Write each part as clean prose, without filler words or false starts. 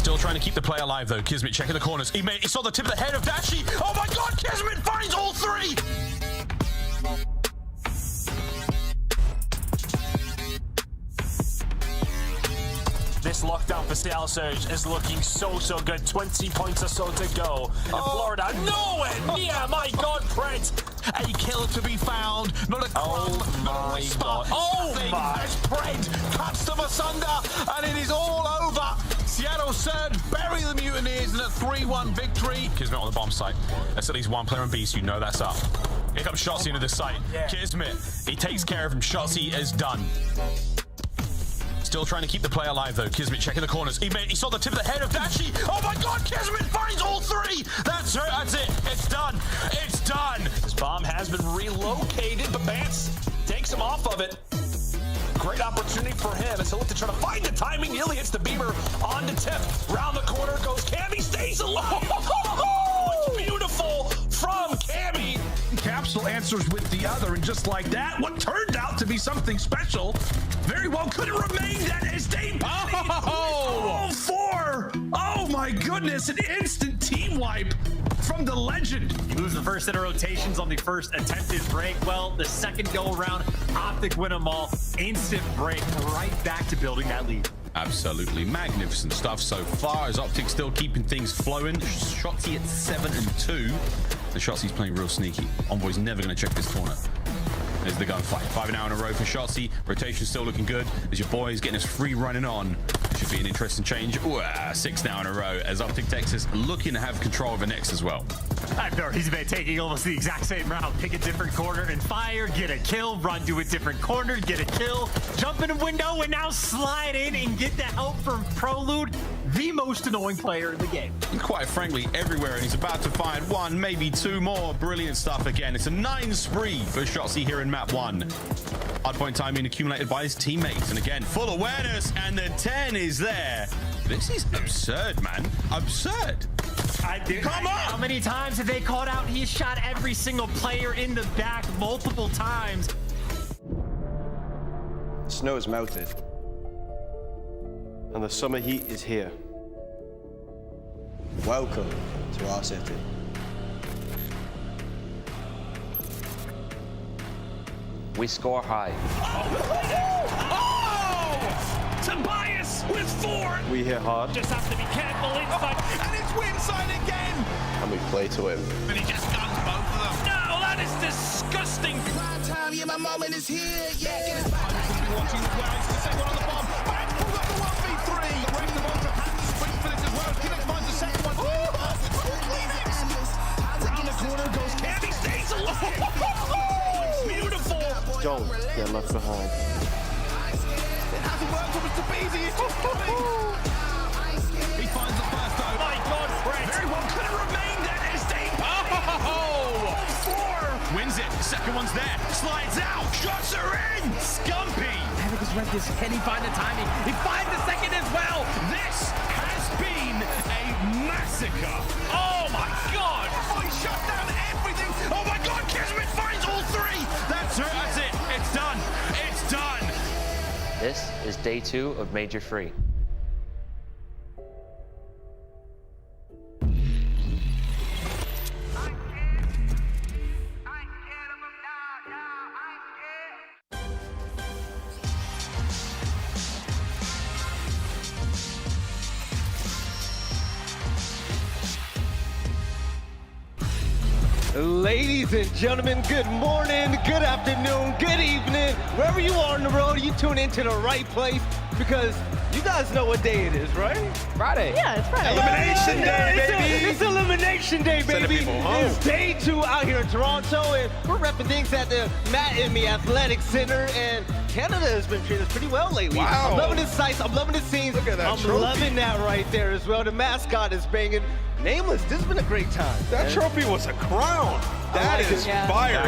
Still trying to keep the play alive though. Kismet checking the corners. He saw the tip of the head of Dashy. Oh my god, Kismet finds all three! This lockdown for CDL Surge is looking so good. 20 points or so to go. And Florida nowhere near. My God, Brent. A kill to be found. Not a crumb, not a whisper. Nothing as Brent cuts them asunder, and it is all over. Seattle Surge bury the Mutineers in a 3-1 victory. Kismet on the bomb site. That's at least one player on B, so you know that's up. Here comes Shotzzy into the site. Kismet, he takes care of him. Shotzzy is done. Still trying to keep the play alive though. Kismet checking the corners. He saw the tip of the head of Dashy. Oh my god, Kismet finds all three! That's it, that's it. It's done. It's done. This bomb has been relocated, but Vance takes him off of it. Great opportunity for him as he'll look to try to find the timing. Nearly hits the beamer on the tip. Round the corner goes Cammy, stays alone. It's beautiful from Cammy. Capsidal answers with the other, and just like that, what turned out to be something special very well could have remained at his team. Oh, 4! Oh my goodness, an instant team wipe from the legend. You lose the first set of rotations on the first attempted break. Well, the second go around, OpTic win them all. Instant break, right back to building that lead. Absolutely magnificent stuff so far as OpTic still keeping things flowing. Shotzzy at 7-2. The Shotzzy's playing real sneaky. Envoy's never going to check this corner. There's the gunfight. 5 now in a row for Shotzzy. Rotation still looking good as your boy is getting his free running on. Should be an interesting change. Ooh, 6 now in a row as OpTic Texas looking to have control of the next as well. I've already been taking almost the exact same route. Pick a different corner and fire, get a kill, run to a different corner, get a kill, jump in a window, and now slide in and get the help from Prolute, the most annoying player in the game. And quite frankly, everywhere, and he's about to find 1, maybe 2 more. Brilliant stuff again. It's a 9 spree for Shotzzy here in map 1. Hardpoint timing accumulated by his teammates, and again, full awareness, and the 10 is there. This is absurd, man. Absurd. Come on! How many times have they called out? He shot every single player in the back multiple times. Snow is melted, and the summer heat is here. Welcome to our city. We score high. Tobias with 4. We hit hard, Just have to be careful inside. And it's Winside again. and we play to win. And he just guns both of them. No, that is disgusting. Time, yeah, my moment is here. Yeah, get it back. Watching the grounds to set one on the bomb. And pull up the 1v3. Ready the ball to hand the sprint for this as well. Kismet finds the second one. Round the corner goes Cammy, stays alone. It's beautiful. Don't get left behind. It hasn't worked for Mr. aBeZy. It's just coming. He finds the first though. My God, Brent. Very well could have remained at his team. Oh! 4. Wins it. Second one's there. Slides out. Shots are in. Scumpy. Havok has read this. Can he find the timing? He finds the second as well. This has been a massacre. Oh my God! Oh, he shut down everything. Oh my God, Kismet finds all 3. That's it. That's it. It's done. It's done. This is day 2 of Major Free. Ladies and gentlemen, good morning, good afternoon, good evening. Wherever you are on the road, you tune into the right place because you guys know what day it is, right? Friday. Yeah, it's Friday. Elimination Day, baby! It's Elimination Day, baby! It's day 2 out here in Toronto, and we're repping things at the Matt and Me Athletic Center, and Canada has been treating us pretty well lately. Wow. I'm loving the sights, I'm loving the scenes. Look at that I'm trophy. loving that right there as well. The mascot is banging. Nameless, this has been a great time. That trophy was a crown. That is fire.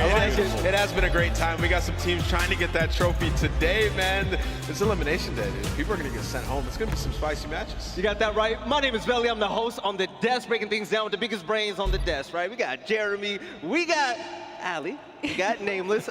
It has been a great time. We got some teams trying to get that trophy today, man. It's Elimination Day, dude. People are going to get sent home. It's going to be some spicy matches. You got that right. My name is Belly. I'm the host on the desk, breaking things down with the biggest brains on the desk, right? We got Jeremy. We got Ali. We got Nameless.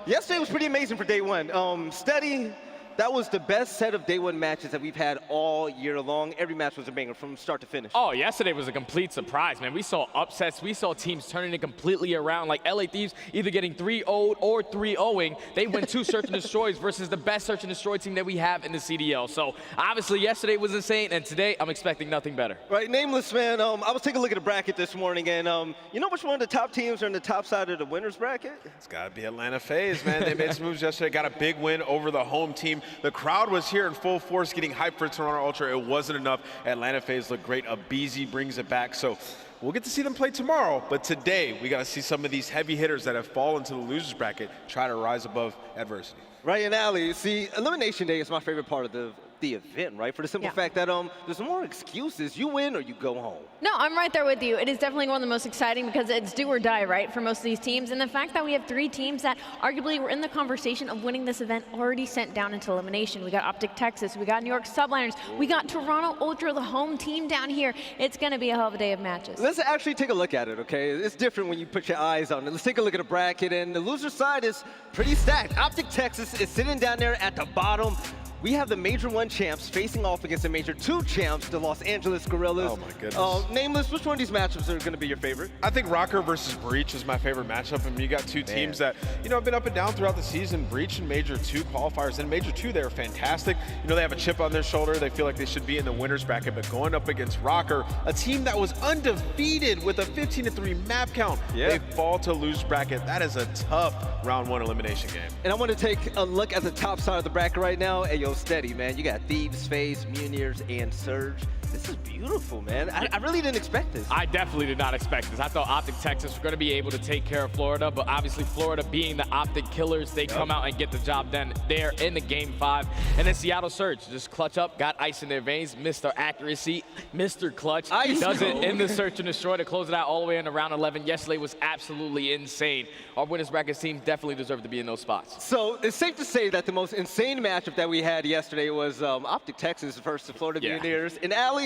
Yesterday was pretty amazing for day 1. Steady. that was the best set of day one matches that we've had all year long. Every match was a banger from start to finish. Oh, yesterday was a complete surprise, man. We saw upsets. We saw teams turning it completely around. Like LA Thieves either getting 3-0'd or 3-0'ing. They win 2 search and destroys versus the best search and destroy team that we have in the CDL. So obviously yesterday was insane, and today I'm expecting nothing better. Right, Nameless, man, I was taking a look at the bracket this morning, and you know which one of the top teams are in the top side of the winners bracket? It's got to be Atlanta FaZe, man. They made some moves yesterday, got a big win over the home team. The crowd was here in full force getting hyped for Toronto Ultra. It wasn't enough. aTlanta FaZe looked great. aBeZy brings it back. So we'll get to see them play tomorrow, but today we got to see some of these heavy hitters that have fallen to the losers bracket try to rise above adversity. Right, and Ali, see, Elimination Day is my favorite part of the event, right? For the simple fact that there's more excuses. You win or you go home. No, I'm right there with you. It is definitely one of the most exciting because it's do or die, right, for most of these teams. And the fact that we have 3 teams that arguably were in the conversation of winning this event already sent down into elimination. We got OpTic Texas, we got New York Subliners, we got Toronto Ultra, the home team down here. It's going to be a hell of a day of matches. Let's actually take a look at it, okay? It's different when you put your eyes on it. Let's take a look at the bracket, and the loser side is pretty stacked. OpTic Texas is sitting down there at the bottom. We have the Major 1 champs facing off against the Major 2 champs, the Los Angeles Guerrillas. Oh my goodness. Nameless, which one of these matchups are going to be your favorite? I think Røkkr versus Breach is my favorite matchup. I mean, you got 2 teams that, you know, have been up and down throughout the season. Breach in Major 2 qualifiers. In Major 2, they're fantastic. You know, they have a chip on their shoulder. They feel like they should be in the winner's bracket, but going up against Røkkr, a team that was undefeated with a 15-3 map count, they fall to lose bracket. That is a tough round 1 elimination game. And I want to take a look at the top side of the bracket right now. Hey, yo, steady, man. You got Thieves, FaZe, Mutineers, and Surge. This is beautiful, man. I really didn't expect this. I definitely did not expect this. I thought OpTic Texas were going to be able to take care of Florida, but obviously Florida being the OpTic killers, they come out and get the job done there in the Game 5. And then Seattle Surge just clutch up, got ice in their veins, Mr. Accuracy, Mr. Clutch. He does it in the search and destroy to close it out all the way into round 11. Yesterday was absolutely insane. Our winners bracket team definitely deserve to be in those spots. So it's safe to say that the most insane matchup that we had yesterday was OpTic Texas versus the Florida Mutineers. And Ali,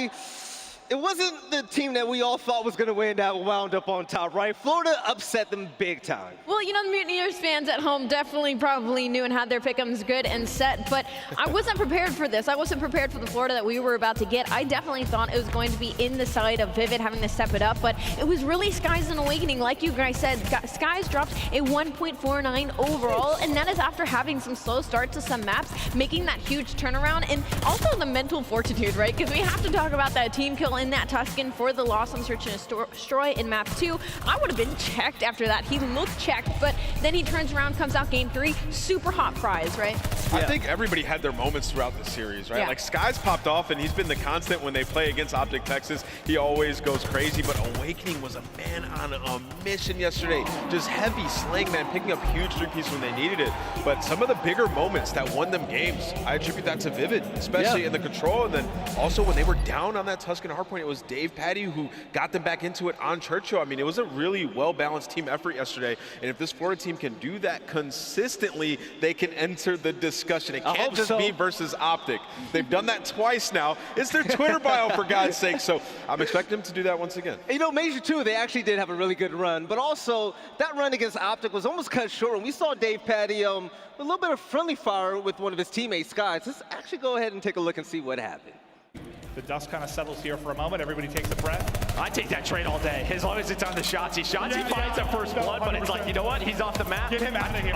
it wasn't the team that we all thought was going to win that wound up on top, right? Florida upset them big time. Well, you know, the Mutineers fans at home definitely probably knew and had their pick'ems good and set, but I wasn't prepared for this. I wasn't prepared for the Florida that we were about to get. I definitely thought it was going to be in the side of Vivid having to step it up, but it was really Skies and Awakening. Like you guys said, Skies dropped a 1.49 overall, and that is after having some slow starts to some maps, making that huge turnaround, and also the mental fortitude, right? Because we have to talk about that team kill in that Tuscan for the loss on Search and Destroy in map 2. I would have been checked after that. He looked checked, but then he turns around, comes out game 3, super hot prize, right? I think everybody had their moments throughout the series, right? Like Skies popped off, and he's been the constant when they play against OpTic Texas. He always goes crazy, but Awakening was a man on a mission yesterday. Just heavy slaying, man, picking up huge 3-piece when they needed it. But some of the bigger moments that won them games, I attribute that to Vivid, especially in the control, and then also when they were down on that Tuscan hardpoint, it was Dave Patty who got them back into it on Churchill. I mean, it was a really well-balanced team effort yesterday, and if this Florida team can do that consistently, they can enter the discussion. It can't just be versus OpTic. They've done that twice now. It's their Twitter bio, for God's sake, so I'm expecting them to do that once again. You know, Major 2, they actually did have a really good run, but also that run against OpTic was almost cut short, and we saw Dave Patty a little bit of friendly fire with one of his teammates, Skies. Let's actually go ahead and take a look and see what happened. The dust kind of settles here for a moment. Everybody takes a breath. I take that trade all day, as long as it's on the Shotzzy. Shotzzy finds a first blood, but it's like, you know what? He's off the map. Get him out of here.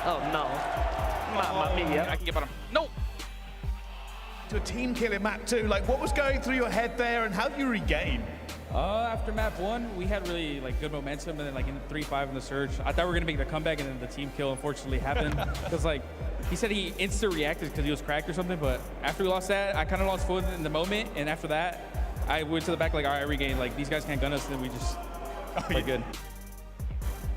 Oh no. Mamma mia. I can get on him. No. To a team kill in map 2, like what was going through your head there, and how do you regain? After map 1, we had really good momentum, and then in 3-5 in the Surge, I thought we were gonna make the comeback, and then the team kill unfortunately happened. Because he said he instant reacted because he was cracked or something, but after we lost that, I kind of lost foot in the moment, and after that, I went to the back all right, I regained, these guys can't gun us, and then we just played good.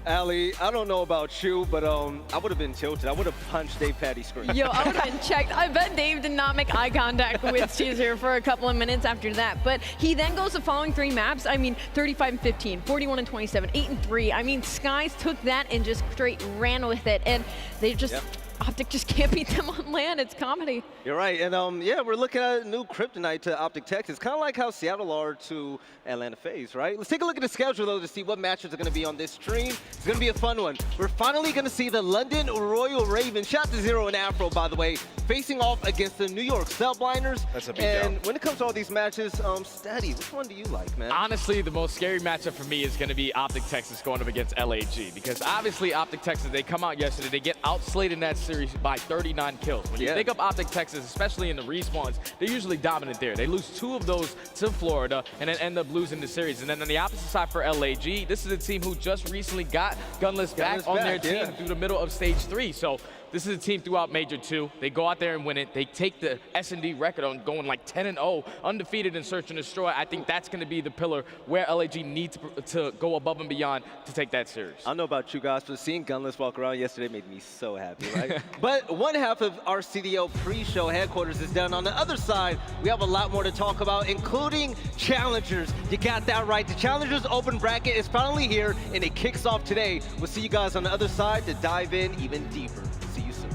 Ali, I don't know about you, but I would have been tilted. I would have punched Dave Patty's screen. Yo, I would have been checked. I bet Dave did not make eye contact with Caesar for a couple of minutes after that. But he then goes the following 3 maps. I mean, 35-15, 41-27, 8-3. I mean, Skies took that and just straight ran with it. And they just... OpTic just can't beat them on land. It's comedy. You're right, and yeah, we're looking at a new kryptonite to OpTic Texas, kind of like how Seattle are to Atlanta FaZe, right? Let's take a look at the schedule, though, to see what matches are going to be on this stream. It's going to be a fun one. We're finally going to see the London Royal Ravens, shout out to Zero and Afro, by the way, facing off against the New York Subliners. That's a big And deal. when it comes to all these matches, Standy, which one do you like, man? Honestly, the most scary matchup for me is going to be OpTic Texas going up against LAG, because obviously OpTic Texas, they come out yesterday, they get outslated in that series by 39 kills. When you think of OpTic Texas, especially in the respawns, they're usually dominant there. They lose 2 of those to Florida and then end up losing the series. And then on the opposite side for LAG, this is a team who just recently got Gunless back on their team through the middle of stage 3. So this is a team throughout Major 2. They go out there and win it. They take the S&D record on going like 10-0, undefeated in Search and Destroy. I think that's going to be the pillar where LAG needs to go above and beyond to take that series. I don't know about you guys, but seeing Gunless walk around yesterday made me so happy, right? But one half of our CDL pre-show headquarters is done. On the other side, we have a lot more to talk about, including Challengers. You got that right. The Challengers Open Bracket is finally here, and it kicks off today. We'll see you guys on the other side to dive in even deeper. See you soon.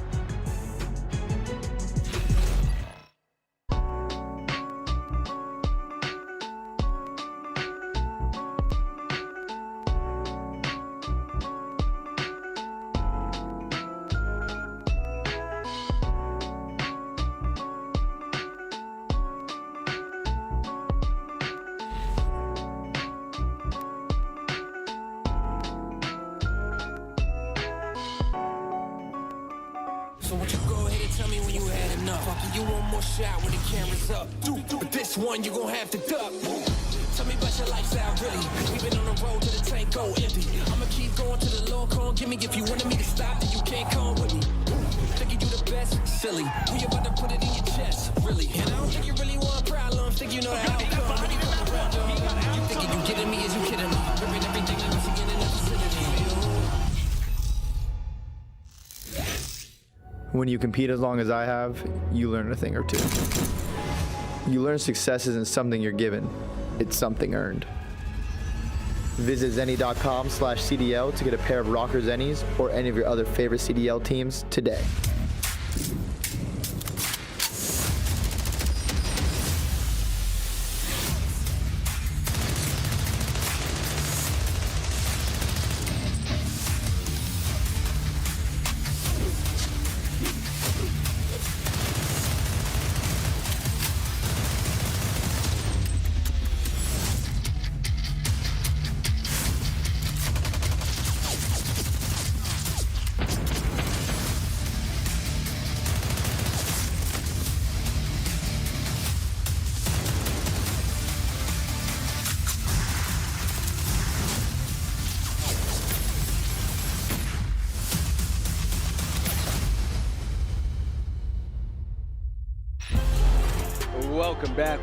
So won't you go ahead and tell me when you had enough? I'll give you one more shot when the camera's up. But this one you gon' have to duck. Tell me about your lifestyle, really. We've been on the road to the tank go empty. I'ma keep going to the Lord, come give me. If you wanted me to stop, then you can't come with me. Thinking you the best, silly. We about to put it in your chest, really. And I don't think you really want problems. Think you know the outcome when you come around, dog. You thinking you kidding me? Is you kidding me? Ripping everything that was again in the vicinity. When you compete as long as I have, you learn a thing or two. You learn success isn't something you're given, it's something earned. Visit zenny.com/CDL to get a pair of Røkkr Zennies or any of your other favorite CDL teams today.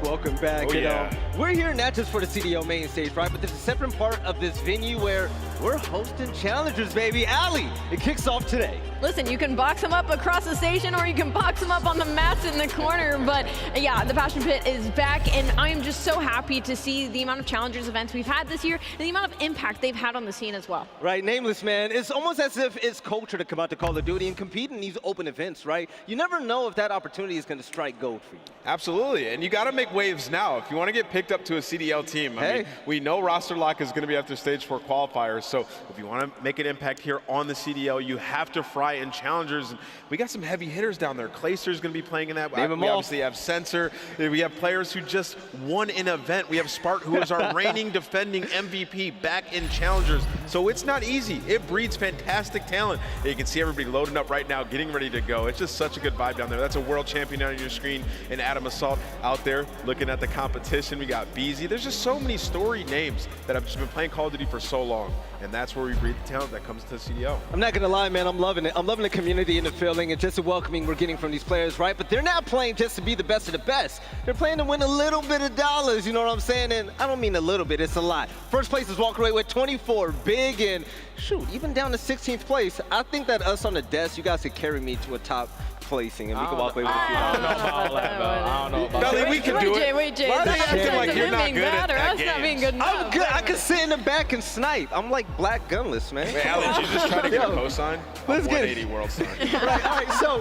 Welcome back. Oh, you yeah. know, we're here not just for the CDL main stage, right? But there's a separate part of this venue where we're hosting challengers, baby. Ali, it kicks off today. Listen, you can box them up across the station or you can box them up on the mats in the corner. But yeah, the Passion Pit is back, and I am just so happy to see the amount of challengers events we've had this year and the amount of impact they've had on the scene as well. Right, Nameless, man. It's almost as if it's culture to come out to Call of Duty and compete in these open events, right? You never know if that opportunity is going to strike gold for you. Absolutely, and you got to make waves now. If you want to get picked up to a CDL team, I mean, we know roster lock is going to be after stage 4 qualifiers, so if you want to make an impact here on the CDL, you have to fry in challengers. And we got some heavy hitters down there. Clayster's going to be playing in that. We obviously have Sensor. We have players who just won an event. We have Spark, who is our reigning defending MVP back in challengers. So it's not easy. It breeds fantastic talent. You can see everybody loading up right now, getting ready to go. It's just such a good vibe down there. That's a world champion on your screen, and Adam Assault out there looking at the competition. We got aBeZy. There's just so many storied names that have just been playing Call of Duty for so long, and that's where we breed the talent that comes to the CDL. I'm not gonna lie, man, I'm loving it. I'm loving the community and the feeling and just the welcoming we're getting from these players, right? But they're not playing just to be the best of the best. They're playing to win a little bit of dollars, you know what I'm saying? And I don't mean a little bit, it's a lot. First place is walking away with 24, big, and shoot, even down to 16th place. I think that us on the desk, you guys could carry me to a top placing, and we can walk away with a few dollars. I don't know about that, bro. I don't know about Belly we can do it. Wait, Jay. Why are they That's acting not like you're not being good bad, or at that's not being games? good enough. I'm good. I can sit in the back and snipe. I'm like Black Gunless, man. Wait, Alan, did you just try to get a Yo, cosign? let's get 180 world sign. Right, all right, so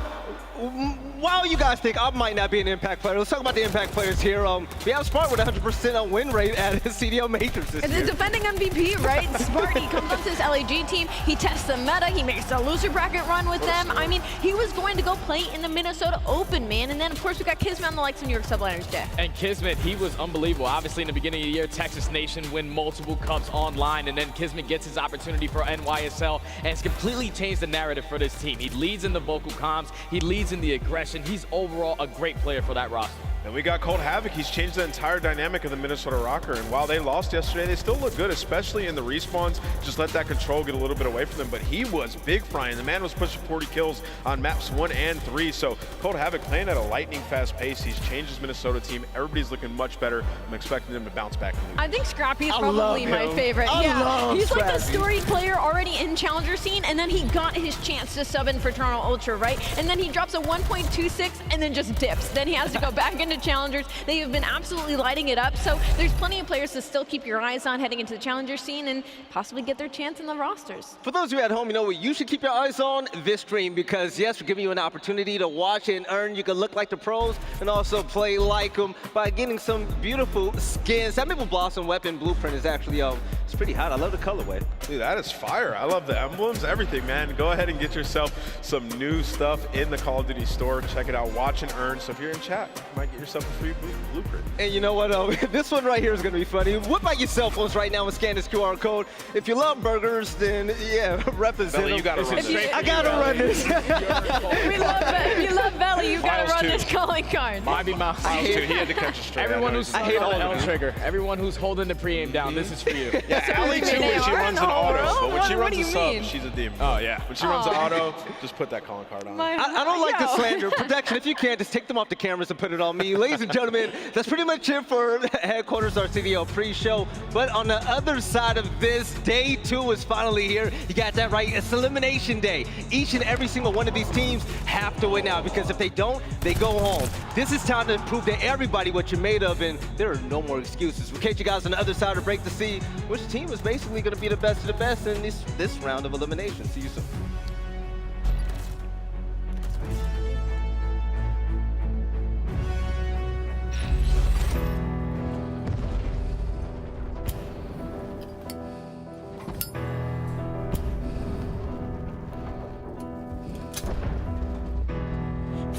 while you guys think I might not be an impact player, let's talk about the impact players here. We have Smart with 100% on win rate at his CDL Matrix this It's year. a defending MVP, right? Smart, he comes onto his LAG team, he tests the meta, he makes a loser bracket run with them. I mean, he was going to go play in the Minnesota Open, man. And then, of course, we got Kismet on the likes of New York Subliners, Jay. And Kismet, he was unbelievable. Obviously, in the beginning of the year, Texas Nation win multiple cups online, and then Kismet gets his opportunity for NYSL, and it's completely changed the narrative for this team. He leads in the vocal comms, he leads in the aggression. He's overall a great player for that roster. And we got Cold Havok. He's changed the entire dynamic of the Minnesota Røkkr. And while they lost yesterday, they still look good, especially in the respawns. Just let that control get a little bit away from them. But he was big frying. The man was pushing 40 kills on maps 1 and 3. So Cold Havok playing at a lightning fast pace. He's changed his Minnesota team. Everybody's looking much better. I'm expecting them to bounce back. I think Scrappy is probably my favorite. He's like the storied player already in Challenger scene, and then he got his chance to sub in for Toronto Ultra, right? And then he drops a 1.26 and then just dips. Then he has to go back into Challengers. They have been absolutely lighting it up. So there's plenty of players to still keep your eyes on heading into the Challenger scene and possibly get their chance in the rosters. For those of you at home, you know what you should keep your eyes on? This stream, because yes, we're giving you an opportunity to watch and earn. You can look like the pros and also play like them by getting some beautiful skins. That Maple Blossom weapon blueprint is actually, it's pretty hot. I love the colorway. Dude, that is fire. I love the emblems, everything, man. Go ahead and get yourself some new stuff in the Call of Duty store. Check it out, watch and earn. So if you're in chat, you might get yourself a free blueprint. And you know what? This one right here is going to be funny. Whip out your cell phones right now and scan this QR code. If you love burgers, then yeah, represent Belly, you gotta run this. I gotta run this. If you love Belly, you gotta run this calling card. Bobby Mouse. He had to catch a straight. Everyone who's on the L trigger, everyone who's holding the pre-aim down, this is for you. Yeah, Allie too when she runs an auto, but when she runs a sub, she's a demon. Oh yeah. When she runs an auto, just put that calling card on. I don't like the slander. Protection, if you can, just take them off the cameras and put it on me. Ladies and gentlemen, that's pretty much it for Headquarters, our CDL pre-show. But on the other side of this, day 2 is finally here. You got that right. It's elimination day. Each and every single one of these teams have to win now, because if they don't, they go home. This is time to prove to everybody what you're made of, and there are no more excuses. We'll catch you guys on the other side of break to see which team is basically going to be the best of the best in this round of elimination. See you soon.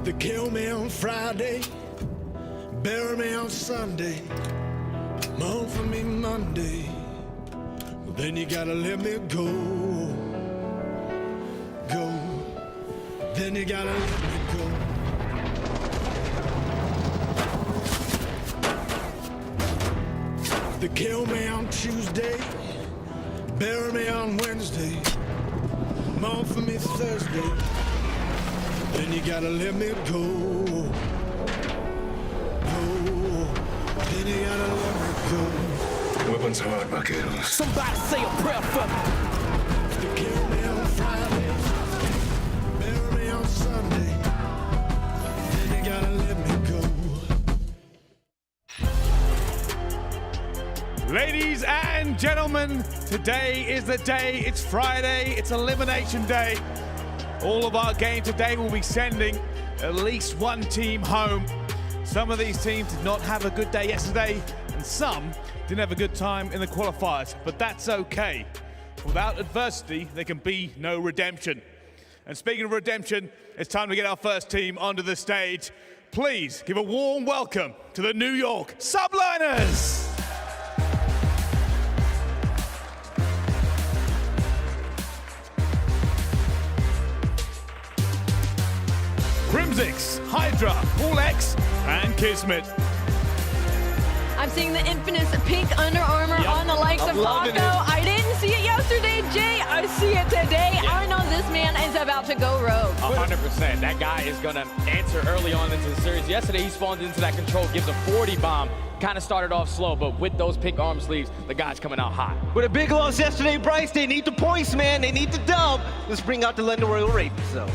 They kill me on Friday, bury me on Sunday, mourn for me Monday, well, then you gotta let me go, then you gotta let me go. They kill me on Tuesday, bury me on Wednesday, mourn for me Thursday, then you gotta let me go, then you gotta let me go. Weapons hard, Bucket. Somebody say a prayer for me. They kill me on Friday, bury me on Sunday, then you gotta let me go. Ladies and gentlemen, today is the day. It's Friday, it's elimination day. All of our game today will be sending at least one team home. Some of these teams did not have a good day yesterday, and some didn't have a good time in the qualifiers, but that's okay. Without adversity, there can be no redemption. And speaking of redemption, it's time to get our first team onto the stage. Please give a warm welcome to the New York Subliners. Crimsix, Hydra, Paulehx, and Kismet. I'm seeing the infamous pink Under Armour on the likes of Paco. I didn't see it yesterday, Jay. I see it today. I know this man is about to go rogue. 100%. That guy is going to answer early on into the series. Yesterday, he spawned into that control, gives a 40 bomb. Kind of started off slow, but with those pink arm sleeves, the guy's coming out hot. With a big loss yesterday, Bryce, they need the points, man. They need the dub. Let's bring out the London Royal Rape, so.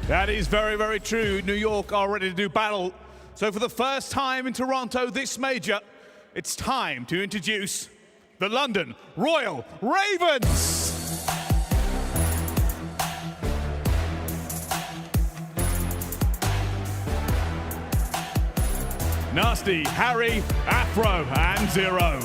That is very, very true. New York are ready to do battle So for the first time in Toronto this major, it's time to introduce the London Royal Ravens. Nasty, Harry, Afro, and Zero.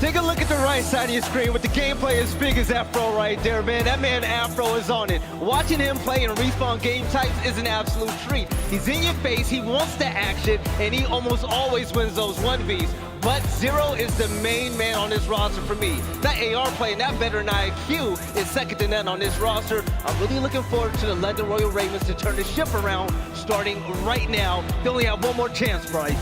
Take a look at the right side of your screen with the gameplay as big as Afro right there, man. That man Afro is on it. Watching him play in respawn game types is an absolute treat. He's in your face, he wants the action, and he almost always wins those 1Vs. But Zero is the main man on this roster for me. That AR play and that veteran IQ is second to none on this roster. I'm really looking forward to the London Royal Ravens to turn the ship around starting right now. They only have one more chance, Bryce.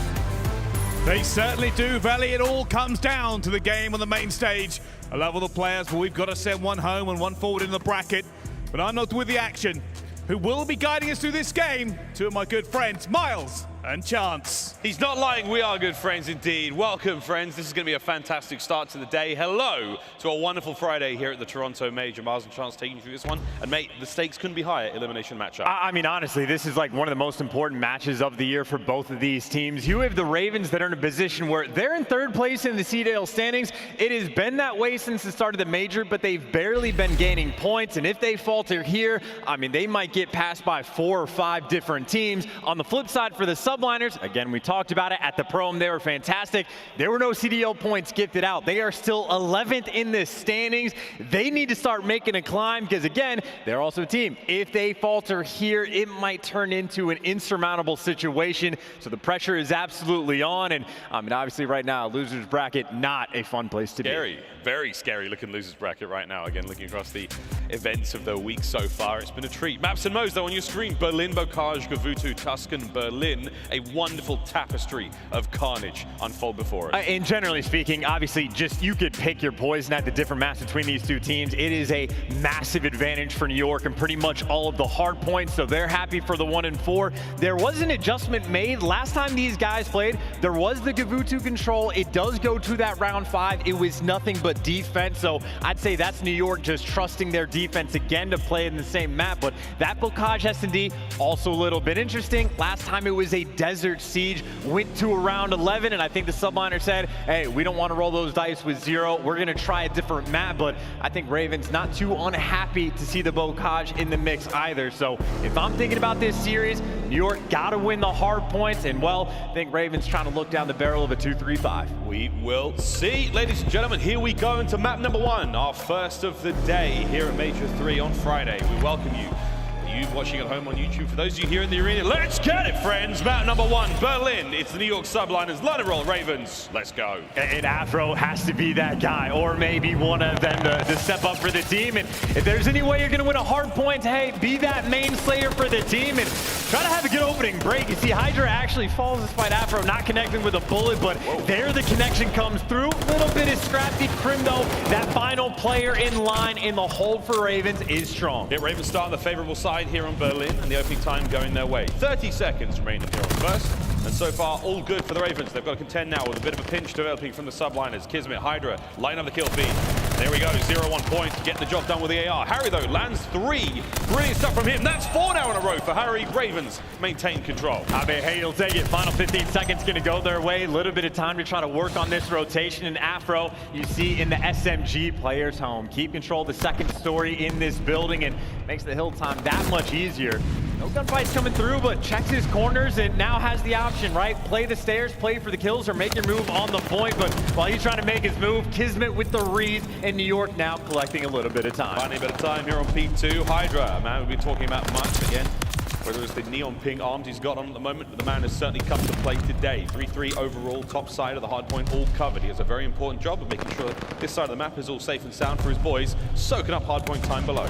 They certainly do, Valley. It all comes down to the game on the main stage. I love all the players, but we've got to send one home and one forward in the bracket. But I'm not with the action. Who will be guiding us through this game? Two of my good friends, Miles and Chance. He's not lying, we are good friends indeed. Welcome, friends. This is going to be a fantastic start to the day. Hello to a wonderful Friday here at the Toronto Major. Miles and Chance taking you through this one. And mate, the stakes couldn't be higher. Elimination matchup. I mean, honestly, this is like one of the most important matches of the year for both of these teams. You have the Ravens that are in a position where they're in third place in the CDL standings. It has been that way since the start of the Major, but they've barely been gaining points. And if they falter here, I mean, they might get passed by 4 or 5 different teams. On the flip side, for the Subliners, again, we talked about it at the Prom, they were fantastic. There were no CDL points gifted out. They are still 11th in the standings. They need to start making a climb because, again, they're also a team. If they falter here, it might turn into an insurmountable situation. So the pressure is absolutely on. And I mean, obviously right now, loser's bracket, not a fun place to be. Scary, very scary looking loser's bracket right now. Again, looking across the events of the week so far, it's been a treat. Maps and Mo's though on your screen. Berlin, Bocage, Gavutu, Tuscan, Berlin. A wonderful tapestry of carnage unfold before us. And generally speaking, obviously, just you could pick your poison at the different maps between these two teams. It is a massive advantage for New York and pretty much all of the hard points, so they're happy for the 1 and 4. There was an adjustment made last time these guys played. There was the Gavutu control. It does go to that round 5. It was nothing but defense, so I'd say that's New York just trusting their defense again to play in the same map. But that Bocage S&D also a little bit interesting. Last time it was a desert siege, went to around 11, and I think the Subliner said, hey, we don't want to roll those dice with Zero. We're going to try a different map, but I think Ravens not too unhappy to see the Bocage in the mix either. So if I'm thinking about this series, New York got to win the hard points, and well, I think Ravens trying to look down the barrel of a 2-3-5. We will see. Ladies and gentlemen, here we go into map number 1, our first of the day here at Major 3 on Friday. We welcome you. You watching at home on YouTube. For those of you here in the arena, let's get it, friends. Map number 1, Berlin. It's the New York Subliners, London Royal Ravens. Let's go. And Afro has to be that guy, or maybe one of them to step up for the team. And if there's any way you're going to win a hard point, hey, be that main slayer for the team and try to have a good opening break. You see, Hydra actually falls despite Afro not connecting with a bullet, but there the connection comes through. A little bit of scrappy. Crim, though, that final player in line in the hold for Ravens is strong. Yeah, Ravens start on the favorable side here on Berlin, and the opening time going their way. 30 seconds remaining here on first, and so far all good for the Ravens. They've got to contend now with a bit of a pinch developing from the Subliners. Kismet, Hydra, line up the kill feed. There we go, 0-1 point, getting the job done with the AR. Harry though lands 3. Brilliant stuff from him. That's 4 now in a row for Harry. Ravens maintain control. aBeZy will take it. Final 15 seconds going to go their way. A little bit of time to try to work on this rotation. And Afro, you see in the SMG players home. Keep control of the second story in this building and makes the hill time that much easier. No gunfights coming through, but checks his corners and now has the option, right? Play the stairs, play for the kills, or make your move on the point. But while he's trying to make his move, Kismet with the read, and New York now collecting a little bit of time. Finding a bit of time here on P2. Hydra, a man we've been talking about much again. Whether it's the neon pink arms he's got on at the moment, but the man has certainly come to play today. 3-3 overall, top side of the hard point, all covered. He has a very important job of making sure that this side of the map is all safe and sound for his boys, soaking up hard point time below.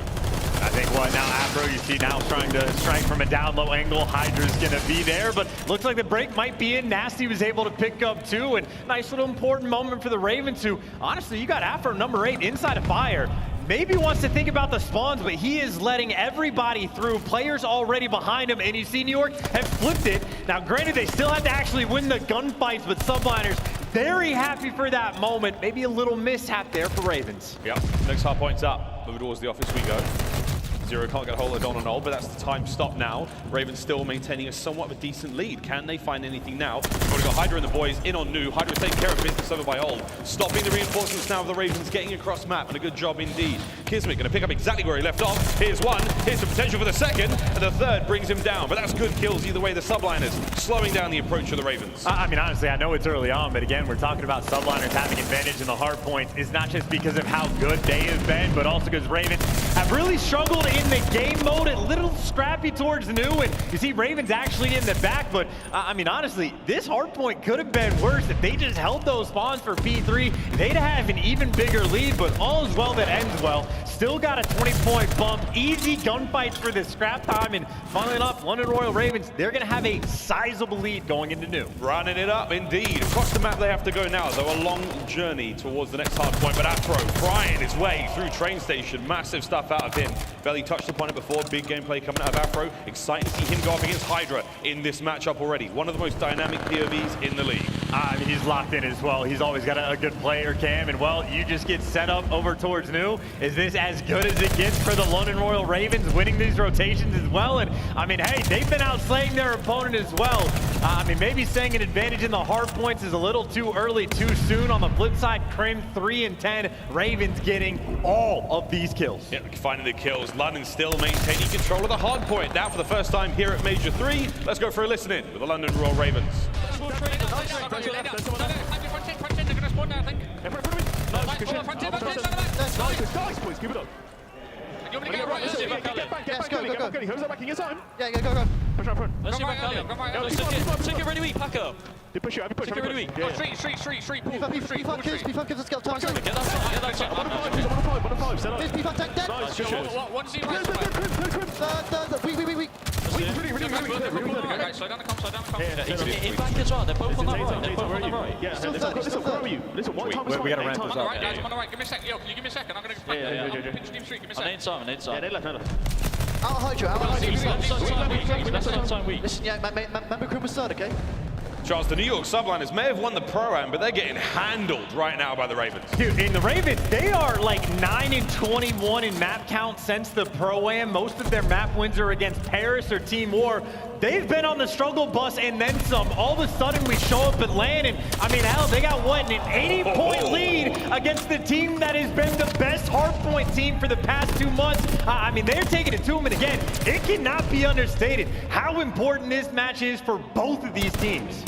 I think what now Afro, you see now trying to strike from a down low angle. Hydra's gonna be there, but looks like the break might be in. Nasty was able to pick up 2, and nice little important moment for the Ravens who, honestly, you got Afro number 8 inside of fire. Maybe wants to think about the spawns, but he is letting everybody through. Players already behind him, and you see New York have flipped it. Now, granted, they still have to actually win the gunfights, but Subliners very happy for that moment. Maybe a little mishap there for Ravens. Yep, next hard point's up. Moving towards the office we go. Zero can't get a hold of Don and Ol, but that's the time stop now. Ravens still maintaining a somewhat of a decent lead. Can they find anything now? We've already got Hydra and the boys in on Nu. Hydra taking care of business over by Ol. Stopping the reinforcements now of the Ravens, getting across map, and a good job indeed. Kismet going to pick up exactly where he left off. Here's one, here's the potential for the second, and the third brings him down. But that's good kills either way. The Subliners slowing down the approach of the Ravens. I mean, honestly, I know it's early on, but again, we're talking about Subliners having advantage in the hard points. It's not just because of how good they have been, but also because Ravens have really struggled in the game mode, a little scrappy towards Nu, and you see Ravens actually in the back, but I mean, honestly, this hard point could have been worse if they just held those spawns for P3. They'd have an even bigger lead, but all is well that ends well. Still got a 20-point bump, easy gunfights for this scrap time, and funnily enough, London Royal Ravens, they're gonna have a sizable lead going into Nu. Running it up, indeed. Across the map they have to go now, though a long journey towards the next hard point, but Afro prying his way through train station. Massive stuff out of him. Barely touched upon it before. Big gameplay coming out of Afro. Exciting to see him go up against Hydra in this matchup already. One of the most dynamic POVs in the league. I mean, he's locked in as well. He's always got a good player cam, and well, you just get set up over towards Nu. Is this as good as it gets for the London Royal Ravens, winning these rotations as well? And I mean, hey, they've been outslaying their opponent as well. I mean, maybe saying an advantage in the hard points is a little too early, too soon. On the flip side, Crim 3 and 10, Ravens getting all of these kills. Yeah, finding the kills. London still maintaining control of the hard point. Now for the first time here at Major 3, let's go for a listen in with the London Royal Ravens. Yes, go. Who's that backing his own? Yeah, go. Push up front. Let's see back take it really weak, Paco. You push it, Take it really weak. Street, pull. P5 gives us skill time. Get that shot. I'm on a five, set up. P5 tank dead. Nice, good shot. One team right. Weak. Right, slow down the comp. In back as well, they're both on that right. Yeah, listen, where are you? Listen, one time is fine. We gotta ramp I'm this on the up. right, guys, I'm on the right. Give me a sec. Yo, can you give me a second? I'm gonna explain. I'm pinch team street. Give me a second. I need some. Yeah, they left. Out of Hydra. Left side weak. Listen, yeah, remember Crim was third, okay? Charles, the New York Subliners may have won the Pro-Am, but they're getting handled right now by the Ravens. Dude, in the Ravens, they are like 9-21 in map count since the Pro-Am. Most of their map wins are against Paris or Team War. They've been on the struggle bus and then some. All of a sudden, we show up at LAN, and I mean, hell, they got what, an 80-point lead against the team that has been the best hardpoint team for the past 2 months. I mean, they're taking it to them, and again, it cannot be understated how important this match is for both of these teams.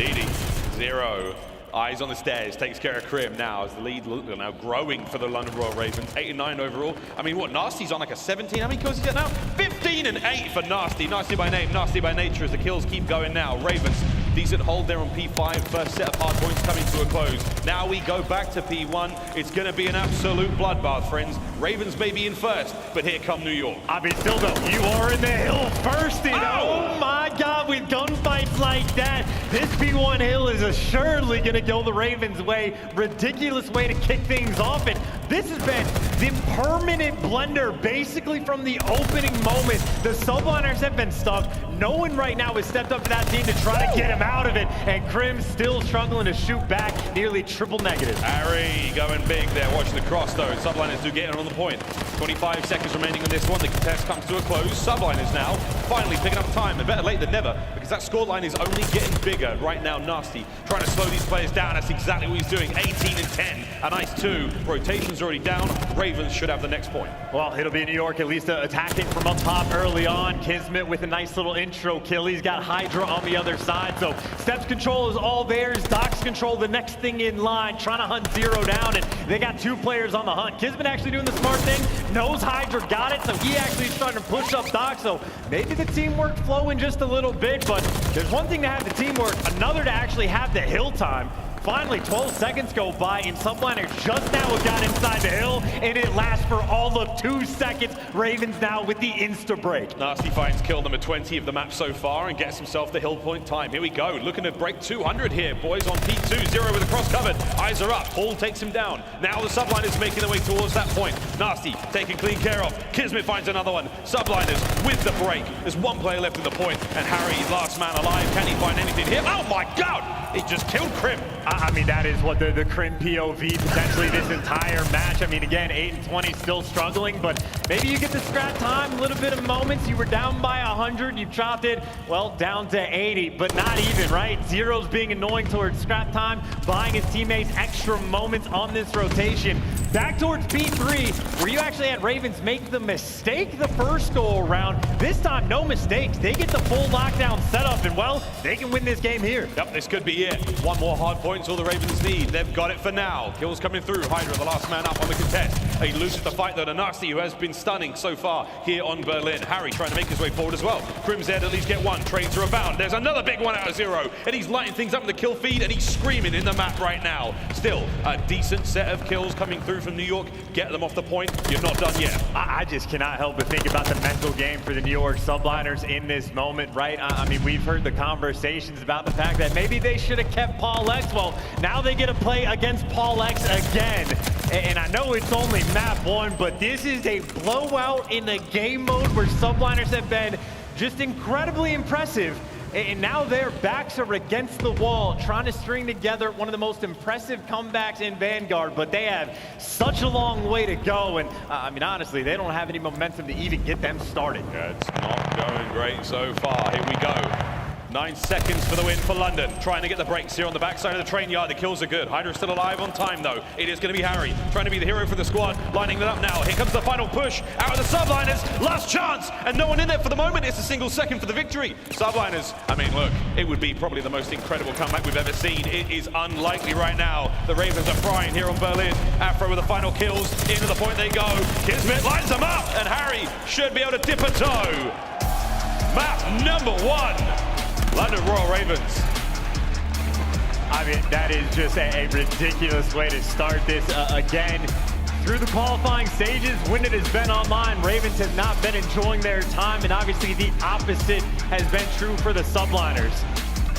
Zero. Eyes on the stairs, takes care of Crim now as the lead now growing for the London Royal Ravens. 8 and 9 overall. I mean, what, Nasty's on like a 17? How many kills is it now? 15 and 8 for Nasty. Nasty by name, Nasty by nature as the kills keep going now. Ravens, decent hold there on P5. First set of hard points coming to a close. Now we go back to P1. It's going to be an absolute bloodbath, friends. Ravens may be in first, but here come New York. I mean, still though, you are in the hill first, and oh my God, with gunfights like that, this P1 hill is assuredly going to go the Ravens' way. Ridiculous way to kick things off, and this has been the permanent blender basically from the opening moment. The Subliners have been stuck. No one right now has stepped up to that team to try to get him out of it, and Crim's still struggling to shoot back, nearly triple negative. Harry going big there, watching the cross though. Subliners do get it on the point. 25 seconds remaining on this one. The contest comes to a close. Subliners now finally picking up time, and better late than never, because that scoreline is only getting bigger right now. Nasty trying to slow these players down. That's exactly what he's doing. 18 and 10. A nice 2. Rotation's already down. Ravens should have the next point. Well, it'll be New York at least attacking from up top early on. Kismet with a nice little intro kill. He's got Hydra on the other side, so Steps control is all theirs. Docs control the next thing in line, trying to hunt Zero down, and they got 2 players on the hunt. Kismet actually doing the smart thing, knows Hydra got it, so he actually starting to push up Doc, so maybe the teamwork flowing just a little bit, but there's one thing to have the teamwork, another to actually have the hill time. Finally, 12 seconds go by, and Subliners just now have got inside the hill, and it lasts for all of 2 seconds. Ravens now with the insta-break. Nasty finds kill number 20 of the map so far and gets himself the hill point time. Here we go, looking to break 200 here. Boys on P2, Zero with the cross covered. Eyes are up, Paul takes him down. Now the Subliners making their way towards that point. Nasty taken clean care of. Kismet finds another one. Subliners with the break. There's 1 player left in the point, and Harry, last man alive. Can he find anything here? Oh my God! He just killed Crim. I mean, that is what the Crim POV potentially this entire match. I mean, again, 8 and 20 still struggling, but maybe you get the scrap time, a little bit of moments. You were down by 100, you chopped it, well, down to 80, but not even, right? Zero's being annoying towards scrap time, buying his teammates extra moments on this rotation. Back towards B3, where you actually had Ravens make the mistake the first go around. This time, no mistakes. They get the full lockdown setup, and well, they can win this game here. Yep, this could be it. One more hard point's all the Ravens need. They've got it for now. Kills coming through. Hydra, the last man up on the contest. He loses the fight though to Nasty, who has been stunning so far here on Berlin. Harry trying to make his way forward as well. Crimsix at least get one. Trades are about. There's another big one out of Zero, and he's lighting things up in the kill feed, and he's screaming in the map right now. Still, a decent set of kills coming through from New York. Get them off the point. You're not done yet. I just cannot help but think about the mental game for the New York Subliners in this moment, right? I mean, we've heard the conversations about the fact that maybe they should have kept Paulehx. Well, now they get to play against Paulehx again. And I know it's only map 1, but this is a blowout in the game mode where Subliners have been just incredibly impressive. And now their backs are against the wall, trying to string together one of the most impressive comebacks in Vanguard, but they have such a long way to go. And I mean, honestly, they don't have any momentum to even get them started. Yeah, it's not going great so far. Here we go. 9 seconds for the win for London. Trying to get the breaks here on the backside of the train yard. The kills are good. Hydra's still alive on time, though. It is going to be Harry, trying to be the hero for the squad. Lining it up now. Here comes the final push out of the Subliners. Last chance, and no one in there for the moment. It's a single second for the victory. Subliners, I mean, look, it would be probably the most incredible comeback we've ever seen. It is unlikely right now. The Ravens are frying here on Berlin. Afro with the final kills. Into the point they go. Kismet lines them up, and Harry should be able to dip a toe. Map number 1. London Royal Ravens. I mean, that is just a ridiculous way to start this. Again, through the qualifying stages, when it has been online, Ravens have not been enjoying their time, and obviously the opposite has been true for the Subliners.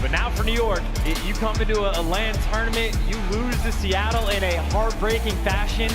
But now for New York, you come into a LAN tournament, you lose to Seattle in a heartbreaking fashion.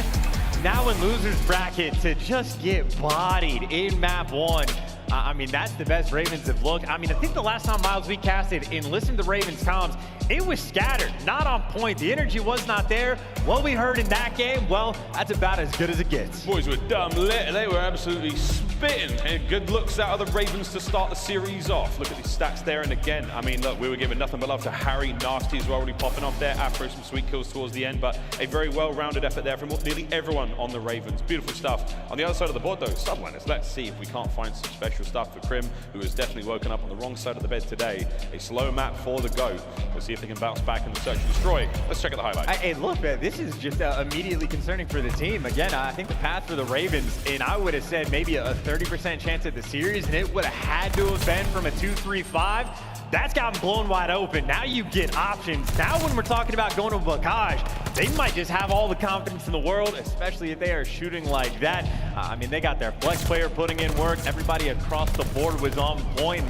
Now in losers bracket, to just get bodied in map 1. I mean, that's the best Ravens have looked. I mean, I think the last time Miles we casted and listened to Ravens comms, it was scattered, not on point. The energy was not there. What we heard in that game, well, that's about as good as it gets. Boys were dumb lit. They were absolutely spitting. And good looks out of the Ravens to start the series off. Look at these stats there. And again, I mean, look, we were giving nothing but love to Harry. Nasty as well, really popping off there. Afro, some sweet kills towards the end, but a very well-rounded effort there from nearly everyone on the Ravens. Beautiful stuff. On the other side of the board, though, Subliners, let's see if we can't find some special stuff for Crim, who has definitely woken up on the wrong side of the bed today. A slow map for the GOAT. We'll see if they can bounce back in the search and destroy. Let's check out the highlights. Hey, look, man, this is just immediately concerning for the team. Again, I think the path for the Ravens, and I would have said maybe a 30% chance at the series, and it would have had to have been from a 2-3-5. That's gotten blown wide open. Now you get options. Now when we're talking about going to Blockage, they might just have all the confidence in the world, especially if they are shooting like that. I mean, they got their flex player putting in work. Everybody across the board was on point.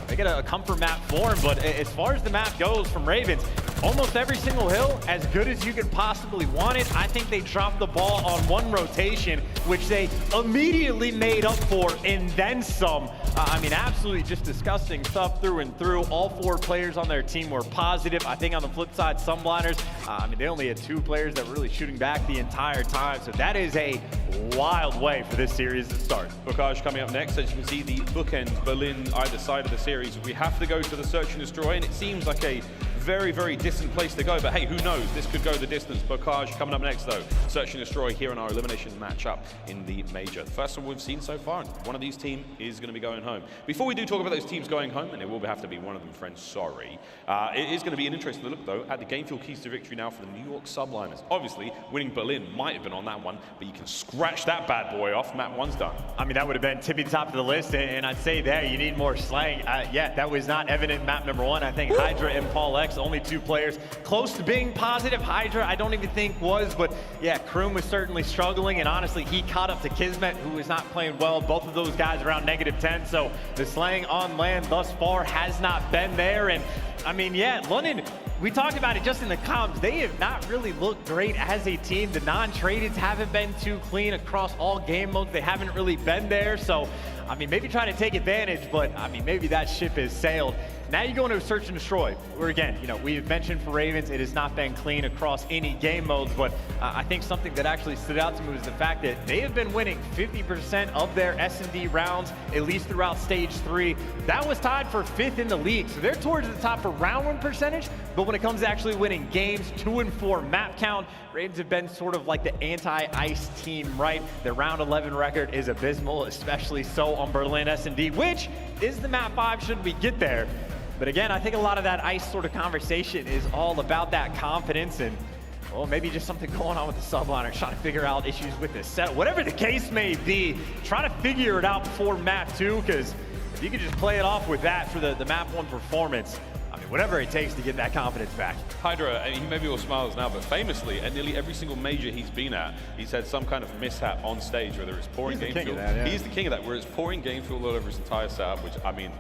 They get a comfort map for him, but as far as the map goes from Ravens, almost every single hill, as good as you could possibly want it. I think they dropped the ball on one rotation, which they immediately made up for, and then some. I mean, absolutely just disgusting stuff through and through. All 4 players on their team were positive. I think on the flip side, Subliners, I mean, they only had 2 players that were really shooting back the entire time. So that is a wild way for this series to start. Blockage coming up next. As you can see, the bookends, Berlin, either side of the series. We have to go to the search and destroy, and it seems like a very, very distant place to go, but hey, who knows? This could go the distance. Blockage coming up next, though. Search and destroy here in our elimination matchup in the major. The first one we've seen so far, and one of these teams is going to be going home. Before we do talk about those teams going home, and it will have to be one of them, friends, sorry, it is going to be an interesting look, though, at the game field keys to victory now for the New York Subliners. Obviously, winning Berlin might have been on that one, but you can scratch that bad boy off. Map 1's done. I mean, that would have been tippy top of the list, and I'd say there, you need more slang. Yeah, that was not evident in map number 1. I think Hydra and Paulehx, only 2 players close to being positive. Hydra, I don't even think was, but yeah, Kroom was certainly struggling, and honestly, he caught up to Kismet, who was not playing well. Both of those guys around -10, so the slang on land thus far has not been there. And I mean, yeah, London, we talked about it just in the comms. They have not really looked great as a team. The non-tradeds haven't been too clean across all game modes. They haven't really been there. So, I mean, maybe try to take advantage, but I mean, maybe that ship has sailed. Now you go into a search and destroy, where again, you know, we've mentioned for Ravens, it has not been clean across any game modes, but I think something that actually stood out to me was the fact that they have been winning 50% of their S&D rounds, at least throughout stage 3. That was tied for 5th in the league, so they're towards the top for round win percentage, but when it comes to actually winning games, 2 and 4 map count, Ravens have been sort of like the anti-ice team, right? Their round 11 record is abysmal, especially so on Berlin S&D, which is the map 5 should we get there. But again, I think a lot of that ice sort of conversation is all about that confidence and, well, maybe just something going on with the Subliners, trying to figure out issues with the set. Whatever the case may be, try to figure it out before map 2, because if you could just play it off with that for the map 1 performance, I mean, whatever it takes to get that confidence back. Hydra, he may be all smiles now, but famously, at nearly every single major he's been at, he's had some kind of mishap on stage, whether it's pouring game fuel. He's the king of that, where it's pouring game fuel all over his entire setup, which, I mean,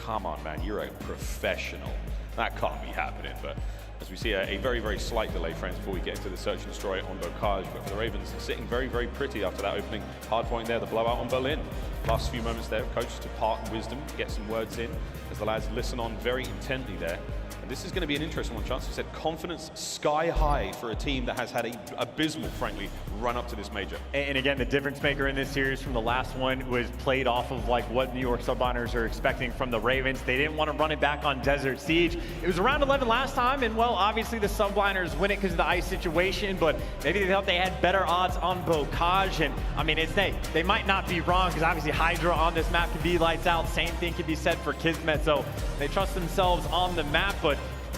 come on, man, you're a professional. That can't be happening, but as we see a very, very slight delay, friends, before we get into the search and destroy on Røkkr, but for the Ravens, sitting very, very pretty after that opening hard point there, the blowout on Berlin. Last few moments there, coach to part wisdom, get some words in, as the lads listen on very intently there. And this is going to be an interesting one. Chancellor said confidence sky high for a team that has had a abysmal, frankly, run up to this major. And again, the difference maker in this series from the last one was played off of like what New York Subliners are expecting from the Ravens. They didn't want to run it back on Desert Siege. It was around 11 last time, and well, obviously the Subliners win it because of the ice situation, but maybe they thought they had better odds on Bocage, and I mean, it's they might not be wrong, because obviously Hydra on this map can be lights out. Same thing can be said for Kismet, so they trust themselves on the map, but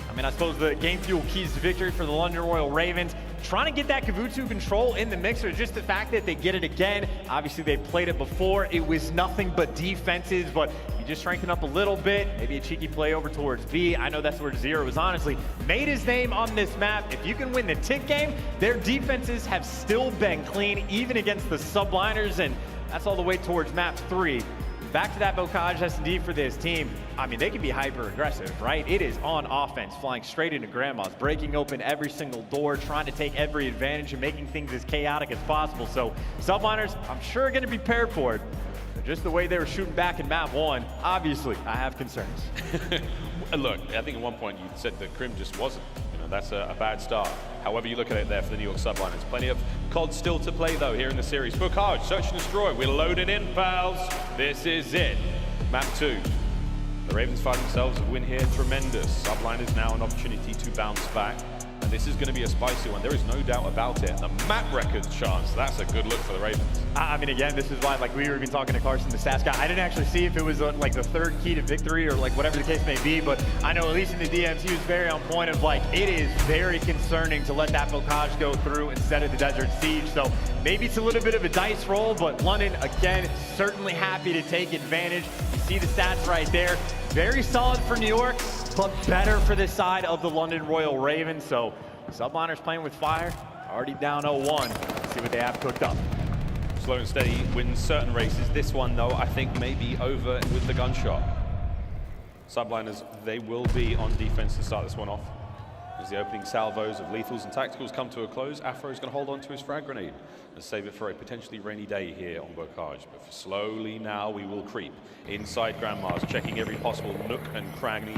I mean, I suppose the game fuel keys to victory for the London Royal Ravens. Trying to get that Kavutu control in the mixer, just the fact that they get it again. Obviously, they played it before. It was nothing but defenses, but you just strengthen up a little bit. Maybe a cheeky play over towards B. I know that's where Zero has honestly made his name on this map. If you can win the tick game, their defenses have still been clean, even against the Subliners, and that's all the way towards map 3. Back to that Bocage S&D for this team. I mean, they can be hyper aggressive, right? It is on offense, flying straight into Grandma's, breaking open every single door, trying to take every advantage and making things as chaotic as possible. So Subliners, I'm sure, are going to be prepared for it. But just the way they were shooting back in map 1, obviously, I have concerns. Look, I think at one point you said that Crim just wasn't. That's a bad start. However you look at it there for the New York Subliners. Plenty of COD still to play, though, here in the series. Bocage, search and destroy. We're loading in, pals. This is it. Map 2. The Ravens find themselves a win here. Tremendous. Subliners now an opportunity to bounce back. And this is going to be a spicy one. There is no doubt about it. The map records chance. That's a good look for the Ravens. I mean, again, this is why, like, we were even talking to Carson, the stats guy. I didn't actually see if it was like the 3rd key to victory or like whatever the case may be, but I know at least in the DMs he was very on point of like, it is very concerning to let that Bocage go through instead of the Desert Siege. So maybe it's a little bit of a dice roll, but London, again, certainly happy to take advantage. You see the stats right there. Very solid for New York, but better for this side of the London Royal Ravens. So Subliners playing with fire, already down 0-1. Let's see what they have cooked up. Slow and steady wins certain races. This one, though, I think may be over with the gunshot. Subliners, they will be on defense to start this one off. As the opening salvos of lethals and tacticals come to a close, Afro is going to hold on to his frag grenade and save it for a potentially rainy day here on Bocage. But for slowly now, we will creep inside Grandma's, checking every possible nook and cranny.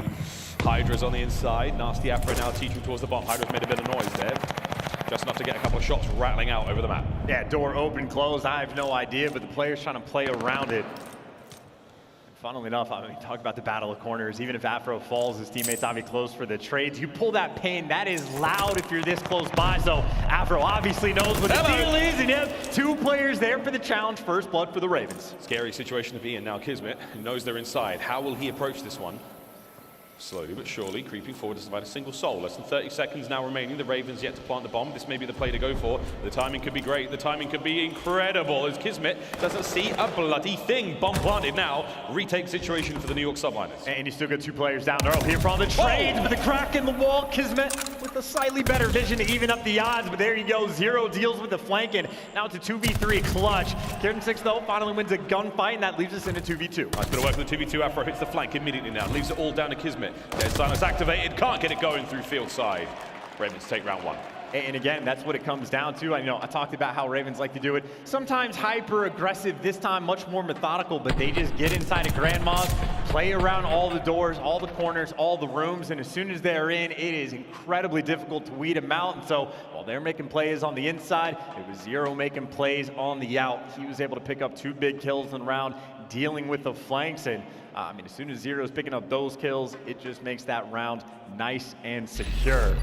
Hydra's on the inside. Nasty Afro now teaching towards the bomb. Hydra's made a bit of noise there. Just enough to get a couple of shots rattling out over the map. Yeah, door open, closed. I have no idea, but the player's trying to play around it. Funnily enough, I mean, talk about the battle of corners. Even if Afro falls, his teammates obviously close for the trades. You pull that pin, that is loud if you're this close by. So Afro obviously knows what the deal is, and you have 2 players there for the challenge. First blood for the Ravens. Scary situation to be in now. Kismet knows they're inside. How will he approach this one? Slowly but surely, creeping forward to survive a single soul. Less than 30 seconds now remaining. The Ravens yet to plant the bomb. This may be the play to go for. The timing could be great. The timing could be incredible as Kismet doesn't see a bloody thing. Bomb planted now. Retake situation for the New York Subliners. And you still got 2 players down. They're up here for all the trades, but the crack in the wall. Kismet with a slightly better vision to even up the odds, but there you go. Zero deals with the flank, and now it's a 2v3 clutch. Crimsix, though, finally wins a gunfight, and that leaves us in a 2v2. Nice bit of work with the 2v2. Afro hits the flank immediately now. Leaves it all down to Kismet. There's silence activated. Can't get it going through field side. Ravens take round 1. And again, that's what it comes down to. I know I talked about how Ravens like to do it. Sometimes hyper aggressive, this time much more methodical, but they just get inside of Grandma's, play around all the doors, all the corners, all the rooms, and as soon as they're in, it is incredibly difficult to weed them out. And so while they're making plays on the inside, it was Zero making plays on the out. He was able to pick up 2 big kills in the round, dealing with the flanks, and I mean, as soon as Zero's picking up those kills, it just makes that round nice and secure.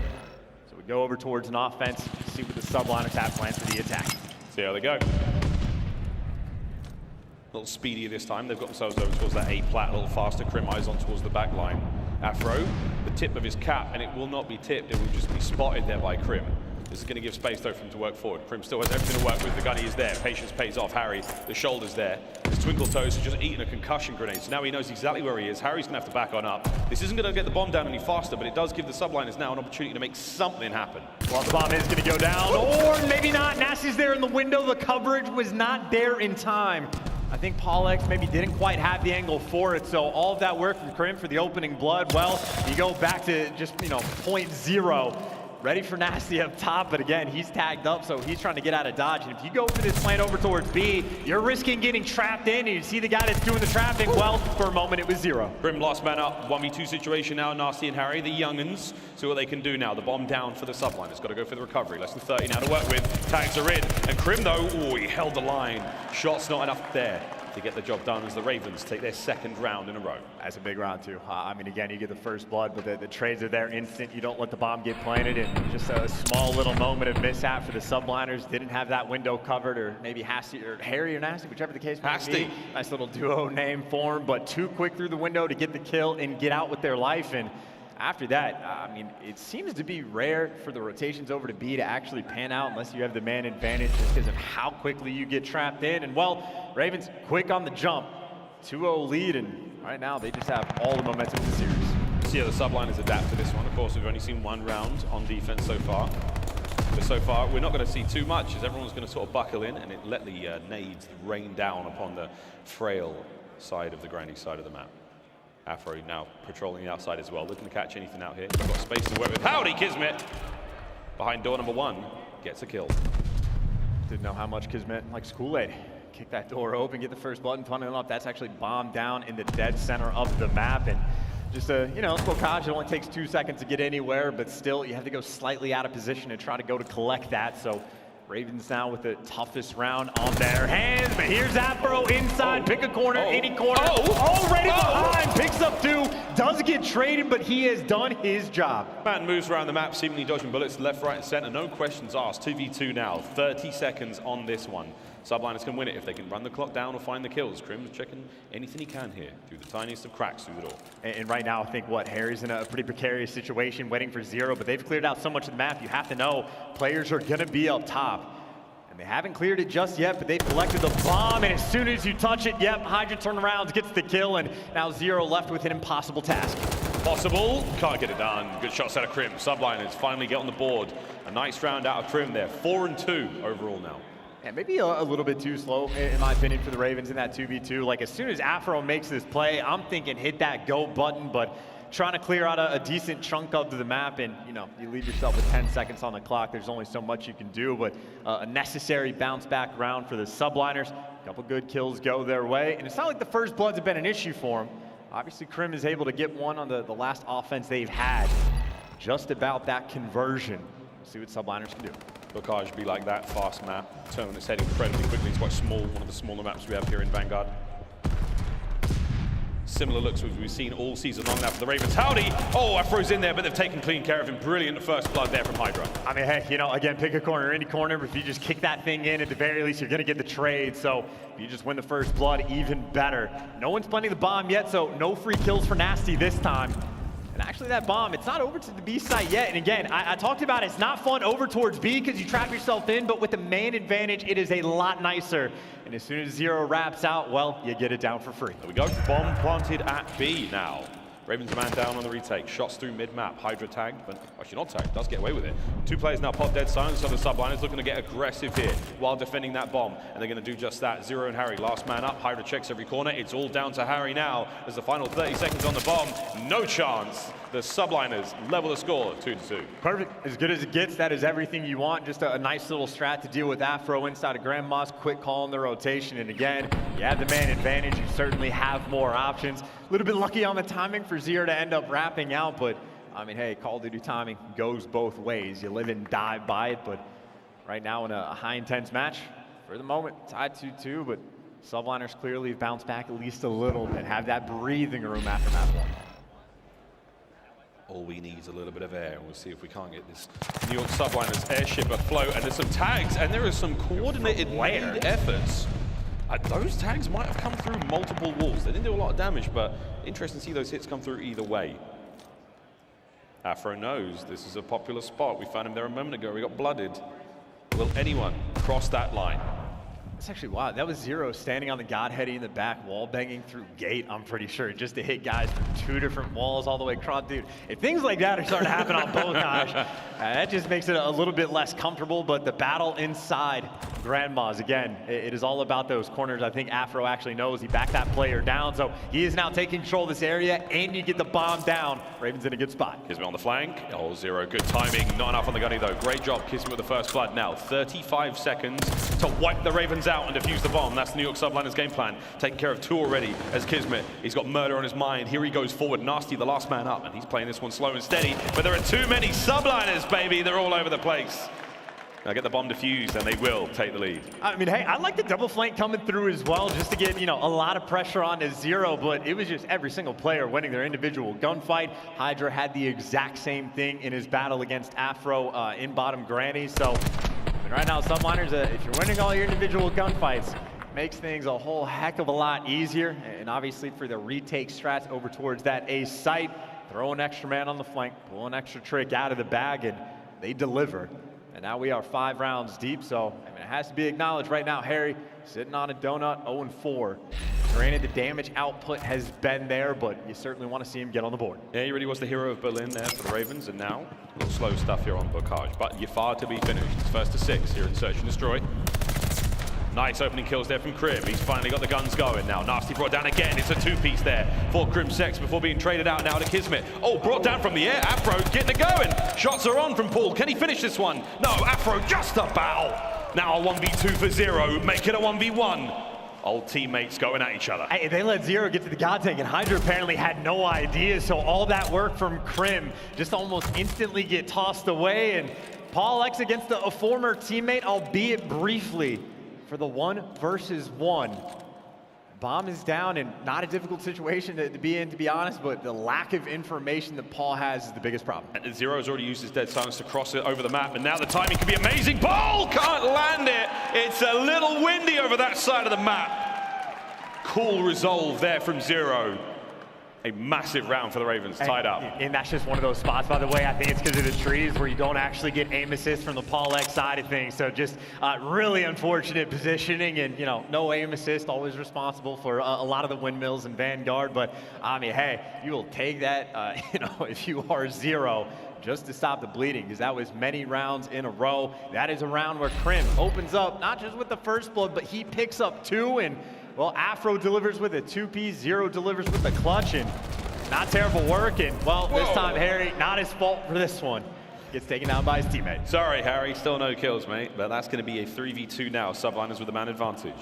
So we go over towards an offense, see what the Subliners have planned for the attack. See how they go. A little speedier this time. They've got themselves over towards that A plat, a little faster. Crim eyes on towards the back line. Afro, the tip of his cap, and it will not be tipped. It will just be spotted there by Crim. This is going to give space, though, for him to work forward. Crim still has everything to work with. The gunny is there. Patience pays off. Harry, the shoulder's there. His Twinkle Toes has just eaten a concussion grenade, so now he knows exactly where he is. Harry's going to have to back on up. This isn't going to get the bomb down any faster, but it does give the Subliners now an opportunity to make something happen. Well, the bomb is going to go down, or maybe not. Nasty's there in the window. The coverage was not there in time. I think Paulehx maybe didn't quite have the angle for it, so all of that work from Crim for the opening blood, well, you go back to just, point 0. Ready for Nasty up top, but again, he's tagged up, so he's trying to get out of dodge. And if you go for this plant over towards B, you're risking getting trapped in, and you see the guy that's doing the trapping. Well, for a moment, it was Zero. Crim last man up, 1v2 situation now. Nasty and Harry, the young'uns, see what they can do now. The bomb down for the Subliners. Got to go for the recovery. Less than 30 now to work with. Tags are in, and Crim, though, he held the line. Shots not enough there to get the job done as the Ravens take their 2nd round in a row. That's a big round, too. I mean, again, you get the first blood, but the trades are there instant. You don't let the bomb get planted, and just a small little moment of mishap for the Subliners. Didn't have that window covered, or maybe Hasty, or Harry or Nasty, whichever the case may be. Nice little duo name for him, but too quick through the window to get the kill and get out with their life. And after that, I mean, it seems to be rare for the rotations over to B to actually pan out unless you have the man advantage just because of how quickly you get trapped in. And, well, Ravens quick on the jump. 2-0 lead, and right now they just have all the momentum of the series. See how the Subliners adapt to this one. Of course, we've only seen 1 round on defense so far. But so far, we're not going to see too much as everyone's going to sort of buckle in and let the nades rain down upon the frail side of the grindy side of the map. Afro now patrolling the outside as well, looking to catch anything out here. We've got space to work with. Howdy, Kismet! Behind door number 1, gets a kill. Didn't know how much Kismet likes Kool-Aid. Kick that door open, get the first button, funnily enough, that's actually bombed down in the dead center of the map. And just Spokage, it only takes 2 seconds to get anywhere, but still, you have to go slightly out of position and try to go to collect that. So Ravens now with the toughest round on their hands, but here's Afro inside, pick a corner, any corner, already behind, picks up 2, does get traded, but he has done his job. Man moves around the map, seemingly dodging bullets left, right, and center. No questions asked. 2v2 now, 30 seconds on this one. Subliners can win it if they can run the clock down or find the kills. Crim's checking anything he can here through the tiniest of cracks through the door. And right now, I think Harry's in a pretty precarious situation, waiting for Zero, but they've cleared out so much of the map. You have to know players are gonna be up top. And they haven't cleared it just yet, but they've collected the bomb, and as soon as you touch it, yep, Hydra turnarounds, gets the kill, and now Zero left with an impossible task. Possible, can't get it done. Good shots out of Crim. Subliners finally get on the board. A nice round out of Crim there. 4-2 overall now. Yeah, maybe a little bit too slow, in my opinion, for the Ravens in that 2v2. Like, as soon as Afro makes this play, I'm thinking hit that go button, but trying to clear out a decent chunk of the map, and, you leave yourself with 10 seconds on the clock. There's only so much you can do, but a necessary bounce-back round for the Subliners. A couple good kills go their way, and it's not like the first bloods have been an issue for them. Obviously, Crim is able to get one on the last offense they've had. Just about that conversion. See what Subliners can do. Røkkr be like that, fast map. Turn its head incredibly quickly. It's quite small, one of the smaller maps we have here in Vanguard. Similar looks we've seen all season long now for the Ravens. Howdy! Oh, Afro's in there, but they've taken clean care of him. Brilliant first blood there from Hydra. I mean, heck, again, pick a corner, any corner, but if you just kick that thing in, at the very least, you're going to get the trade. So if you just win the first blood, even better. No one's planting the bomb yet, so no free kills for Nasty this time. And actually that bomb, it's not over to the B site yet. And again, I talked about it's not fun over towards B because you trap yourself in, but with the man advantage, it is a lot nicer. And as soon as Zero wraps out, well, you get it down for free. There we go, bomb planted at B now. Ravens man down on the retake, shots through mid-map, Hydra tagged, but actually not tagged, does get away with it. 2 players now pop dead silence, so the Subliners looking to get aggressive here while defending that bomb, and they're going to do just that. Zero and Harry, last man up, Hydra checks every corner, it's all down to Harry now as the final 30 seconds on the bomb. No chance The Subliners level the score 2-2. Perfect, as good as it gets. That is everything you want. Just a nice little strat to deal with Afro inside of Grandma's. Quick call in the rotation, and again, you have the man advantage. You certainly have more options. A little bit lucky on the timing for Zero to end up wrapping out, but I mean, hey, Call of Duty timing goes both ways. You live and die by it, but right now in a high intense match, for the moment, tied 2-2, but Subliners clearly have bounced back at least a little and have that breathing room after map 1. All we need is a little bit of air, and we'll see if we can't get this New York Subliners airship afloat. And there's some tags, and there are some coordinated made efforts. Those tags might have come through multiple walls. They didn't do a lot of damage, but interesting to see those hits come through either way. Afro knows this is a popular spot. We found him there a moment ago. We got blooded. Will anyone cross that line? That's actually wild. That was Zero standing on the Godheady in the back, wall banging through gate, I'm pretty sure, just to hit guys from 2 different walls all the way across. Dude, if things like that are starting to happen on both guys, that just makes it a little bit less comfortable. But the battle inside Grandma's, again, it is all about those corners. I think Afro actually knows he backed that player down, so he is now taking control of this area, and you get the bomb down. Raven's in a good spot. Kismet on the flank. Oh, Zero, good timing. Not enough on the gunny, though. Great job, Kismet with the first blood. Now, 35 seconds to wipe the Ravens out and defuse the bomb. That's the New York Subliners game plan. Taking care of 2 already as Kismet. He's got murder on his mind. Here he goes forward. Nasty, the last man up, and he's playing this one slow and steady. But there are too many Subliners, baby. They're all over the place. Now get the bomb defused, and they will take the lead. I mean, hey, I like the double flank coming through as well, just to get, you know, a lot of pressure on Zero, but it was just every single player winning their individual gunfight. Hydra had the exact same thing in his battle against Afro in bottom granny, so I mean, right now, Subliners, if you're winning all your individual gunfights, makes things a whole heck of a lot easier, and obviously for the retake strats over towards that A site, throw an extra man on the flank, pull an extra trick out of the bag, and they deliver. And now we are 5 rounds deep, so I mean, it has to be acknowledged right now, Harry sitting on a donut, 0-4. Granted, the damage output has been there, but you certainly want to see him get on the board. Yeah, he really was the hero of Berlin there for the Ravens, and now a little slow stuff here on Bocage, but you're far to be finished. It's 1st to 6 here in Search and Destroy. Nice opening kills there from Crim. He's finally got the guns going now. Nasty brought down again. It's a 2-piece there for Crimsix before being traded out now to Kismet. Oh, brought down from the air. Afro getting it going. Shots are on from Paul. Can he finish this one? No, Afro just about. Now a 1v2 for Zero. Make it a 1v1. Old teammates going at each other. Hey, they let Zero get to the God tank, and Hydra apparently had no idea, so all that work from Crim just almost instantly get tossed away, and Paulehx against a former teammate, albeit briefly, for the 1 versus 1. Bomb is down, and not a difficult situation to be in, to be honest, but the lack of information that Paul has is the biggest problem. And Zero's already used his Dead Silence to cross it over the map, and now the timing can be amazing. Paul can't land it. It's a little windy over that side of the map. Cool resolve there from Zero. A massive round for the Ravens, tied up. And that's just one of those spots, by the way. I think it's because of the trees where you don't actually get aim assist from the Paulehx side of things. So just really unfortunate positioning, and you know, no aim assist, always responsible for a lot of the windmills and Vanguard. But I mean, hey, you will take that, you know, if you are Zero, just to stop the bleeding, because that was many rounds in a row. That is a round where Crim opens up, not just with the first blood, but he picks up 2, and well, Afro delivers with a 2-piece, Zero delivers with the clutch, and not terrible work, and well, this time, Harry, not his fault for this one. Gets taken down by his teammate. Sorry, Harry, still no kills, mate, but that's going to be a 3v2 now. Subliners with the man advantage.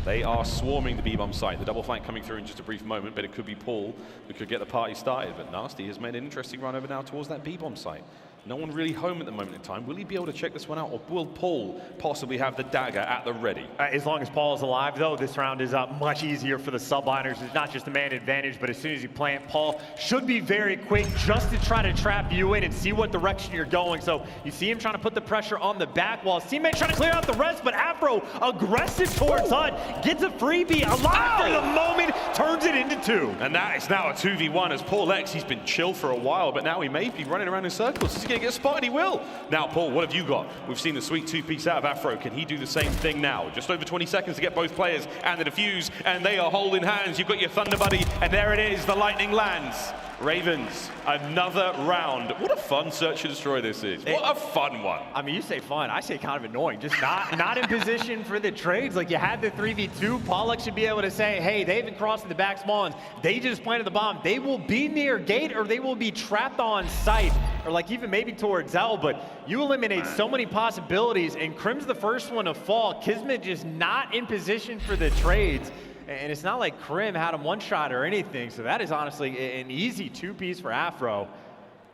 They are swarming the B-bomb site. The double flank coming through in just a brief moment, but it could be Paul who could get the party started, but Nasty has made an interesting run over now towards that B-bomb site. No one really home at the moment in time. Will he be able to check this one out, or will Paul possibly have the dagger at the ready? As long as Paul is alive, though, this round is much easier for the Subliners. It's not just a man advantage, but as soon as you plant, Paul should be very quick just to try to trap you in and see what direction you're going. So you see him trying to put the pressure on the back wall. His teammate trying to clear out the rest, but Afro aggressive towards HUD, gets a freebie, alive for the moment, turns it into 2. And that is now a 2v1 as Paulehx, he's been chill for a while, but now he may be running around in circles. Does he get going to get spotted? He will. Now, Paul, what have you got? We've seen the sweet two-piece out of Afro. Can he do the same thing now? Just over 20 seconds to get both players and the defuse, and they are holding hands. You've got your Thunder Buddy, and there it is. The lightning lands. Ravens, another round. What a fun search and destroy this is. What a fun one. I mean, you say fun, I say kind of annoying. Just not in position for the trades. Like, you had the 3v2. Paulehx should be able to say, hey, they haven't crossed the back spawns. They just planted the bomb. They will be near gate, or they will be trapped on site, or like even maybe towards L, but you eliminate so many possibilities, and Crim's the first one to fall. Kismet just not in position for the trades. And it's not like Crim had him one-shot or anything, so that is honestly an easy two-piece for Afro.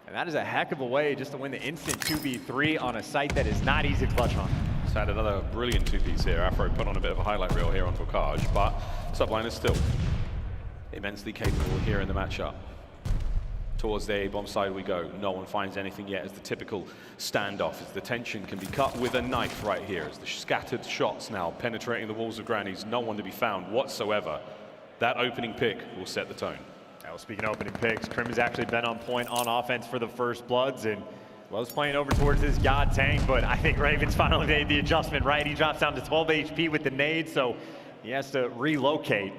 And that is a heck of a way just to win the instant 2v3 on a site that is not easy to clutch on. Just had another brilliant two-piece here. Afro put on a bit of a highlight reel here on Røkkr, but Subliners still immensely capable here in the matchup. Towards the A-bomb side we go. No one finds anything yet as the typical standoff, as the tension can be cut with a knife right here, as the scattered shots now penetrating the walls of Grannies. No one to be found whatsoever. That opening pick will set the tone. Now, speaking of opening picks, Crim has actually been on point on offense for the first bloods, and was playing over towards his God tank, but I think Ravens finally made the adjustment, right? He drops down to 12 HP with the nade, so he has to relocate.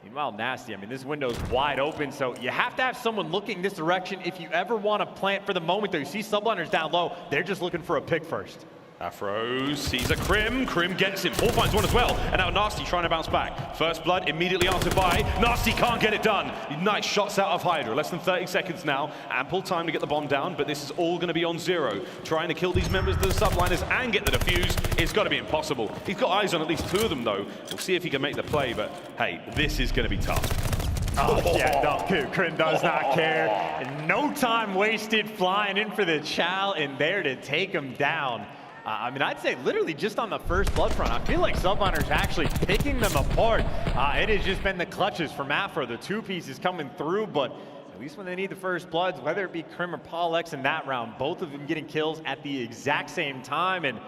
Meanwhile, Nasty, I mean, this window's wide open, so you have to have someone looking this direction if you ever want to plant for the moment, though. You see Subliners down low, they're just looking for a pick first. Afro sees a Crim. Crim gets him. Paul finds one as well. And now Nasty trying to bounce back. First blood immediately answered by. Nasty can't get it done. Nice shots out of Hydra. Less than 30 seconds now. Ample time to get the bomb down, but this is all going to be on zero. Trying to kill these members of the Subliners and get the defuse. It's got to be impossible. He's got eyes on at least two of them, though. We'll see if he can make the play, but hey, this is going to be tough. Oh, yeah, no, Crim does not care. And no time wasted flying in for the chow and there to take him down. I mean, I'd say literally just on the first blood front, I feel like Subliners actually picking them apart. It has just been the clutches from Afro. The two pieces coming through, but at least when they need the first bloods, whether it be Crim or Paulehx in that round, both of them getting kills at the exact same time. And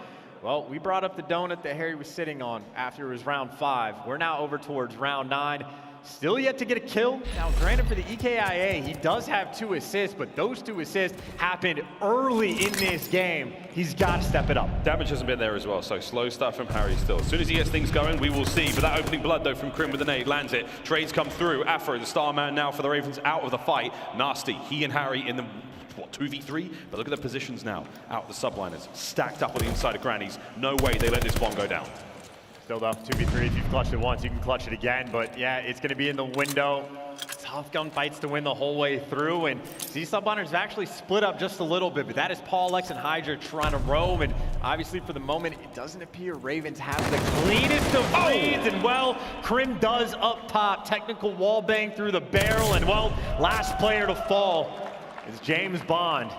well, we brought up the donut that Harry was sitting on after it was round 5. We're now over towards round 9. Still yet to get a kill. Now, granted for the EKIA, he does have 2 assists, but those 2 assists happened early in this game. He's got to step it up. Damage hasn't been there as well, so slow start from Harry still. As soon as he gets things going, we will see. But that opening blood, though, from Crim with the nade, lands it. Trades come through. Afro, the star man now for the Ravens, out of the fight. Nasty, he and Harry in the, what, 2v3? But look at the positions now. Out the Subliners, stacked up on the inside of Grannies. No way they let this bomb go down. Still though, 2v3, if you've clutched it once, you can clutch it again, but yeah, it's gonna be in the window. Tough gunfights to win the whole way through, and these Subliners have actually split up just a little bit, but that is Paulehx and Hydra trying to roam, and obviously for the moment, it doesn't appear Ravens have the cleanest of leads, and well, Crim does up top, technical wall bang through the barrel, and well, last player to fall is James Bond.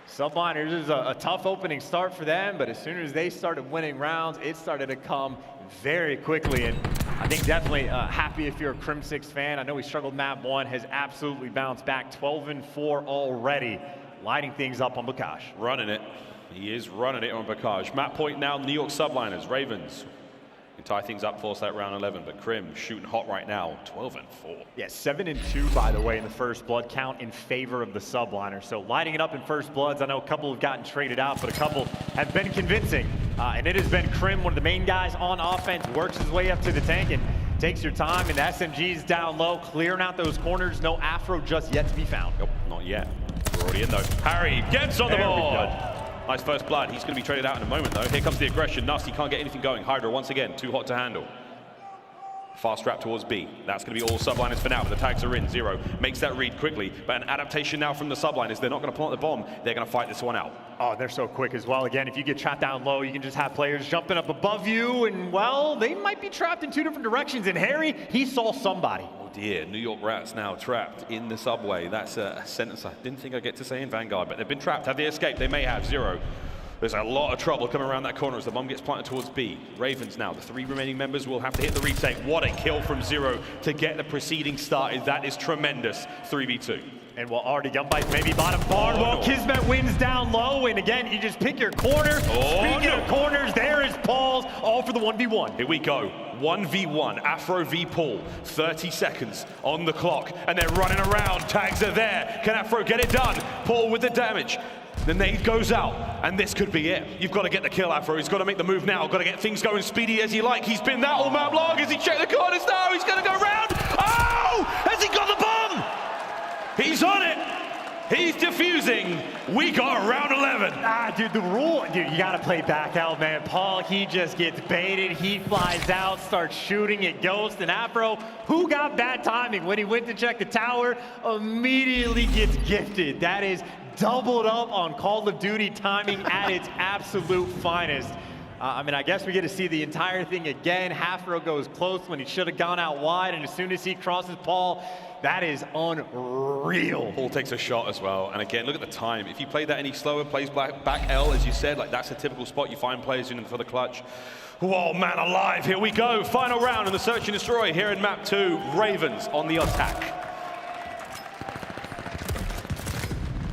Subliners is a tough opening start for them, but as soon as they started winning rounds, it started to come very quickly. And I think definitely happy if you're a Crimsix fan. I know he struggled map 1, has absolutely bounced back 12-4 already, lighting things up on Bookaj. Running it. He is running it on Bookaj. Map point now, New York Subliners. Ravens can tie things up for us that round 11, but Crim shooting hot right now, 12-4. Yeah, 7-2, by the way, in the first blood count in favor of the Subliners. So lighting it up in first bloods. I know a couple have gotten traded out, but a couple have been convincing. And it has been Crim, one of the main guys on offense, works his way up to the tank and takes your time, and the SMG's down low, clearing out those corners. No Afro just yet to be found. Nope, not yet. We're already in though. Harry gets on the board. Nice first blood. He's going to be traded out in a moment, though. Here comes the aggression. Nasty can't get anything going. Hydra, once again, too hot to handle. Fast trap towards B. That's going to be all Subliners for now, but the tags are in. Zero makes that read quickly, but an adaptation now from the Subliners. They're not going to plant the bomb. They're going to fight this one out. Oh, they're so quick as well. Again, if you get trapped down low, you can just have players jumping up above you, and, well, they might be trapped in 2 different directions. And Harry, he saw somebody. Oh, dear. New York Rats now trapped in the subway. That's a sentence I didn't think I'd get to say in Vanguard, but they've been trapped. Have they escaped? They may have. Zero. There's a lot of trouble coming around that corner as the bomb gets planted towards B. Ravens now, the 3 remaining members will have to hit the retake. What a kill from Zero to get the proceeding started. That is tremendous. 3v2. And well, already gunfights maybe bottom barn. Well, Kismet wins down low, and again, you just pick your corner. Speaking of corners, there is Paul's, all for the 1v1. Here we go. 1v1, Afro v Paul, 30 seconds on the clock, and they're running around. Tags are there. Can Afro get it done? Paul with the damage. The nade goes out, and this could be it. You've got to get the kill, Afro. He's got to make the move now. Got to get things going speedy as you like. He's been that all map long. Has he checked the corners now? He's going to go round. Oh! Has he got the bomb? He's on it. He's defusing. We got round 11. Dude, the rule, dude, you got to play back out, man. Paul, he just gets baited. He flies out, starts shooting at Ghost, and Afro, who got bad timing when he went to check the tower, immediately gets gifted. That is doubled up on Call of Duty timing at its absolute finest. I mean, I guess we get to see the entire thing again. Afro goes close when he should have gone out wide, and as soon as he crosses Paul, that is unreal. Paul takes a shot as well, and again, look at the time. If you play that any slower, plays back L, as you said, like that's a typical spot you find players in for the clutch. Whoa, man alive, here we go. Final round in the Search and Destroy here in map 2. Ravens on the attack.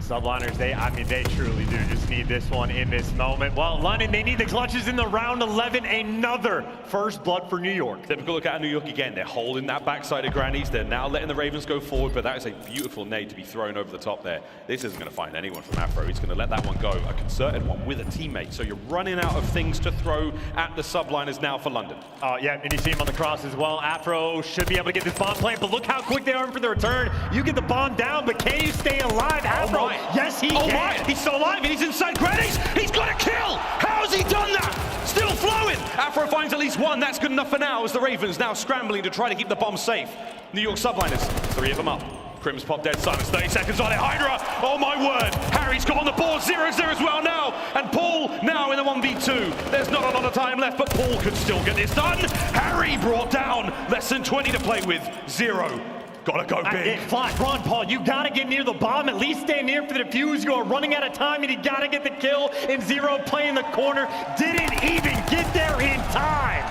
Subliners, they truly do just need this one in this moment. Well, London, they need the clutches in the round 11, another first blood for New York. Typical look at New York again. They're holding that backside of Granny's. They're now letting the Ravens go forward, but that is a beautiful nade to be thrown over the top there. This isn't going to find anyone from Afro. He's going to let that one go, a concerted one with a teammate. So you're running out of things to throw at the Subliners now for London. Yeah, and you see him on the cross as well. Afro should be able to get this bomb plant, but look how quick they are for the return. You get the bomb down, but can you stay alive? Afro, yes, he can. My, he's still alive, and he's inside Granny's. He's got a kill. How has he done that? Still flowing. Afro finds at least one. That's good enough for now as the Ravens now scrambling to try to keep the bomb safe. New York Subliners, 3 of them up. Crims pop dead silence, 30 seconds on it. Hydra, oh my word. Harry's got on the board, 0-0 as well now. And Paul now in the 1v2. There's not a lot of time left, but Paul could still get this done. Harry brought down, less than 20 to play with, 0. Gotta go big. Fly, run, Paul. You gotta get near the bomb. At least stay near for the defuse. You are running out of time, and you gotta get the kill. And Zero playing the corner. Didn't even get there in time.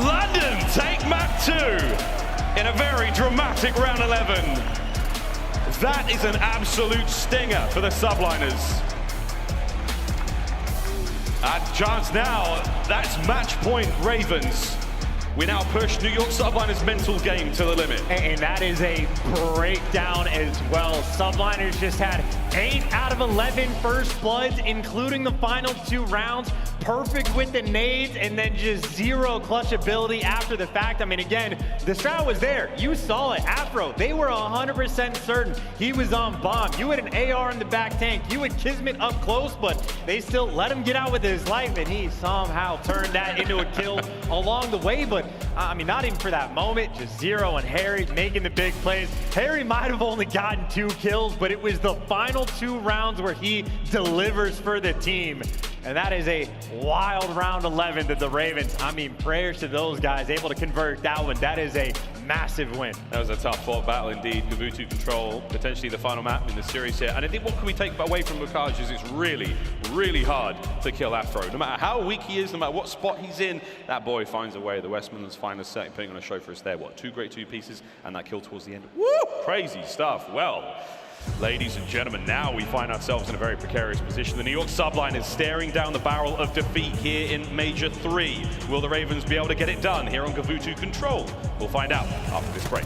London take map 2 in a very dramatic round 11. That is an absolute stinger for the Subliners. At chance now, that's match point Ravens. We now push New York Subliners' mental game to the limit. And that is a breakdown as well. Subliners just had 8 out of 11 first bloods, including the final 2 rounds. Perfect with the nades, and then just 0 clutch ability after the fact. I mean, again, the strat was there. You saw it. Afro, they were 100% certain he was on bomb. You had an AR in the back tank. You had Kismet up close, but they still let him get out with his life, and he somehow turned that into a kill along the way. But I mean, not even for that moment, just Zero and Harry making the big plays. Harry might have only gotten 2 kills, but it was the final 2 rounds where he delivers for the team. And that is a wild round 11 to the Ravens. I mean, prayers to those guys able to convert that one. That is a massive win. That was a tough fought battle indeed. Gavutu control, potentially the final map in the series here. And I think what can we take away from Røkkr is it's really, really hard to kill Afro. No matter how weak he is, no matter what spot he's in, that boy finds a way. The Westman's finest set, putting on a show for us there. What, 2 great 2 pieces and that kill towards the end. Woo! Crazy stuff. Well, ladies and gentlemen, now we find ourselves in a very precarious position. The New York Subliners staring down the barrel of defeat here in Major 3. Will the Ravens be able to get it done here on Gavutu Control? We'll find out after this break.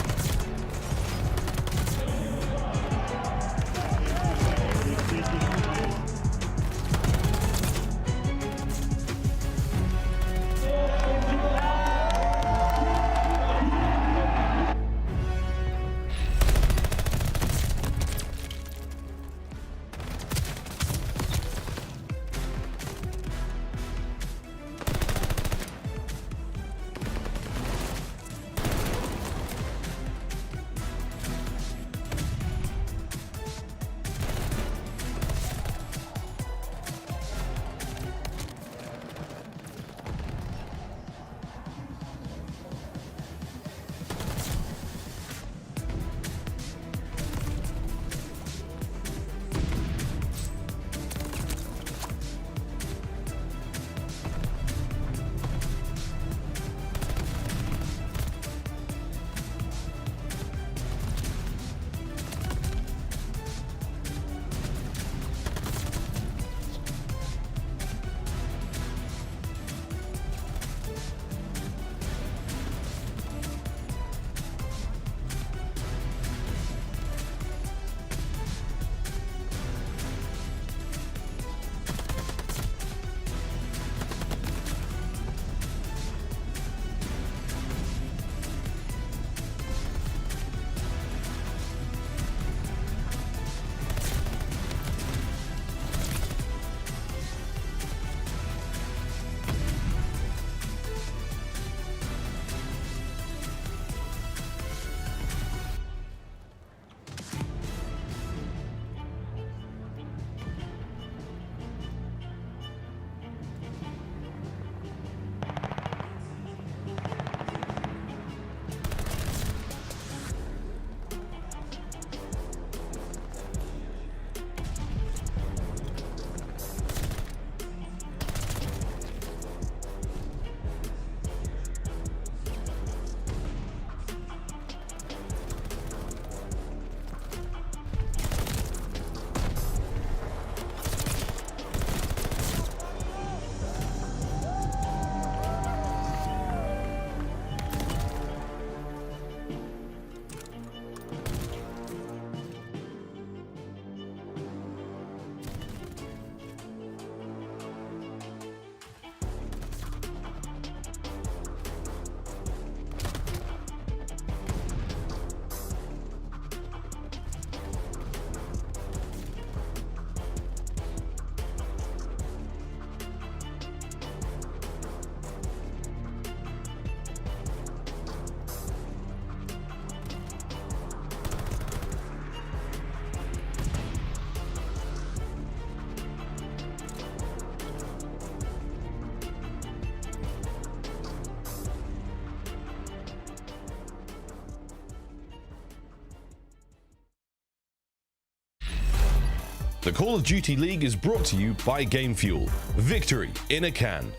The Call of Duty League is brought to you by Game Fuel. Victory in a can.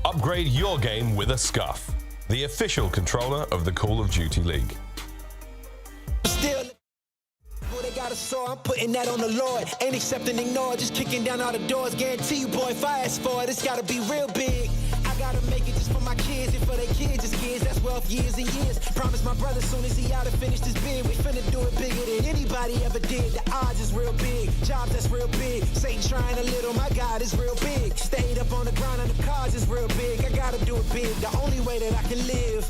Upgrade your game with a Scuff, the official controller of the Call of Duty League. Still, they got a saw, I'm putting that on the Lord. Ain't accepting ignore, just kicking down all the doors. Guarantee you, boy, if I ask for it, it's gotta be real big. I gotta make it just for my kids and for their kids, just kids. That's wealth years and years. Promise my brother soon as he out to finish this bid, we finna do it bigger than anybody ever did. The odds is real big, jobs that's real big. Satan trying a little, my God is real big. Stayed up on the grind on the cards is real big. I gotta do it big, the only way that I can live.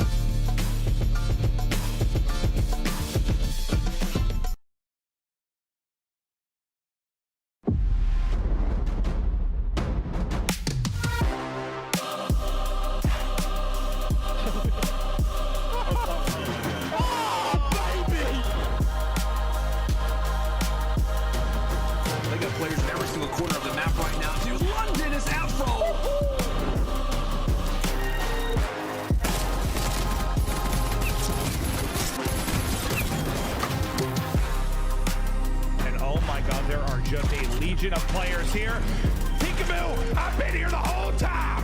Players in every single corner of the map right now. To London is Afro. And oh my God, there are just a legion of players here. Peekaboo, I've been here the whole time.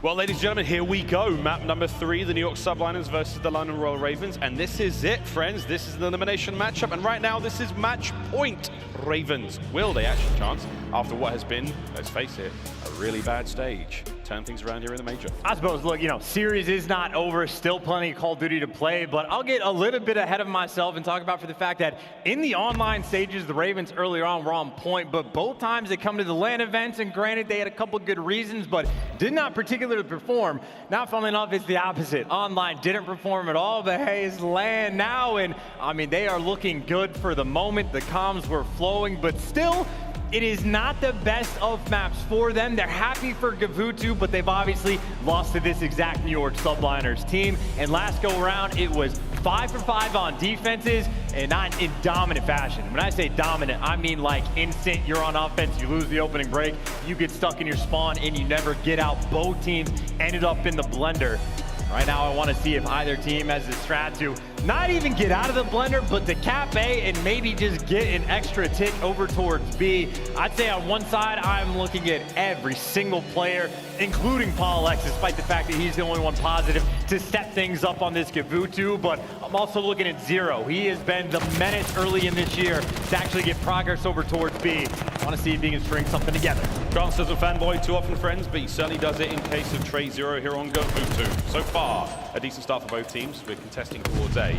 Well, ladies and gentlemen, here we go. Map number 3, the New York Subliners versus the London Royal Ravens. And this is it, friends. This is the elimination matchup. And right now, this is match point. Ravens, will they actually chance, after what has been, let's face it, a really bad stage, turn things around here in the major? I suppose, look, you know, series is not over, still plenty of Call of Duty to play, but I'll get a little bit ahead of myself and talk about for the fact that in the online stages, the Ravens earlier on were on point, but both times they come to the LAN events, and granted, they had a couple good reasons, but did not particularly perform. Now, funnily enough, it's the opposite. Online didn't perform at all, but hey, it's LAN now, and I mean, they are looking good for the moment. The comms were flowing, but still, it is not the best of maps for them. They're happy for Gavutu, but they've obviously lost to this exact New York Subliners team. And last go around, it was 5 for 5 on defenses, and not in dominant fashion. When I say dominant, I mean like instant, you're on offense, you lose the opening break, you get stuck in your spawn, and you never get out. Both teams ended up in the blender. Right now, I want to see if either team has the strat to not even get out of the blender, but to cap A and maybe just get an extra tick over towards B. I'd say on one side, I'm looking at every single player, including Paulehx, despite the fact that he's the only one positive to step things up on this Gavutu, but I'm also looking at Zero. He has been the menace early in this year to actually get progress over towards B. I want to see if he can string something together. Chance doesn't fanboy too often, friends, but he certainly does it in case of Trey Zero here on Gavutu. So far, a decent start for both teams. We're contesting towards A.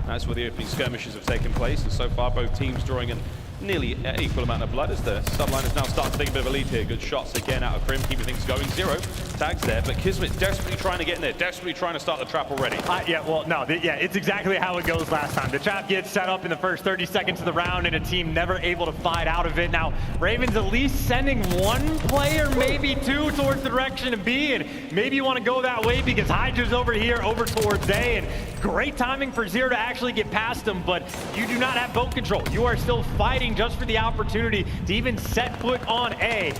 That's where the opening skirmishes have taken place, and so far both teams drawing an nearly equal amount of blood as the Subliners now start to take a bit of a lead here. Good shots again out of Crim, keeping things going. Zero tags there, but Kismet desperately trying to get in there, desperately trying to start the trap already. Yeah, well, no, it's exactly how it goes last time. The trap gets set up in the first 30 seconds of the round, and a team never able to fight out of it. Now, Ravens at least sending one player, maybe two, towards the direction of B, and maybe you want to go that way because Hydra's over here, over towards A, and great timing for Zero to actually get past him, but you do not have boat control. You are still fighting just for the opportunity to even set foot on A.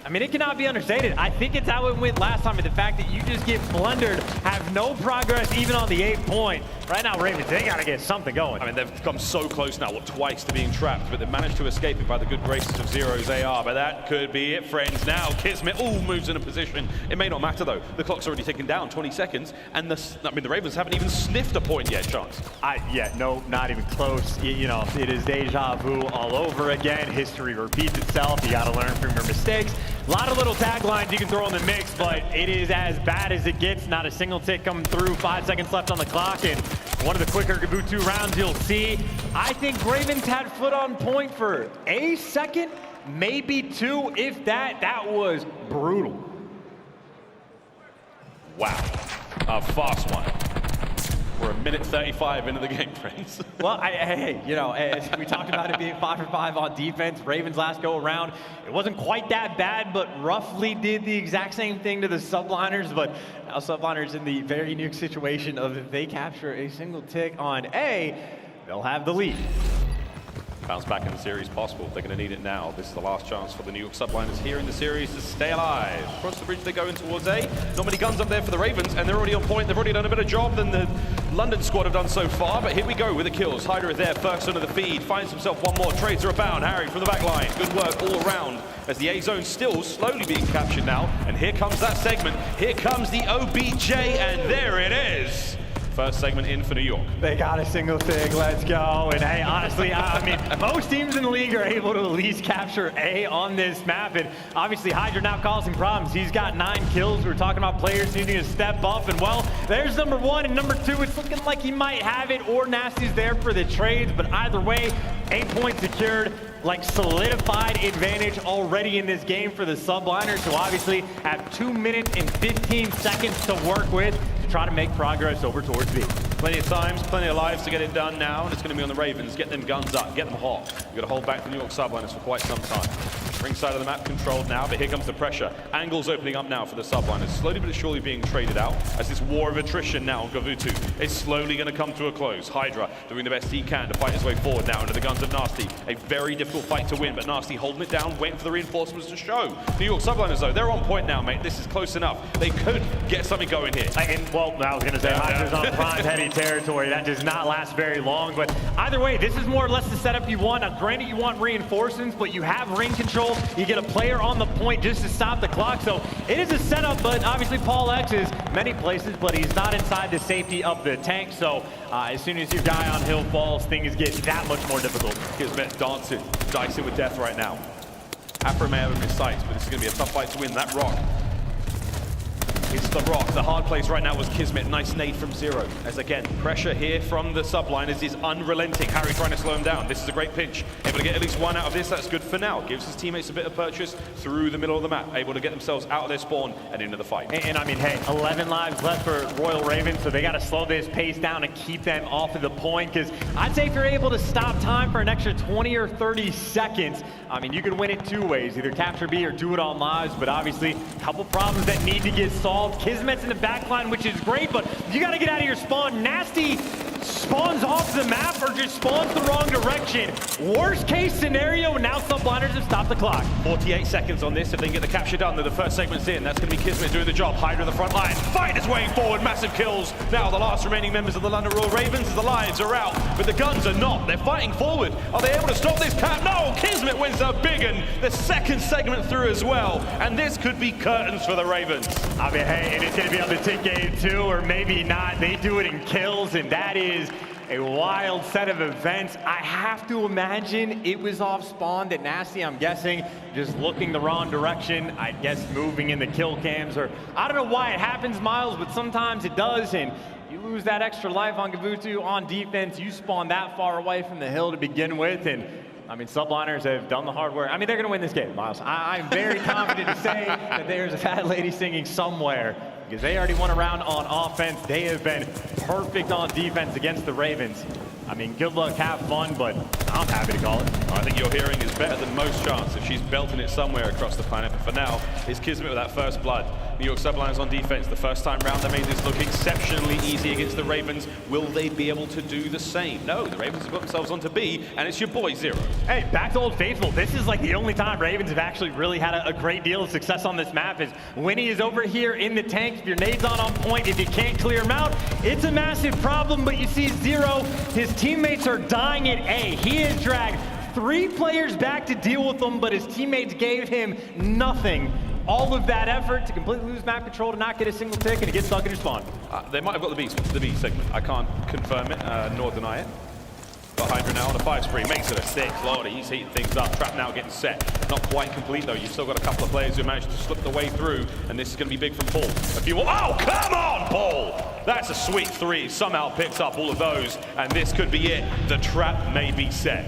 I mean, it cannot be understated. I think it's how it went last time, and the fact that you just get blundered, have no progress even on the 8th point. Right now, Ravens, they gotta get something going. I mean, they've come so close now, twice to being trapped, but they've managed to escape it by the good graces of Zero's AR, but that could be it, friends. Now, Kismet, moves in a position. It may not matter, though. The clock's already ticking down, 20 seconds, and the Ravens haven't even sniffed a point yet, Chance. Yeah, no, not even close. You know, it is deja vu all over again. History repeats itself. You gotta learn from your mistakes. A lot of little taglines you can throw in the mix, but it is as bad as it gets. Not a single tick coming through. 5 seconds left on the clock, and one of the quicker Gavutu rounds you'll see. I think Ravens had foot on point for a second, maybe two, if that. That was brutal. Wow, a fast one. We're a minute 35 into the game, friends. Well, hey, you know, as we talked about it being 5 for 5 on defense, Ravens last go around, it wasn't quite that bad, but roughly did the exact same thing to the Subliners. But now Subliners in the very unique situation of if they capture a single tick on A, they'll have the lead. Bounce back in the series possible. They're going to need it now. This is the last chance for the New York Subliners here in the series to stay alive. Across the bridge they go in towards A. Not many guns up there for the Ravens, and they're already on point. They've already done a better job than the London squad have done so far, but here we go with the kills. Hydra is there, first under the feed, finds himself one more. Trades are abound. Harry from the back line. Good work all around as the A zone still slowly being captured now. And here comes that segment. Here comes the OBJ, and there it is. First segment in for New York. They got a single sig, let's go. And hey, honestly, I mean, most teams in the league are able to at least capture A on this map. And obviously, Hydra now causing problems. He's got 9 kills. We're talking about players needing to step up. And well, there's number 1 and number 2. It's looking like he might have it, or Nasty's there for the trades. But either way, 8 points secured. Like solidified advantage already in this game for the Subliners, who obviously have 2 minutes and 15 seconds to work with to try to make progress over towards B. Plenty of times, plenty of lives to get it done now, and it's going to be on the Ravens. Get them guns up, get them hot. You've got to hold back the New York Subliners for quite some time. Ringside of the map controlled now, but here comes the pressure. Angles opening up now for the Subliners, slowly but surely being traded out as this war of attrition now on Gavutu is slowly going to come to a close. Hydra doing the best he can to fight his way forward now into the guns of Nasty. A very difficult fight to win, but Nasty holding it down, waiting for the reinforcements to show. New York Subliners though, they're on point now, mate. This is close enough. They could get something going here. Well, I was going to say Hydra's on prime heady territory. That does not last very long, but either way, this is more or less the setup you want. Now, granted, you want reinforcements, but you have ring control. You get a player on the point just to stop the clock, so it is a setup, but obviously Paulehx is many places, but he's not inside the safety of the tank, so as soon as your guy on hill falls, things get that much more difficult. Kismet dancing, dicing with death right now. Afro may have his sights, but this is going to be a tough fight to win. That rock. It's the rock. The hard place right now was Kismet. Nice nade from Zero. As again, pressure here from the Subliners is unrelenting. Harry trying to slow him down. This is a great pinch. Able to get at least 1 out of this. That's good for now. Gives his teammates a bit of purchase through the middle of the map. Able to get themselves out of their spawn and into the fight. And I mean, hey, 11 lives left for Royal Ravens, so they got to slow this pace down and keep them off of the point, because I'd say if you're able to stop time for an extra 20 or 30 seconds, I mean, you could win it 2 ways. Either capture B or do it on lives, but obviously, a couple problems that need to get solved. Kismet's in the backline, which is great, but you got to get out of your spawn. Nasty spawns off the map or just spawns the wrong direction. Worst case scenario, and now Subliners have stopped the clock. 48 seconds on this. If they can get the capture done, the first segment's in. That's going to be Kismet doing the job. Hydra in the front line. Fight his way forward. Massive kills. Now the last remaining members of the London Royal Ravens as the lives are out, but the guns are not. They're fighting forward. Are they able to stop this cap? No! Kismet wins a big one. The second segment through as well, and this could be curtains for the Ravens. I mean, hey, and it's going to be on the tick game too, or maybe not. They do it in kills, and that is a wild set of events. I have to imagine it was off spawn that Nasty, I'm guessing, just looking the wrong direction. I guess moving in the kill cams, or I don't know why it happens, Miles, but sometimes it does, and you lose that extra life on Gavutu on defense. You spawn that far away from the hill to begin with, and I mean, Subliners have done the hard work. I mean, they're going to win this game, Miles. I'm very confident to say that there's a fat lady singing somewhere, because they already won a round on offense. They have been perfect on defense against the Ravens. I mean, good luck, have fun, but I'm happy to call it. I think your hearing is better than most chance if she's belting it somewhere across the planet. But for now, it's Kismet with that first blood. New York Subliners on defense. The first time round, they made this look exceptionally easy against the Ravens. Will they be able to do the same? No, the Ravens have got themselves onto B, and it's your boy, Zero. Hey, back to Old Faithful. This is like the only time Ravens have actually really had a great deal of success on this map, is Winnie is over here in the tank. If your nade's on point, if you can't clear him out, it's a massive problem. But you see Zero, his teammates are dying at A. He has dragged 3 players back to deal with them, but his teammates gave him nothing. All of that effort to completely lose map control, to not get a single tick, and to get stuck in your spawn. They might have got the B segment. I can't confirm it, nor deny it. Got Hydra now on a 5 spree, makes it a 6. Lordy, he's heating things up. Trap now getting set. Not quite complete though. You've still got a couple of players who managed to slip the way through, and this is going to be big from Paul. A few more. Oh, come on, Paul! That's a sweet 3. Somehow picks up all of those, and this could be it. The trap may be set.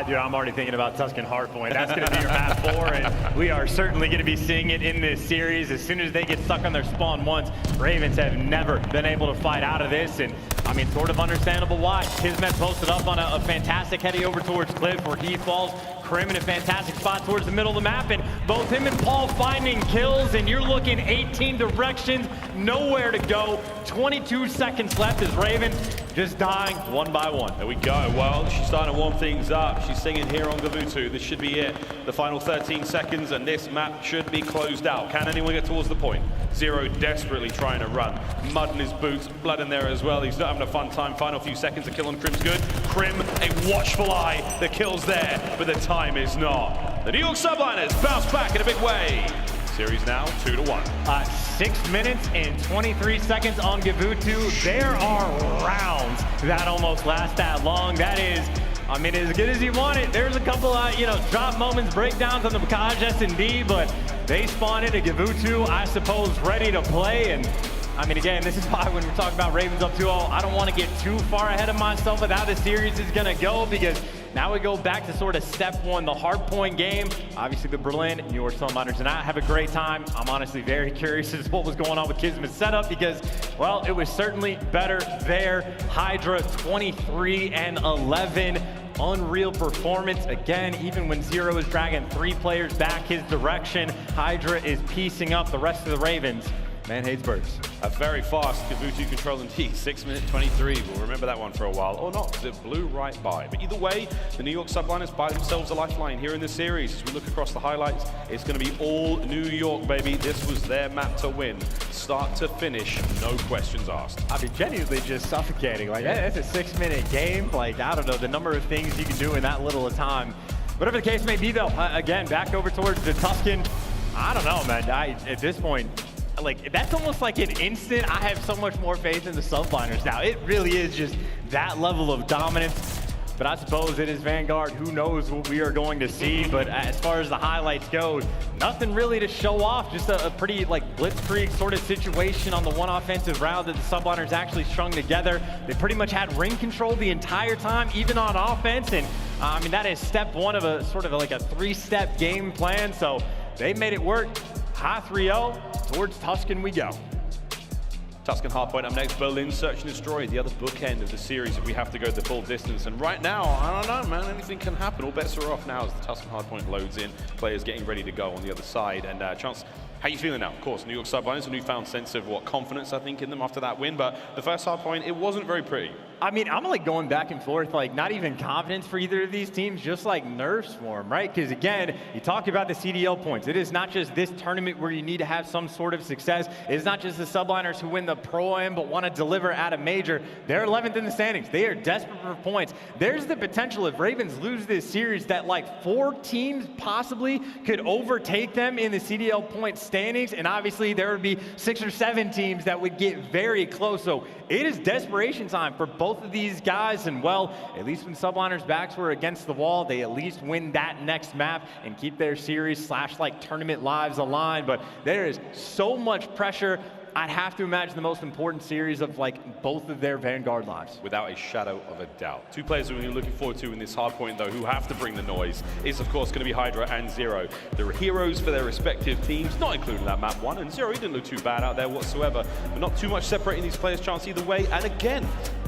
Dude, I'm already thinking about Tuscan Hardpoint. That's going to be your map 4, and we are certainly going to be seeing it in this series. As soon as they get stuck on their spawn once, Ravens have never been able to fight out of this, and I mean, sort of understandable why. Kismet posted up on a fantastic heading over towards Cliff, where he falls. Crim in a fantastic spot towards the middle of the map, and both him and Paul finding kills, and you're looking 18 directions, nowhere to go. 22 seconds left as Ravens just dying one by one. There we go. Well, she's starting to warm things up. She's singing here on GaVootoo. This should be it. The final 13 seconds, and this map should be closed out. Can anyone get towards the point? Zero desperately trying to run. Mud in his boots, blood in there as well. He's not having a fun time. Final few seconds to kill on Crim's good. Crim, a watchful eye. The kill's there, but the time is not. The New York Subliners bounce back in a big way. Series now 2-1. 6 minutes and 23 seconds on GaVootoo. There are rounds that almost last that long. That is, I mean, as good as you want it. There's a couple of, drop moments, breakdowns on the Bacage S&D, but they spawn into GaVootoo, I suppose, ready to play. And I mean, again, this is why when we're talking about Ravens up 2-0, I don't want to get too far ahead of myself with how the series is going to go, because now we go back to sort of step one, the hard point game. Obviously, the Berlin, New York Subliners did not have a great time. I'm honestly very curious as to what was going on with Kismet's setup, because, well, it was certainly better there. Hydra 23-11. Unreal performance. Again, even when Zero is dragging 3 players back his direction, Hydra is piecing up the rest of the Ravens. Man hates birds. A very fast GaVootoo control indeed. 6 minute 23. We'll remember that one for a while, or not, because it blew right by. But either way, the New York Subliners buy themselves a lifeline here in this series. As we look across the highlights, it's going to be all New York, baby. This was their map to win. Start to finish, no questions asked. I mean, genuinely just suffocating. Like, that's a 6 minute game. Like, I don't know, the number of things you can do in that little of time. Whatever the case may be, though, again, back over towards the Tuscan. I don't know, man. At this point, like, that's almost like an instant. I have so much more faith in the Subliners now. It really is just that level of dominance. But I suppose in his Vanguard, who knows what we are going to see. But as far as the highlights go, nothing really to show off. Just a pretty, like, blitzkrieg sort of situation on the one offensive round that the Subliners actually strung together. They pretty much had ring control the entire time, even on offense. And I mean, that is step one of a sort of like a 3-step game plan. So they made it work. High 3-0, towards Tuscan we go. Tuscan hardpoint up next. Berlin search and destroy, the other bookend of the series if we have to go the full distance. And right now, I don't know, man, anything can happen. All bets are off now as the Tuscan hardpoint loads in. Players getting ready to go on the other side. And Chance, how you feeling now? Of course, New York Subliners, a newfound sense of confidence, I think, in them after that win. But the first hardpoint, it wasn't very pretty. I mean, I'm like going back and forth, like not even confidence for either of these teams, just like nerves for them, right? Because again, you talk about the CDL points. It is not just this tournament where you need to have some sort of success. It's not just the Subliners who win the Pro-Am but want to deliver at a major. They're 11th in the standings. They are desperate for points. There's the potential if Ravens lose this series that like 4 teams possibly could overtake them in the CDL point standings. And obviously there would be 6 or 7 teams that would get very close. So it is desperation time for both of these guys, and well, at least when Subliners' backs were against the wall, they at least win that next map and keep their series / like tournament lives aligned. But there is so much pressure. I'd have to imagine the most important series of like both of their Vanguard lives. Without a shadow of a doubt. 2 players who we're looking forward to in this hardpoint, though, who have to bring the noise, is of course going to be Hydra and Zero. They're heroes for their respective teams, not including that map 1. And Zero, he didn't look too bad out there whatsoever. But not too much separating these players' chance either way. And again,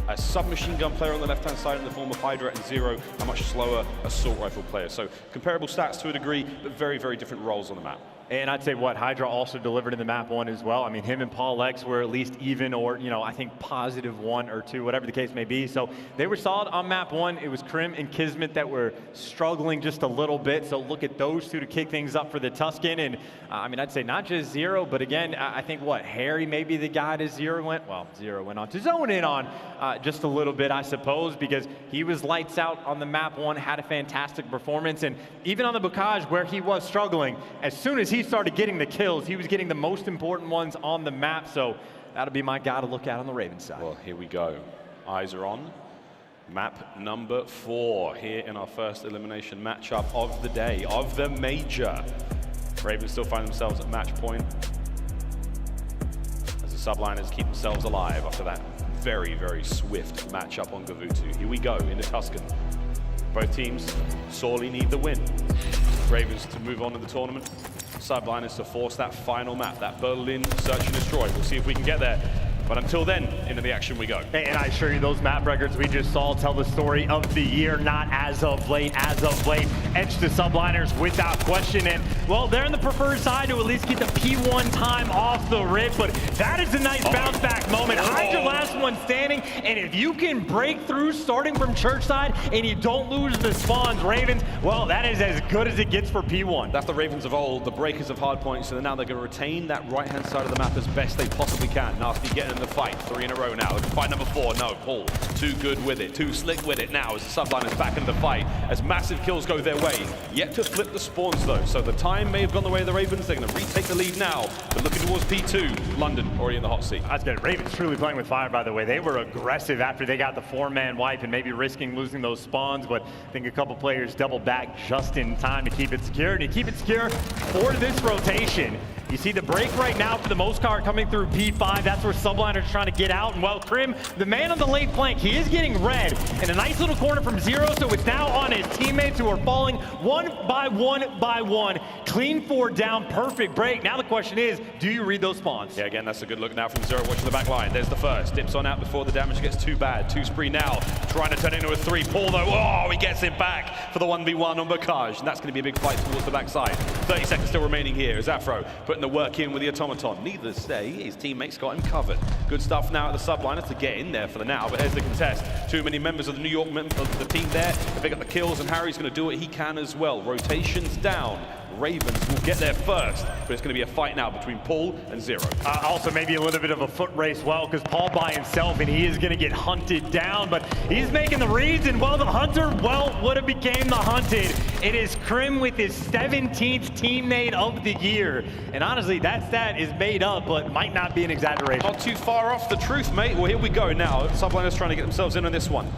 a submachine gun player on the left-hand side in the form of Hydra, and Zero, a much slower assault rifle player. So comparable stats to a degree, but very, very different roles on the map. And I'd say what Hydra also delivered in the map 1 as well. I mean, him and Paulehx were at least even, or I think +1 or 2, whatever the case may be. So they were solid on map 1. It was Crim and Kismet that were struggling just a little bit. So look at those 2 to kick things up for the Tuscan. And I mean, I'd say not just Zero, but again, I think Harry may be the guy to Zero went. Well, Zero went on to zone in on just a little bit, I suppose, because he was lights out on the map 1, had a fantastic performance. And even on the Bacage where he was struggling, as soon as he started getting the kills, he was getting the most important ones on the map. So that'll be my guy to look at on the Ravens side. Well, here we go. Eyes are on. Map number 4 here in our first elimination matchup of the day, of the major. Ravens still find themselves at match point as the Subliners keep themselves alive after that very, very swift matchup on GaVootoo. Here we go in the Tuscan. Both teams sorely need the win. Ravens to move on to the tournament. Subliners to force that final map, that Berlin search and destroy. We'll see if we can get there. But until then, into the action we go. And I assure you, those map records we just saw tell the story of the year, not as of late. As of late, edge to Subliners without question. And well, they're in the preferred side to at least get the P1 time off the rip, but that is a nice bounce back moment. Hydra last one standing, and if you can break through starting from church side and you don't lose the spawns, Ravens, well, that is as good as it gets for P1. That's the Ravens of old, the breakers of hardpoint, so now they're going to retain that right-hand side of the map as best they possibly can. Nasty getting in the fight, 3 in a row now. Fight number 4, no, Paul, too good with it, too slick with it now as the Subliners back into the fight, as massive kills go their way. Yet to flip the spawns though, so the time may have gone the way of the Ravens. They're going to retake the lead now, but looking towards P2, London already in the hot seat. That's good. Ravens truly playing with fire, by the way. They were aggressive after they got the 4-man wipe and maybe risking losing those spawns, but I think a couple players doubled back just in time to keep it secure. And to keep it secure for this rotation, you see the break right now for the most part coming through P5. That's where Subliners trying to get out. And well, Crim, the man on the late flank, he is getting red. And a nice little corner from Zero, so it's now on his teammates who are falling one by one. Clean 4 down, perfect break. Now the question is, do you read those spawns? Yeah, again, that's a good look now from Zero, watching the back line. There's the first. Dips on out before the damage gets too bad. 2 spree now, trying to turn it into a 3. Paul, though, oh, he gets it back for the 1v1 on Bocage. And that's going to be a big fight towards the backside. 30 seconds still remaining here as Afro putting the work in with the automaton. Needless to say, his teammates got him covered. Good stuff now at the Subliners to get in there for the now, but here's the contest. Too many members of the New York of the team there to pick up the kills, and Harry's going to do what he can as well. Rotations down. Ravens will get there first, but it's going to be a fight now between Paul and Zero. Also maybe a little bit of a foot race, well, because Paul by himself, and he is going to get hunted down, but he's making the reads, and well, the hunter, well, would have became the hunted. It is Crim with his 17th teammate of the year, and honestly, that stat is made up, but might not be an exaggeration. Not too far off the truth, mate. Well, here we go now. Subliners trying to get themselves in on this one.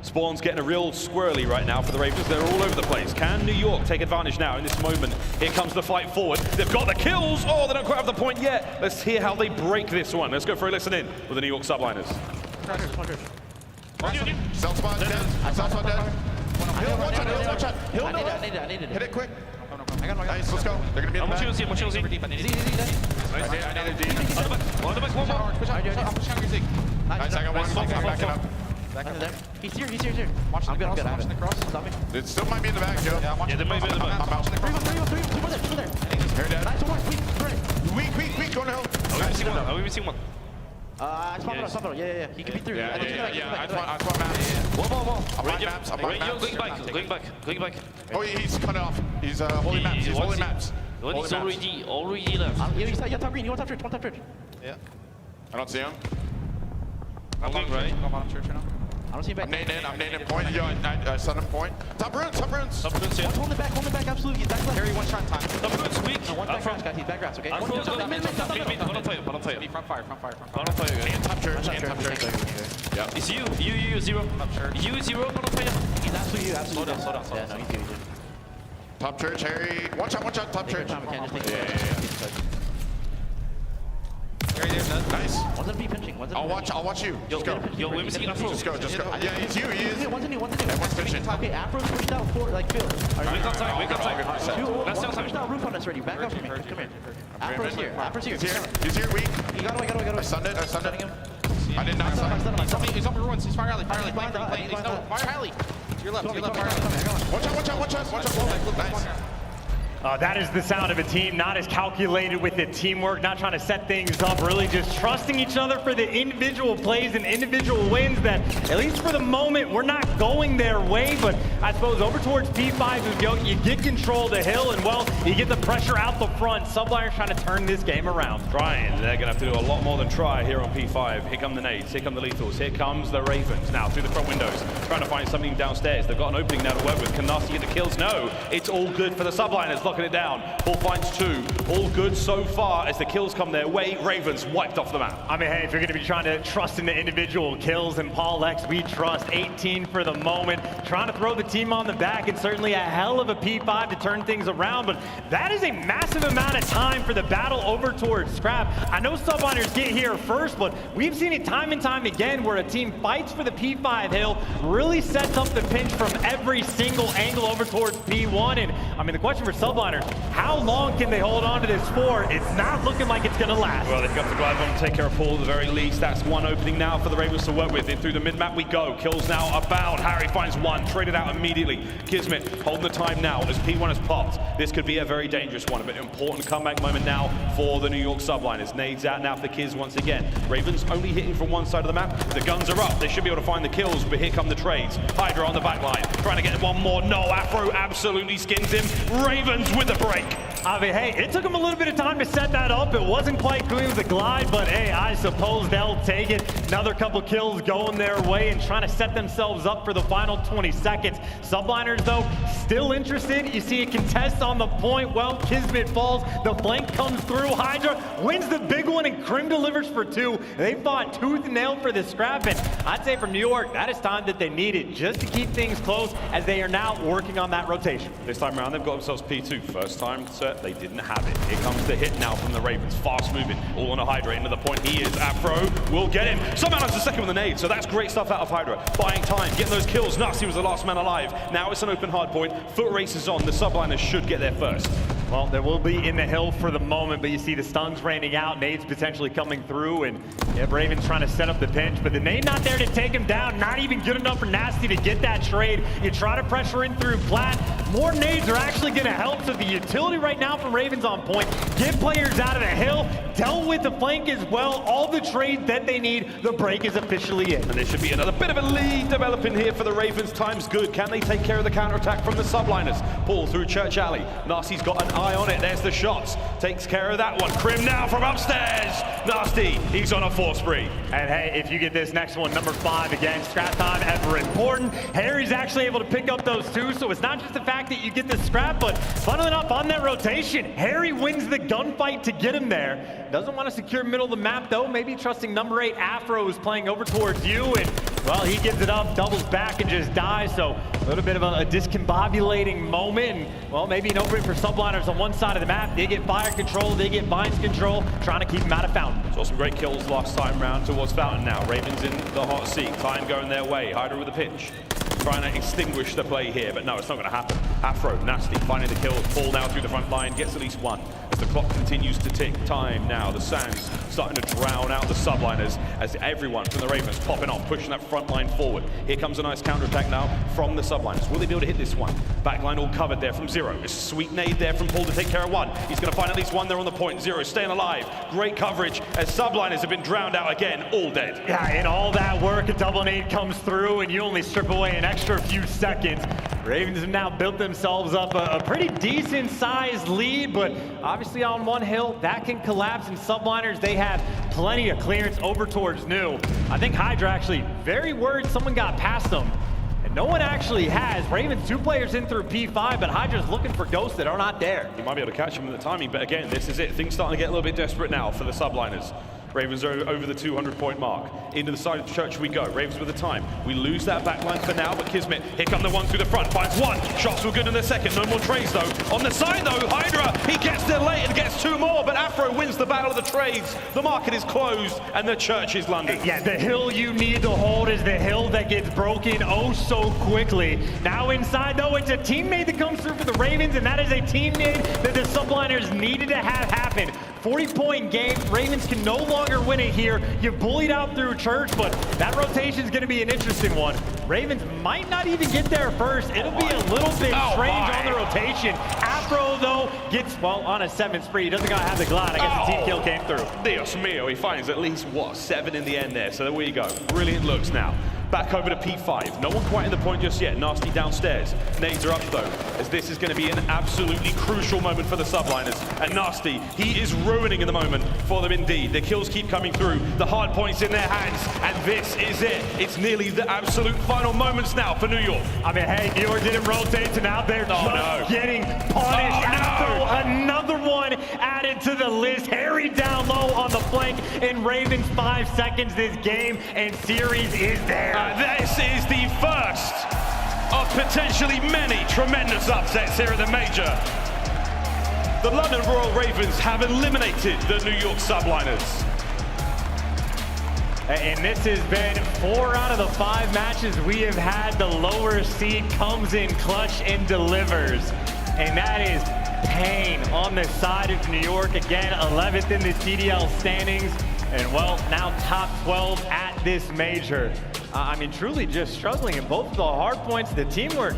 Spawn's getting a real squirrely right now for the Ravens. They're all over the place. Can New York take advantage now in this moment? Here comes the fight forward. They've got the kills. Oh, they don't quite have the point yet. Let's hear how they break this one. Let's go for a listen in with the New York Subliners. Self spawn dead. Self spawn dead. Hill, watch out, Hill, watch out. Hill, I need it. Hit it quick. Nice, let's go. They're going to be in the back. I I need a D. Nice, I got one. I'm backing up. He's here. Watch I'm good. Watching the cross. Stop me. It still might be in the back, Joe. Yeah, I'm watching. They might be in the back. I'm bouncing the cross. Two more there. Hair dead. Nice one. Weak, going to Hill. We've been seeing one. I spawned out. Yeah. He can be through. Yeah. I spawn maps. Whoa. I'm buying maps. Going back. Oh, he's cut off. He's holding maps. He's holding maps. He's already left. You're top green. You want top church. Yeah. I don't see him. I'm going right. I'm on church right now. I don't see him back. I'm nading point. Yo, I set him point. Top runes, yeah. Hold it back, absolutely. Back left. Carry one shot time. Top runes, weak. No, one back grass, guys. He's back grass, okay? Front fire. And top church. Yeah. It's you, Zero. Top church. You, Zero, front fire. He's absolutely you. Slow down. Yeah, no, he's good. Top church, Harry. Watch out, top church. Yeah. Nice. One's gonna be pinching. I'll watch you. Just go. Yo, we're missing Afro. Just go. Yeah, it's you. He is. One's in you. Everyone's pinching. Okay, Afro's pushed out for like Phil. Wake up time. Let's pushed out roof on us already. Back up from me. Come here. Afro's here. He's here. Weak. He got away. I stunned it. I did not stun him. He's on the ruins. He's fire alley. Fire alley. To your left. Fire alley. Watch out. Nice. That is the sound of a team not as calculated with the teamwork, not trying to set things up, really just trusting each other for the individual plays and individual wins that, at least for the moment, we're not going their way. But I suppose over towards P5, you get control of the hill, and well, you get the pressure out the front. Subliners trying to turn this game around. Trying. They're going to have to do a lot more than try here on P5. Here come the nades. Here come the lethals. Here comes the Ravens. Now through the front windows, trying to find something downstairs. They've got an opening now to work with. Can Nasty get the kills? No. It's all good for the Subliners. Locking it down. Paul finds 2. All good so far as the kills come their way. Ravens wiped off the map. I mean, hey, if you're going to be trying to trust in the individual kills and Paulehx, we trust. 18 for the moment. Trying to throw the team on the back, and certainly a hell of a P5 to turn things around, but that is a massive amount of time for the battle over towards Scrap. I know Subliners get here first, but we've seen it time and time again where a team fights for the P5 hill, really sets up the pinch from every single angle over towards P1, and I mean, the question for Subliners, how long can they hold on to this for? It's not looking like it's going to last. Well, they've got to drive on, take care of Paul at the very least. That's one opening now for the Ravens to work with. In through the mid-map we go. Kills now abound. Harry finds one, traded out immediately. Kismet holding the time now as P1 has popped. This could be a very dangerous one, but an important comeback moment now for the New York Subliners. Nades out now for Kiz once again. Ravens only hitting from one side of the map. The guns are up. They should be able to find the kills, but here come the trades. Hydra on the back line, trying to get one more. No, Afro absolutely skins him. Ravens with the break. I mean, hey, it took them a little bit of time to set that up. It wasn't quite clean with the glide, but hey, I suppose they'll take it. Another couple kills going their way and trying to set themselves up for the final 20 seconds. Subliners, though, still interested. You see a contest on the point. Well, Kismet falls. The flank comes through. Hydra wins the big one, and Crim delivers for 2. They fought tooth and nail for this scrap, and I'd say from New York, that is time that they needed just to keep things close as they are now working on that rotation. This time around, they've got themselves P2. First time set, they didn't have it. Here comes the hit now from the Ravens. Fast moving, all on a Hydra. Into the point, he is. Afro will get him. Somehow it's the second with the nade, so that's great stuff out of Hydra. Buying time, getting those kills. Nasty was the last man alive. Now it's an open hard point. Foot race is on. The Subliners should get there first. Well, there will be in the hill for the moment, but you see the stuns raining out, nades potentially coming through, and Ravens trying to set up the pinch, but the nade not there to take him down, not even good enough for Nasty to get that trade. You try to pressure in through Plat, more nades are actually going to help, so the utility right now from Ravens on point, get players out of the hill, dealt with the flank as well, all the trades that they need, the break is officially in. And there should be another bit of a lead developing here for the Ravens. Time's good. Can they take care of the counterattack from the Subliners? Paul through TJHaly. Nasty's got an eye on it. There's the shots. Takes care of that one. Crim now from upstairs. Nasty, he's on a 4 spree. And hey, if you get this next one, number 5 again, scrap time ever important. Harry's actually able to pick up those 2, so it's not just the fact that you get the scrap, but funnily enough, on that rotation, Harry wins the gunfight to get him there. Doesn't want to secure middle of the map though, maybe trusting number 8 Afro is playing over towards you, and well, he gives it up, doubles back and just dies, so a little bit of a discombobulating moment, and well, maybe an opening for Subliners on one side of the map. They get fire control, they get binds control, trying to keep him out of Fountain. Saw some great kills last time round towards Fountain now. Ravens in the hot seat, time going their way. Hydra with a pinch. Trying to extinguish the play here, but no, it's not going to happen. Afro, Nasty, finding the kill. Paul now through the front line, gets at least 1. As the clock continues to tick, time now. The Sands starting to drown out the Subliners as everyone from the Ravens popping off, pushing that front line forward. Here comes a nice counterattack now from the Subliners. Will they be able to hit this one? Backline all covered there from Zero. A sweet nade there from Paul to take care of 1. He's going to find at least 1 there on the point. Zero staying alive. Great coverage as Subliners have been drowned out again, all dead. Yeah, and all that work, a double nade comes through, and you only strip away an extra few seconds. Ravens have now built themselves up a pretty decent sized lead, but obviously on one hill that can collapse, and Subliners, they have plenty of clearance over towards New. I think Hydra actually very worried someone got past them, and no one actually has. Ravens 2 players in through P5, but Hydra's looking for ghosts that are not there. You might be able to catch him in the timing, but again, this is it. Things starting to get a little bit desperate now for the Subliners. Ravens are over the 200-point mark. Into the side of the church we go. Ravens with the time. We lose that backline for now, but Kismet, here come the 1 through the front. Finds 1. Shots were good in the second. No more trades, though. On the side, though, Hydra, he gets there late and gets 2 more, but Afro wins the battle of the trades. The market is closed, and the church is London. Yeah, the hill you need to hold is the hill that gets broken oh so quickly. Now inside, though, it's a teammate that comes through for the Ravens, and that is a teammate that the Subliners needed to have happen. 40-point game. Ravens can no longer win it here. You bullied out through church, but that rotation is going to be an interesting one. Ravens might not even get there first. It'll be a little bit strange on the rotation. Afro, though, gets, well, on a 7th spree. He doesn't gotta have the glide. I guess the team kill came through. Dios mio, he finds at least, what, 7 in the end there. So there we go. Brilliant looks now. Back over to P5. No one quite in the point just yet. Nasty downstairs. Nades are up, though, as this is going to be an absolutely crucial moment for the Subliners. And Nasty, he is ruining in the moment for them indeed. The kills keep coming through. The hard points in their hands. And this is it. It's nearly the absolute final moments now for New York. I mean, hey, New York didn't rotate, and now they're just getting punished. Afro, another one added to the list. Harry down low on the flank, and Ravens 5 seconds this game, and series is there. This is the first of potentially many tremendous upsets here at the Major. The London Royal Ravens have eliminated the New York Subliners. And this has been 4 out of the 5 matches we have had. The lower seed comes in clutch and delivers. And that is pain on the side of New York. Again, 11th in the CDL standings. And well, now top 12 at this major. I mean, truly just struggling in both of the hard points. The teamwork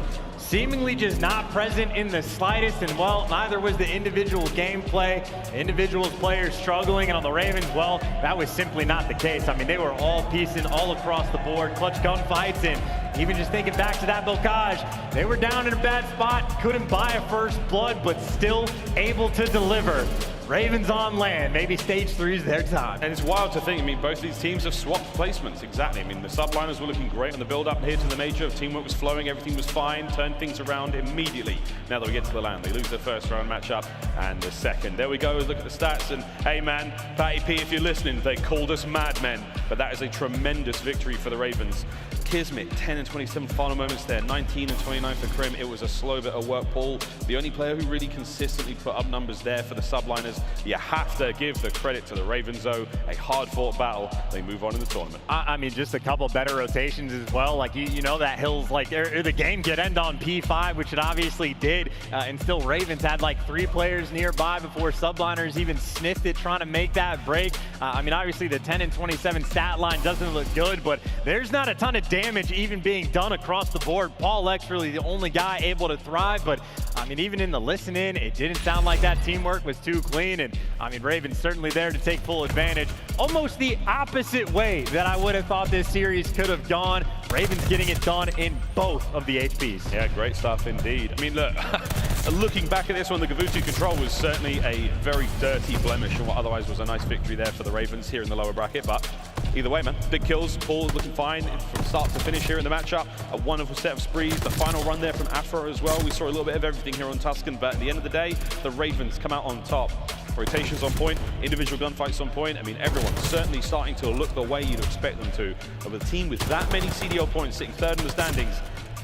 seemingly just not present in the slightest, and well, neither was the individual gameplay. Individual players struggling, and on the Ravens, well, that was simply not the case. I mean, they were all piecing all across the board, clutch gunfights, and even just thinking back to that Bocage, they were down in a bad spot, couldn't buy a first blood, but still able to deliver. Ravens on land, maybe stage 3 is their time. And it's wild to think, I mean, both of these teams have swapped placements, exactly. I mean, the Subliners were looking great on the build-up here to the major. Teamwork was flowing, everything was fine, turned things around immediately. Now that we get to the land, they lose their first round matchup and the second. There we go, look at the stats, and hey man, Patty P, if you're listening, they called us madmen, but that is a tremendous victory for the Ravens. Kismet, 10 and 27 final moments there, 19 and 29 for Crim. It was a slow bit of work. Paul, the only player who really consistently put up numbers there for the Subliners. You have to give the credit to the Ravens, though. A hard-fought battle. They move on in the tournament. I mean, just a couple better rotations as well. Like, you know that Hills, like, the game could end on P5, which it obviously did. And still, Ravens had like 3 players nearby before Subliners even sniffed it, trying to make that break. I mean, obviously, the 10 and 27 stat line doesn't look good, but there's not a ton of damage even being done across the board. Paulehx really the only guy able to thrive, but I mean, even in the listen-in, it didn't sound like that teamwork was too clean, and I mean, Ravens certainly there to take full advantage. Almost the opposite way that I would have thought this series could have gone. Ravens getting it done in both of the HPs. Yeah, great stuff indeed. I mean, look, looking back at this one, the Gavutu control was certainly a very dirty blemish on what otherwise was a nice victory there for the Ravens here in the lower bracket, but either way, man, big kills. Paul looking fine from start to finish here in the matchup. A wonderful set of sprees. The final run there from Afro as well. We saw a little bit of everything here on Tuscan, but at the end of the day, the Ravens come out on top. Rotations on point, individual gunfights on point. I mean, everyone's certainly starting to look the way you'd expect them to. But with a team with that many CDL points sitting third in the standings,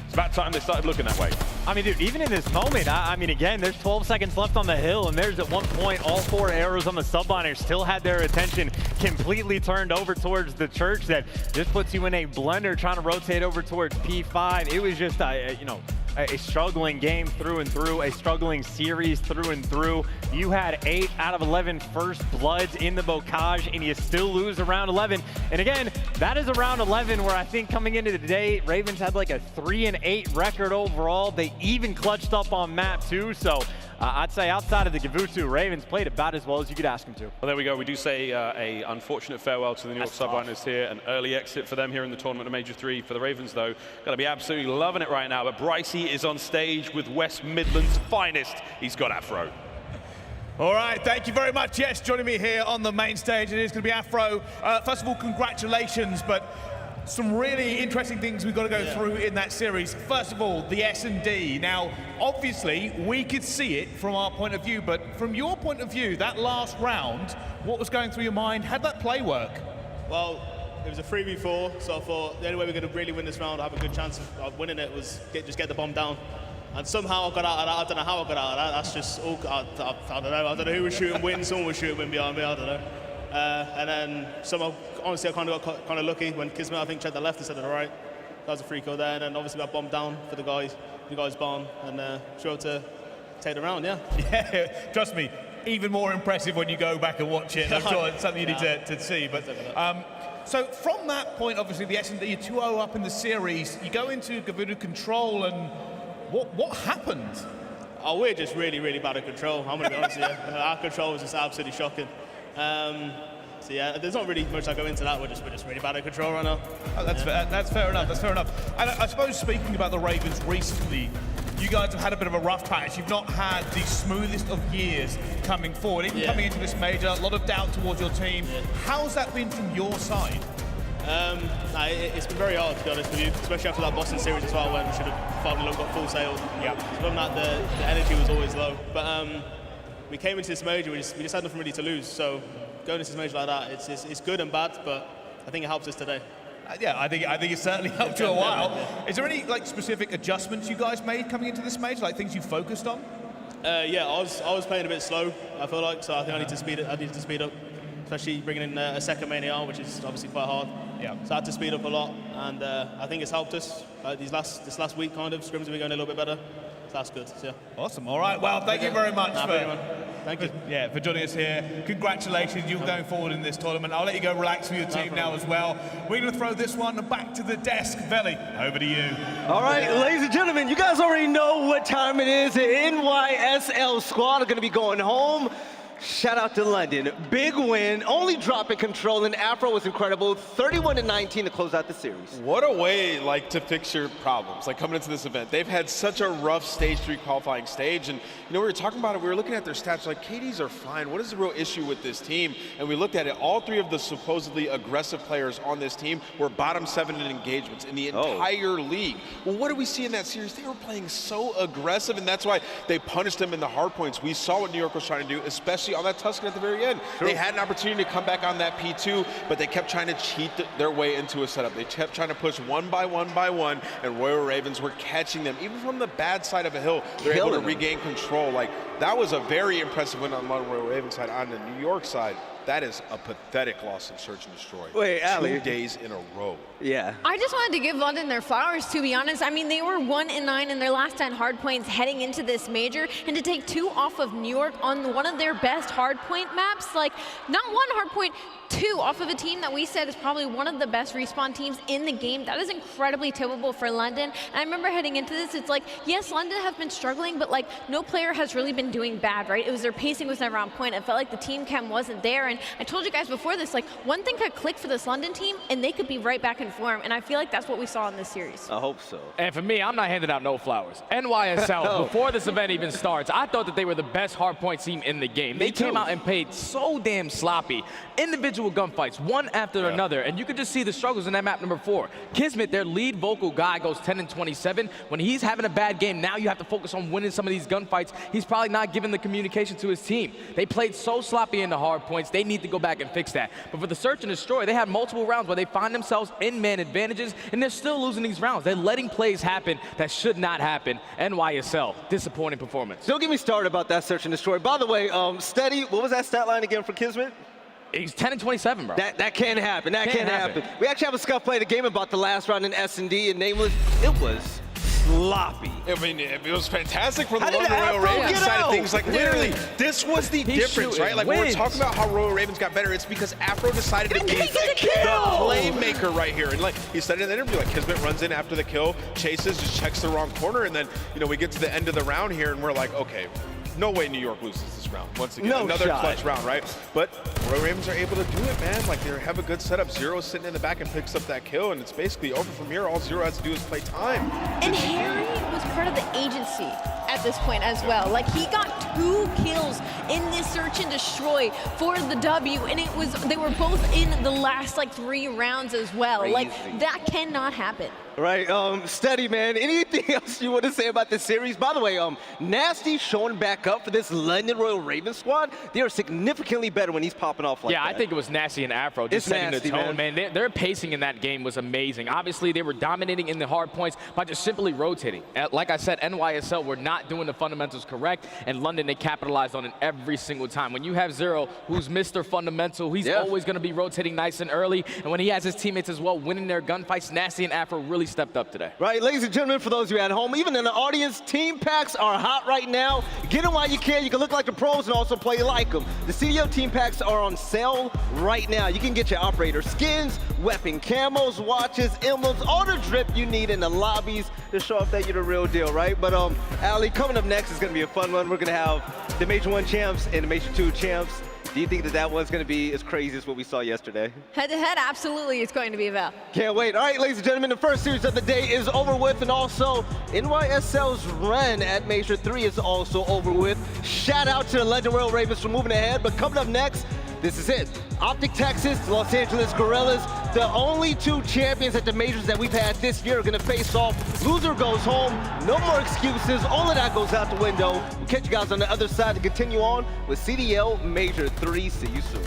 it's about time they started looking that way. I mean, dude, even in this moment, I mean, again, there's 12 seconds left on the hill, and there's at one point all 4 arrows on the Subliners still had their attention completely turned over towards the church. That just puts you in a blender trying to rotate over towards P5. It was just, you know, a struggling game through and through, a struggling series through and through. You had 8 out of 11 first bloods in the Bocage, and you still lose around 11. And again, that is around 11 where I think coming into the day, Ravens had like a 3-8 record overall. They even clutched up on map 2, so I'd say outside of the Gavutu, Ravens played about as well as you could ask them to. Well, there we go. We do say a unfortunate farewell to the New York Subliners here. An early exit for them here in the tournament of Major 3. For the Ravens, though, going to be absolutely loving it right now. But Brycey is on stage with West Midland's finest. He's got Afro. All right, thank you very much. Yes, joining me here on the main stage, it is going to be Afro. First of all, congratulations, but some really interesting things we've got to go through in that series. First of all, the S&D. Now, obviously, we could see it from our point of view, but from your point of view, that last round, what was going through your mind? How'd that play work? Well, it was a 3v4, so I thought the only way we're going to really win this round, have a good chance of winning it, was just get the bomb down. And somehow I got out of that. I don't know how I got out of that. That's just all, I don't know. I don't know who was shooting win. Someone was shooting win behind me. I don't know. And then somehow, honestly, I kind of got kind of lucky when Kismet, I think, checked the left instead of the right. That was a free kill there. And then obviously got bombed down for the guys barn, and sure to take the round, yeah. Yeah, trust me, even more impressive when you go back and watch it. I'm sure it's something you need to see. But so from that point, obviously the S&D, you're 2-0 up in the series. You go into Gavutu control, and what happened? Oh, we're just really, really bad at control. I'm going to be honest with you. Our control was just absolutely shocking. So yeah, there's not really much I go into that. We're just really bad at control right now. Oh, that's fair enough. That's fair enough. And I suppose speaking about the Ravens recently, you guys have had a bit of a rough patch. You've not had the smoothest of years coming forward. Even coming into this major, a lot of doubt towards your team. How's that been from your side? It's been very hard, to be honest with you, especially after that Boston series as well, when we should have finally got full sail. Yeah. From that, the energy was always low. But we came into this major, we just had nothing really to lose. So going into this major like that, it's good and bad, but I think it helps us today. Yeah, I think it certainly helped you a while. Is there any specific adjustments you guys made coming into this major, like things you focused on? Yeah, I was playing a bit slow, I feel like, so I think I need to speed up, especially bringing in a second main AR, which is obviously quite hard. Yeah. So I had to speed up a lot, and I think it's helped us. This last week, kind of, scrims have been going a little bit better, so that's good. So, yeah. Awesome. All right. Well, thank you very much. Thank you. Yeah, for joining us here. Congratulations, you're going forward in this tournament. I'll let you go relax with your team now as well. We're going to throw this one back to the desk. Veli, over to you. All right, ladies and gentlemen, you guys already know what time it is. The NYSL squad are going to be going home. Shout out to London. Big win, only dropping control, and Afro was incredible. 31-19 to close out the series. What a way to fix your problems, coming into this event. They've had such a rough stage 3 qualifying stage, and we were talking about it, we were looking at their stats, KDs are fine. What is the real issue with this team? And we looked at it, all 3 of the supposedly aggressive players on this team were bottom 7 in engagements in the entire league. Well, what did we see in that series? They were playing so aggressive, and that's why they punished them in the hard points. We saw what New York was trying to do, especially on that Tuscan at the very end. They had an opportunity to come back on that P2, but they kept trying to cheat their way into a setup. They kept trying to push one by one, and Royal Ravens were catching them. Even from the bad side of a hill, they're able to regain control. That was a very impressive win on the Royal Ravens side. On the New York side, that is a pathetic loss in Search and Destroy. Wait, Ali. 2 days in a row. Yeah. I just wanted to give London their flowers, to be honest. I mean, they were 1-9 in their last 10 hard points heading into this major, and to take 2 off of New York on one of their best hard point maps, not one hard point, 2 off of a team that we said is probably one of the best respawn teams in the game. That is incredibly typical for London. And I remember heading into this, it's yes, London have been struggling, but no player has really been doing bad, right? It was their pacing was never on point. It felt like the team chem wasn't there. And I told you guys before this, one thing could click for this London team and they could be right back in form. And I feel like that's what we saw in this series. I hope so. And for me, I'm not handing out no flowers. NYSL, before this event even starts, I thought that they were the best hardpoint team in the game. They came out and played so damn sloppy. Individual gunfights, one after another, and you could just see the struggles in that map number 4. Kismet, their lead vocal guy, goes 10-27. When he's having a bad game, now you have to focus on winning some of these gunfights. He's probably not giving the communication to his team. They played so sloppy in the hard points. They need to go back and fix that. But for the Search and Destroy, they have multiple rounds where they find themselves in man advantages, and they're still losing these rounds. They're letting plays happen that should not happen. NYSL, disappointing performance. Don't get me started about that Search and Destroy. By the way, Steady, what was that stat line again for Kismet? He's 10-27, bro. That can't happen. That can't happen. We actually have a Scump playing a game about the last round in S&D and Nameless. It was sloppy. I mean, it was fantastic from the Royal Ravens side of things. Literally, this was the difference, right? When we're talking about how Royal Ravens got better, it's because Afro decided to be the playmaker right here. And he said in the interview, Kismet runs in after the kill, chases, just checks the wrong corner, and then, we get to the end of the round here, and we're like, okay, no way New York loses this round. Once again, another clutch round, right? But Royal Ravens are able to do it, man. They have a good setup. Zero's sitting in the back and picks up that kill, and it's basically over from here. All Zero has to do is play time. And Harry was part of the agency at this point as well. He got 2 kills in this Search and Destroy for the W, and they were both in the last 3 rounds as well. That cannot happen. Right, Steady, man. Anything else you want to say about this series? By the way, Nasty showing back up for this London Royal Ravens squad. They are significantly better when he's popping off like that. Yeah, I think it was Nasty and Afro just setting the tone, man. Their pacing in that game was amazing. Obviously, they were dominating in the hard points by just simply rotating. Like I said, NYSL were not doing the fundamentals correct, and London, they capitalized on it every single time. When you have Zero, who's Mr. Fundamental, he's always going to be rotating nice and early, and when he has his teammates as well winning their gunfights, Nasty and Afro really stepped up today. Right, ladies and gentlemen, for those of you at home, even in the audience, team packs are hot right now. Get them while you can. You can look like the pros and also play like them. The CDL team packs are on sale right now. You can get your operator skins, weapon camos, watches, emblems, all the drip you need in the lobbies to show off that you're the real deal, right? But Ali, coming up next is going to be a fun one. We're going to have the Major 1 champs and the Major 2 champs. Do you think that one's going to be as crazy as what we saw yesterday? Head-to-head, absolutely, it's going to be Val. Can't wait. All right, ladies and gentlemen, the first series of the day is over with, and also NYSL's run at Major 3 is also over with. Shout out to the Legend Royal Ravens for moving ahead, but coming up next, this is it. OpTic Texas, Los Angeles Guerrillas, the only 2 champions at the majors that we've had this year are going to face off. Loser goes home. No more excuses. All of that goes out the window. We'll catch you guys on the other side to continue on with CDL Major 3. See you soon.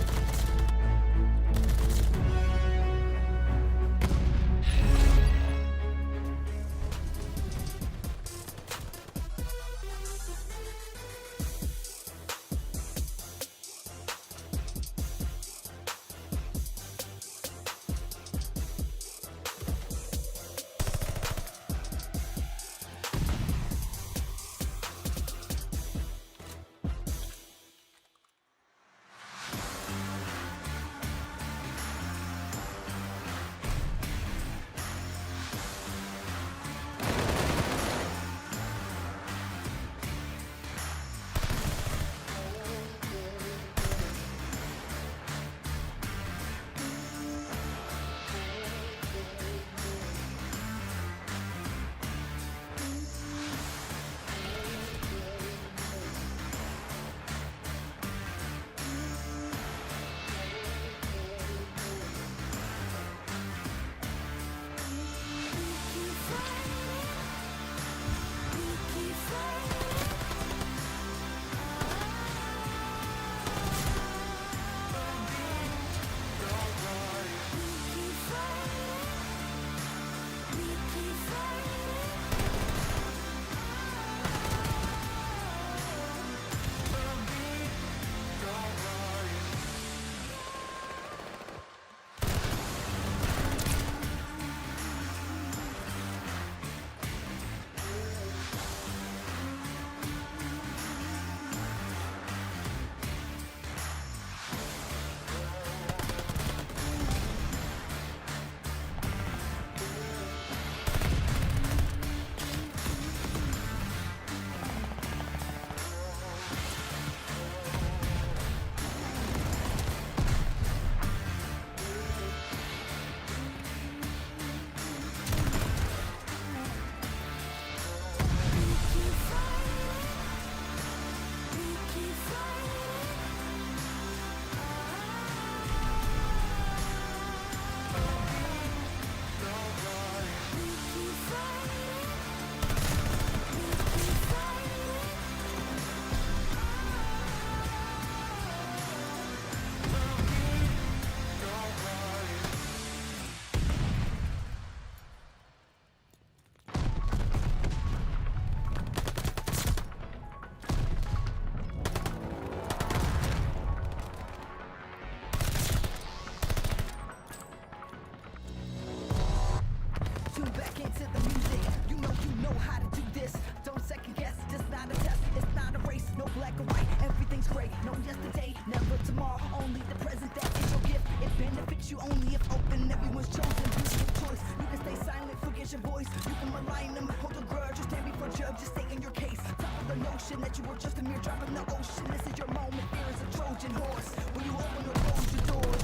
for tomorrow, only the present that is your gift. It benefits you only if open, everyone's chosen. Beauty of choice, you can stay silent, forget your voice. You can malign them, hold a grudge, or stand before judge, just stay in your case. Top of the notion that you were just a mere drop in the ocean. This is your moment, fear is a Trojan horse. When you open or close your doors.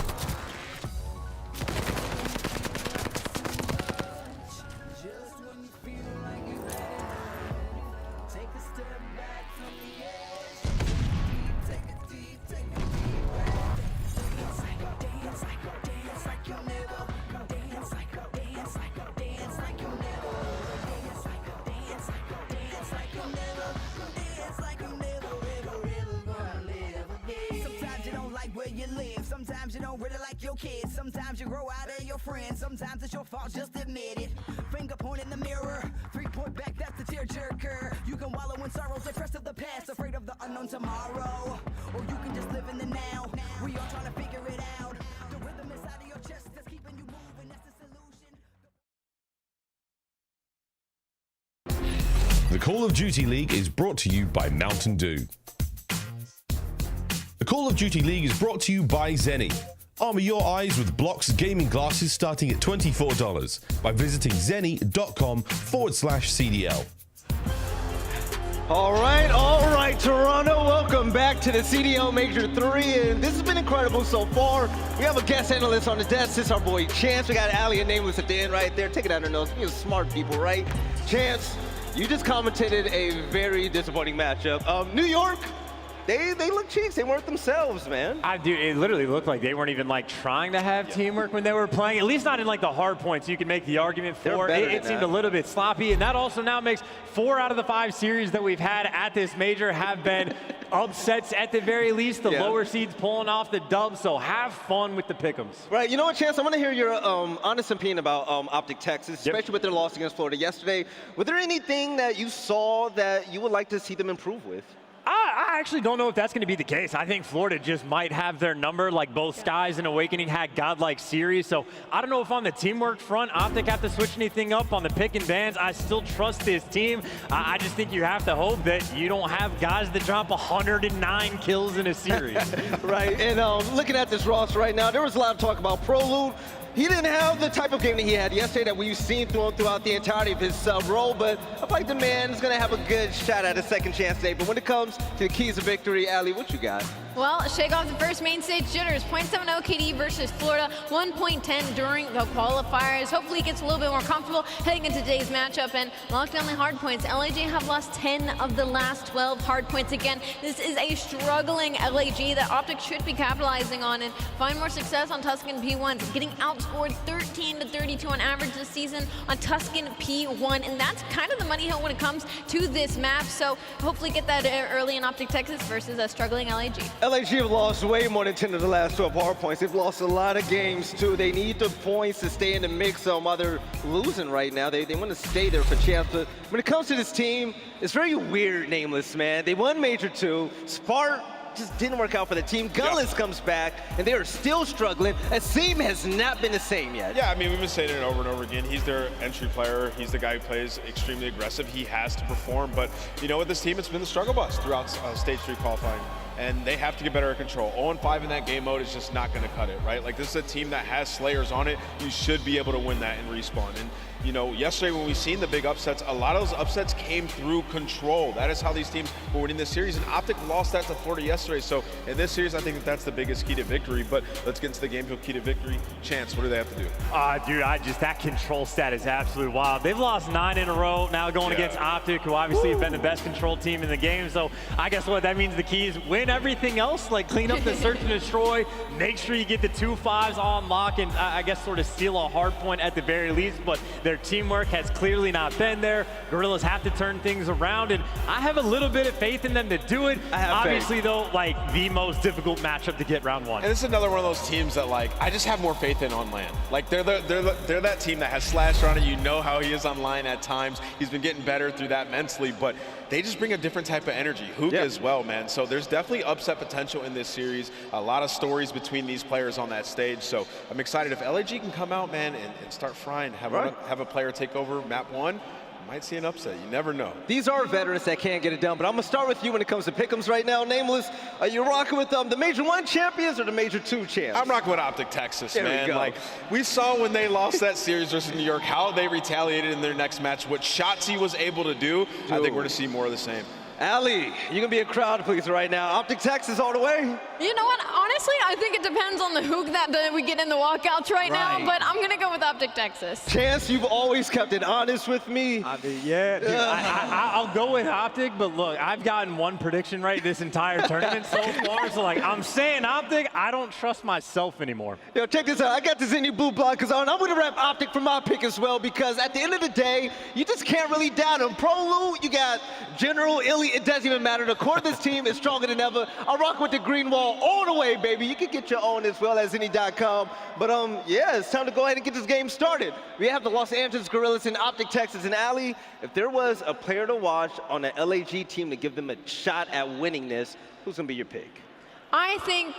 Just when you feel like you let it go, take a step back from the edge. Take a deep breath. Dance like you'll never. Dance like you'll never. Dance like you'll never. Dance like you'll never ever gonna live again. Sometimes you don't like where you live. Sometimes you don't really like your kids. Sometimes you grow out of your friends. Sometimes it's your fault, just admit it. Finger point in the mirror. 3-point back, that's the tearjerker. You can wallow in sorrows, depressed of the past, afraid of the unknown tomorrow. Or you can just live in the now. We all trying to figure it out. The rhythm inside of your chest that's keeping you moving. That's the solution. The Call of Duty League is brought to you by Mountain Dew. The Call of Duty League is brought to you by Zenny. Armor your eyes with Block's gaming glasses starting at $24 by visiting zenny.com/CDL. All right, Toronto, welcome back to the CDL Major 3, and this has been incredible so far. We have a guest analyst on the desk. This is our boy Chance. We got Ali and Nameless at the end right there. Take it out of nose. You're smart people, right? Chance, you just commentated a very disappointing matchup. New York, they look cheeks. They weren't themselves, man. Dude, it literally looked like they weren't even like trying to have teamwork when they were playing. At least not in like the hard points. You can make the argument for it. It seemed a little bit sloppy, and that also now makes 4 out of the 5 series that we've had at this major have been upsets at the very least. The lower seeds pulling off the dub. So have fun with the pick'ems. Right. You know what, Chance? I want to hear your honest opinion about OpTic Texas, especially with their loss against Florida yesterday. Was there anything that you saw that you would like to see them improve with? I actually don't know if that's going to be the case. I think Florida just might have their number, like both Skies and Awakening had godlike series. So I don't know if on the teamwork front, OpTic have to switch anything up on the pick and bans. I still trust this team. I just think you have to hope that you don't have guys that drop 109 kills in a series. Right, and looking at this roster right now, there was a lot of talk about Prolute. He didn't have the type of game that he had yesterday that we've seen throughout the entirety of his role, but I feel like the man is going to have a good shot at a second chance today. But when it comes to the keys of victory, Ali, what you got? Well, shake off the first main stage jitters. 0.70 KD versus Florida, 1.10 during the qualifiers. Hopefully he gets a little bit more comfortable heading into today's matchup and lock down the hard points. LAG have lost 10 of the last 12 hard points again. This is a struggling LAG that OpTic should be capitalizing on and find more success on Tuscan P1. Getting outscored 13-32 on average this season on Tuscan P1, and that's kind of the money hill when it comes to this map. So hopefully get that early in OpTic Texas versus a struggling LAG. LAG have lost way more than 10 of the last 12 hard points. They've lost a lot of games, too. They need the points to stay in the mix while they're losing right now. They want to stay there for chance. But when it comes to this team, it's very weird, Nameless, man. They won Major 2. Spark just didn't work out for the team. Gunless comes back, and they are still struggling. aBeZy has not been the same yet. Yeah, I mean, we've been saying it over and over again. He's their entry player. He's the guy who plays extremely aggressive. He has to perform. But, you know, with this team, it's been the struggle bus throughout Stage 3 qualifying. And they have to get better at control. 0-5 in that game mode is just not going to cut it, right? Like, this is a team that has Slayers on it. You should be able to win that in respawn. And, you know, yesterday when we seen the big upsets, a lot of those upsets came through control. That is how these teams were winning this series. And OpTic lost that to Florida yesterday. So in this series, I think that's the biggest key to victory. But let's get into the game field key to victory. Chance, what do they have to do? Dude, that control stat is absolutely wild. They've lost 9 in a row now going against OpTic, who obviously have been the best control team in the game. So I guess what that means, the key is win everything else, like clean up the search and destroy, make sure you get the 2 5s on lock, and I guess sort of steal a hard point at the very least. But their teamwork has clearly not been there. Guerrillas have to turn things around, and I have a little bit of faith in them to do it. Obviously, though, like the most difficult matchup to get round 1. And this is another one of those teams that, like, I just have more faith in on land. Like, they're that team that has Slasher on it. You know how he is online at times. He's been getting better through that mentally, but they just bring a different type of energy. Hookah as well, man. So there's definitely upset potential in this series. A lot of stories between these players on that stage. So I'm excited if LAG can come out, man, and start frying. Have a player take over map 1. Might see an upset. You never know. These are veterans that can't get it done, but I'm going to start with you when it comes to pick'ems right now. Nameless, are you rocking with the Major 1 champions or the Major 2 champs? I'm rocking with OpTic Texas, there man. Like, we saw when they lost that series versus New York, how they retaliated in their next match. What Shotzzy was able to do, I think we're going to see more of the same. Allie, you're going to be a crowd pleaser right now. OpTic Texas all the way? You know what? Honestly, I think it depends on the hook that we get in the walkouts right now, but I'm going to go with OpTic Texas. Chance, you've always kept it honest with me. I mean, yeah, dude, I'll go with OpTic, but look, I've gotten one prediction right this entire tournament so far, so like, I'm saying OpTic, I don't trust myself anymore. Yo, check this out. I got the Zenny Blue blockers on. I'm going to wrap OpTic for my pick as well, because at the end of the day, you just can't really down them. Prolute, you got General, Illy, it doesn't even matter. The core of this team is stronger than ever. I'll rock with the green wall all the way, baby. You can get your own as well as Zenny.com. But yeah, it's time to go ahead and get this game started. We have the Los Angeles Guerrillas and OpTic Texas. And Allie, if there was a player to watch on the LAG team to give them a shot at winning this, who's going to be your pick? I think,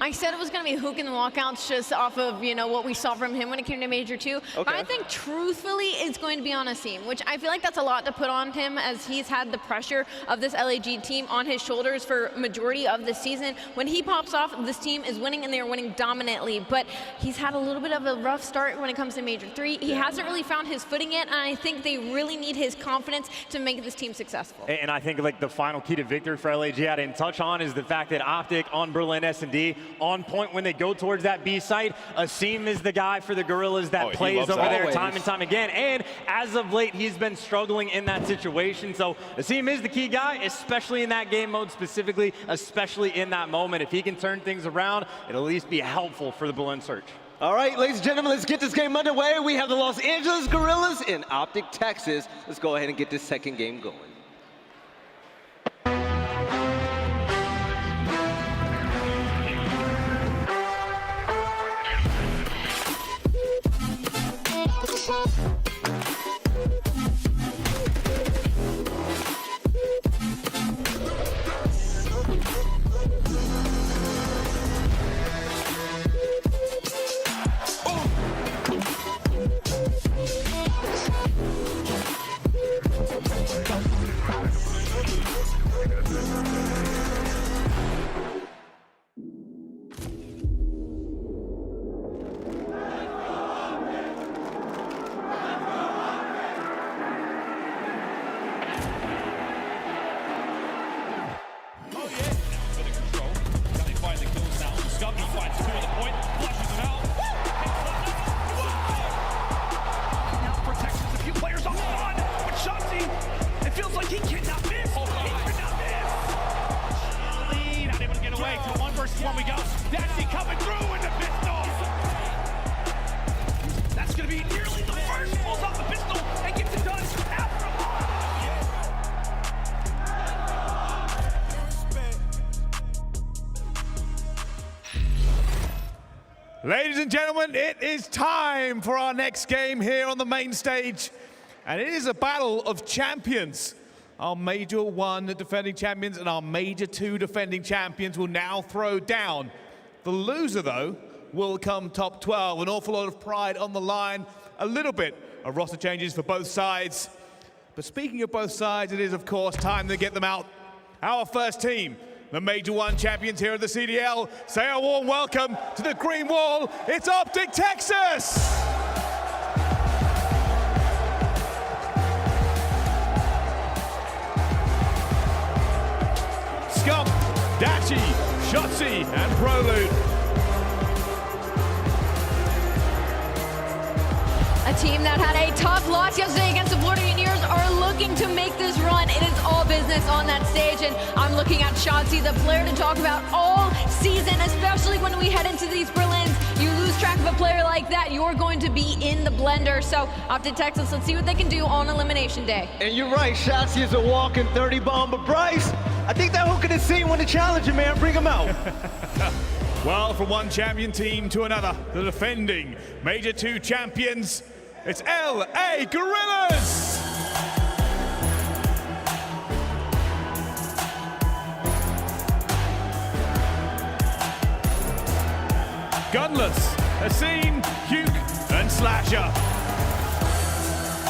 I said it was going to be hook in the walkouts just off of, you know, what we saw from him when it came to Major 2. Okay. But I think, truthfully, it's going to be on Asim, which I feel like that's a lot to put on him as he's had the pressure of this LAG team on his shoulders for majority of the season. When he pops off, this team is winning, and they are winning dominantly. But he's had a little bit of a rough start when it comes to Major 3. He hasn't really found his footing yet, and I think they really need his confidence to make this team successful. And I think like the final key to victory for LAG I didn't touch on is the fact that OpTic on Berlin S&D on point when they go towards that B site. Asim is the guy for the Guerrillas that plays over there time and time again. And as of late, he's been struggling in that situation. So Asim is the key guy, especially in that game mode specifically, especially in that moment. If he can turn things around, it'll at least be helpful for the Berlin search. All right, ladies and gentlemen, let's get this game underway. We have the Los Angeles Guerrillas and OpTic Texas. Let's go ahead and get this second game going. Dashy coming through with the pistol. That's going to be nearly the first. Pulls out the pistol and gets it done. Afro. Ladies and gentlemen, it is time for our next game here on the main stage. And it is a battle of champions. Our Major 1 defending champions and our Major 2 defending champions will now throw down. The loser, though, will come top 12. An awful lot of pride on the line. A little bit of roster changes for both sides. But speaking of both sides, it is, of course, time to get them out. Our first team, the Major 1 champions here at the CDL, say a warm welcome to the green wall. It's OpTic Texas! Scump, Dashy, Shotzzy, and Prolute. A team that had a tough loss yesterday against the Florida Mutineers are looking to make this run. It is all business on that stage, and I'm looking at Shotzzy, the player to talk about all season, especially when we head into these Berlins. You lose track of a player like that, you're going to be in the blender. So, OpTic Texas, let's see what they can do on Elimination Day. And you're right, Shotzzy is a walking 30 bomb, but Bryce, I think that hook in the scene want to challenge him, man. Bring him out. Well, from one champion team to another, the defending Major 2 champions, it's LA Guerrillas! Gunless, Asim, Huke, and Slasher.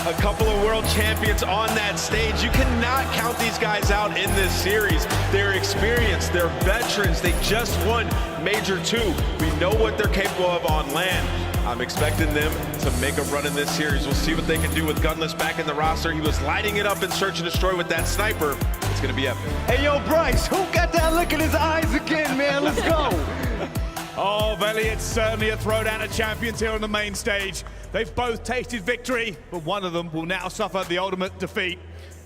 a couple of world champions on that stage. You cannot count these guys out in this series. They're experienced, they're veterans. They just won Major 2. We know what they're capable of on land. I'm expecting them to make a run in this series. We'll see what they can do with Gunless back in the roster. He was lighting it up in Search and Destroy with that sniper. It's gonna be epic. Hey, yo, Bryce, who got that look in his eyes again, man? Let's go. Oh, Belly, it's certainly a throwdown of champions here on the main stage. They've both tasted victory, but one of them will now suffer the ultimate defeat.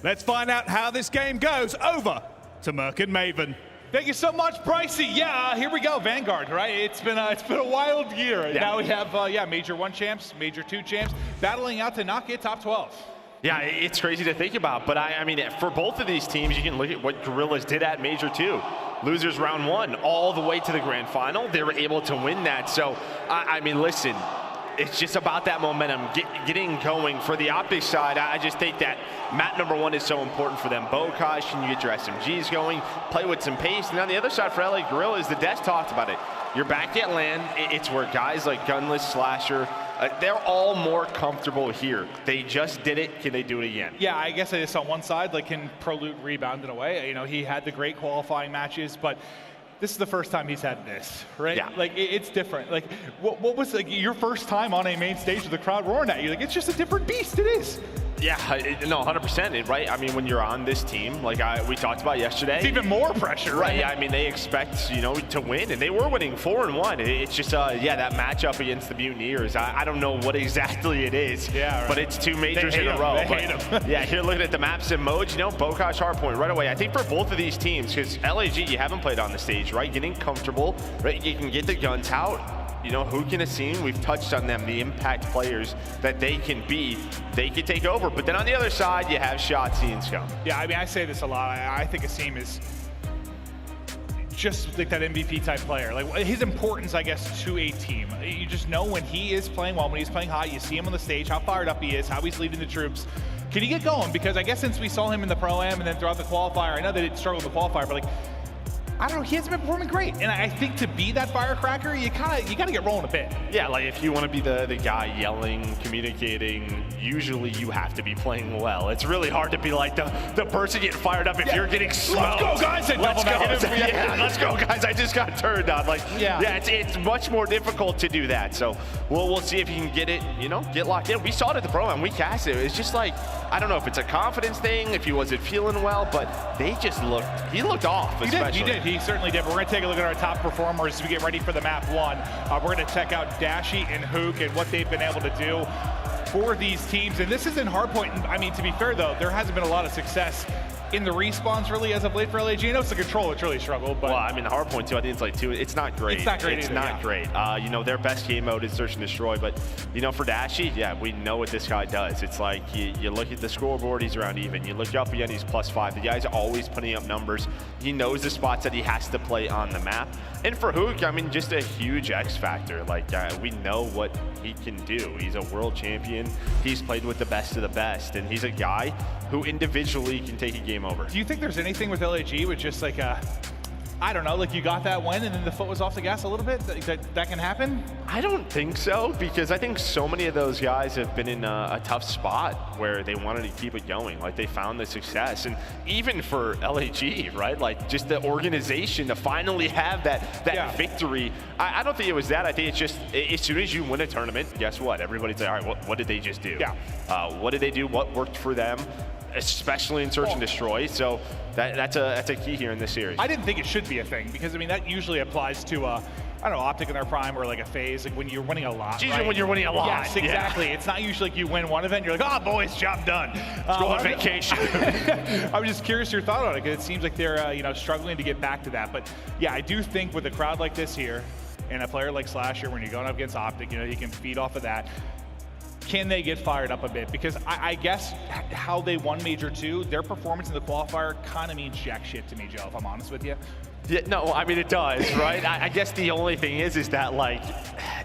Let's find out how this game goes. Over to Merc and Maven. Thank you so much, Pricey. Yeah, here we go, Vanguard, right? It's been a wild year. Yeah. Now we have, Major 1 champs, Major 2 champs, battling out to not get top 12. Yeah, it's crazy to think about, but I mean, for both of these teams, you can look at what Guerrillas did at Major 2. Losers round 1, all the way to the grand final. They were able to win that. So, I mean, listen, it's just about that momentum getting going. For the OpTic side, I just think that map number 1 is so important for them. Bokash, can you get your SMGs going, play with some pace. And on the other side for LA Guerrillas, the Des talked about it. You're back at land. It's where guys like Gunless, Slasher, they're all more comfortable here. They just did it. Can they do it again? Yeah, I guess I just on one side, like, can Prolute rebound in a way? You know, he had the great qualifying matches, but this is the first time he's had this, right? Yeah. Like, it's different. Like, what was like your first time on a main stage with the crowd roaring at you? Like, it's just a different beast. It is. Yeah, no, 100%, right? I mean, when you're on this team, like we talked about yesterday. It's even more pressure, right? Yeah, I mean, they expect, you know, to win, and they were winning 4-1. It's just, that matchup against the Mutineers. I don't know what exactly it is, but it's 2 majors in a row. They hate them. Yeah, here looking at the maps and modes, you know, Bokash hardpoint right away. I think for both of these teams, because LAG, you haven't played on the stage, right? Getting comfortable, right? You can get the guns out. You know, who can Asim? We've touched on them, the impact players that they can be. They can take over. But then on the other side, you have Shotzzy and Scump. Yeah, I mean, I say this a lot. I think Asim is just like that MVP type player. Like, his importance, I guess, to a team. You just know when he is playing well, when he's playing hot, you see him on the stage, how fired up he is, how he's leading the troops. Can he get going? Because I guess since we saw him in the Pro-Am and then throughout the qualifier, I know they didn't struggle with the qualifier, but like, I don't know, he hasn't been performing great. And I think to be that firecracker, you gotta get rolling a bit. Yeah, like if you want to be the guy yelling, communicating, usually you have to be playing well. It's really hard to be like the person getting fired up if you're getting smoked. Let's go, guys! Let's go. Yeah, let's go, guys! I just got turned on. Like, it's much more difficult to do that. So we'll see if you can get it, you know, get locked in. We saw it at the Pro-Am, we cast it. It's just like, I don't know if it's a confidence thing, if he wasn't feeling well, but they just he looked off, especially. He did. He certainly did. We're going to take a look at our top performers as we get ready for the map 1. We're going to check out Dashy and Hook and what they've been able to do for these teams. And this isn't hardpoint. I mean, to be fair, though, there hasn't been a lot of success in the respawns really as of late for LAG. I know it's the control, it's really struggled. But well, I mean, the hardpoint too, I think it's like 2. It's not great. It's not great. It's either, not great. You know, their best game mode is Search and Destroy, but you know, for Dashy, we know what this guy does. It's like you look at the scoreboard, he's around even. You look up again, he's +5. The guy's always putting up numbers. He knows the spots that he has to play on the map. And for Hook, I mean, just a huge X factor. Like, we know what he can do. He's a world champion. He's played with the best of the best, and he's a guy who individually can take a game over. Do you think there's anything with LAG with just like I don't know, like you got that win and then the foot was off the gas a little bit? That can happen? I don't think so, because I think so many of those guys have been in a tough spot where they wanted to keep it going. Like, they found the success. And even for LAG, right? Like, just the organization to finally have that victory. I don't think it was that. I think it's just, as soon as you win a tournament, guess what? Everybody's like, all right, what did they just do? Yeah. What did they do? What worked for them? Especially in Search and Destroy. So that's a key here in this series. I didn't think it should be a thing, because I mean, that usually applies to I don't know, OpTic in their prime, or like a FaZe, like when you're winning a lot. It's usually when you're winning a lot. Yes, exactly. Yeah. It's not usually like you win one event, you're like, oh boys, job done. Let's go on vacation. I was just curious your thought on it, because it seems like they're struggling to get back to that. But yeah, I do think with a crowd like this here, and a player like Slasher, when you're going up against OpTic, you can feed off of that. Can they get fired up a bit? Because I guess how they won Major 2, their performance in the qualifier kind of means jack shit to me, Joe, if I'm honest with you. Yeah, no, I mean, it does, right? I guess the only thing is that, like,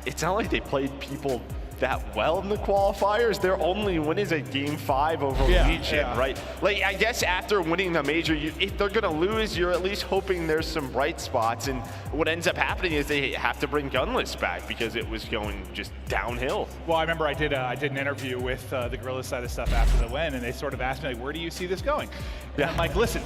it's not like they played people that well in the qualifiers. Their only win is a Game 5 over Legion, right? Like, I guess after winning the major, if they're gonna lose, you're at least hoping there's some bright spots. And what ends up happening is they have to bring Gunless back because it was going just downhill. Well, I remember I did an interview with the Guerrillas side of stuff after the win, and they sort of asked me, like, where do you see this going? And I'm like, listen,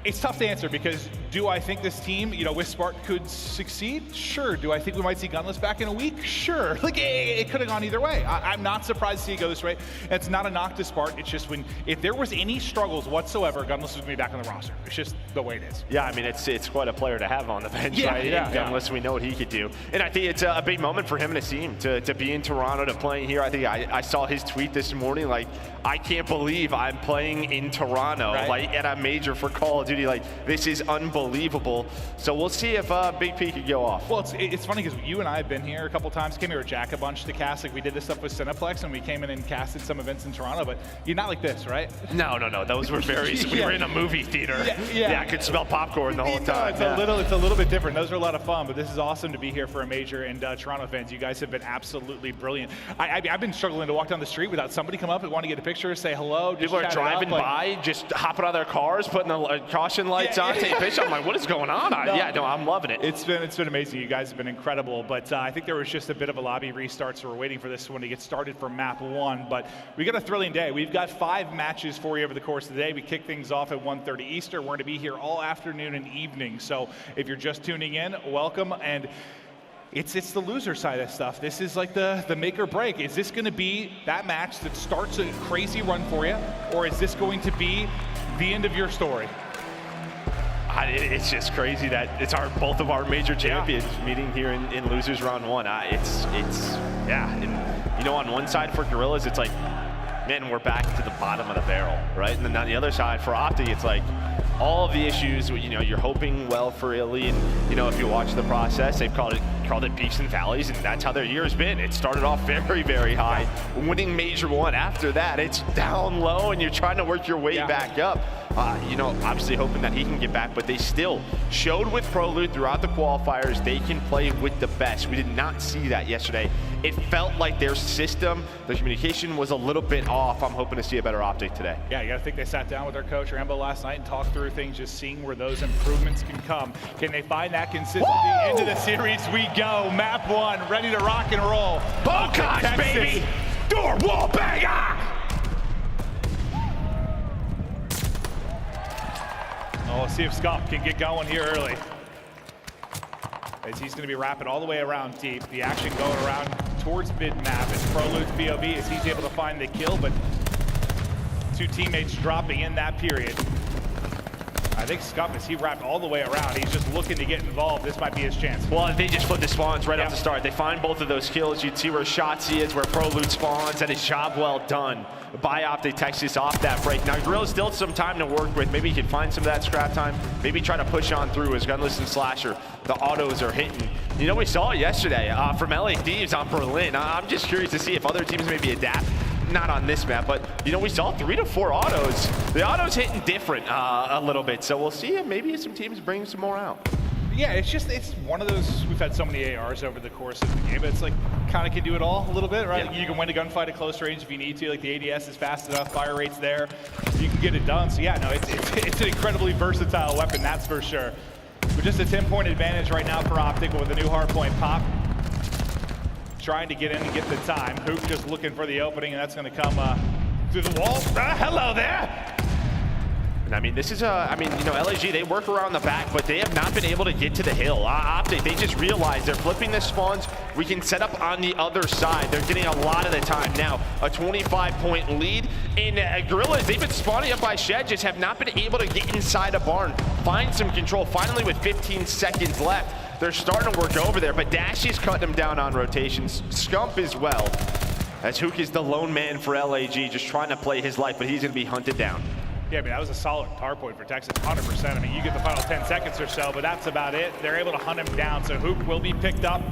it's tough to answer because do I think this team, you know, with Spark could succeed? Sure. Do I think we might see Gunless back in a week? Sure. Like, it could have gone either way. I'm not surprised to see it go this way. It's not a knock to Spark. It's just if there was any struggles whatsoever, Gunless was going to be back on the roster. It's just the way it is. Yeah, I mean, it's quite a player to have on the bench, right? Gunless, we know what he could do. And I think it's a big moment for him and his team to be in Toronto, to playing here. I think I saw his tweet this morning, like, I can't believe I'm playing in Toronto, like at a major for Call of Duty. Like, this is unbelievable. So we'll see if Big P could go off. Well, it's funny because you and I have been here a couple times. Came here with Jack a bunch to cast. Like, we did this stuff with Cineplex, and we came in and casted some events in Toronto. But you're not like this, right? No. Those were very. We were in a movie theater. Yeah, I could smell popcorn the whole time. It's a little bit different. Those are a lot of fun. But this is awesome to be here for a major. And Toronto fans, you guys have been absolutely brilliant. I've been struggling to walk down the street without somebody come up and want to get a picture, say hello. People are driving by, just hopping out of their cars, putting the caution lights on, taking pictures. I'm like, what is going on? I'm loving it. It's been amazing. You guys have been incredible. But I think there was just a bit of a lobby restart, so we're waiting for this one to get started for map 1. But we got a thrilling day. We've got 5 matches for you over the course of the day. We kick things off at 1:30 Eastern. We're going to be here all afternoon and evening. So if you're just tuning in, welcome. And it's the loser side of stuff. This is like the make or break. Is this going to be that match that starts a crazy run for you, or is this going to be the end of your story? It's just crazy that it's both of our major champions meeting here in losers round 1. And, you know, on one side for Guerrillas, it's like, man, we're back to the bottom of the barrel, right? And then on the other side for OpTic, it's like all of the issues, you know, you're hoping well for Illy, and, you know, if you watch the process, they've called it peaks and valleys, and that's how their year has been. It started off very, very high, winning Major 1. After that, it's down low, and you're trying to work your way back up. You know, obviously hoping that he can get back, but they still showed with Prolute throughout the qualifiers they can play with the best. We did not see that yesterday. It felt like their system, their communication was a little bit off. I'm hoping to see a better OpTic today. Yeah, you gotta think they sat down with their coach Rambo last night and talked through things, just seeing where those improvements can come. Can they find that consistency? Into the series we go. Map 1, ready to rock and roll. Bocosh, baby! Door wall banger! Oh, let's see if Scump can get going here early. As he's going to be wrapping all the way around deep. The action going around towards mid-map. It's Prolute's POV as he's able to find the kill, but 2 teammates dropping in that period. I think Scump, as he wrapped all the way around, he's just looking to get involved. This might be his chance. Well, they just put the spawns right off the start. They find both of those kills. You'd see where Shotzzy is, where Prolute spawns, and his job well done by OpTic Texas off that break. Now, Guerrillas still have some time to work with. Maybe he can find some of that scrap time. Maybe try to push on through as Gunless and Slasher. The autos are hitting. You know, we saw it yesterday from LA Thieves on Berlin. I'm just curious to see if other teams maybe adapt. Not on this map, but, you know, we saw 3 to 4 autos. The autos hitting different a little bit, so we'll see if maybe some teams bring some more out. Yeah, it's one of those, we've had so many ARs over the course of the game, but it's like, kind of can do it all a little bit, right? Yeah. You can win a gunfight at close range if you need to, like the ADS is fast enough, fire rate's there, you can get it done. So yeah, no, it's an incredibly versatile weapon, that's for sure. But just a 10-point advantage right now for OpTic with a new hardpoint pop. Trying to get in and get the time. Hook just looking for the opening, and that's going to come through the wall. Hello there! And I mean, this is I mean, you know, LAG, they work around the back, but they have not been able to get to the hill. OpTic, they just realized they're flipping the spawns. We can set up on the other side. They're getting a lot of the time now. A 25-point lead. And Guerrillas, they've been spawning up by Shed, just have not been able to get inside a barn, find some control. Finally, with 15 seconds left, they're starting to work over there, but Dashy's cutting them down on rotations. Scump as well, as Hook is the lone man for LAG, just trying to play his life, but he's going to be hunted down. Yeah, I mean, that was a solid tar point for Texas, 100%. I mean, you get the final 10 seconds or so, but that's about it. They're able to hunt him down, so Hook will be picked up.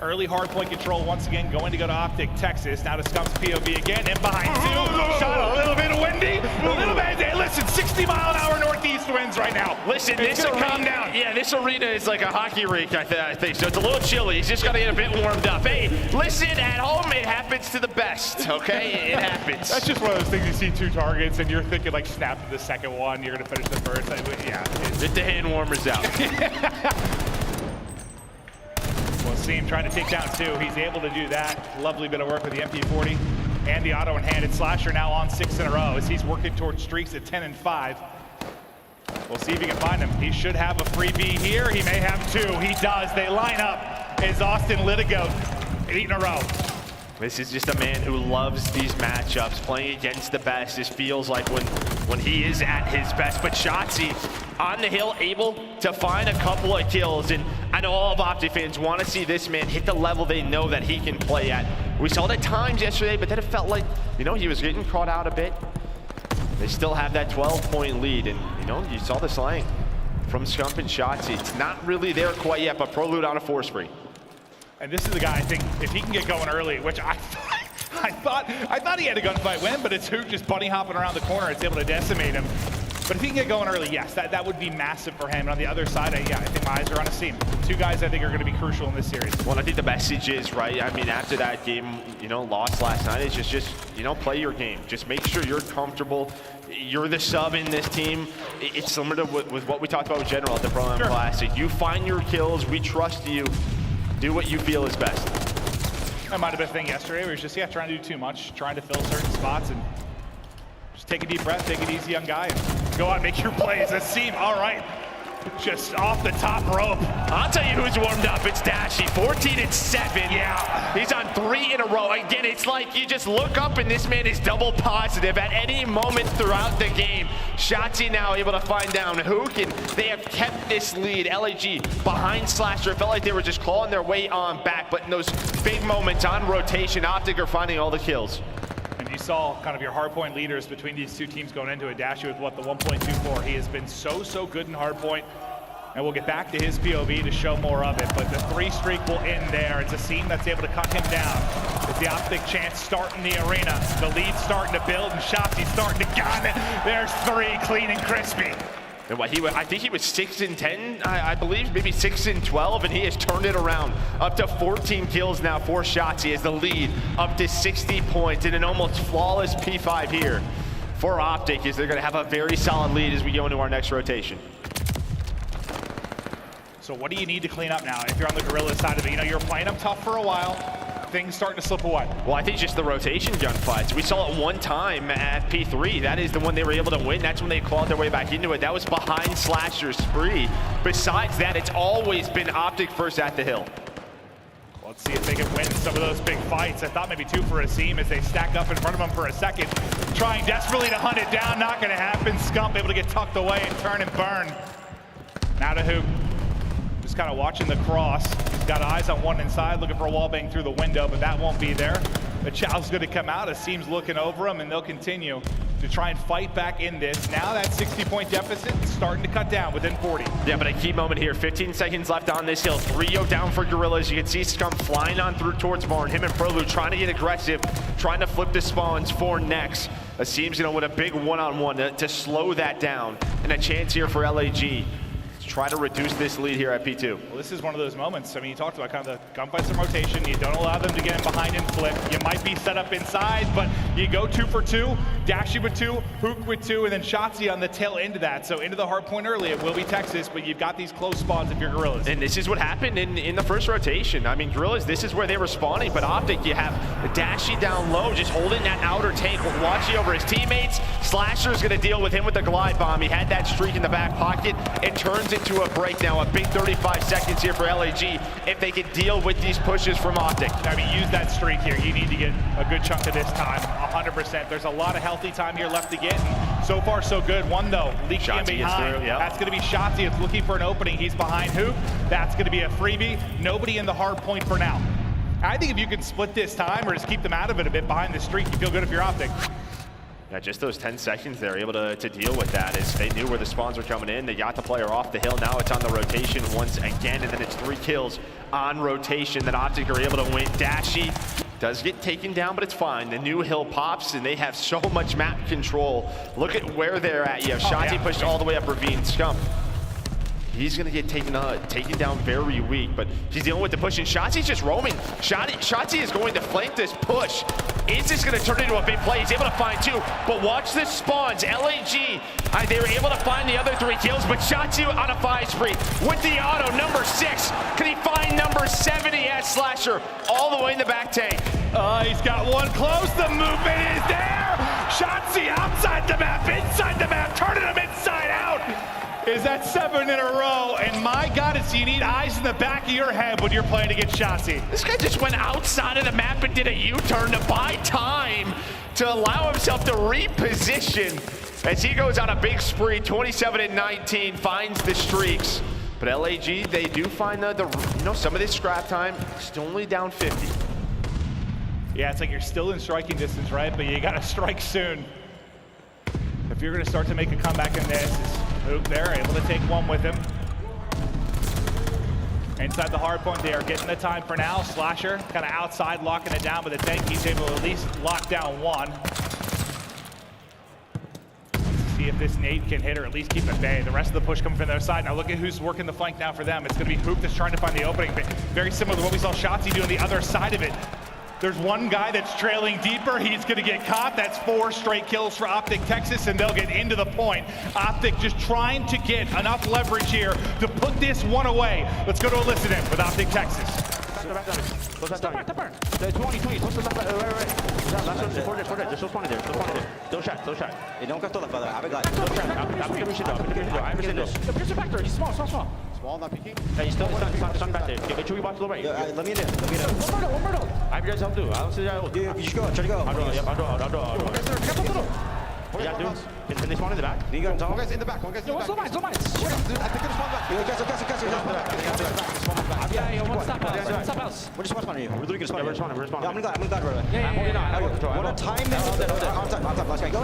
Early hard point control once again, going to go to OpTic Texas. Now to Scump's POV again, and behind two. Shot a little bit windy, a little bit. Hey, listen, 60-mile-an-hour northeast winds right now. Listen, this arena, calm down. Yeah, this arena is like a hockey rink, I think. So it's a little chilly. He's just got to get a bit warmed up. Hey, listen, at home, it happens to the best, okay? It happens. That's just one of those things you see 2 targets, and you're thinking, like, snap to the second one. You're going to finish the first. Yeah. Get the hand warmers out. We'll see him trying to take down 2. He's able to do that. Lovely bit of work with the MP40 and the auto and handed. Slasher now on 6 in a row as he's working towards streaks at 10 and 5. We'll see if he can find him. He should have a freebie here. He may have 2. He does. They line up as Austin Litigo 8 in a row. This is just a man who loves these matchups. Playing against the best, this feels like when he is at his best. But Shotzzy on the hill, able to find a couple of kills. And I know all of OpTic fans want to see this man hit the level they know that he can play at. We saw it at times yesterday, but then it felt like, you know, he was getting caught out a bit. They still have that 12-point lead. And, you know, you saw the slang from Scump and Shotzzy. It's not really there quite yet, but Prolute on a force free. And this is the guy, I think, if he can get going early, which I thought he had a gunfight win, but it's Hook just bunny hopping around the corner. It's able to decimate him. But if he can get going early, yes, that would be massive for him. And on the other side, I think my eyes are on a Simp. 2 guys I think are going to be crucial in this series. Well, I think the message is, right, I mean, after that game, you know, lost last night, it's just you know, play your game. Just make sure you're comfortable. You're the sub in this team. It's similar to with what we talked about with General at the Pro-Am Classic. You find your kills. We trust you. Do what you feel is best. That might have been a thing yesterday where he's just, trying to do too much, trying to fill certain spots and just take a deep breath, take it easy, young guy, and go out and make your plays. A Simp, all right. Just off the top rope. I'll tell you who's warmed up. It's Dashy, 14 and 7. Yeah. He's on 3 in a row. Again, it's like you just look up and this man is double positive at any moment throughout the game. Shotzzy now able to find down Hook, and they have kept this lead. LAG behind Slasher. It felt like they were just clawing their way on back, but in those big moments on rotation, OpTic are finding all the kills. And you saw kind of your hardpoint leaders between these 2 teams going into it. Dashy with what, the 1.24. He has been so good in hardpoint. And we'll get back to his POV to show more of it. But the 3 streak will end there. It's a Simp that's able to cut him down. It's the OpTic chance starting the arena. The lead's starting to build and Shotzzy's starting to gun it. There's 3 clean and crispy. And what I think he was 6 and 10, I believe, maybe 6 and 12, and he has turned it around. Up to 14 kills now for Shotzzy as the lead up to 60 points in an almost flawless P5 here for OpTic, as they're going to have a very solid lead as we go into our next rotation. So what do you need to clean up now if you're on the Guerrillas side of it? You know, you're playing them tough for a while. Things starting to slip away. Well, I think just the rotation gunfights. We saw it one time at P3. That is the one they were able to win. That's when they clawed their way back into it. That was behind Slasher's spree. Besides that, it's always been OpTic first at the hill. Let's see if they can win some of those big fights. I thought maybe 2 for a Simp as they stack up in front of him for a second. Trying desperately to hunt it down. Not going to happen. Scump able to get tucked away and turn and burn. Now to Hook. Just kind of watching the cross. He's got eyes on one inside, looking for a wall bang through the window, but that won't be there. The Chow's going to come out. It seems looking over him, and they'll continue to try and fight back in this. Now that 60-point deficit is starting to cut down within 40. Yeah, but a key moment here. 15 seconds left on this hill. 3-0 down for Guerrillas. You can see Scump flying on through towards Barn. Him and Prolute trying to get aggressive, trying to flip the spawns for next. A Siem's going to win a big one-on-one to slow that down. And a chance here for LAG. Try to reduce this lead here at P2. Well, this is one of those moments. I mean, you talked about kind of the gunfights and rotation. You don't allow them to get in behind and flip. You might be set up inside, but you go 2 for 2. Dashy with 2, Hook with 2, and then Shotzzy on the tail end of that. So into the hard point early, it will be Texas, but you've got these close spawns if you're Guerrillas. And this is what happened in the first rotation. I mean, Guerrillas, this is where they were spawning, but OpTic, you have Dashy down low, just holding that outer tank, watching over his teammates. Slasher's gonna deal with him with the glide bomb. He had that streak in the back pocket. It turns into a break now, a big 35 seconds here for LAG if they can deal with these pushes from OpTic. I mean, use that streak here. You need to get a good chunk of this time, 100%. There's a lot of healthy time here left to get. And so far, so good. One, though, leaking in behind. Yep. That's going to be Shotzzy. It's looking for an opening. He's behind Hook. That's going to be a freebie. Nobody in the hard point for now. I think if you can split this time or just keep them out of it a bit behind the streak, you feel good if you're OpTic. Yeah, just those 10 seconds, they're able to deal with that as they knew where the spawns were coming in. They got the player off the hill. Now it's on the rotation once again, and then it's 3 kills on rotation that OpTic are able to win. Dashy does get taken down, but it's fine. The new hill pops, and they have so much map control. Look at where they're at. You have Shotzzy pushed all the way up Ravine. Scump, he's going to get taken down very weak, but he's dealing with the push, and Shotzzy's just roaming. Shotzzy is going to flank this push. Is this going to turn into a big play? He's able to find 2, but watch this spawns. LAG, they were able to find the other 3 kills, but Shotzzy on a 5 spree with the auto. Number 6, can he find number 7? He has Slasher all the way in the back tank. He's got one close. The movement is there. Shotzzy outside the map, inside the map, turning him inside out. Is that 7 in a row? And my God, you need eyes in the back of your head when you're playing against Shotzzy. This guy just went outside of the map and did a U-turn to buy time to allow himself to reposition as he goes on a big spree. 27 and 19, finds the streaks. But LAG, they do find some of this scrap time. Still only down 50. Yeah, it's like you're still in striking distance, right? But you got to strike soon. If you're going to start to make a comeback in this, Røkkr there, able to take one with him. Inside the hard point, they are getting the time for now. Slasher kind of outside, locking it down, but the tank, he's able to at least lock down one. Let's see if this nade can hit or at least keep at bay. The rest of the push coming from their side. Now look at who's working the flank now for them. It's going to be Røkkr that's trying to find the opening. But very similar to what we saw Shotzzy do on the other side of it. There's one guy that's trailing deeper. He's going to get caught. That's 4 straight kills for OpTic Texas, and they'll get into the point. OpTic just trying to get enough leverage here to put this one away. Let's go to a listen in with OpTic Texas. Small, not peeking. Yeah, he's still sun back there. Make sure you watch to the right. Let me in. One more. I'm your help too. I'll see you. You just go. Try to go. I'll draw. Yeah, dude. Can they spawn in the back? You got one guy's in the back. One guy's in the back. Dude, I think they're spawn back. Guys. Yeah, one stop house. Where do you spawn you? We're looking to spawn. We're spawning. Yeah, I'm gonna guard right away. Yeah. I'm holding on. What a time this is. On top. Last guy. Go.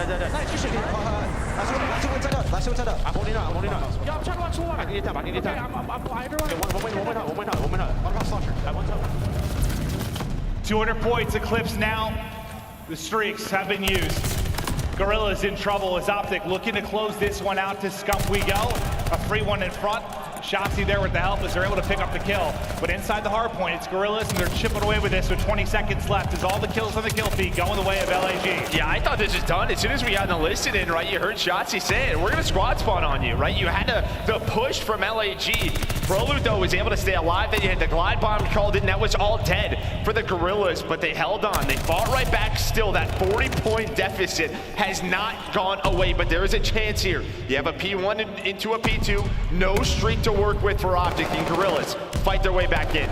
Nice. You should get Last two inside out. I'm holding on. Yeah, I'm trying to watch the water. I need a tap. I'm blind. One minute. One cross launcher. At one time. 200 points eclipsed now. The streaks have been used. Guerrillas in trouble as OpTic looking to close this one out. To Scump we go. A free one in front. Shotzzy there with the help as they're able to pick up the kill. But inside the hard point, it's Guerrillas, and they're chipping away with this with 20 seconds left as all the kills on the kill feed going the way of LAG. Yeah, I thought this was done. As soon as we had the listen in, right, you heard Shotzzy say it. We're going to squad spawn on you, right? You had the push from LAG. Prolute, though, was able to stay alive. Then you had the glide bomb called in. That was all dead for the Guerrillas, but they held on. They fought right back still. That 40-point deficit has not gone away, but there is a chance here. You have a P1 into a P2. No streak to work with for OpTic, and Guerrillas fight their way back in.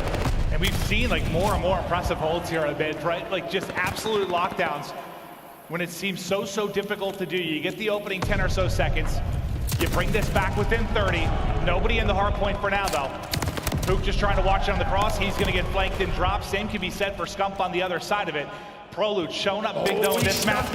And we've seen like more and more impressive holds here a bit, right? Like just absolute lockdowns when it seems so difficult to do. You get the opening 10 or so seconds. You bring this back within 30. Nobody in the hard point for now, though. Røkkr just trying to watch on the cross. He's going to get flanked and dropped. Same can be said for Scump on the other side of it. Prolute showing up big though in this map.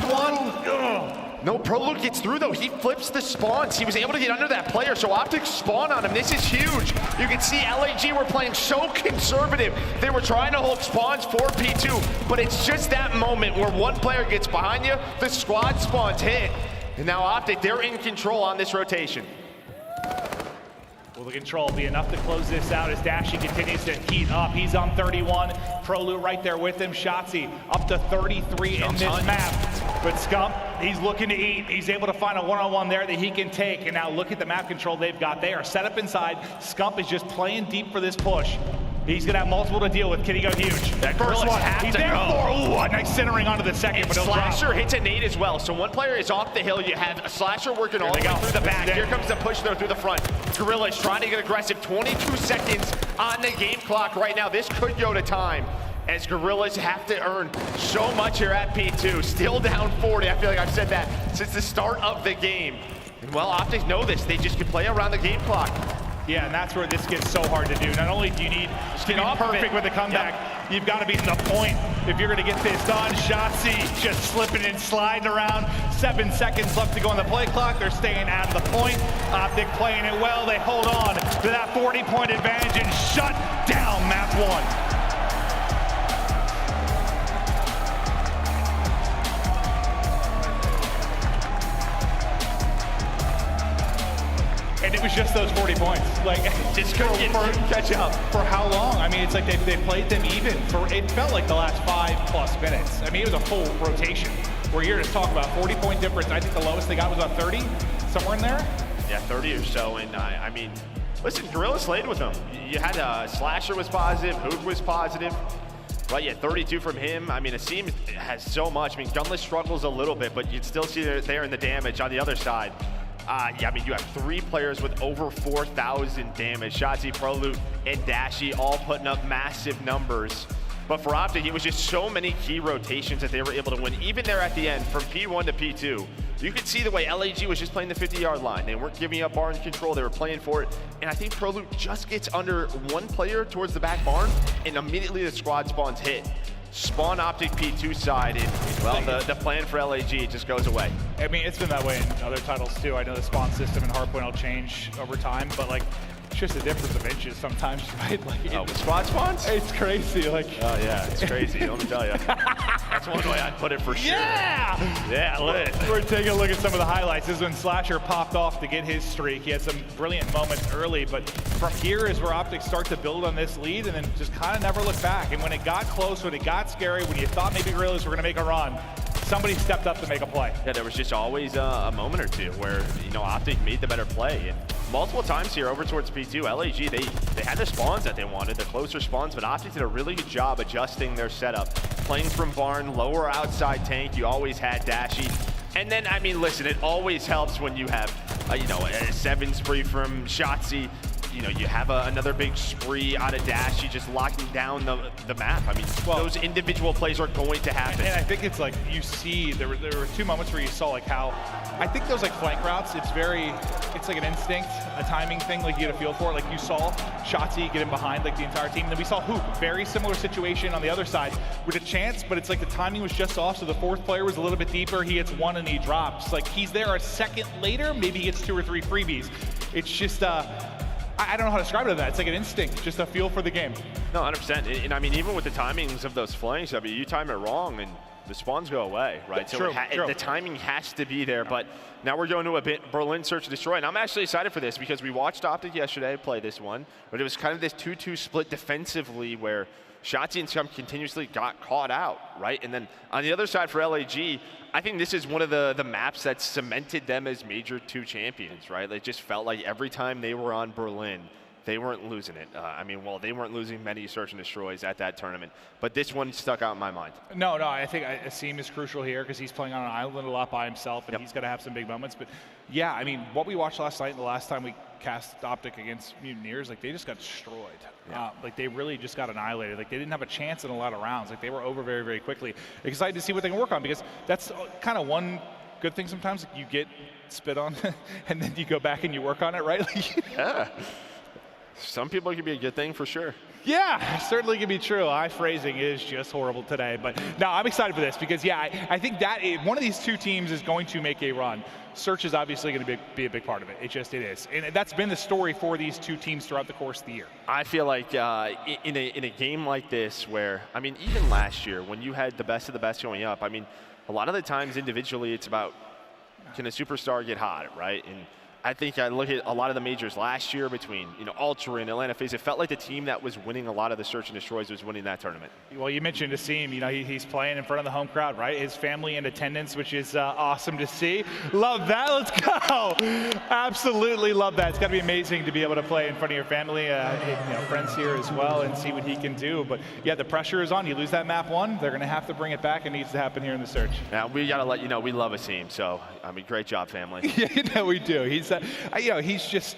No, Prolute gets through though. He flips the spawns. He was able to get under that player, so OpTic spawn on him. This is huge. You can see LAG were playing so conservative. They were trying to hold spawns for P2, but it's just that moment where one player gets behind you, the squad spawns hit, and now OpTic, they're in control on this rotation. Will the control be enough to close this out as Dashy continues to heat up? He's on 31. Prolute right there with him. Shotzzy up to 33 in this map. But Scump, he's looking to eat. He's able to find a one-on-one there that he can take. And now look at the map control they've got. They are set up inside. Scump is just playing deep for this push. He's going to have multiple to deal with. Can he go huge? That first one, he's there for. Ooh, a nice centering onto the second, but Slasher hits a nade as well. So one player is off the hill. You have a Slasher working all the way through the back. Here comes the push though through the front. Guerrillas trying to get aggressive. 22 seconds on the game clock right now. This could go to time as Guerrillas have to earn so much here at P2. Still down 40. I feel like I've said that since the start of the game. And well, OpTic know this. They just can play around the game clock. Yeah, and that's where this gets so hard to do. Not only do you need to be perfect with the comeback, you've got to be in the point if you're going to get this done. Shotzzy just slipping and sliding around. 7 seconds left to go on the play clock. They're staying out of the point. OpTic playing it well. They hold on to that 40-point advantage and shut down map 1. And it was just those 40 points. Like, just couldn't catch up. For how long? I mean, it's like they played them even for, it felt like the last 5+ minutes. I mean, it was a full rotation. We're here to talk about 40-point difference. I think the lowest they got was about 30, somewhere in there. Yeah, 30 or so. And I mean, listen, Guerrillas slayed with them. You had Slasher was positive, Hook was positive. Right, yeah, 32 from him. I mean, aBeZy has so much. I mean, Gunless struggles a little bit, but you'd still see there in the damage on the other side. Yeah, I mean, you have 3 players with over 4,000 damage. Shotzzy, Prolute, and Dashy all putting up massive numbers. But for OpTic, it was just so many key rotations that they were able to win. Even there at the end, from P1 to P2, you could see the way LAG was just playing the 50-yard line. They weren't giving up barn control. They were playing for it. And I think Prolute just gets under 1 player towards the back barn, and immediately the squad spawns hit. Spawn OpTic P2 side, and well, the plan for LAG just goes away. I mean, it's been that way in other titles too. I know the spawn system and hardpoint will change over time, but like, it's just a difference of inches sometimes, right? Like, the squad spawns? It's crazy. Like, oh yeah, it's crazy. Let me tell you. That's one way I'd put it for sure. Yeah! Yeah, lit. We're taking a look at some of the highlights. This is when Slasher popped off to get his streak. He had some brilliant moments early, but from here is where OpTic start to build on this lead and then just kind of never look back. And when it got close, when it got scary, when you thought maybe Guerrillas were going to make a run, somebody stepped up to make a play. Yeah, there was just always a moment or two where, you know, OpTic made the better play. And multiple times here over towards P2, LAG, they had the spawns that they wanted, the closer spawns, but OpTic did a really good job adjusting their setup. Playing from barn, lower outside tank, you always had Dashy. And then, I mean, listen, it always helps when you have, you know, a 7 spree from Shotzzy. You know, you have another big spree out of Dashy, just locking down the map. I mean, those individual plays are going to happen. And I think it's like, you see, there were 2 moments where you saw like how, I think those like flank routes, it's like an instinct, a timing thing, like you get a feel for it. Like you saw Shotzzy get in behind like the entire team. And then we saw Hook, very similar situation on the other side with a chance, but it's like the timing was just off, so the 4th player was a little bit deeper. He hits 1 and he drops. Like he's there a second later, maybe he gets 2 or 3 freebies. It's just, I don't know how to describe it to that. It's like an instinct, just a feel for the game. No, 100%. And I mean, even with the timings of those flanks, I mean, you time it wrong and the spawns go away, right? So true. The timing has to be there. But now we're going to a bit Berlin Search and Destroy. And I'm actually excited for this because we watched OpTic yesterday play this one, but it was kind of this 2-2 split defensively where Shotzzy and Scump continuously got caught out, right? And then on the other side for LAG, I think this is one of the maps that cemented them as Major 2 champions, right? They just felt like every time they were on Berlin, they weren't losing it. I mean, well, they weren't losing many Search and Destroys at that tournament, but this one stuck out in my mind. No, I think aBeZy is crucial here because he's playing on an island a lot by himself, and he's got to have some big moments. But yeah, I mean, what we watched last night and the last time we cast OpTic against Mutineers, like they just got destroyed. Yeah. Like they really just got annihilated. Like they didn't have a chance in a lot of rounds. Like they were over very, very quickly. Excited to see what they can work on because that's kind of one good thing sometimes. Like you get spit on and then you go back and you work on it, right? Yeah. Some people it can be a good thing for sure. Yeah, certainly can be true. My phrasing is just horrible today. But no, I'm excited for this because, yeah, I think that one of these 2 teams is going to make a run. Search is obviously going to be a big part of it. It is. And that's been the story for these 2 teams throughout the course of the year. I feel like in a game like this where, I mean, even last year when you had the best of the best going up, I mean, a lot of the times individually it's about can a superstar get hot, right? And I think I look at a lot of the majors last year between, you know, Ultra and Atlanta FaZe. It felt like the team that was winning a lot of the Search and Destroys was winning that tournament. Well, you mentioned aBeZy, you know, he's playing in front of the home crowd, right? His family in attendance, which is awesome to see. Love that. Let's go. Absolutely love that. It's got to be amazing to be able to play in front of your family, you know, friends here as well, and see what he can do. But yeah, the pressure is on. You lose that map 1, they're going to have to bring it back. It needs to happen here in the Search. Now we got to let you know we love aBeZy. So I mean, great job, family. Yeah, we do. He's you know, he's just,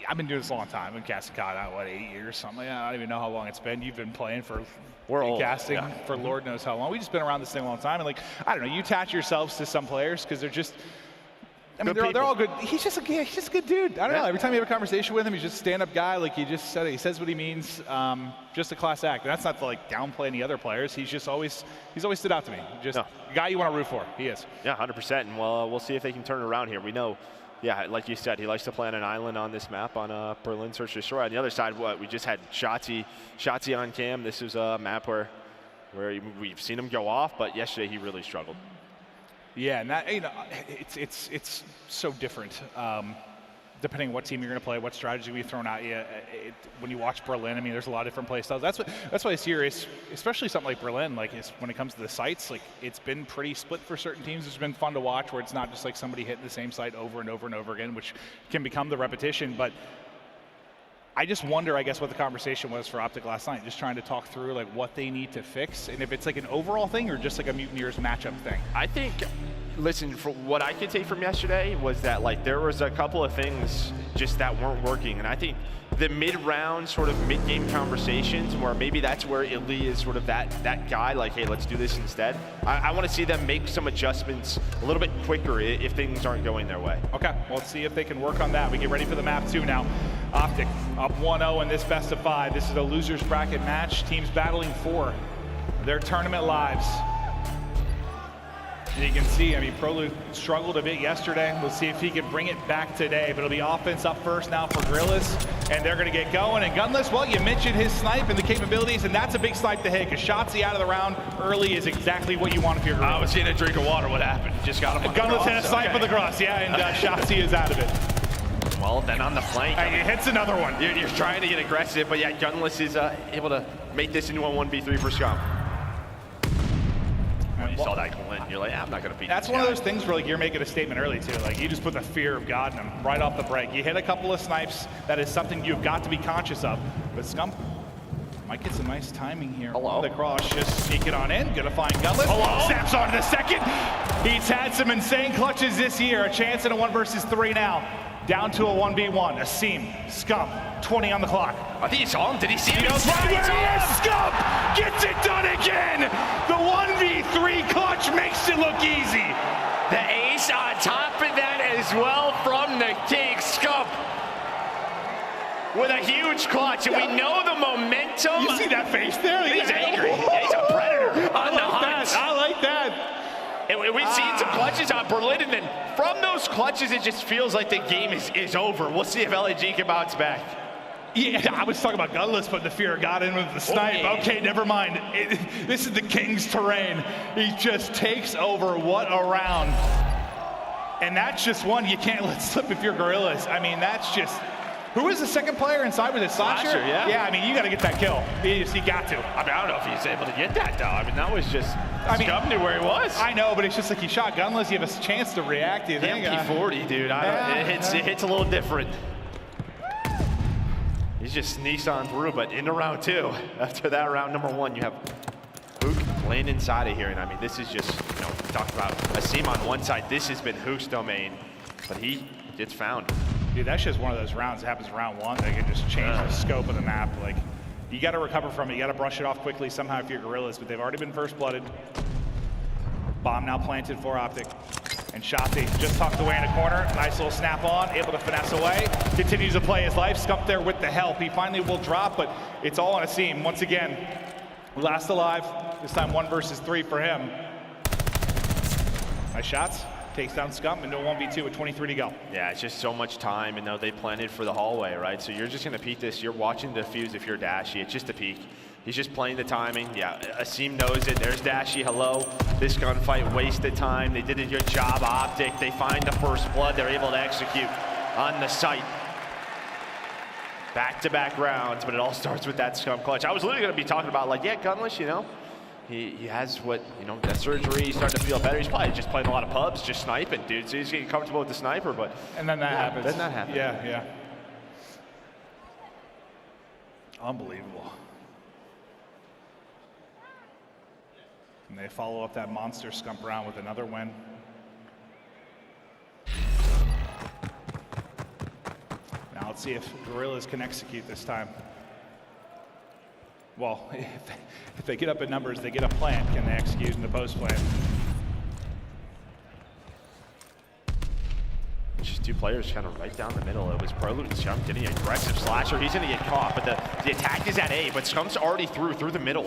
I've been doing this a long time. I've been casting COD, what, 8 years, something like that. I don't even know how long it's been. You've been playing for, casting for Lord knows how long. We've just been around this thing a long time. And like, I don't know, you attach yourselves to some players because they're just, I mean, they're all good. He's just a good dude. I don't know. Every time you have a conversation with him, he's just a stand-up guy. Like he just said, he says what he means. Just a class act. And that's not to like downplay any other players. He's always stood out to me. Just a guy you want to root for. He is. Yeah, 100%. And we'll see if they can turn it around here. We know, yeah, like you said, he likes to play on an island on this map on Berlin Search Destroy. On the other side, we just had Shotzzy on cam. This is a map where we've seen him go off, but yesterday he really struggled. Yeah, and that, you know, it's so different depending on what team you're going to play, what strategy we've thrown at you. When you watch Berlin, I mean, there's a lot of different play styles. That's why it's serious, especially something like Berlin. Like when it comes to the sites, like it's been pretty split for certain teams. It's been fun to watch where it's not just like somebody hitting the same site over and over and over again, which can become the repetition. But I just wonder, I guess, what the conversation was for OpTic last night, just trying to talk through like what they need to fix, and if it's like an overall thing or just like a Mutineers matchup thing. I think, listen, for what I could take from yesterday was that like there was a couple of things just that weren't working, and I think the mid-round sort of mid-game conversations where maybe that's where iLLeY is sort of that guy, like, hey, let's do this instead. I want to see them make some adjustments a little bit quicker if things aren't going their way. Okay, well, let's see if they can work on that. We get ready for the map 2 now. OpTic up 1-0 in this best of 5. This is a losers bracket match. Teams battling for their tournament lives. And you can see, I mean, Prolute struggled a bit yesterday. We'll see if he can bring it back today. But it'll be offense up first now for Guerrillas. And they're going to get going. And Gunless, well, you mentioned his snipe and the capabilities, and that's a big snipe to hit, because Shotzzy out of the round early is exactly what you want if you're Guerrillas. I was getting a drink of water. What happened? Just got him on Gunless the cross. had a snipe on the cross, yeah, and Shotzzy is out of it. Well, then on the flank, and he hits another one. You're trying to get aggressive, but yeah, Gunless is able to make this into a 1v3 for Scump. When you saw that go in, you're like, I'm not going to beat That's one of those things where like you're making a statement early too. Like you just put the fear of God in him right off the break. You hit a couple of snipes. That is something you've got to be conscious of. But Scump might get some nice timing here. On the cross, just sneaking on in. Gonna find Gunless. Snaps on to the second. He's had some insane clutches this year. A chance in a 1 versus 3 now. Down to a 1v1. aBeZy, Scump, 20 on the clock. I think he saw him. Did he see him? He knows right where he is. Scump gets it done again. The 1v3 clutch makes it look easy. The ace on top of that as well from the king. Scump with a huge clutch, and we know the momentum. You see that face there? He's angry. He's a predator on the hunt. I like that. And we've seen some clutches on Berlin, and then from those clutches, it just feels like the game is over. We'll see if LAG can bounce back. Yeah, I was talking about Gunless putting the fear of God in with the snipe. yeah. Okay, never mind. This is the king's terrain. He just takes over what a round. And that's just one you can't let slip if you're Guerrillas. I mean, that's just... Who is the second player inside? Was it Slasher? Yeah. Yeah, I mean, you got to get that kill. You got to. I mean, I don't know if he's able to get that, though. I mean, that was just... Scump knew where he was. I know, but it's just like he shot Gunless. You have a chance to react. You think, MP40, dude. It hits a little different. He just sneaks on through, but into round 2. After that, round number 1, you have Hook laying inside of here. And I mean, this is just, you know, we talked about aBeZy on one side. This has been Hook's domain, but he gets found. Dude, that's just one of those rounds that happens round 1. They can just change the scope of the map. Like, you got to recover from it. You got to brush it off quickly somehow if you're Guerrillas, but they've already been first blooded. Bomb now planted for OpTic. And Shotzzy just tucked away in a corner. Nice little snap on, able to finesse away. Continues to play his life. Scump there with the help. He finally will drop, but it's all on aBeZy. Once again, last alive. This time 1 versus 3 for him. Nice shots. Takes down Scump into a 1v2 with 23 to go. Yeah, it's just so much time, and now they planted for the hallway, right? So you're just going to peek this. You're watching the defuse if you're Dashy. It's just a peek. He's just playing the timing. Yeah, aBeZy knows it. There's Dashy. Hello. This gunfight wasted time. They did a good job. OpTic, they find the first blood. They're able to execute on the site. Back-to-back rounds, but it all starts with that Scump clutch. I was literally going to be talking about, like, yeah, Gunless, you know, he has what, you know, that surgery. He's starting to feel better. He's probably just playing a lot of pubs, just sniping, dude. So he's getting comfortable with the sniper, but... And then that happens. Then that happens. Yeah. Unbelievable. And they follow up that monster Scump round with another win. Now let's see if Guerrillas can execute this time. Well, if they get up in numbers, they get a plant. Can they execute in the post plant? two players kind of right down the middle. It was Prolute and Scump getting an aggressive slasher. He's going to get caught, but the attack is at A, but Scump's already through the middle.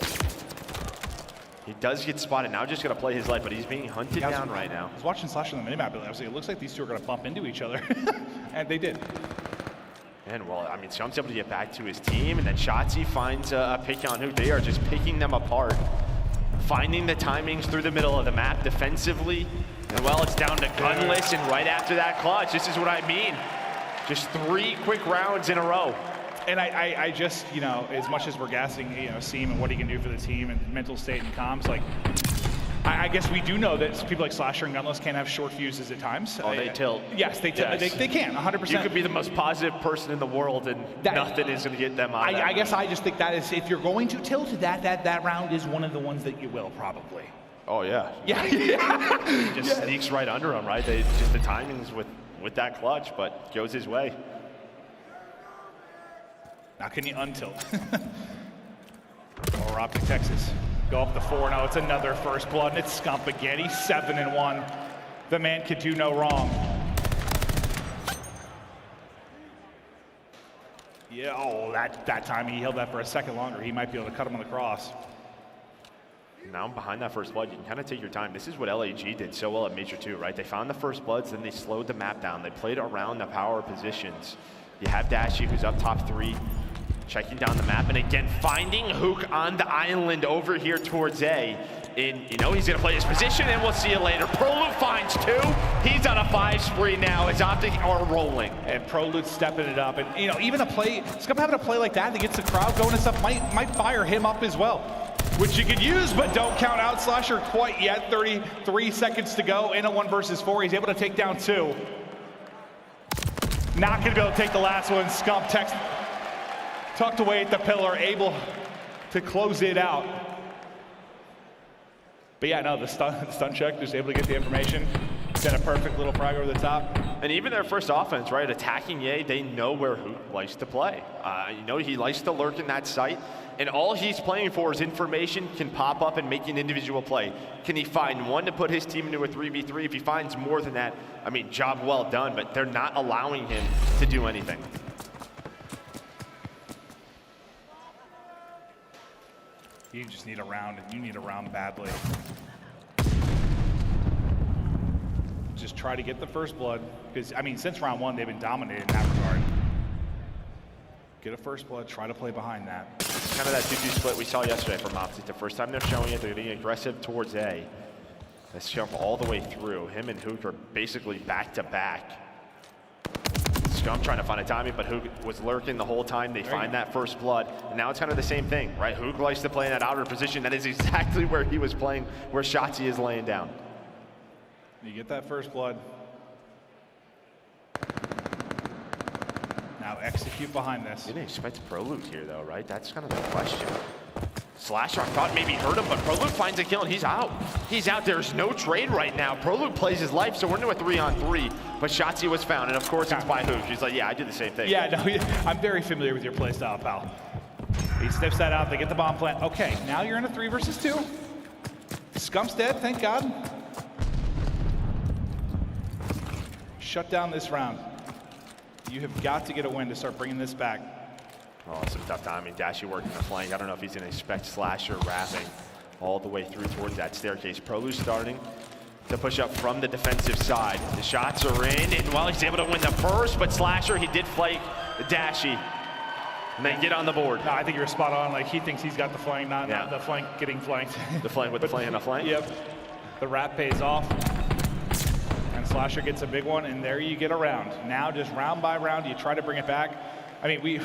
He does get spotted. Now just going to play his life, but he's being hunted down right now. I was watching Slasher on the minimap. I was like, it looks like these two are going to bump into each other. And they did. And well, I mean, Scump's able to get back to his team, and then Shotzzy finds a pick on who. They are just picking them apart. Finding the timings through the middle of the map defensively. And well, it's down to gunless, and right after that clutch, this is what I mean. Just 3 quick rounds in a row. And I just, you know, as much as we're gassing, you know, Seam and what he can do for the team and mental state and comms, like, I guess we do know that people like Slasher and Gunless can have short fuses at times. Oh, they tilt. Yes, they tilt. Yes. They can, 100%. You could be the most positive person in the world, and nothing is going to get them out of that. I guess I just think that is, if you're going to tilt, that round is one of the ones that you will, probably. Oh, yeah. Yeah. He just sneaks right under him, right? Just the timings with that clutch, but goes his way. Now can you untilt? Or OpTic Texas. Go up the 4. Now it's another first blood, and it's Scump again. He's 7-1. The man could do no wrong. Yeah, oh, that time he held that for a second longer. He might be able to cut him on the cross. Now behind that first blood, you can kind of take your time. This is what LAG did so well at Major 2, right? They found the first bloods, then they slowed the map down. They played around the power positions. You have Dashy, who's up top 3, checking down the map, and again, finding Hook on the island over here towards A. And, you know, he's going to play his position, and we'll see you later. Prolute finds 2. He's on a 5 spree now as OpTic are rolling. And Prolute stepping it up. And, you know, even Scump having a play like that gets the crowd going and stuff might fire him up as well, which you could use, but don't count out Slasher quite yet. 33 seconds to go in a 1 versus 4. He's able to take down 2. Not going to be able to take the last one. Scump tucked away at the pillar, able to close it out. But yeah, no, the stun check, just able to get the information. Send a perfect little frag over the top. And even their first offense, right, attacking Ye, they know where Hook likes to play. You know, he likes to lurk in that site. And all he's playing for is information can pop up and make an individual play. Can he find one to put his team into a 3v3? If he finds more than that, I mean, job well done, but they're not allowing him to do anything. You just need a round, and you need a round badly. Just try to get the first blood, because, I mean, since round 1, they've been dominated in that regard. Get a first blood, try to play behind that. It's kind of that 2-2 split we saw yesterday from OpTic. The first time they're showing it, they're getting aggressive towards A. Let's jump all the way through. Him and Hook are basically back-to-back. Scump trying to find a timing, but Hook was lurking the whole time. They find that first blood, and now it's kind of the same thing, right? Hook likes to play in that outer position. That is exactly where he was playing, where Shotzzy is laying down. You get that first blood. Now execute behind this. You didn't expect Prolute here, though, right? That's kind of the question. Slasher, I thought maybe hurt him, but Prolute finds a kill, and he's out. He's out. There's no trade right now. Prolute plays his life, so we're into a 3-on-3, but Shotzzy was found, and of course it's by Hook. He's like, yeah, I do the same thing. Yeah, no, I'm very familiar with your playstyle, pal. He sniffs that out. They get the bomb plant. Okay, now you're in a 3 versus 2. Scump's dead, thank God. Shut down this round. You have got to get a win to start bringing this back. Oh, some tough timing. Dashy working the flank. I don't know if he's going to expect Slasher wrapping all the way through towards that staircase. Prolute starting to push up from the defensive side. The shots are in, and well, he's able to win the first, but Slasher, he did flake Dashy. And they get on the board. No, I think you're spot on. Like, he thinks he's got the flank, not the flank getting flanked. The flank with the flank and the flank? Yep. The wrap pays off. And Slasher gets a big one, and there you get a round. Now, just round by round, you try to bring it back. I mean,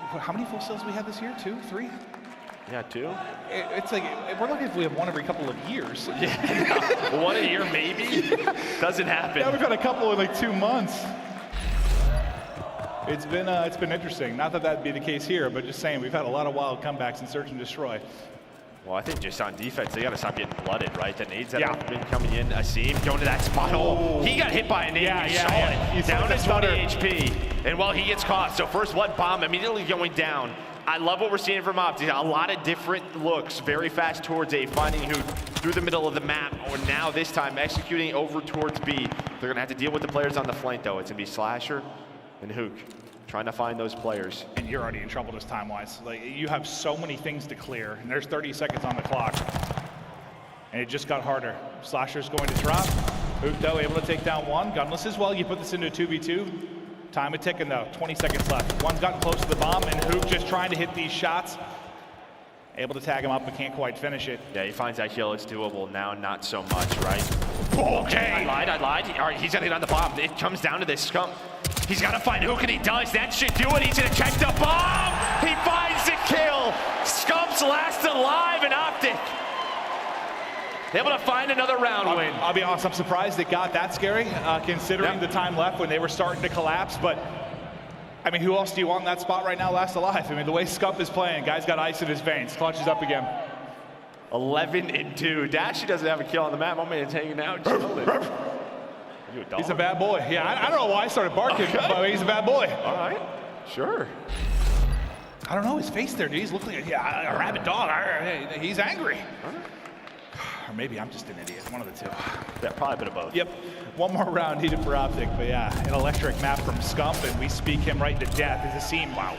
how many full sales we had this year? 2, 3? Yeah, 2. It's like, we're lucky if we have one every couple of years. Yeah, no. 1 a year maybe? Doesn't happen. Yeah, we've had a couple in like 2 months. It's been interesting. Not that that'd be the case here, but just saying, we've had a lot of wild comebacks in Search and Destroy. Well, I think just on defense, they got to stop getting blooded, right? The nades that have been coming in, Seam going to that spot. Oh, he got hit by a nade. Yeah. Down to 20 HP. And well, he gets caught. So first blood bomb immediately going down I love what we're seeing from OpTic. A lot of different looks, very fast towards A, finding who through the middle of the map, or now this time executing over towards B. They're gonna have to deal with the players on the flank though. It's gonna be Slasher and Hook trying to find those players. And you're already in trouble just time-wise. Like, you have so many things to clear, and there's 30 seconds on the clock. And it just got harder. Slasher's going to drop. Hook, though, able to take down one. Gunless as well. You put this into a 2v2. Time a ticking, though. 20 seconds left. One got close to the bomb, and Hook just trying to hit these shots. Able to tag him up, but can't quite finish it. Yeah, he finds that kill. It's doable. Now, not so much, right? Okay. I lied. All right, he's gonna hit on the bomb. It comes down to this Scump. He's gotta find Hook, and he does. That should do it. He's gonna check the bomb. He finds the kill. Scump's last alive in OpTic. Able to find another round win. I'll be honest, I'm surprised it got that scary, considering the time left when they were starting to collapse. But, I mean, who else do you want in that spot right now last alive? I mean, the way Scump is playing, guy's got ice in his veins. Clutches up again. 11-2. Dashy doesn't have a kill on the map. My man's hanging out. He's a bad boy. Yeah, I don't know why I started barking, but he's a bad boy. All right, sure. I don't know his face there, dude. He's looking like a rabid dog. He's angry. Or maybe I'm just an idiot. One of the two. Yeah, probably a bit of both. Yep. One more round needed for OpTic, but yeah, an electric map from Scump, and we speak him right to death. As a team, wow,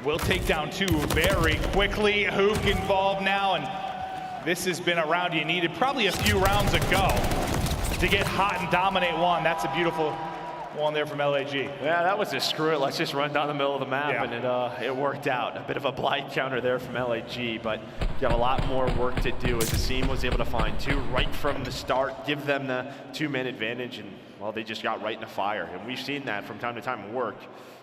we'll take down two very quickly. Hook involved now, and this has been a round you needed probably a few rounds ago to get hot and dominate one. That's a beautiful one there from LAG. Yeah, that was a screw it. Let's just run down the middle of the map, and it worked out. A bit of a blind counter there from LAG, but you have a lot more work to do as the team was able to find two right from the start, give them the two-man advantage, and well, they just got right in the fire. And we've seen that from time to time work.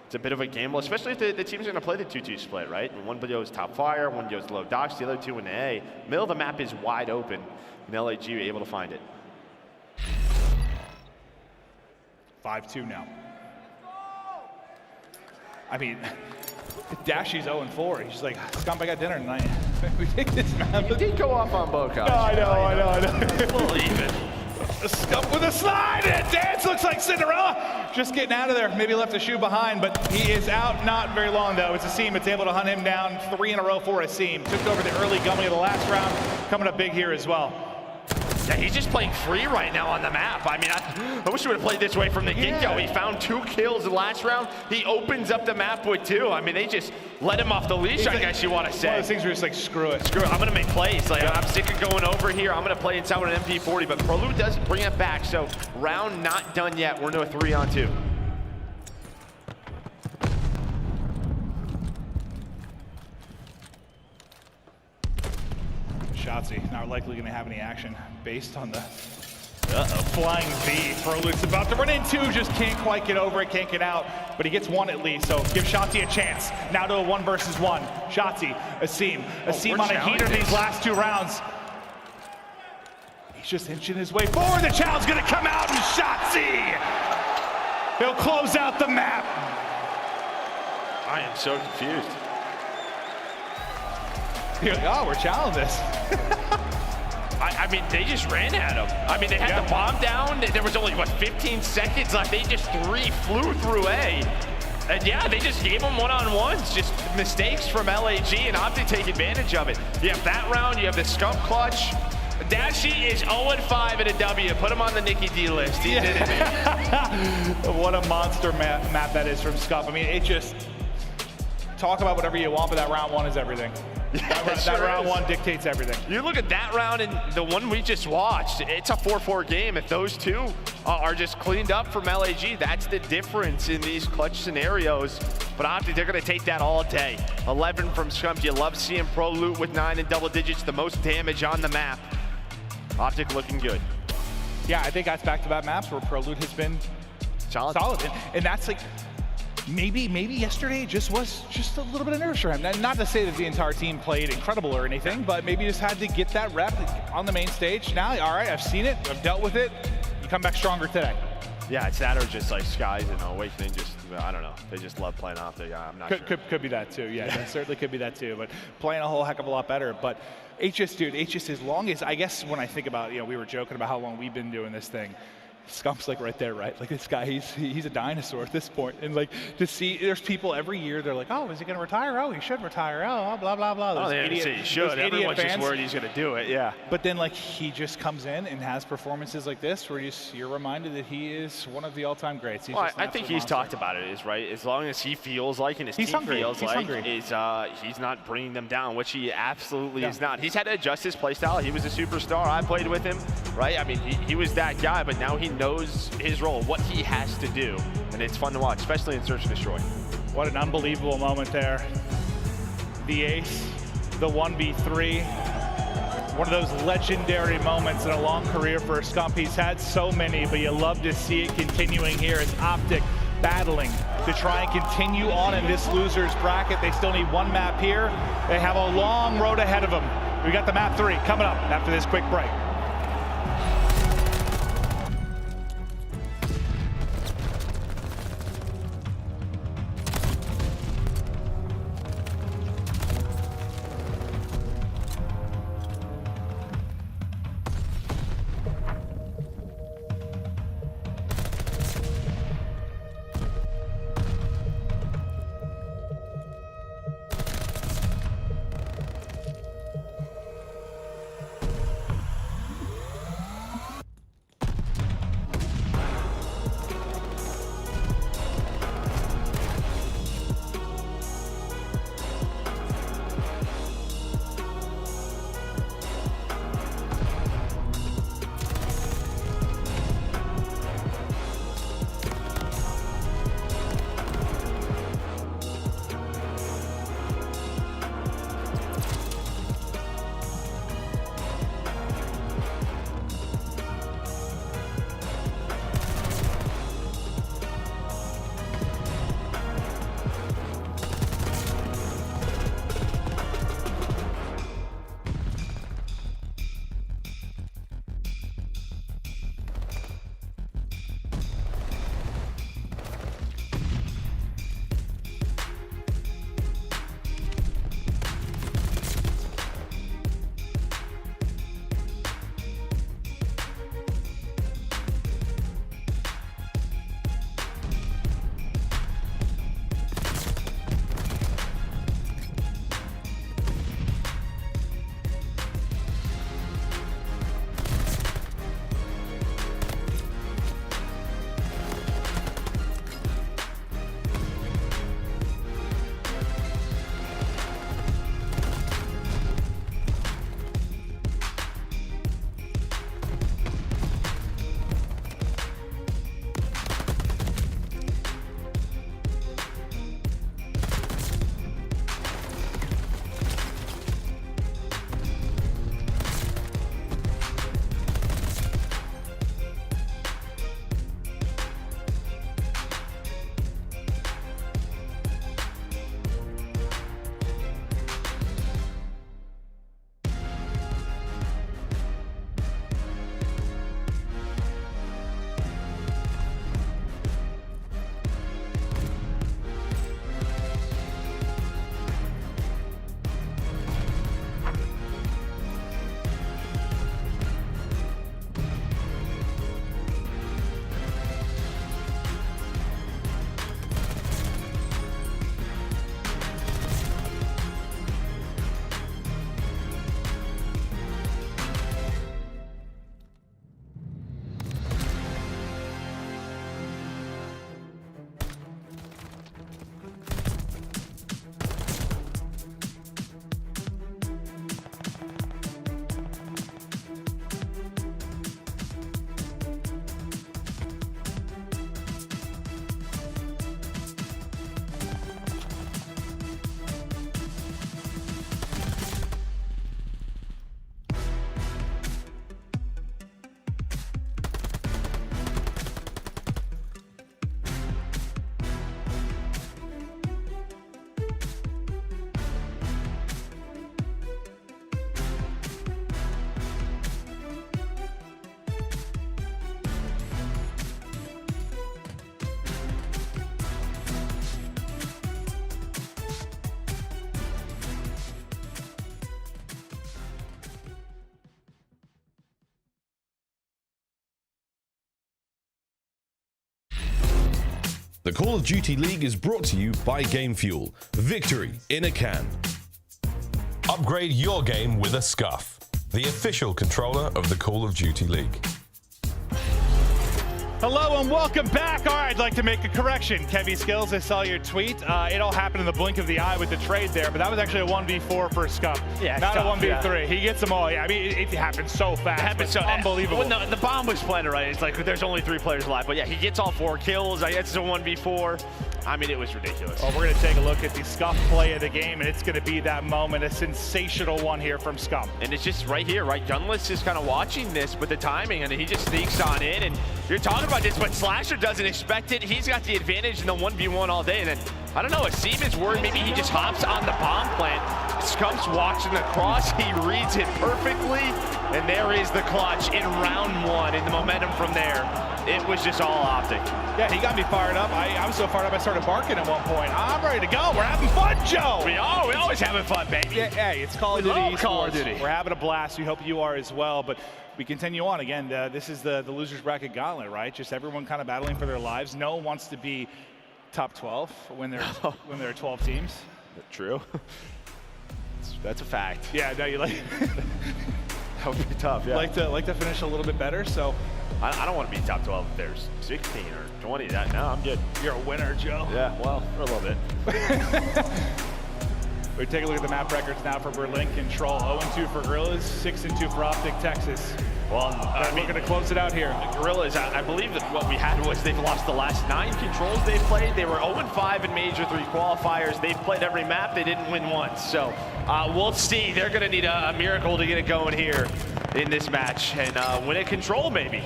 It's a bit of a gamble, especially if the team's going to play the 2-2 split, right? And one goes top fire, one goes low docks, the other two in the A. Middle of the map is wide open, and LAG able to find it. 5-2 now. I mean, Dashy's 0-4. He's like, Scump, I got dinner tonight. We take this map. You did go off on Boca. No, I know. We'll even. Scump with a slide, and dance looks like Cinderella. Just getting out of there. Maybe left a shoe behind, but he is out. Not very long, though. It's Asim. It's able to hunt him down. 3 in a row for Asim. Took over the early gummy of the last round. Coming up big here as well. Yeah, he's just playing free right now on the map. I mean, I wish he would have played this way from the get-go. He found 2 kills the last round. He opens up the map with 2. I mean, they just let him off the leash, I guess you want to say. One of those things where you're just like, screw it. Screw it. I'm going to make plays. Like, I'm sick of going over here. I'm going to play inside with an MP40, but Prolute does bring it back. So, round not done yet. We're into a 3-on-2. Shotzzy not likely going to have any action based on the flying V. Prolute's about to run into, just can't quite get over it, can't get out, but he gets one at least, so give Shotzzy a chance. Now to a 1 versus 1. Shotzzy, Asim on a heater these last 2 rounds. He's just inching his way forward. The challenge going to come out, and Shotzzy, he'll close out the map. I am so confused. You're like, oh, we're challenging this. I mean, they just ran at him. I mean, they had the bomb down. There was only, what, 15 seconds left. They just flew through A. And yeah, they just gave him one-on-ones. Just mistakes from LAG, and OpTic take advantage of it. You have that round. You have the Scump clutch. Dashy is 0-5 at a W. Put him on the Nicky D list. He did it. What a monster map that is from Scump. I mean, it just, talk about whatever you want, but that round 1 is everything. Yeah, that round 1 dictates everything. You look at that round and the one we just watched, it's a 4-4 game. If those two are just cleaned up from LAG, that's the difference in these clutch scenarios. But OpTic, they're going to take that all day. 11 from Scump. You love seeing Prolute with 9 in double digits, the most damage on the map. OpTic looking good. Yeah, I think that's back-to-back maps where Prolute has been solid. And that's like, maybe yesterday just was just a little bit of nerves for him. Not to say that the entire team played incredible or anything, but maybe just had to get that rep on the main stage. Now, all right, I've seen it, I've dealt with it. You come back stronger today. Yeah, it's that or just like Skies and Awakening just, I don't know. They just love playing OpTic. I'm not sure. Could be that too, yeah. That certainly could be that too, but playing a whole heck of a lot better. But HS, dude, HS, as long as, I guess when I think about, we were joking about how long we've been doing this thing. Scump's like right there, right? Like this guy, he's a dinosaur at this point. And like to see, there's people every year, they're like, oh, is he gonna retire? Oh, he should retire. Oh, blah, blah, blah. Oh, they didn't say he should. Everyone's just worried he's gonna do it, yeah. But then like he just comes in and has performances like this where you're reminded that he is one of the all-time greats. Well, I think he's talked about it, is right. As long as he feels like and his team feels like he's not bringing them down, which he absolutely is not. He's had to adjust his play style. He was a superstar. I played with him, right? I mean, he was that guy, but now he knows his role, what he has to do, and it's fun to watch, especially in Search and Destroy. What an unbelievable moment there. The ace, the 1v3, one of those legendary moments in a long career for Scump. He's had so many, but you love to see it continuing here as OpTic battling to try and continue on in this loser's bracket. They still need one map here. They have a long road ahead of them. We got the map 3 coming up after this quick break. The Call of Duty League is brought to you by Game Fuel. Victory in a can. Upgrade your game with a Scuff, the official controller of the Call of Duty League. Hello and welcome back. All right, I'd like to make a correction. Kevy Skills, I saw your tweet. It all happened in the blink of the eye with the trade there, but that was actually a 1v4 for Scump. Yeah, not tough, a 1v3. yeah. He gets them all. Yeah, I mean, it happened so fast. It happened so unbelievable. Well, the bomb was planted right. It's like there's only 3 players left, but yeah, he gets all 4 kills. I guess it's a 1v4. I mean, it was ridiculous. Well, we're going to take a look at the Scump play of the game, and it's going to be that moment, a sensational one here from Scump. And it's just right here, right? Gunless is kind of watching this with the timing, and he just sneaks on in. And you're talking about this, but Slasher doesn't expect it. He's got the advantage in the 1v1 all day. And then, I don't know, Asim is worried maybe he just hops on the bomb plant. Scump's watching across. He reads it perfectly. And there is the clutch in round 1, and the momentum from there. It was just all OpTic. Yeah, he got me fired up. I was so fired up I started barking at one point. I'm ready to go. We're having fun, Joe. We always having fun, baby. Yeah, hey, it's Call of Duty esports. Call of Duty. We're having a blast. We hope you are as well. But we continue on. Again, this is the losers bracket gauntlet, right? Just everyone kind of battling for their lives. No one wants to be top 12 when there are 12 teams. True. That's a fact. Yeah, no, you like. That would be tough. Yeah. Like to finish a little bit better. So. I don't want to be top 12 if there's 16 or 20. No, I'm good. You're a winner, Joe. Yeah, well, for a little bit. We take a look at the map records now for Berlin Control. 0-2 for Guerrillas, 6-2 for OpTic Texas. Well, we're going to close it out here. The Guerrillas, I believe that what we had was they've lost the last 9 controls they've played. They were 0-5 in Major 3 qualifiers. They've played every map. They didn't win once. So we'll see. They're going to need a miracle to get it going here in this match and win a control maybe.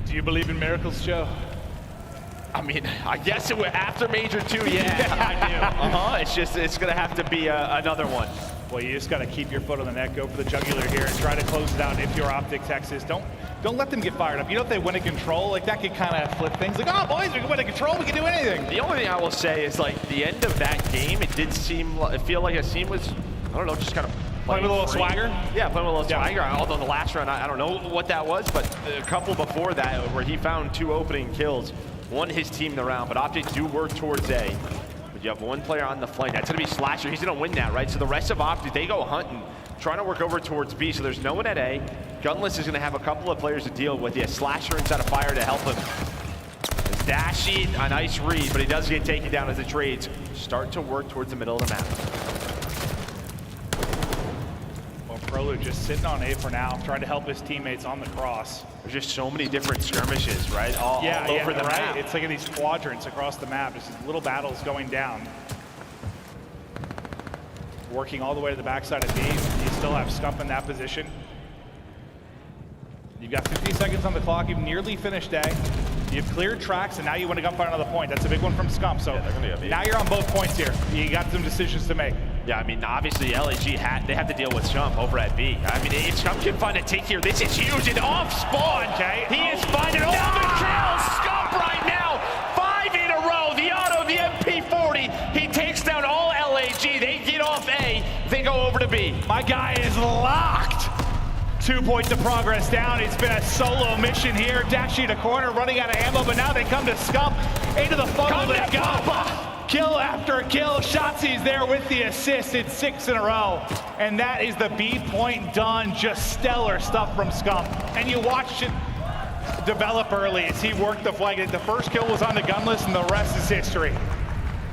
Do you believe in miracles, Joe? I mean, I guess it were after Major 2, yeah, I do. It's going to have to be another one. Well, you just got to keep your foot on the neck, go for the jugular here, and try to close it out if you're OpTic Texas. Don't let them get fired up. You know, if they win a control, like that could kind of flip things. Like, oh, boys, we can win a control, we can do anything. The only thing I will say is, like, the end of that game, it did feel like Asim was, I don't know, just kind of playing with a little swagger? Yeah, playing with a little swagger. Although the last round, I don't know what that was, but a couple before that where he found 2 opening kills, won his team the round. But OpTic do work towards A. But you have 1 player on the flank. That's going to be Slasher. He's going to win that, right? So the rest of OpTic, they go hunting, trying to work over towards B. So there's no one at A. Gunless is going to have a couple of players to deal with. He has Slasher inside of Fire to help him. Dashy, a nice read, but he does get taken down as the trades start to work towards the middle of the map. Prolute just sitting on A for now, trying to help his teammates on the cross. There's just so many different skirmishes, right? All over the map. It's like in these quadrants across the map. Just little battles going down. Working all the way to the backside of B. You still have Scump in that position. You've got 50 seconds on the clock. You've nearly finished A. You've cleared tracks, and now you want to gunfire another point. That's a big one from Scump. So now you're on both points here. You got some decisions to make. Yeah, I mean, obviously, LAG, they have to deal with Scump over at B. I mean, if Scump can find a take here, this is huge. And off spawn, he is finding all the kills. Scump right now, 5 in a row. The auto, the MP40. He takes down all LAG. They get off A. They go over to B. My guy is locked. 2 points of progress down. It's been a solo mission here. Dashy to corner, running out of ammo, but now they come to Scump. Into the funnel they go. Kill after kill. Shotzzy's there with the assist. It's 6 in a row. And that is the B point done. Just stellar stuff from Scump. And you watched it develop early as he worked the flank. The first kill was on the gunless, and the rest is history.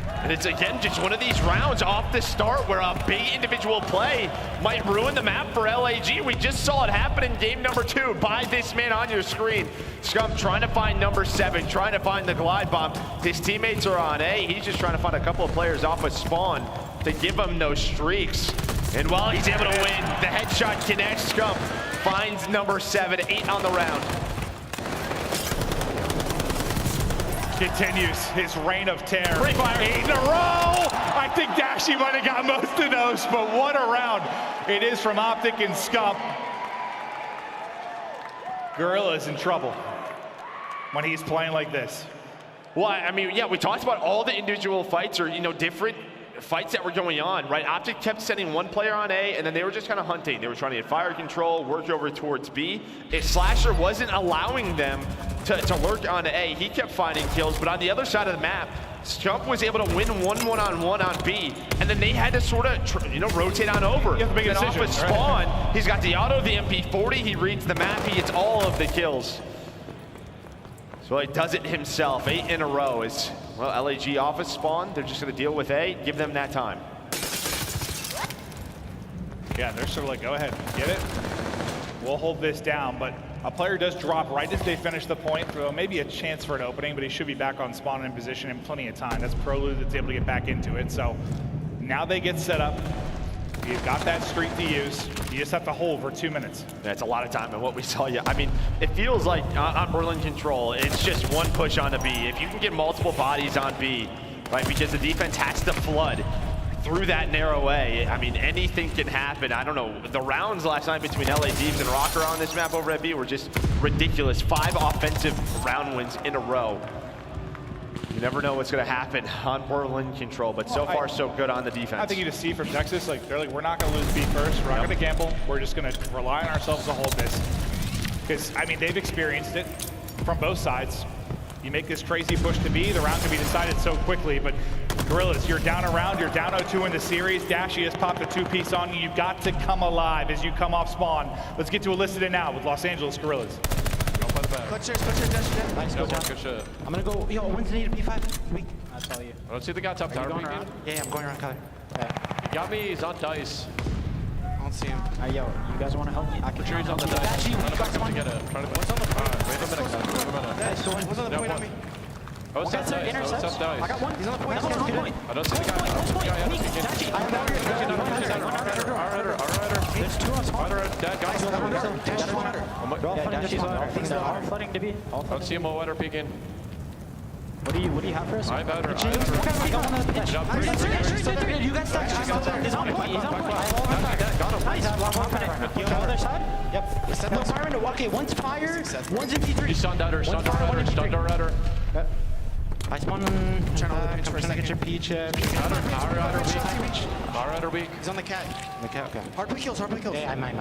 And it's, again, just one of these rounds off the start where a big individual play might ruin the map for LAG. We just saw it happen in game number 2 by this man on your screen. Scump trying to find number 7, trying to find the glide bomb. His teammates are on A. He's just trying to find a couple of players off of spawn to give him those streaks. And while he's able to win, the headshot connects. Scump finds number 7, 8 on the round. Continues his reign of terror. 8 in a row! I think Dashy might have got most of those, but what a round it is from OpTic and Scump. Guerrillas in trouble when he's playing like this. Well, I mean, yeah, we talked about all the individual fights are, different fights that were going on, right? OpTic kept sending one player on A, and then they were just kind of hunting. They were trying to get fire control, work over towards B. If Slasher wasn't allowing them to lurk on A, he kept finding kills. But on the other side of the map, Scump was able to win one-on-one on B, and then they had to sort of, rotate on over. You have to make a decision, off of spawn, right? He's got the auto, the MP40, he reads the map, he gets all of the kills. So he does it himself, 8 in a row. Is, well, LAG off of spawn, they're just gonna deal with A, give them that time. Yeah, they're sort of like, go ahead, get it. We'll hold this down, but a player does drop right as they finish the point, throw maybe a chance for an opening, but he should be back on spawn in position in plenty of time. That's Prolute that's able to get back into it. So now they get set up. You've got that streak to use. You just have to hold for 2 minutes. That's a lot of time, and what we saw, I mean, it feels like on Berlin Control, it's just one push on the B. If you can get multiple bodies on B, right, because the defense has to flood through that narrow A, I mean, anything can happen. I don't know, the rounds last night between LA Thieves and Røkkr on this map over at B were just ridiculous. 5 offensive round wins in a row. You never know what's going to happen on Berlin Control, but so far so good on the defense. I think you just see from Texas, like they're like, we're not going to lose B first. We're not going to gamble. We're just going to rely on ourselves to hold this. Because, I mean, they've experienced it from both sides. You make this crazy push to B, the round can be decided so quickly, but Guerrillas, you're down a round, you're down 0-2 in the series. Dashy has popped a 2-piece on you. You've got to come alive as you come off spawn. Let's get to Elicit It now with Los Angeles Guerrillas. Clutch yours, Dashy. Nice, go down. Good shit. I'm gonna go, yo, when's the need to P5? Weak. I'll tell you. I don't see the guy top tower. Yeah, I'm going around color. You got me, he's on dice. I don't see him. Yo, you guys wanna help me? I can sure he's on the dice. Dashy, you got someone. What's on the point? Wait a minute, wait a minute. What's on the point on me? Oh, it's up dice. Oh, it's up dice. I got one. He's on the point. He's on the point. I don't see the guy. Dashy, I have there's 2 on spawn. Dead, got him. Dashy's on. Things that are flooding to be. I don't see him all weather peeking. What do you have for us? I better. You guys stuck. He's on point. He's on point. Nice. On the other side? Yep. No fire into okay, one's fire, one's in P3. He's stunned outer, stunned outer. I spawn on trying to get your peach. Outer weak. He's on the cat. Okay. Hard play kills. Yeah, I might.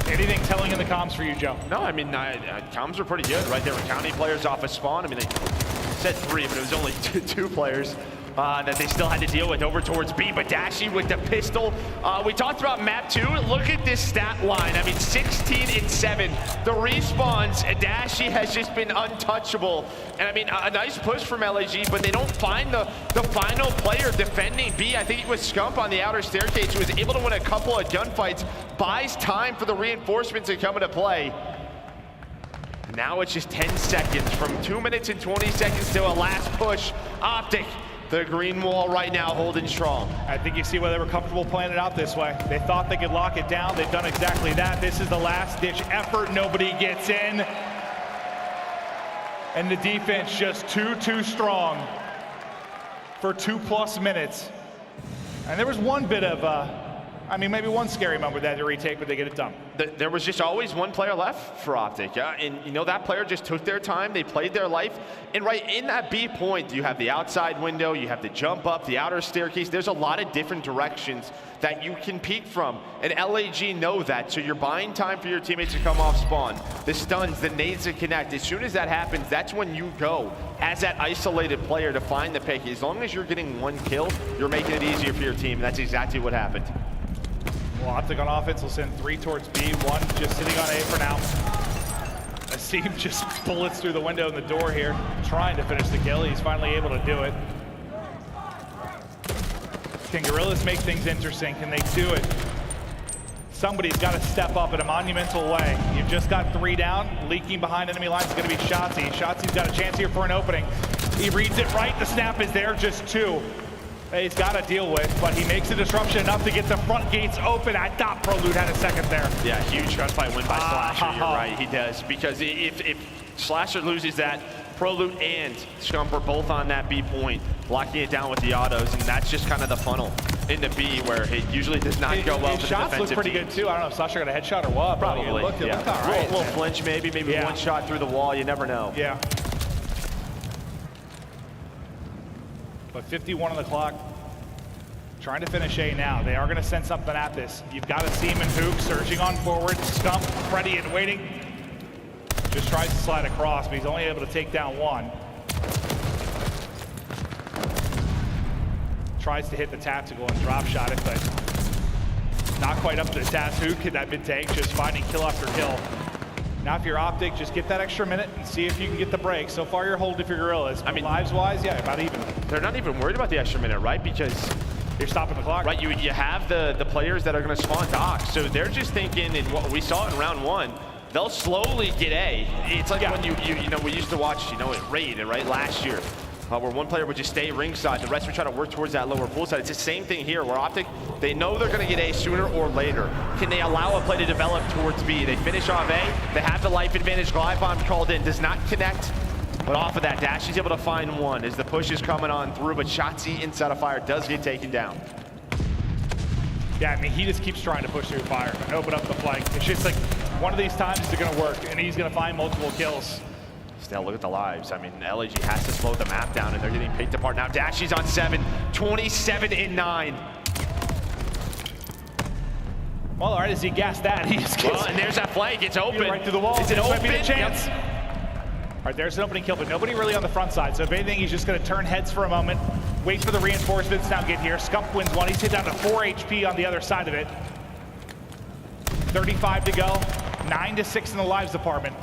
Anything telling in the comms for you, Joe? No, I mean, comms are pretty good, right? They were counting players off of spawn. I mean, they said 3, but it was only two players that they still had to deal with over towards B. But Dashy with the pistol. We talked about map 2. Look at this stat line. I mean, 16-7. The respawns, Dashy has just been untouchable. And I mean, a nice push from LAG, but they don't find the final player defending B. I think it was Scump on the outer staircase who was able to win a couple of gunfights, buys time for the reinforcements to come into play. Now it's just 10 seconds from 2 minutes and 20 seconds to a last push. OpTic, the green wall right now holding strong. I think you see why they were comfortable playing it out this way. They thought they could lock it down. They've done exactly that. This is the last ditch effort. Nobody gets in. And the defense just too strong for 2+ minutes. And there was one bit of, I mean, maybe one scary moment they had to retake, but they get it done. There was just always one player left for OpTic, yeah? And you know, that player just took their time, they played their life, and right in that B point, you have the outside window, you have the jump up, the outer staircase, there's a lot of different directions that you can peek from, and LAG know that, so you're buying time for your teammates to come off spawn. The stuns, the nades to connect, as soon as that happens, that's when you go as that isolated player to find the pick. As long as you're getting 1 kill, you're making it easier for your team, that's exactly what happened. Well, OpTic on offense will send 3 towards B, 1 just sitting on A for now. Asim just bullets through the window in the door here, trying to finish the kill. He's finally able to do it. Can Guerrillas make things interesting? Can they do it? Somebody's got to step up in a monumental way. You've just got 3 down. Leaking behind enemy lines is going to be Shotzzy. Shotzy's got a chance here for an opening. He reads it right. The snap is there, just 2. He's got to deal with, but he makes a disruption enough to get the front gates open. I thought Prolute had a second there. Yeah, huge gunfight win by Slasher, you're right, he does. Because if Slasher loses that, Prolute and Scump are both on that B point, locking it down with the autos, and that's just kind of the funnel into B, where it usually does not go well for the shots defensive look pretty teams. good too. I don't know if Slasher got a headshot or what. Probably, it looked all A right. little flinch maybe yeah. 1 shot through the wall, you never know. Yeah. But 51 on the clock. Trying to finish A now. They are going to send something at this. You've got a Seam and Hook surging on forward. Scump ready and waiting. Just tries to slide across, but he's only able to take down one. Tries to hit the tactical and drop shot it, but not quite up to the task. Hook in that mid-tank, just finding kill after kill. Now if you're OpTic, just get that extra minute and see if you can get the break. So far you're holding for Guerrillas. I mean, lives-wise, yeah, about even. They're not even worried about the extra minute, right? Because you're stopping the clock. Right, you have the players that are going to spawn docks. So they're just thinking, and what we saw in round one, they'll slowly get A. It's like when you know, we used to watch, you know, it Raid, right, last year. Where one player would just stay ringside, the rest would try to work towards that lower pool side. It's the same thing here, where OpTic, they know they're going to get A sooner or later. Can they allow a play to develop towards B? They finish off A, they have the life advantage, glide bomb called in, does not connect. But off of that, Dashy's able to find one as the push is coming on through, but Shotzzy inside of fire does get taken down. Yeah, I mean, he just keeps trying to push through fire and open up the flank. It's just like, one of these times it's going to work, and he's going to find multiple kills. Still, look at the lives. I mean, LAG has to slow the map down, and they're getting picked apart. Now Dashy's on 7, 27 and 9. Well, all right, as he gassed that, he just gets... Well, and there's that flank. It's open. Right through the wall. Is it open? Might be the chance. Yep. All right, there's an opening kill, but nobody really on the front side. So if anything, he's just going to turn heads for a moment, wait for the reinforcements, now get here. Scump wins one. He's hit down to 4 HP on the other side of it. 35 to go. 9-6 in the lives department.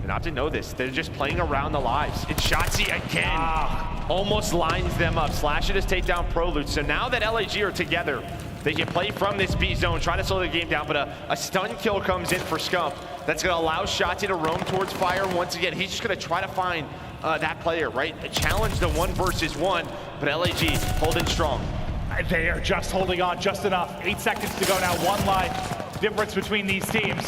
And OpTic know this. They're just playing around the lives. It's Shotzzy again. Almost lines them up. Slash it as take down Prolute. So now that LAG are together, they can play from this B zone, try to slow the game down, but a stun kill comes in for Scump. That's going to allow Shotzzy to roam towards fire once again. He's just going to try to find that player, right? Challenge the 1 versus 1, but LAG holding strong. They are just holding on just enough. 8 seconds to go now. 1 life difference between these teams.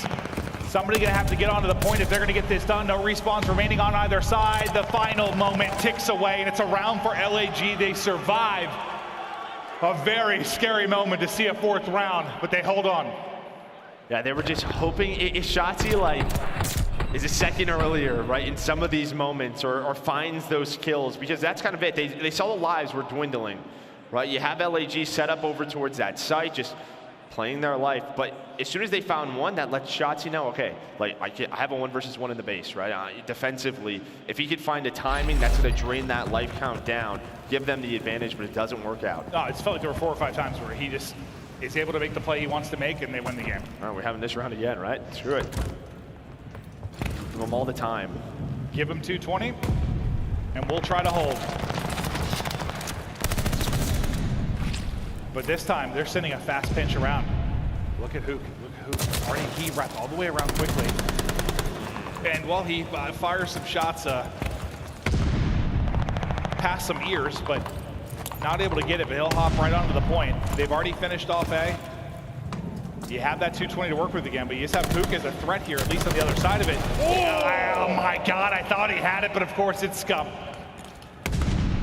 Somebody gonna have to get onto the point if they're gonna get this done. No respawns remaining on either side. The final moment ticks away, and it's a round for LAG. They survive a very scary moment to see a 4th round, but they hold on. Yeah, they were just hoping if Shotzzy like is a second earlier, right, in some of these moments, or finds those kills, because that's kind of it. They saw the lives were dwindling, right? You have LAG set up over towards that site, just playing their life, but as soon as they found one, that lets Shotzzy know, okay, like I have a 1 versus 1 in the base, right? Defensively, if he could find a timing, that's going to drain that life count down, give them the advantage, but it doesn't work out. No, it's felt like there were 4 or 5 times where he just is able to make the play he wants to make, and they win the game. All right, we're having this round again, right? Screw it. Give them all the time. Give him 220, and we'll try to hold. But this time, they're sending a fast pinch around. Look at Hook. Look at Hook. Already he wrapped all the way around quickly. And while he fires some shots past some ears, but not able to get it, but he'll hop right onto the point. They've already finished off A. You have that 220 to work with again, but you just have Hook as a threat here, at least on the other side of it. Oh my God, I thought he had it, but of course it's Scump.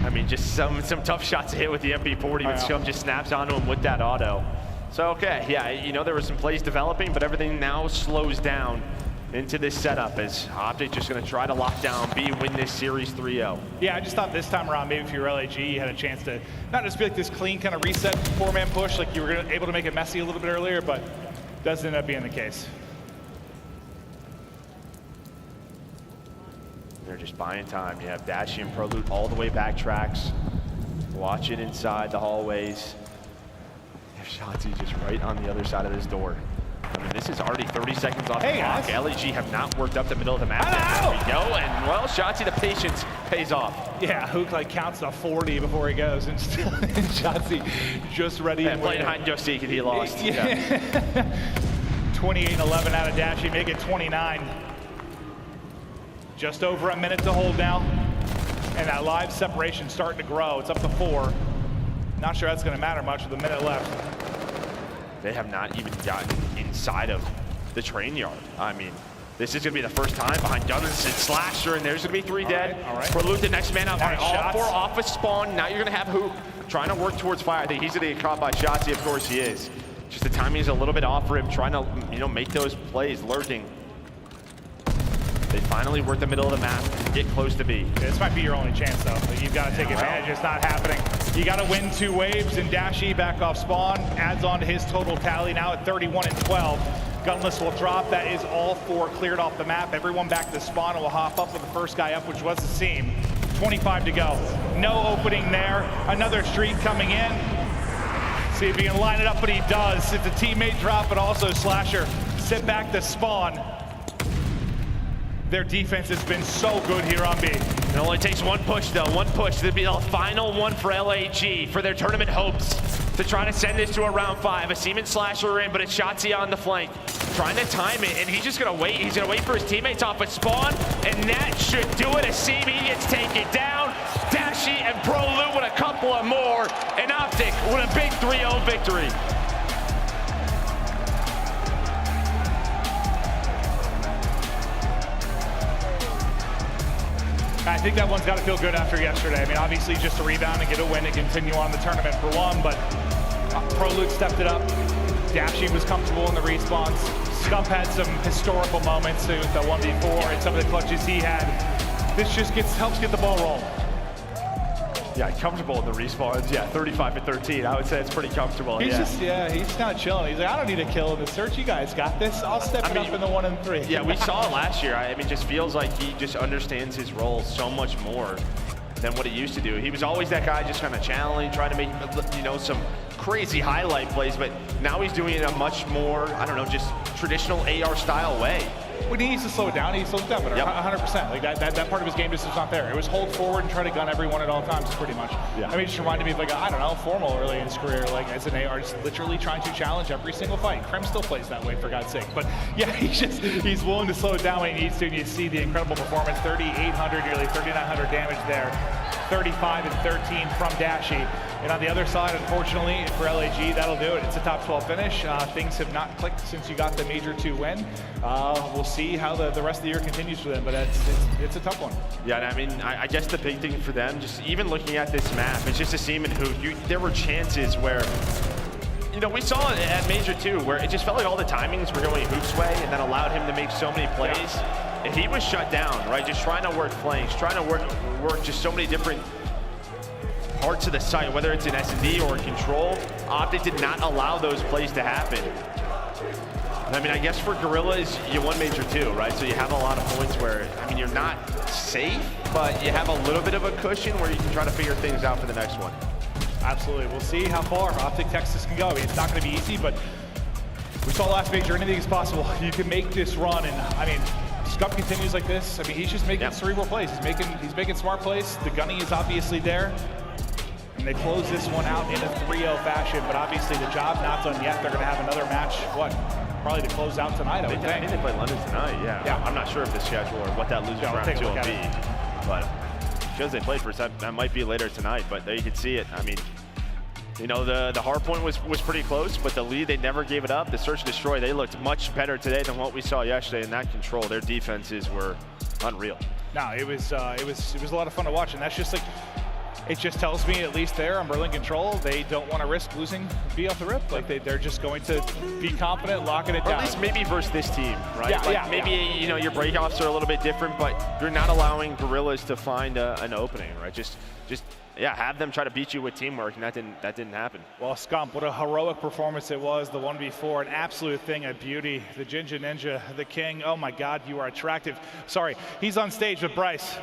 I mean, just some tough shots to hit with the MP40, but Scump just snaps onto him with that auto. So, okay, yeah, you know, there were some plays developing, but everything now slows down into this setup as OpTic just going to try to lock down B, win this series 3-0. Yeah, I just thought this time around, maybe if you're LAG, you had a chance to not just be like this clean kind of reset 4-man push, like you were able to make it messy a little bit earlier, but doesn't end up being the case. They're just buying time. You have Dashy and Prolute all the way back tracks. Watch it inside the hallways. Shotzzy just right on the other side of this door. I mean, this is already 30 seconds off the clock. LAG have not worked up the middle of the map. There we go, and well, Shotzzy, the patience pays off. Yeah, Hook like counts to 40 before he goes, and still Shotzzy just ready and playing hide and go seek, and he lost. Yeah. 28-11 out of Dashy, make it 29. Just over a minute to hold now, and that live separation starting to grow. It's up to 4. Not sure that's going to matter much with a minute left. They have not even gotten inside of the train yard. I mean, this is going to be the first time behind Gunners and Slasher, and there's going to be 3 dead. All right. Prolute, the next man up. Nice all 4 off a spawn. Now you're going to have Hook trying to work towards fire. I think he's going to get caught by Shotzzy. Of course he is. Just the timing is a little bit off for him, trying to, you know, make those plays, lurking. They finally work the middle of the map, get close to B. Yeah, this might be your only chance, though. You've got to take advantage. It's not happening. You got to win 2 waves, and Dashy back off spawn adds on to his total tally now at 31 and 12. Gunless will drop. That is all 4 cleared off the map. Everyone back to spawn and will hop up with the first guy up, which was the Seam. 25 to go. No opening there. Another streak coming in. See if he can line it up, but he does. It's a teammate drop, but also Slasher sit back to spawn. Their defense has been so good here on B. It only takes 1 push, though. 1 push. It'll be the final one for LAG for their tournament hopes to try to send this to a round 5. A Seam and Slasher are in, but it's Shotzzy on the flank. Trying to time it, and he's just going to wait. He's going to wait for his teammates off at spawn, and that should do it. A Seam, he gets taken down. Dashy and Prolute with a couple of more, and OpTic with a big 3-0 victory. I think that one's got to feel good after yesterday. I mean, obviously just a rebound and get a win and continue on the tournament for 1, but Prolute stepped it up. Dashy was comfortable in the respawns. Scump had some historical moments with the 1v4 and some of the clutches he had. This just helps get the ball rolling. Yeah, comfortable in the respawns. Yeah, 35 and 13. I would say it's pretty comfortable. He's just kind of chilling. He's like, I don't need a kill in the search. You guys got this. I'll step it up in the 1 and 3. Yeah, we saw it last year. I mean, just feels like he just understands his role so much more than what he used to do. He was always that guy just kind of channeling, trying to make, you know, some crazy highlight plays, but now he's doing it in a much more, I don't know, just traditional AR style way. When he needs to slow it down, he slows it down, but 100%. Like that part of his game just is not there. It was hold forward and try to gun everyone at all times, pretty much. Yeah. I mean, it just reminded me of, like, I don't know, Formal early in his career, like as an AR, just literally trying to challenge every single fight. Crim still plays that way, for God's sake. But yeah, he's willing to slow it down when he needs to, and you see the incredible performance, 3,800, nearly 3,900 damage there. 35 and 13 from Dashy. And on the other side, unfortunately, for LAG, that'll do it. It's a top 12 finish. Things have not clicked since you got the Major 2 win. We'll see how the rest of the year continues for them, but it's a tough one. Yeah, and I mean, I guess the big thing for them, just even looking at this map, it's just a Seam and Hoop. There were chances where, you know, we saw it at Major 2, where it just felt like all the timings were going Hoop's way, and that allowed him to make so many plays. Yeah. And he was shut down, right? Just trying to work flanks, trying to work just so many different parts of the site, whether it's in S&D or control. OpTic did not allow those plays to happen. And I mean, I guess for Guerrillas, you won Major 2, right? So you have a lot of points where, I mean, you're not safe, but you have a little bit of a cushion where you can try to figure things out for the next one. Absolutely. We'll see how far OpTic Texas can go. I mean, it's not going to be easy, but we saw last Major, anything is possible. You can make this run, and I mean, Scump continues like this. I mean, he's just making cerebral plays. He's making smart plays. The gunning is obviously there. And they close this one out in a 3-0 fashion, but obviously the job not done yet. They're going to have another match, probably to close out tonight, I would think. I think they play London tonight, yeah. I'm not sure of the schedule or what that losers round 2 will be. But because they played first, that might be later tonight, but there you can see it. I mean, you know, the hard point was pretty close, but the lead, they never gave it up. The search and destroy, they looked much better today than what we saw yesterday in that control. Their defenses were unreal. No, it was a lot of fun to watch, and that's just like, it just tells me, at least there on Berlin Control, they don't want to risk losing B off the rip. Like they're just going to be confident, locking it down. Or at least maybe versus this team, right? Yeah, like maybe you know, your breakoffs are a little bit different, but you're not allowing Guerrillas to find an opening, right? Just have them try to beat you with teamwork, and that didn't happen. Well, Scump, what a heroic performance it was. The 1v4, an absolute thing of beauty. The Ginger Ninja, the king. Oh my God, you are attractive. Sorry, he's on stage with Bryce.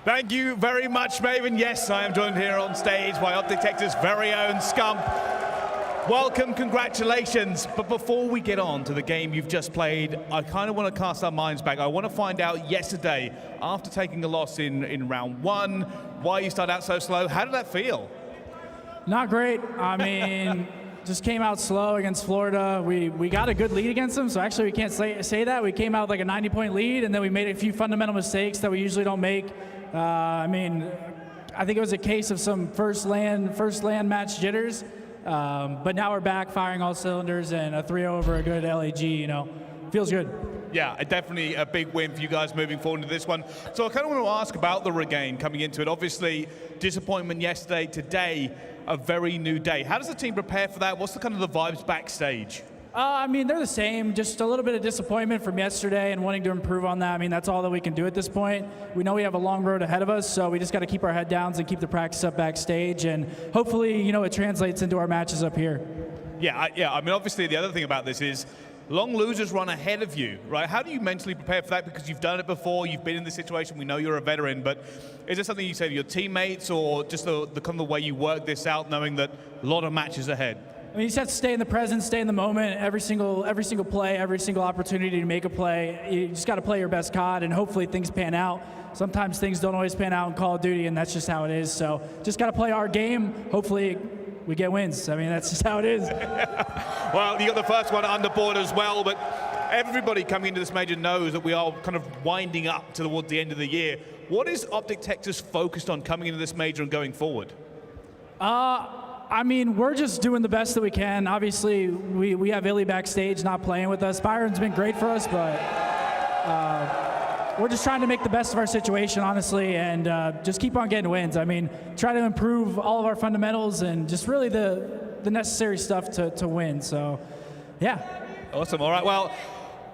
Thank you very much, Maven. Yes, I am joined here on stage by OpTic Texas' very own Scump. Welcome, congratulations. But before we get on to the game you've just played, I kind of want to cast our minds back. I want to find out yesterday, after taking a loss in round 1, why you started out so slow. How did that feel? Not great. I mean, just came out slow against Florida. We got a good lead against them, so actually we can't say that. We came out with like a 90-point lead, and then we made a few fundamental mistakes that we usually don't make. I mean, I think it was a case of some first land match jitters, but now we're back firing all cylinders, and a 3-0 over a good LAG, you know, feels good. Yeah, definitely a big win for you guys moving forward into this one. So I kind of want to ask about the regain coming into it. Obviously, disappointment yesterday, today, a very new day. How does the team prepare for that? What's the kind of the vibes backstage? I mean, they're the same. Just a little bit of disappointment from yesterday and wanting to improve on that. I mean, that's all that we can do at this point. We know we have a long road ahead of us, so we just got to keep our head down and keep the practice up backstage, and hopefully, you know, it translates into our matches up here. Yeah, I mean, obviously, the other thing about this is long losers run ahead of you, right? How do you mentally prepare for that? Because you've done it before, you've been in this situation, we know you're a veteran, but is there something you say to your teammates, or just the kind of the way you work this out, knowing that a lot of matches ahead? I mean, you just have to stay in the present, stay in the moment. Every single play, every single opportunity to make a play, you just got to play your best COD, and hopefully things pan out. Sometimes things don't always pan out in Call of Duty, and that's just how it is. So just got to play our game. Hopefully we get wins. I mean, that's just how it is. Well, you got the first one under board as well, but everybody coming into this major knows that we are kind of winding up towards the end of the year. What is OpTic Texas focused on coming into this major and going forward? I mean, we're just doing the best that we can. Obviously, we have iLLeY backstage not playing with us. Byron's been great for us, but we're just trying to make the best of our situation, honestly, and just keep on getting wins. I mean, try to improve all of our fundamentals and just really the necessary stuff to win. So, yeah. Awesome. All right. Well,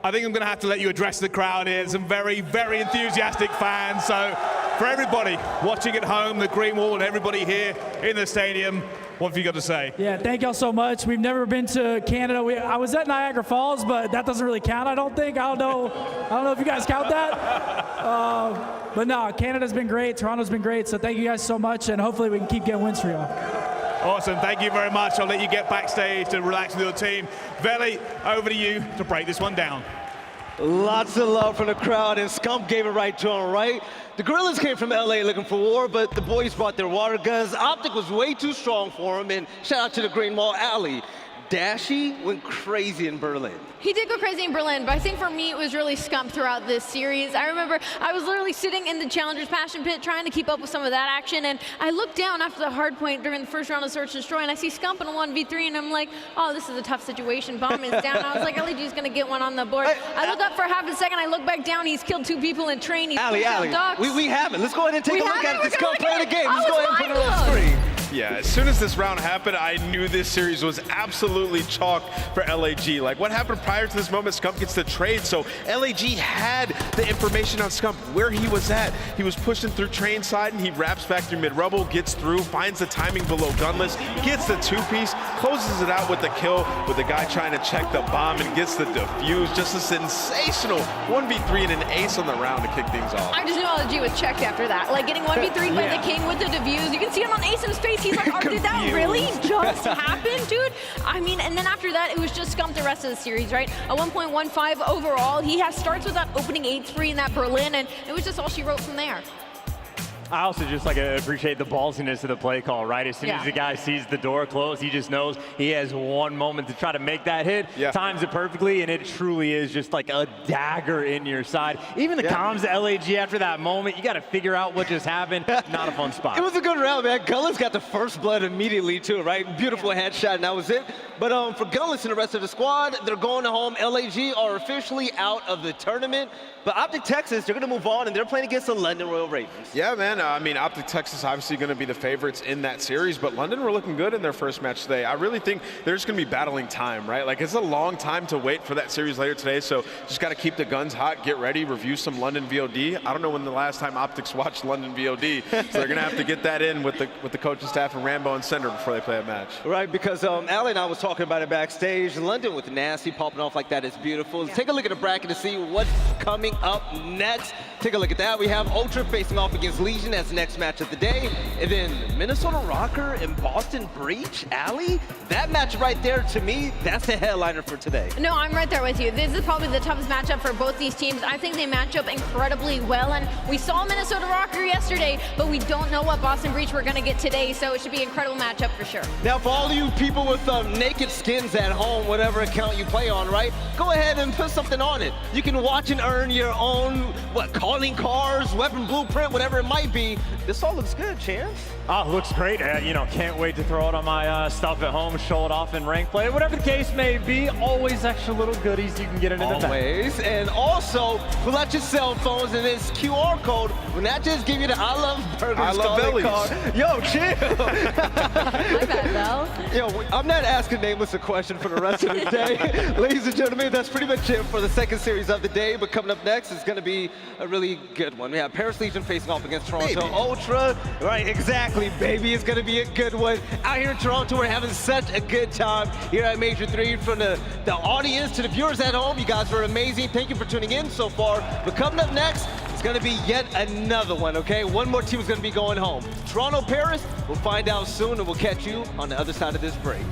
I think I'm going to have to let you address the crowd here. Some very, very enthusiastic fans. So, for everybody watching at home, the Green Wall, and everybody here in the stadium, what have you got to say? Yeah, thank y'all so much. We've never been to Canada. I was at Niagara Falls, but that doesn't really count, I don't think. I don't know if you guys count that. But no, Canada's been great. Toronto's been great. So thank you guys so much, and hopefully we can keep getting wins for y'all. Awesome. Thank you very much. I'll let you get backstage to relax with your team. Veli, over to you to break this one down. Lots of love from the crowd, and Scump gave it right to him, right? The Guerrillas came from LA looking for war, but the boys brought their water guns. OpTic was way too strong for him, and shout out to the Green Wall Alley. Dashy went crazy in Berlin. He did go crazy in Berlin, but I think for me it was really Scump throughout this series. I remember I was literally sitting in the Challengers Passion Pit trying to keep up with some of that action, and I looked down after the hard point during the first round of Search and Destroy, and I see Scump in a 1v3, and I'm like, oh, this is a tough situation. Bomb is down. I was like, LEG's gonna get one on the board. I look up for half a second, I look back down, he's killed 2 people in train, he's Alley, we have it. Let's go ahead and take a look at it. Scump play the game. Let's go ahead and put it on the screen. Yeah, as soon as this round happened, I knew this series was absolutely chalk for LAG. Like, what happened prior to this moment, Scump gets the trade, so LAG had the information on Scump, where he was at. He was pushing through train side, and he wraps back through mid-rubble, gets through, finds the timing below gunless, gets the 2-piece, closes it out with the kill, with the guy trying to check the bomb, and gets the defuse. Just a sensational 1v3 and an ace on the round to kick things off. I just knew LG was checked after that. Like, getting 1v3 by the King with the defuse. You can see him on Asim's face. He's like, oh, did that really just happen, dude? I mean, and then after that, it was just Scump the rest of the series, right? A 1.15 overall. He starts with that opening 8-3 in that Berlin, and it was just all she wrote from there. I also just appreciate the ballsiness of the play call, right? As soon as the guy sees the door close, he just knows he has one moment to try to make that hit, times it perfectly, and it truly is just like a dagger in your side. Even the comms at LAG after that moment, you got to figure out what just happened. Not a fun spot. It was a good round, man. Gunless got the first blood immediately, too, right? Beautiful headshot, and that was it. But for Gunless and the rest of the squad, they're going home. LAG are officially out of the tournament. But OpTic Texas, they're going to move on, and they're playing against the London Royal Ravens. Yeah, man. I mean, OpTic Texas obviously going to be the favorites in that series, but London were looking good in their first match today. I really think they're just going to be battling time, right? Like, it's a long time to wait for that series later today, so just got to keep the guns hot, get ready, review some London VOD. I don't know when the last time OpTics watched London VOD, so they're going to have to get that in with the coaching staff and Rambo and Sender before they play a match. Right, because Ali and I was talking about it backstage. London with Nasty popping off like that is beautiful. Take a look at the bracket to see what's coming up next. Take a look at that. We have Ultra facing off against Legion as the next match of the day. And then Minnesota Røkkr and Boston Breach. Ali, that match right there, to me, that's the headliner for today. No, I'm right there with you. This is probably the toughest matchup for both these teams. I think they match up incredibly well. And we saw Minnesota Røkkr yesterday, but we don't know what Boston Breach we're going to get today. So it should be an incredible matchup for sure. Now, for all you people with naked skins at home, whatever account you play on, right? Go ahead and put something on it. You can watch and earn your own, calling cards, weapon blueprint, whatever it might be. This all looks good, Chance. Oh, looks great. Can't wait to throw it on my stuff at home, show it off in rank play, whatever the case may be. Always extra little goodies you can get into the bag. Always. And also, pull out your cell phones, and this QR code will not just give you the I love burgers, I love bellies. Yo, chill. My bad, Bell. Yo, I'm not asking Nameless a question for the rest of the day. Ladies and gentlemen, that's pretty much it for the second series of the day. But coming up next is going to be a really good one. We have Paris Legion facing off against Toronto Ultra. Right, exactly, baby. It's going to be a good one. Out here in Toronto, we're having such a good time here at Major 3. From the audience to the viewers at home, you guys were amazing. Thank you for tuning in so far. But coming up next, it's going to be yet another one, okay? One more team is going to be going home. Toronto, Paris, we'll find out soon, and we'll catch you on the other side of this break.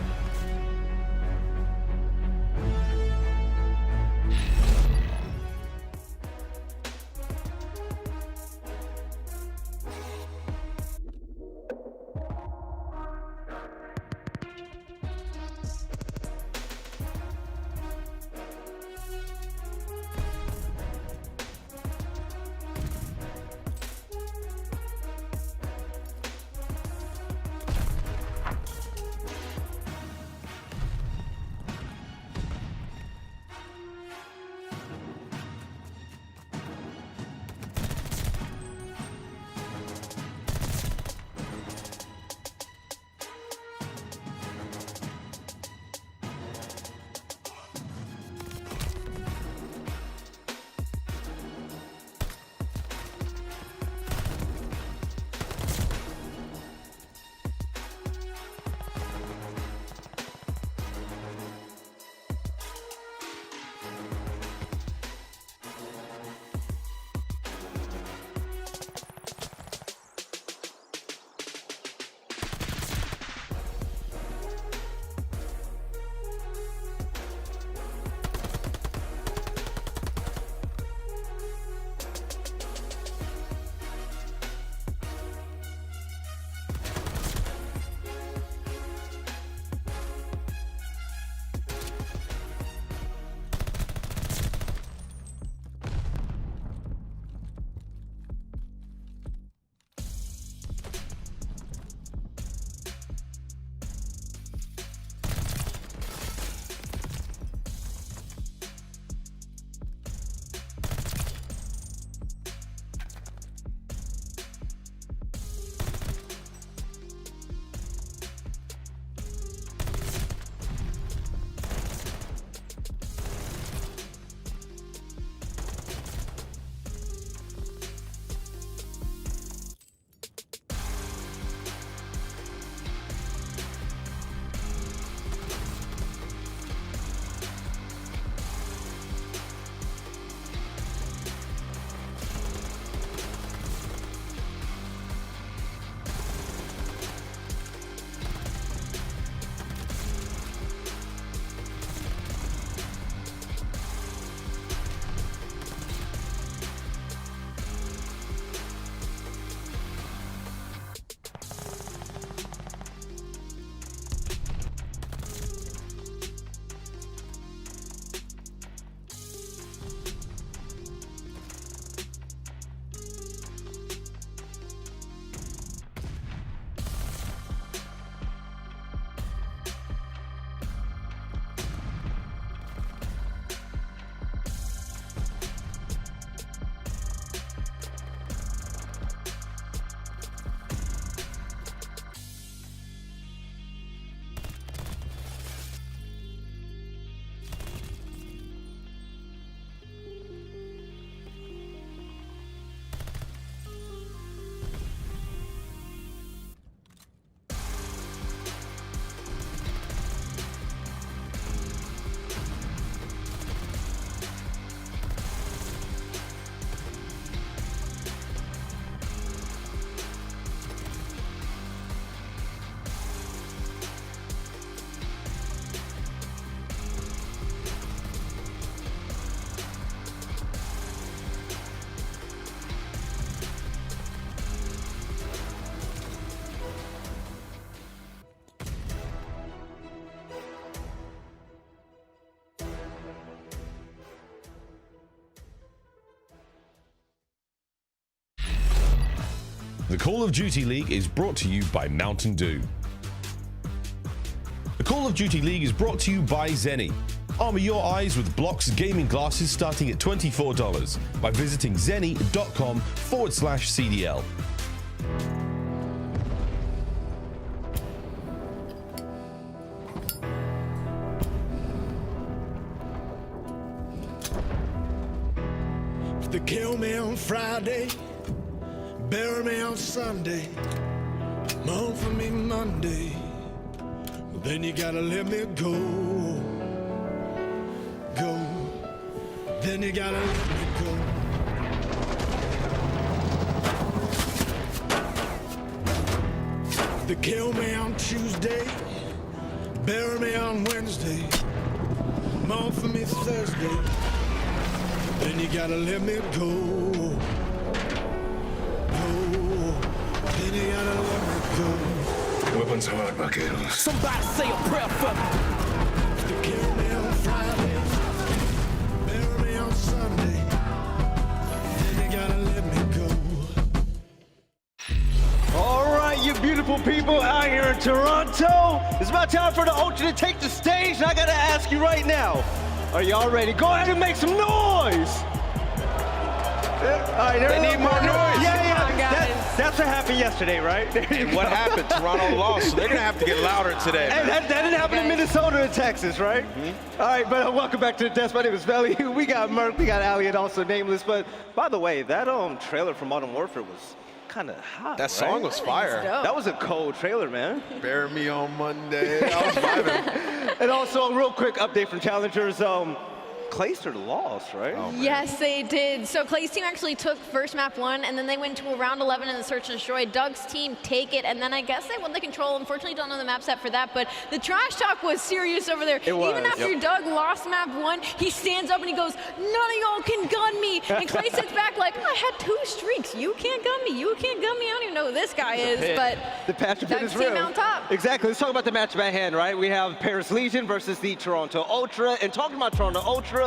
The Call of Duty League is brought to you by Mountain Dew. The Call of Duty League is brought to you by Zenny. Armor your eyes with Block's gaming glasses starting at $24 by visiting zenny.com/CDL. If they kill me on Friday, bury me on Sunday, mourn for me Monday, well, then you gotta let me go. Then you gotta let me go. They kill me on Tuesday, bury me on Wednesday, mourn for me Thursday, then you gotta let me go. Then you gotta let me go. Weapons hard, vaqueros. Somebody say a prayer for me. They kill me on Friday, Sunday, then you gotta let me go. All right, you beautiful people out here in Toronto. It's about time for the Ultra to take the stage, and I gotta ask you right now, are y'all ready? Go ahead and make some noise. All right, they need more noise. Yeah. That's what happened yesterday, right? And what happened? Toronto lost, so they're going to have to get louder today. And that didn't happen in Minnesota and Texas, right? Mm-hmm. All right, but welcome back to the desk. My name is Belly. We got Merc, we got Ali, and also Nameless. But by the way, that trailer for Modern Warfare was kind of hot. That song was fire. That was a cold trailer, man. Bury me on Monday. I was vibing. And also, a real quick update from Challengers. Clayster lost, right? Oh, yes, they did. So Clay's team actually took first map 1, and then they went to a round 11 in the search and destroy. Doug's team take it, and then I guess they won the control. Unfortunately, don't know the map set for that, but the trash talk was serious over there. Even after Doug lost map 1, he stands up and he goes, "None of y'all can gun me." And Clay sits back like, "I had 2 streaks. You can't gun me. You can't gun me." I don't even know who this guy is, but the patch pit is real. On top. Exactly. Let's talk about the matchup at hand, right? We have Paris Legion versus the Toronto Ultra. And talking about Toronto Ultra,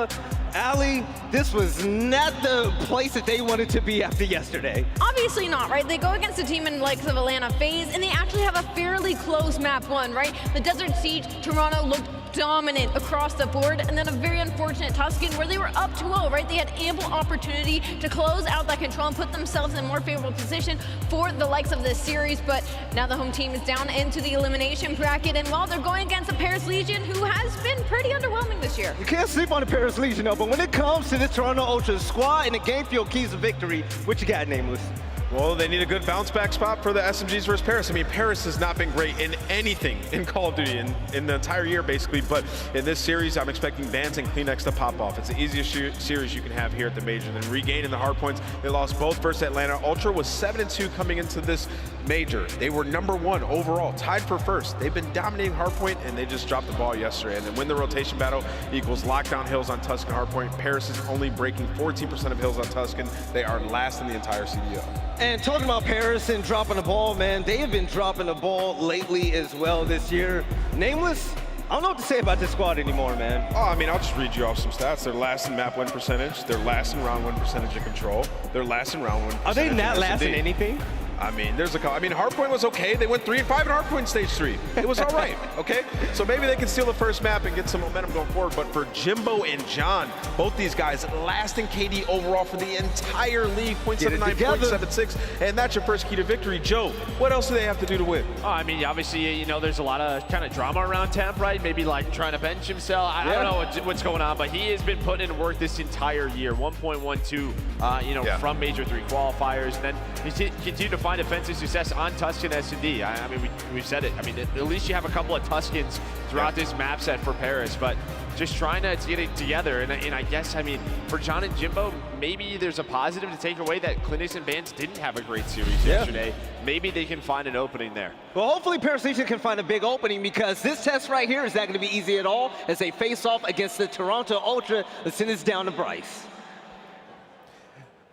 Ali, this was not the place that they wanted to be after yesterday. Obviously not, right? They go against a team in the likes of Atlanta FaZe, and they actually have a fairly close map 1, right? The Desert Siege, Toronto looked dominant across the board, and then a very unfortunate Tuscan where they were up 2-0, right? They had ample opportunity to close out that control and put themselves in a more favorable position for the likes of this series, but now the home team is down into the elimination bracket, and while they're going against the Paris Legion, who has been pretty underwhelming this year. You can't sleep on the Paris Legion, though, but when it comes to this Toronto Ultra squad and the game field keys of victory, what you got, Nameless? Well, they need a good bounce back spot for the SMGs versus Paris. I mean, Paris has not been great in anything in Call of Duty in the entire year, basically. But in this series, I'm expecting Vans and Kleenex to pop off. It's the easiest series you can have here at the Major. Then regaining the hard points, they lost both versus Atlanta. Ultra was 7-2 coming into this Major. They were #1 overall, tied for first. They've been dominating hardpoint, and they just dropped the ball yesterday. And then win the rotation battle equals lockdown hills on Tuscan hardpoint. Paris is only breaking 14% of hills on Tuscan. They are last in the entire CDL. And talking about Paris and dropping the ball, man, they have been dropping the ball lately as well this year. Nameless, I don't know what to say about this squad anymore, man. Oh, I mean, I'll just read you off some stats. They're last in map win percentage. They're last in round win percentage of control. They're last in round win percentage. Are they not last in anything? I mean, there's a couple. I mean, hardpoint was okay. They went 3-5 in hardpoint stage 3. It was all right, okay? So maybe they can steal the first map and get some momentum going forward. But for Jimbo and John, both these guys last in KD overall for the entire league, 0.79, 0.76, and that's your first key to victory. Joe, what else do they have to do to win? Oh, I mean, obviously, you know, there's a lot of kind of drama around Temp, right? Maybe like trying to bench himself. I don't know what's going on, but he has been putting in work this entire year. 1.12, from Major 3 qualifiers, and then he's continued to find offensive success on Tuscan S&D. I mean, we've said it. I mean, at least you have a couple of Tuscans throughout this map set for Paris, but just trying to get it together. And I guess, I mean, for John and Jimbo, maybe there's a positive to take away that Kleenex and Vans didn't have a great series yesterday. Maybe they can find an opening there. Well, hopefully Paris Legion can find a big opening, because this test right here is not going to be easy at all as they face off against the Toronto Ultra. Let's send this down to Bryce.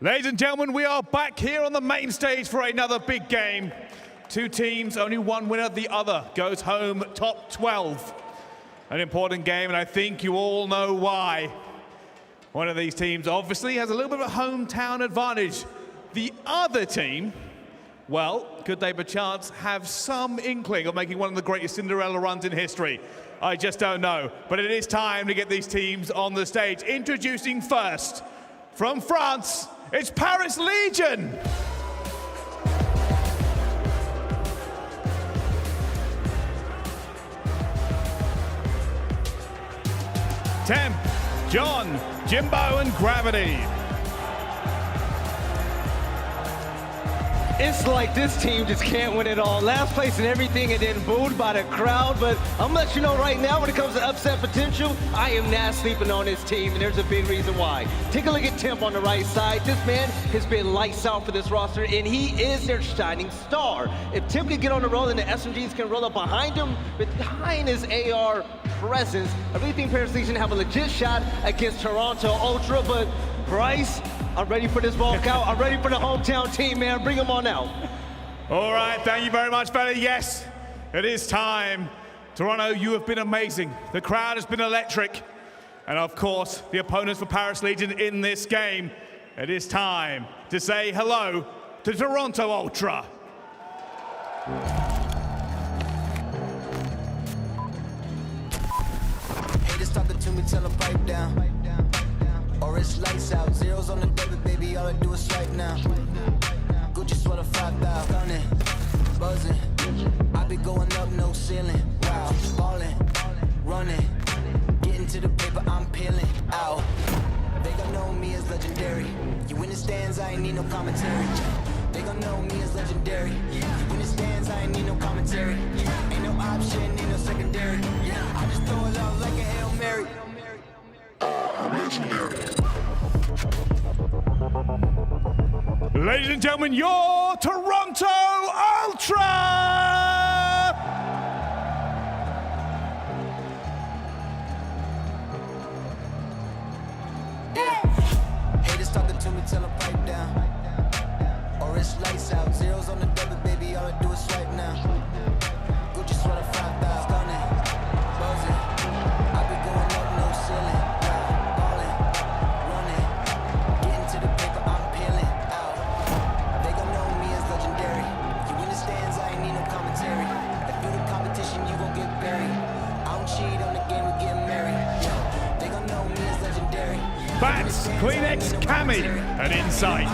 Ladies and gentlemen, we are back here on the main stage for another big game. 2 teams, only one winner, the other goes home top 12. An important game, and I think you all know why. One of these teams obviously has a little bit of a hometown advantage. The other team well, could they perchance have some inkling of making one of the greatest Cinderella runs in history? I just don't know. But it is time to get these teams on the stage. Introducing first, from France, it's Paris Legion. Temp, John, Jimbo, and Gravity. It's like this team just can't win it all. Last place in everything and then booed by the crowd. But I'm gonna let you know right now, when it comes to upset potential, I am not sleeping on this team, and there's a big reason why. Take a look at Temp on the right side. This man has been lights out for this roster, and he is their shining star. If Temp can get on the roll and the SMGs can roll up behind him, behind his AR presence, I really think Paris Legion have a legit shot against Toronto Ultra. But Bryce, I'm ready for this walkout. I'm ready for the hometown team, man. Bring them on out. All right, thank you very much, fella. Yes, it is time. Toronto, you have been amazing. The crowd has been electric. And of course, the opponents for Paris Legion in this game. It is time to say hello to Toronto Ultra. Haters talking to me, tell them pipe down. Or it's lights out, zeros on the debit, baby, all I do is swipe now. Gucci sweater 5,000, gunning, buzzing. I be going up, no ceiling. Wow, ballin', running, getting to the paper, I'm peeling out. They gon' know me as legendary. You in the stands, I ain't need no commentary. They gon' know me as legendary. You in the stands, I ain't need no commentary. Ain't no option, ain't no secondary. I just throw it out like a Hail Mary. Ladies and gentlemen, your Toronto Ultra! Haters talking to me, tell them pipe down. Or it's lights out, zeros on the debit, baby, all I do is swipe now. Gucci sweater 5,000, gunning, buzzing. I be going up, no ceiling. Ballin', running, getting to the paper, I'm peeling out. They gon' know me as legendary. You in the stands, I ain't need no commentary. If you the competition, you gon' get buried. I don't cheat on the game, we get married. They gon' know me as legendary. Bats, Kleenex, Cammy, and Insight.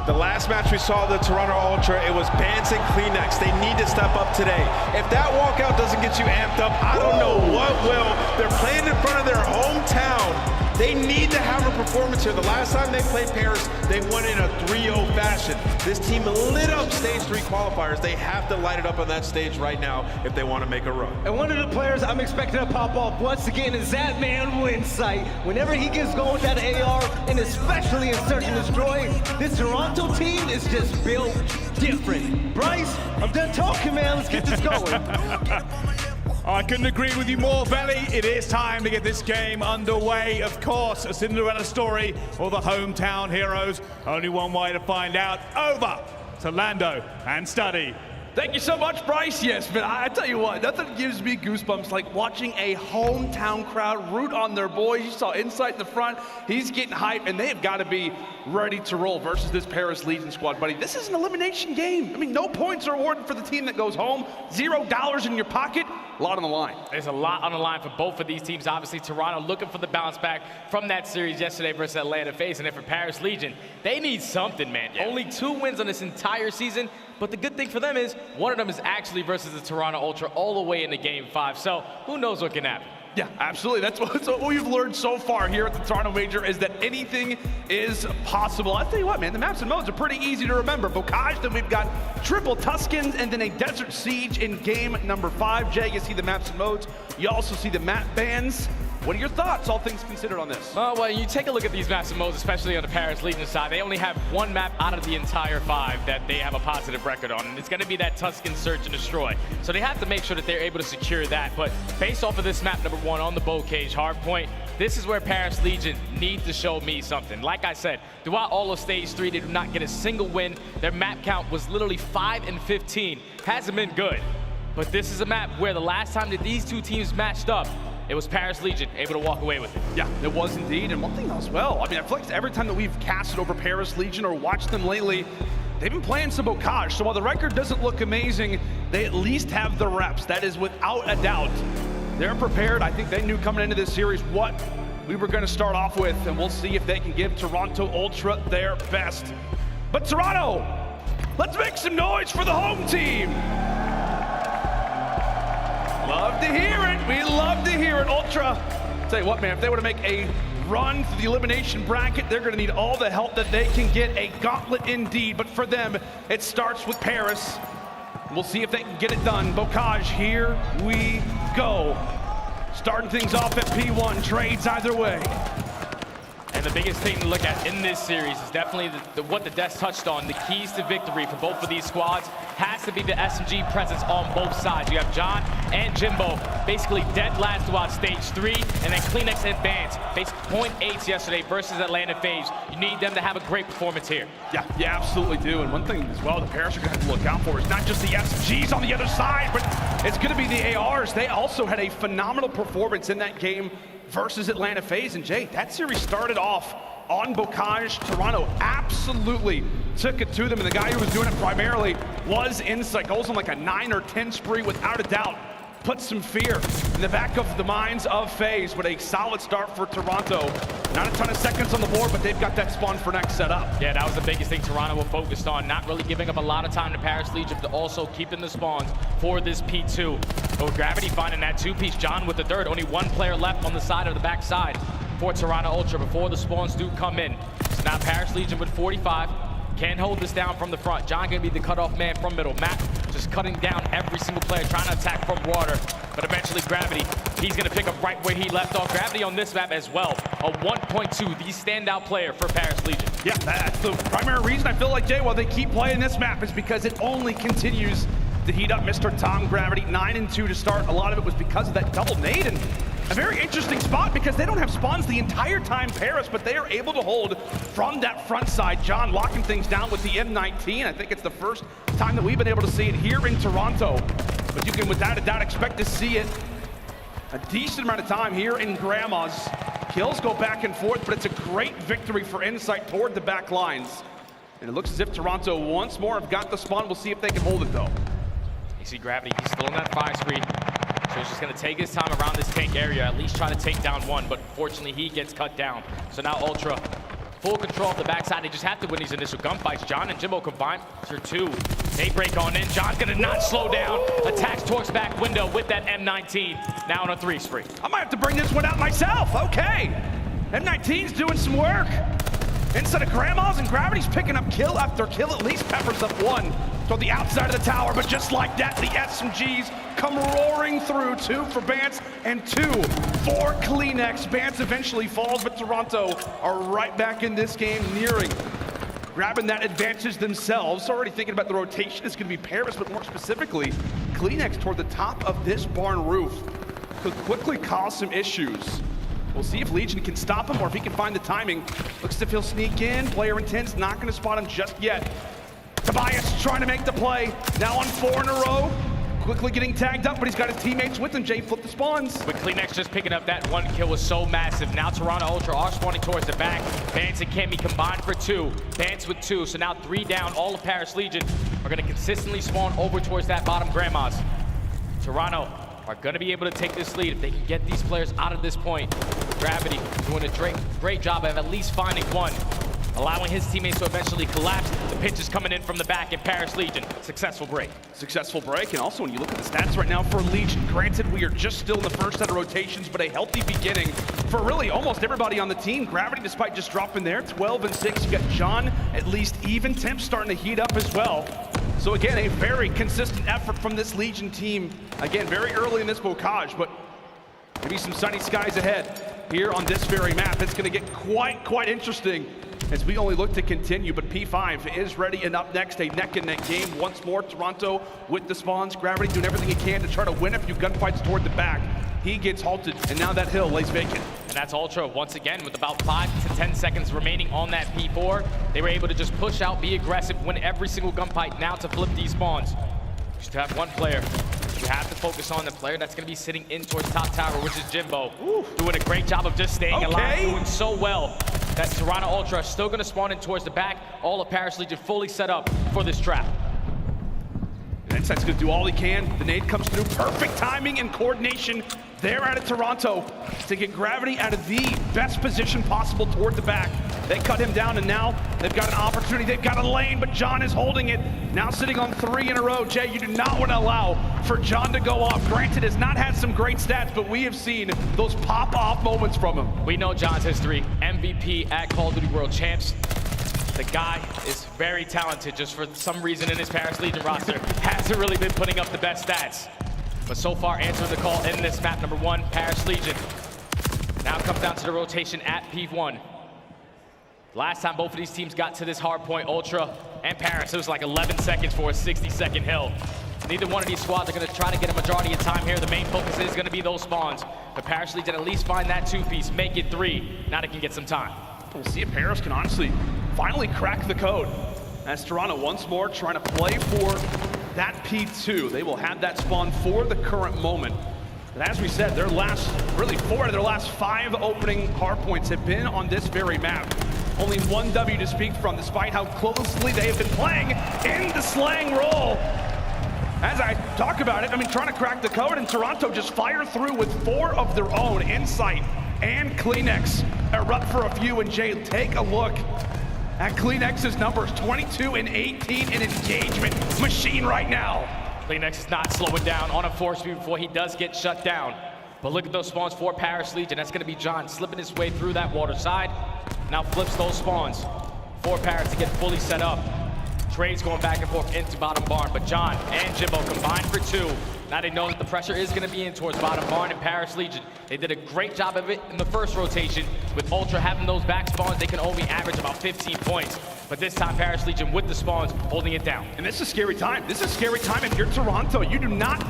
The last match we saw the Toronto Ultra, it was Bans and Kleenex. They need to step up today. If that walkout doesn't get you amped up, I don't know what will. They're playing in front of their hometown. They need to have a performance here. The last time they played Paris, they won in a 3-0 fashion. This team lit up stage 3 qualifiers. They have to light it up on that stage right now if they want to make a run. And one of the players I'm expecting to pop off once again is that man Insight. Whenever he gets going with that AR, and especially in Search and Destroy, this Toronto team is just built different. Bryce, I'm done talking, man. Let's get this going. I couldn't agree with you more, Belly. It is time to get this game underway. Of course, a Cinderella story or the hometown heroes. Only one way to find out. Over to Lando and Study. Thank you so much, Bryce. Yes, but I tell you what, nothing gives me goosebumps like watching a hometown crowd root on their boys. You saw Insight in the front. He's getting hype, and they have got to be ready to roll versus this Paris Legion squad, buddy. This is an elimination game. I mean, no points are awarded for the team that goes home. $0 in your pocket. A lot on the line. There's a lot on the line for both of these teams. Obviously, Toronto looking for the bounce back from that series yesterday versus Atlanta FaZe. And then for Paris Legion, they need something, man. Yeah. Only 2 wins on this entire season. But the good thing for them is one of them is actually versus the Toronto Ultra all the way into Game 5. So who knows what can happen. Yeah, absolutely. That's what we've learned so far here at the Toronto Major is that anything is possible. I'll tell you what, man, the maps and modes are pretty easy to remember. Bocage, then we've got triple Tuscans, and then a Desert Siege in game number 5. Jay, you see the maps and modes. You also see the map bans. What are your thoughts, all things considered, on this? Well, you take a look at these maps and modes, especially on the Paris Legion side. They only have 1 map out of the entire 5 that they have a positive record on, and it's going to be that Tuscan Search and Destroy. So they have to make sure that they're able to secure that. But based off of this map number 1 on the Bocage hardpoint, this is where Paris Legion needs to show me something. Like I said, throughout all of Stage 3, they do not get a single win. Their map count was literally 5 and 15. Hasn't been good. But this is a map where the last time that these two teams matched up, it was Paris Legion able to walk away with it. Yeah, it was indeed. And one thing as well, I mean, I feel like every time that we've casted over Paris Legion or watched them lately, they've been playing some Bocage. So while the record doesn't look amazing, they at least have the reps. That is without a doubt. They're prepared. I think they knew coming into this series what we were going to start off with, and we'll see if they can give Toronto Ultra their best. But Toronto, let's make some noise for the home team. Love to hear it. We love to hear it. Ultra, tell you what, man, if they were to make a run through the elimination bracket, they're going to need all the help that they can get. A gauntlet indeed, but for them, it starts with Paris. We'll see if they can get it done. Bocage, here we go. Starting things off at P1, trades either way. And the biggest thing to look at in this series is definitely what the Des touched on. The keys to victory for both of these squads has to be the SMG presence on both sides. You have John and Jimbo basically dead last throughout stage 3, and then Cleanex advance. Basically 0.8s yesterday versus Atlanta FaZe. You need them to have a great performance here. Yeah, you absolutely do. And one thing as well the Paris are going to have to look out for is not just the SMGs on the other side, but it's going to be the ARs. They also had a phenomenal performance in that game versus Atlanta FaZe. And Jay, that series started off on Bocage. Toronto absolutely took it to them, and the guy who was doing it primarily was Insight. Goes on like a 9 or 10 spree without a doubt. Put some fear in the back of the minds of FaZe, but a solid start for Toronto. Not a ton of seconds on the board, but they've got that spawn for next set up. Yeah, that was the biggest thing Toronto were focused on, not really giving up a lot of time to Paris Legion, but also keeping the spawns for this P2. But Gravity finding that 2-piece, John with the third, only one player left on the side of the back side for Toronto Ultra before the spawns do come in. So now Paris Legion with 45. Can hold this down from the front. John gonna be the cutoff man from middle. Mack just cutting down every single player, trying to attack from water. But eventually Gravity, he's gonna pick up right where he left off. Gravity on this map as well. A 1.2, the standout player for Paris Legion. Yeah, that's the primary reason I feel like, Jay, while they keep playing this map is because it only continues to heat up. Mr. Tom Gravity, 9 and 2 to start. A lot of it was because of that double nade, and a very interesting spot because they don't have spawns the entire time, Paris, but they are able to hold from that front side. John locking things down with the M19. I think it's the first time that we've been able to see it here in Toronto. But you can without a doubt expect to see it a decent amount of time here in Grandma's. Kills go back and forth, but it's a great victory for Insight toward the back lines. And it looks as if Toronto once more have got the spawn. We'll see if they can hold it though. You see Gravity, he's still in that 5 spree. So he's just gonna take his time around this tank area, at least try to take down one, but fortunately he gets cut down. So now Ultra, full control of the backside. They just have to win these initial gunfights. John and Jimbo combined for 2. They break on in. John's gonna not slow down. Attacks Torque's back window with that M19. Now on a 3 spree. I might have to bring this one out myself. Okay. M19's doing some work. Instead of Grandma's, and Gravity's picking up kill after kill, at least peppers up 1 toward the outside of the tower, but just like that, the SMGs come roaring through. 2 for Bance and 2 for Cleanex. Bance eventually falls, but Toronto are right back in this game, nearing grabbing that advantage themselves. Already thinking about the rotation, it's gonna be Paris, but more specifically, Cleanex toward the top of this barn roof could quickly cause some issues. We'll see if Legion can stop him or if he can find the timing. Looks as if he'll sneak in. Player intense, not gonna spot him just yet. Tobias trying to make the play. Now on 4 in a row. Quickly getting tagged up, but he's got his teammates with him. Jay, flip the spawns. With Cleanex just picking up that 1 kill was so massive. Now Toronto Ultra are spawning towards the back. Bance and Cammy combined for 2. Bance with 2, so now 3 down. All of Paris Legion are gonna consistently spawn over towards that bottom Grandma's. Toronto are gonna be able to take this lead if they can get these players out of this point. Gravity doing a great job of at least finding 1, allowing his teammates to eventually collapse. The pitch is coming in from the back, and Paris Legion, successful break. Successful break, and also when you look at the stats right now for Legion, granted we are just still in the first set of rotations, but a healthy beginning for really almost everybody on the team. Gravity, despite just dropping there, 12 and 6. You got John, at least even. Temp starting to heat up as well. So again, a very consistent effort from this Legion team. Again, very early in this Bocage, but maybe some sunny skies ahead here on this very map. It's going to get quite interesting as we only look to continue, but P5 is ready, and up next, a neck-and-neck game once more. Toronto with the spawns. Gravity doing everything he can to try to win a few gunfights toward the back. He gets halted, and now that hill lays vacant. And that's Ultra once again with about 5 to 10 seconds remaining on that P4. They were able to just push out, be aggressive, win every single gunfight now to flip these spawns. Just have 1 player You have to focus on the player that's going to be sitting in towards top tower, which is Jimbo. Doing a great job of just staying alive, doing so well that Toronto Ultra is still going to spawn in towards the back. All of Paris Legion fully set up for this trap. Insight's gonna do all he can. The nade comes through. Perfect timing and coordination there out of Toronto to get Gravity out of the best position possible toward the back. They cut him down, and now they've got an opportunity. They've got a lane, but John is holding it. Now sitting on 3 in a row. Jay, you do not want to allow for John to go off. Granted, has not had some great stats, but we have seen those pop-off moments from him. We know John's history. MVP at Call of Duty World Champs. The guy is very talented, just for some reason in his Paris Legion roster hasn't really been putting up the best stats. But so far answering the call in this map, number 1, Paris Legion. Now it comes down to the rotation at P1. Last time both of these teams got to this hard point, Ultra and Paris, it was like 11 seconds for a 60-second hill. Neither one of these squads are going to try to get a majority of time here. The main focus is going to be those spawns. But Paris Legion at least find that 2-piece, make it 3. Now they can get some time. We'll see if Paris can honestly finally crack the code. As Toronto once more trying to play for that P2. They will have that spawn for the current moment. And as we said, their last, really 4 of their last 5 opening hard points have been on this very map. Only 1 W to speak from, despite how closely they have been playing in the slang role. As I talk about it, I mean, trying to crack the code, and Toronto just fire through with 4 of their own. Insight and Kleenex erupt for a few, and Jay, take a look at Kleenex's numbers, 22 and 18 in engagement machine right now. Kleenex is not slowing down on a 4-speed before he does get shut down. But look at those spawns for Paris Legion. That's gonna be John slipping his way through that water side. Now flips those spawns for Paris to get fully set up. Trades going back and forth into bottom barn, but John and Jimbo combined for 2. Now they know that the pressure is going to be in towards bottom barn and Paris Legion. They did a great job of it in the first rotation. With Ultra having those back spawns, they can only average about 15 points. But this time, Paris Legion with the spawns, holding it down. And this is a scary time. This is a scary time if you're Toronto. You do not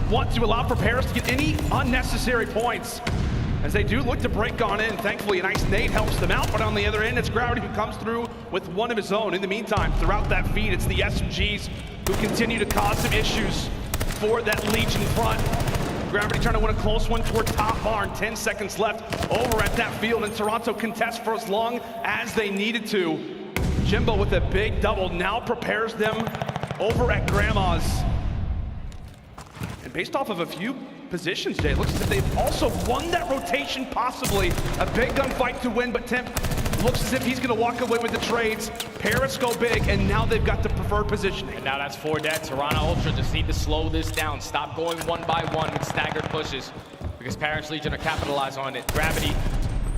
want to allow for Paris to get any unnecessary points. As they do look to break on in. Thankfully, a nice nade helps them out, but on the other end, it's Gravity who comes through with 1 of his own. In the meantime, throughout that feed, it's the SMGs who continue to cause some issues for that Legion front. Gravity trying to win a close one toward top barn. 10 seconds left over at that field, and Toronto contests for as long as they needed to. Jimbo with a big double now prepares them over at Grandma's. And based off of a few positions, Jay, it looks as if they've also won that rotation, possibly. A big gunfight to win, but Timp looks as if he's gonna walk away with the trades. Paris go big, and now they've got the preferred positioning. And now that's 4 dead. Toronto Ultra just need to slow this down. Stop going 1 by 1 with staggered pushes, because Paris Legion are capitalizing on it. Gravity,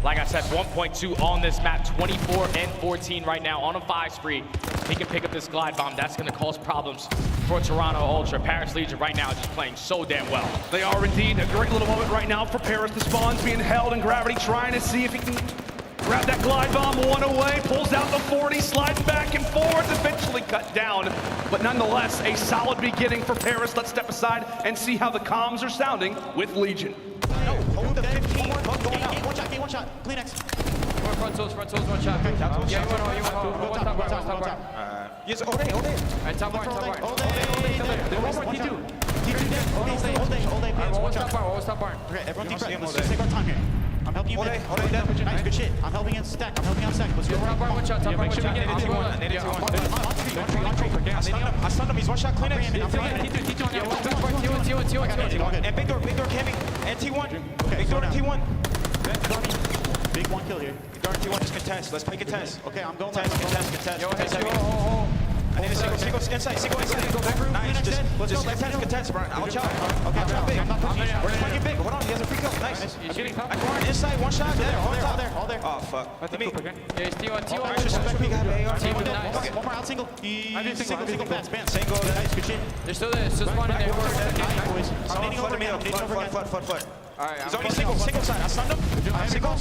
like I said, 1.2 on this map, 24 and 14 right now on a 5 spree. He can pick up this glide bomb. That's gonna cause problems for Toronto Ultra. Paris Legion right now just playing so damn well. They are indeed. A great little moment right now for Paris. The spawns being held, and Gravity trying to see if he can grab that glide bomb. 1 away, pulls out the 40, slides back and forth, eventually cut down. But nonetheless, a solid beginning for Paris. Let's step aside and see how the comms are sounding with Legion. No, hold the 15, going out. One shot, Kleenex. Front toes, 1 shot. Okay, top Yeah, shot. you want top bar. Yes, all day. All right, top bar. All day. All Top bar. Okay, everyone deep breath. Let's just take our time here. I'm helping you. Nice, good shit. I'm helping you stack. Let's go. Top bar, 1 shot. Make sure we get it. I stunned him. He's 1 shot. Kleenex. T1. And big door coming. And T1. Big door and T1. Big 1 kill here. Big door and T1 just contest. Let's play contest. Okay, I'm going contest. I need a single inside. Nice. Just contest, Brian. I'll chop. Okay, I'm big. We're just playing big. Hold on, he has a free kill. Nice. I cornered inside, 1 shot. All there. Oh, fuck. Let me. Yeah, T1. Okay, 1 more out single. Single bats. Single. Nice, good shit. They're still there. Still spawning there. I'm needing over again. Foot. Alright, he's only single side. I stunned him. Single.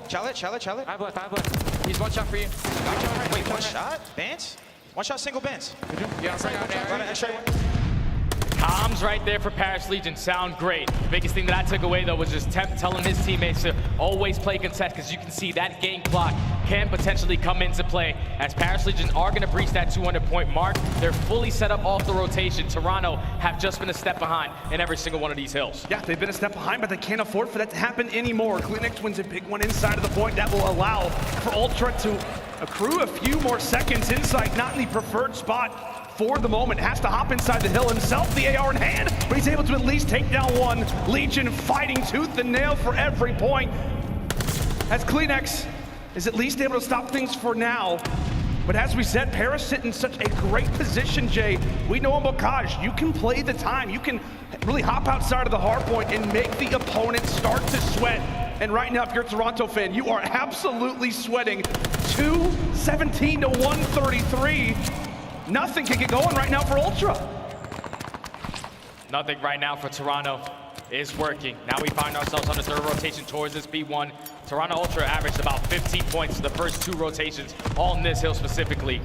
Challenge. I have left. He's 1 shot for you. Wait, 1 shot? Bans? 1 shot single bans. Yeah, I'm right out there. Comms right there for Paris Legion sound great. The biggest thing that I took away though was just Temp telling his teammates to always play contest, because you can see that game clock can potentially come into play as Paris Legion are going to breach that 200-point mark. They're fully set up off the rotation. Toronto have just been a step behind in every single one of these hills. Yeah, they've been a step behind, but they can't afford for that to happen anymore. Cleanix wins a big one inside of the point. That will allow for Ultra to accrue a few more seconds inside, not in the preferred spot for the moment. Has to hop inside the hill himself, the AR in hand, but he's able to at least take down one. Legion fighting tooth and nail for every point, as Cleanix is at least able to stop things for now. But as we said, Paris sit in such a great position, Jay. We know in Bocage, you can play the time. You can really hop outside of the hard point and make the opponent start to sweat. And right now, if you're a Toronto fan, you are absolutely sweating. 217 to 133. Nothing can get going right now for Ultra. Nothing right now for Toronto is working. Now we find ourselves on the third rotation towards this B1. Toronto Ultra averaged about 15 points the first two rotations on this hill specifically.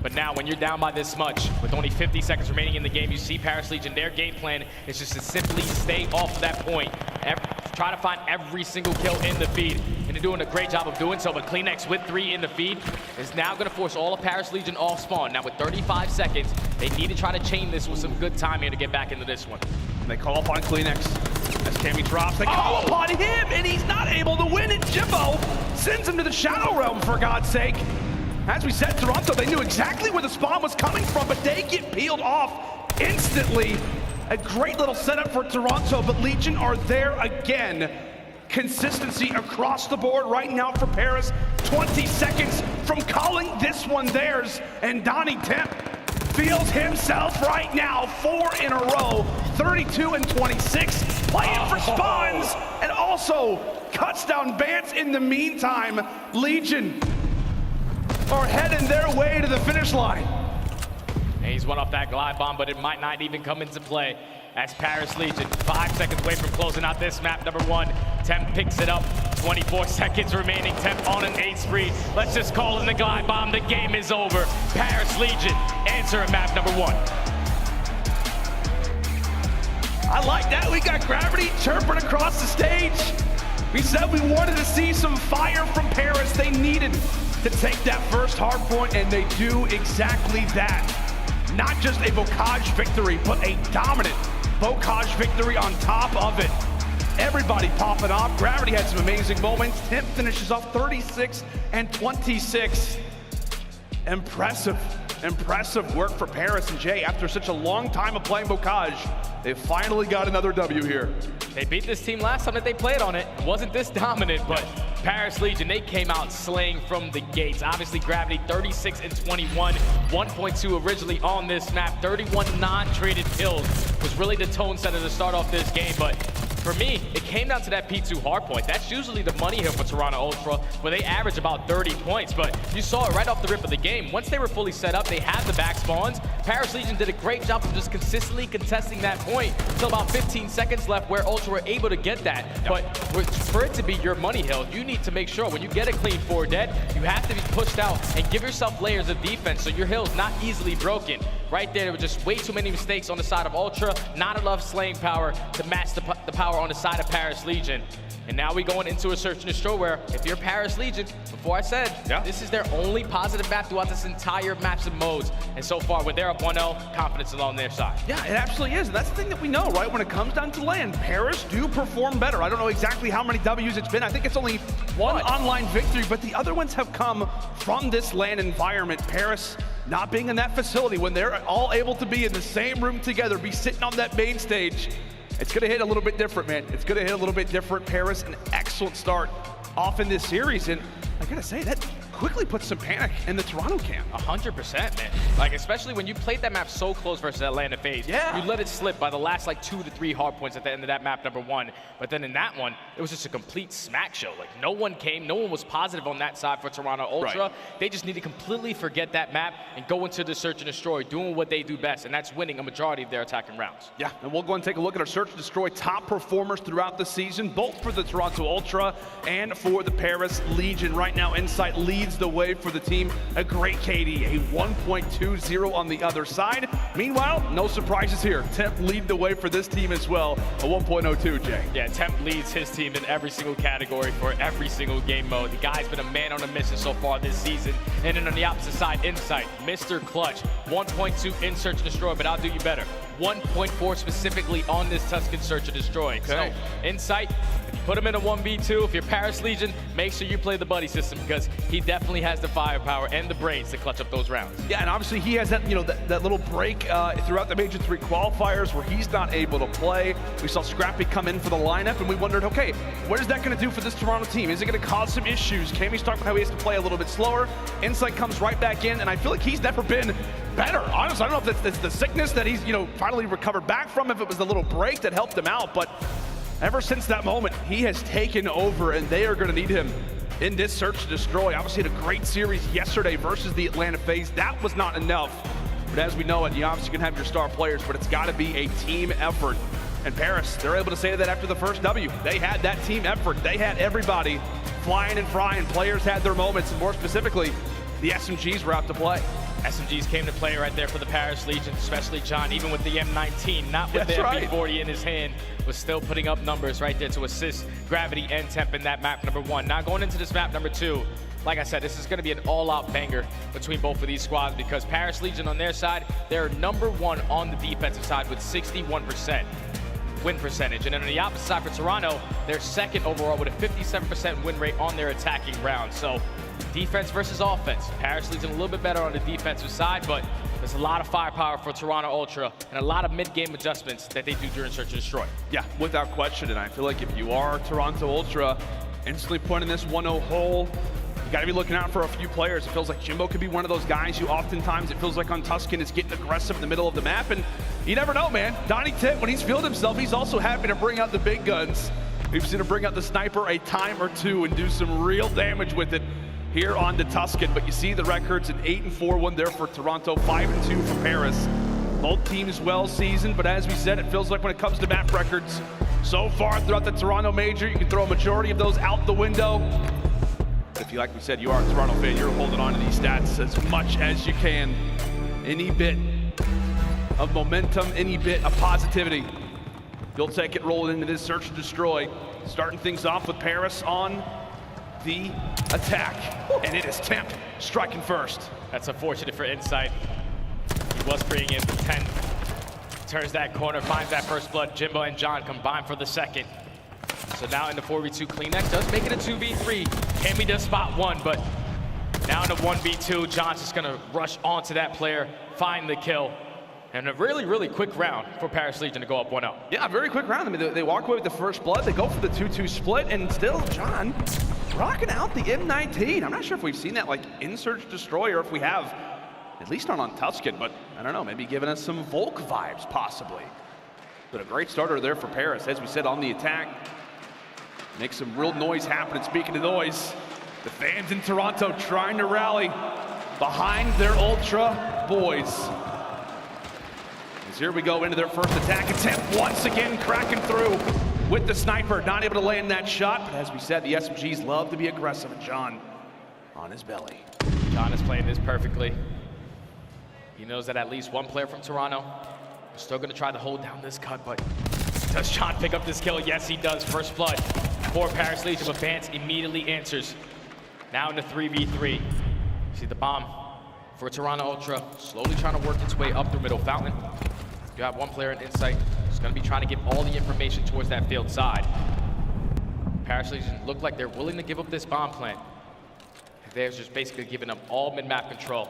But now when you're down by this much, with only 50 seconds remaining in the game, you see Paris Legion, their game plan is just to simply stay off of that point. Try to find every single kill in the feed. And they're doing a great job of doing so, but Cleanix with 3 in the feed is now gonna force all of Paris Legion off spawn. Now with 35 seconds, they need to try to chain this with some good time here to get back into this one. They call upon Cleanix. As Cammy drops, they call upon him, and he's not able to win it. Jimbo sends him to the Shadow Realm, for God's sake. As we said, Toronto, they knew exactly where the spawn was coming from, but they get peeled off instantly. A great little setup for Toronto, but Legion are there again. Consistency across the board right now for Paris. 20 seconds from calling this one theirs, and Donnie Temp feels himself right now. 4 in a row, 32 and 26, playing for spawns, and also cuts down Bance in the meantime. Legion are heading their way to the finish line. And he's one off that glide bomb, but it might not even come into play as Paris Legion 5 seconds away from closing out this map number 1. Temp picks it up, 24 seconds remaining. Temp on an 8 spree. Let's just call in the glide bomb. The game is over. Paris Legion answer in map number 1. I like that. We got Gravity chirping across the stage. We said we wanted to see some fire from Paris. They needed to take that first hard point, and they do exactly that. Not just a Bocage victory, but a dominant Bocage victory on top of it. Everybody popping off. Gravity had some amazing moments. Temp finishes off 36 and 26. Impressive work for Paris and Jay. After such a long time of playing Bocage, they finally got another W here. They beat this team last time that they played on it. It wasn't this dominant, but Paris Legion, they came out slaying from the gates. Obviously, Gravity 36 and 21, 1.2 originally on this map. 31 non-traded kills was really the tone setter to start off this game, but for me, it came down to that P2 hardpoint. That's usually the money here for Toronto Ultra, where they average about 30 points, but you saw it right off the rip of the game. Once they were fully set up, they had the back spawns. Paris Legion did a great job of just consistently contesting that point until about 15 seconds left, where Ultra were able to get that. But for it to be your money hill, you need to make sure when you get a clean 4 dead, you have to be pushed out and give yourself layers of defense so your hill's not easily broken. Right there were just way too many mistakes on the side of Ultra, not enough slaying power to match the power on the side of Paris Legion. And now we going into a search and destroy where, if you're Paris Legion, before I said, this is their only positive map throughout this entire maps and modes. And so far, when they're up 1-0, confidence is on their side. Yeah, it absolutely is. And that's the thing that we know, right? When it comes down to land, Paris do perform better. I don't know exactly how many W's it's been. I think it's only one online victory, but the other ones have come from this land environment. Paris not being in that facility, when they're all able to be in the same room together, be sitting on that main stage, it's gonna hit a little bit different, man. It's gonna hit a little bit different. Paris, an excellent start off in this series, and I gotta say, that quickly puts some panic in the Toronto camp. 100%, man. Like, especially when you played that map so close versus Atlanta FaZe. Yeah. You let it slip by the last, like, 2 to 3 hard points at the end of that map number 1. But then in that one, it was just a complete smack show. Like, no one came, no one was positive on that side for Toronto Ultra. Right. They just need to completely forget that map and go into the search and destroy, doing what they do best, and that's winning a majority of their attacking rounds. Yeah, and we'll go and take a look at our search and destroy top performers throughout the season, both for the Toronto Ultra and for the Paris Legion. Right now, Insight leads leads the way for the team. A great KD, a 1.20 on the other side. Meanwhile, no surprises here. Temp lead the way for this team as well, a 1.02, Jay. Yeah, Temp leads his team in every single category for every single game mode. The guy's been a man on a mission so far this season. And then on the opposite side, Insight, Mr. Clutch, 1.2 in Search and Destroy, but I'll do you better. 1.4 specifically on this Tusken Search and Destroy. Okay. So, Insight, if you put him in a 1v2, if you're Paris Legion, make sure you play the buddy system because he definitely has the firepower and the brains to clutch up those rounds. Yeah, and obviously he has that, that little break throughout the Major 3 qualifiers where he's not able to play. We saw Scrappy come in for the lineup and we wondered, okay, what is that going to do for this Toronto team? Is it going to cause some issues? Can we start with how he has to play a little bit slower? Insight comes right back in, and I feel like he's never been better. Honestly, I don't know if it's the sickness that he's, finally recovered back from, if it was the little break that helped him out, but ever since that moment, he has taken over, and they are going to need him in this Search to Destroy. Obviously had a great series yesterday versus the Atlanta FaZe. That was not enough, but as we know it, you obviously can have your star players, but it's got to be a team effort. And Paris, they're able to say that after the first W. They had that team effort. They had everybody flying and frying. Players had their moments, and more specifically, the SMGs were out to play. SMGs came to play right there for the Paris Legion, especially John, even with the M19, not with the MP40 in his hand, was still putting up numbers right there to assist Gravity and Temp in that map number 1. Now going into this map number 2, like I said, this is going to be an all-out banger between both of these squads because Paris Legion on their side, they're number 1 on the defensive side with 61% win percentage. And then on the opposite side for Toronto, they're second overall with a 57% win rate on their attacking round. So defense versus offense. Paris Legion a little bit better on the defensive side, but there's a lot of firepower for Toronto Ultra and a lot of mid-game adjustments that they do during Search and Destroy. Yeah, without question. And I feel like if you are Toronto Ultra, instantly putting this 1-0 hole, you got to be looking out for a few players. It feels like Jimbo could be one of those guys who oftentimes it feels like on Tusken is getting aggressive in the middle of the map. And you never know, man. Donnie Tip, when he's feeling himself, he's also happy to bring out the big guns. We've seen him bring out the sniper a time or two and do some real damage with it here on the Tusken. But you see the records, an 8-4 one there for Toronto, 5-2 for Paris. Both teams well seasoned, but as we said, it feels like when it comes to map records, so far throughout the Toronto Major, you can throw a majority of those out the window. If you, like we said, you are a Toronto fan, you're holding on to these stats as much as you can. Any bit of momentum, any bit of positivity, you'll take it rolling into this Search and Destroy. Starting things off with Paris on the attack, and it is Temp striking first. That's unfortunate for Insight. He was bringing in the 10. Turns that corner, finds that first blood. Jimbo and John combine for the second. So now in the 4v2, CleanX does make it a 2v3. Cammy does spot one, but now in a 1v2, John's just gonna rush onto that player, find the kill. And a really, really quick round for Paris Legion to go up 1-0. Yeah, very quick round. I mean, they walk away with the first blood. They go for the 2-2 split, and still, John rocking out the M19. I'm not sure if we've seen that like in Search Destroy, or if we have, at least not on Tusken, but I don't know, maybe giving us some Volk vibes, possibly. But a great starter there for Paris, as we said, on the attack. Make some real noise happen. And speaking of noise, the fans in Toronto trying to rally behind their Ultra boys. As here we go into their first attack attempt, once again cracking through with the sniper, not able to land that shot. But as we said, the SMGs love to be aggressive, and John on his belly. John is playing this perfectly. He knows that at least one player from Toronto is still gonna try to hold down this cut, but does John pick up this kill? Yes, he does. First blood for Paris Legion, but Vance immediately answers. Now in the 3v3. See the bomb for Toronto Ultra, slowly trying to work its way up through middle fountain. You have one player in Insight who's gonna be trying to give all the information towards that field side. Paris Legion look like they're willing to give up this bomb plant. They're just basically giving them all mid-map control.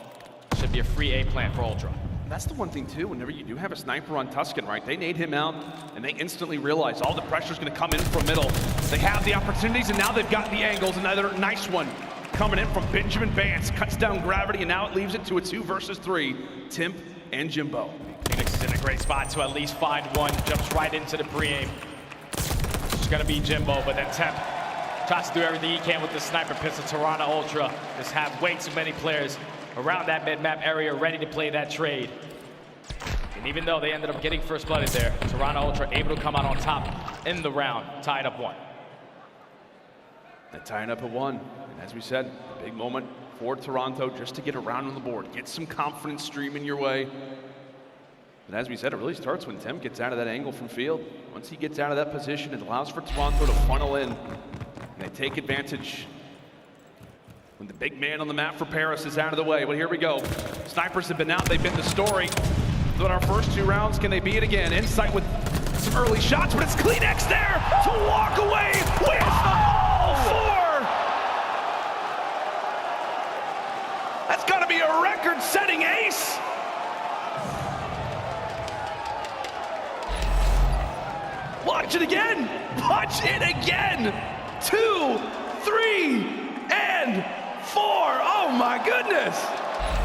Should be a free A plant for Ultra. That's the one thing too, whenever you do have a sniper on Tusken, right? They nade him out and they instantly realize all the pressure's gonna come in from middle. They have the opportunities and now they've got the angles. Another nice one coming in from Benjamin Vance. Cuts down Gravity and now it leaves it to a 2 versus 3. Timp and Jimbo. Phoenix is in a great spot to at least find one. Jumps right into the pre-aim. It's gonna be Jimbo, but then Temp tries to do everything he can with the sniper pistol. Toronto Ultra just have way too many players around that mid-map area ready to play that trade. And even though they ended up getting first blooded there, Toronto Ultra able to come out on top in the round, tied up 1. They're tying up at 1. And as we said, a big moment for Toronto just to get around on the board, get some confidence streaming your way. And as we said, it really starts when Temp gets out of that angle from field. Once he gets out of that position, it allows for Toronto to funnel in. And they take advantage when the big man on the map for Paris is out of the way. But here we go. Snipers have been out, they've been the story. So in our first 2 rounds, can they be it again? Insight with some early shots, but it's Cleanex there to walk away with all 4. That's gotta be a record-setting ace. Watch it again! Watch it again! 2, 3, and 4. Oh my goodness!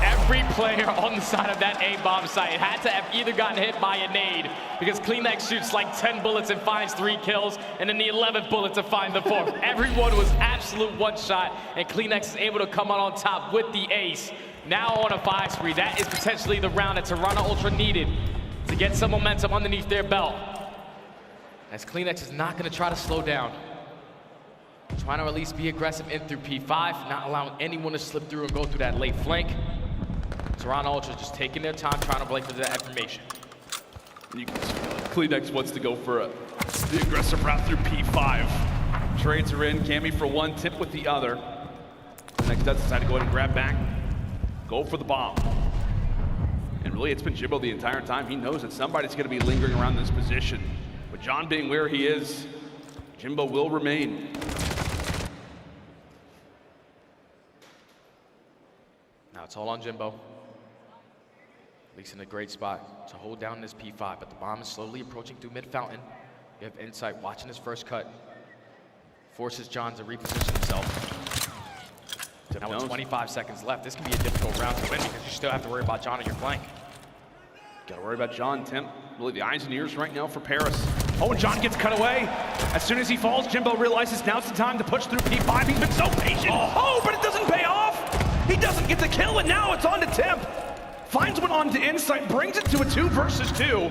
Every player on the side of that A-bomb site had to have either gotten hit by a nade, because Cleanex shoots like 10 bullets and finds 3 kills, and then the 11th bullet to find the 4th. Everyone was absolute one shot, and Cleanex is able to come out on top with the ace. Now on a 5 spree, that is potentially the round that Toronto Ultra needed to get some momentum underneath their belt. As Cleanex is not going to try to slow down. Trying to at least be aggressive in through P5, not allowing anyone to slip through and go through that late flank. Toronto Ultra just taking their time, trying to break for that information. You can see Cleanex wants to go for the aggressive route through P5. Trades are in, Cammy for 1, Tip with the other. Cleanex does decide to go ahead and grab back, go for the bomb. And really, it's been Jimbo the entire time. He knows that somebody's going to be lingering around this position. But John being where he is, Jimbo will remain. Now it's all on Jimbo. At least in a great spot to hold down this P5, but the bomb is slowly approaching through mid-fountain. You have Insight watching his first cut. Forces John to reposition himself. Now with 25 seconds left, this can be a difficult round to win because you still have to worry about John on your flank. Gotta worry about John, Tim. Really the eyes and ears right now for Paris. Oh, and John gets cut away. As soon as he falls, Jimbo realizes now's the time to push through P5. He's been so patient. Oh, but it doesn't pay off. He doesn't get the kill, and now it's on to Temp. Finds one on to Insight, brings it to a 2 versus 2.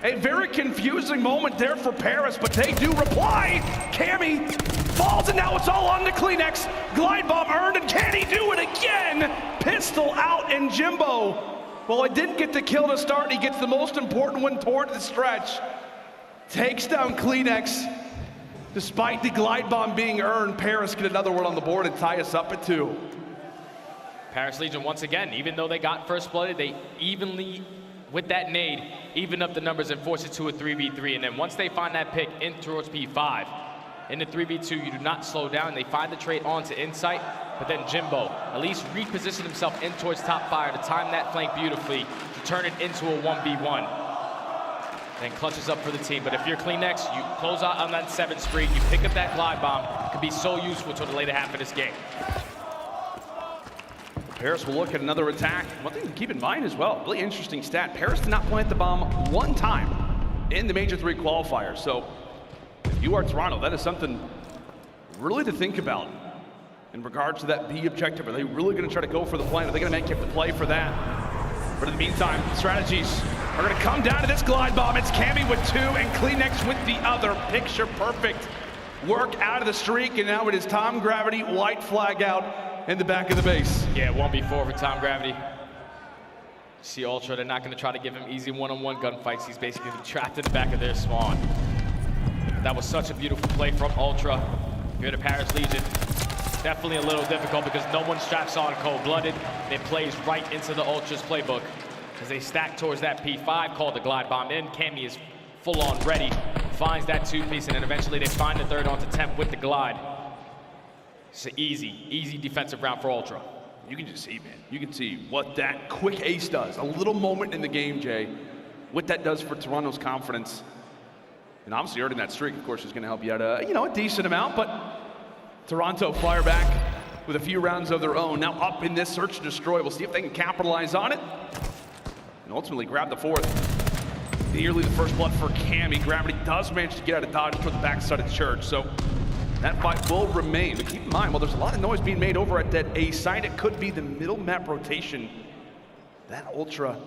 A very confusing moment there for Paris, but they do reply. Cammy falls, and now it's all on to Cleanex. Glide bomb earned, and can he do it again? Pistol out, and Jimbo, well, it didn't get the kill to start. He gets the most important one toward the stretch. Takes down Cleanex. Despite the glide bomb being earned, Paris get another one on the board and tie us up at 2. Paris Legion, once again, even though they got first blooded, they evenly, with that nade, even up the numbers and force it to a 3v3. And then once they find that pick in towards P5, in the 3v2, you do not slow down. They find the trade onto Insight, but then Jimbo at least repositioned himself in towards top fire to time that flank beautifully to turn it into a 1v1. Then clutches up for the team. But if you're Cleanex, you close out on that 7th spree, you pick up that glide bomb. It could be so useful to the later half of this game. Paris will look at another attack. One thing to keep in mind as well, really interesting stat, Paris did not plant the bomb 1 time in the Major 3 qualifier. So if you are Toronto, that is something really to think about in regards to that B objective. Are they really going to try to go for the plant? Are they going to make you have to play for that? But in the meantime, strategies are going to come down to this glide bomb. It's Cammy with 2 and Cleanex with the other. Picture perfect work out of the streak, and now it is Tom Gravity, white flag out in the back of the base. Yeah, 1v4 for Tom Gravity. See Ultra, they're not going to try to give him easy one-on-one gunfights. He's basically trapped in the back of their spawn. That was such a beautiful play from Ultra. Here to Paris Legion. Definitely a little difficult because no one straps on cold-blooded. It plays right into the Ultra's playbook as they stack towards that P5, called the glide bomb in. Cammy is full-on ready, finds that 2-piece, and then eventually they find the 3rd onto Temp with the glide. It's an easy defensive round for Ultra. You can just see, man. You can see what that quick ace does. A little moment in the game, Jay. What that does for Toronto's confidence. And obviously earning that streak, of course, is going to help you out a decent amount. But Toronto fire back with a few rounds of their own. Now up in this search and destroy. We'll see if they can capitalize on it. And ultimately grab the 4th. Nearly the first blood for Cammy. Gravity does manage to get out of dodge toward the backside of the church. So that fight will remain, but keep in mind, while there's a lot of noise being made over at that A side, it could be the middle map rotation. That Ultra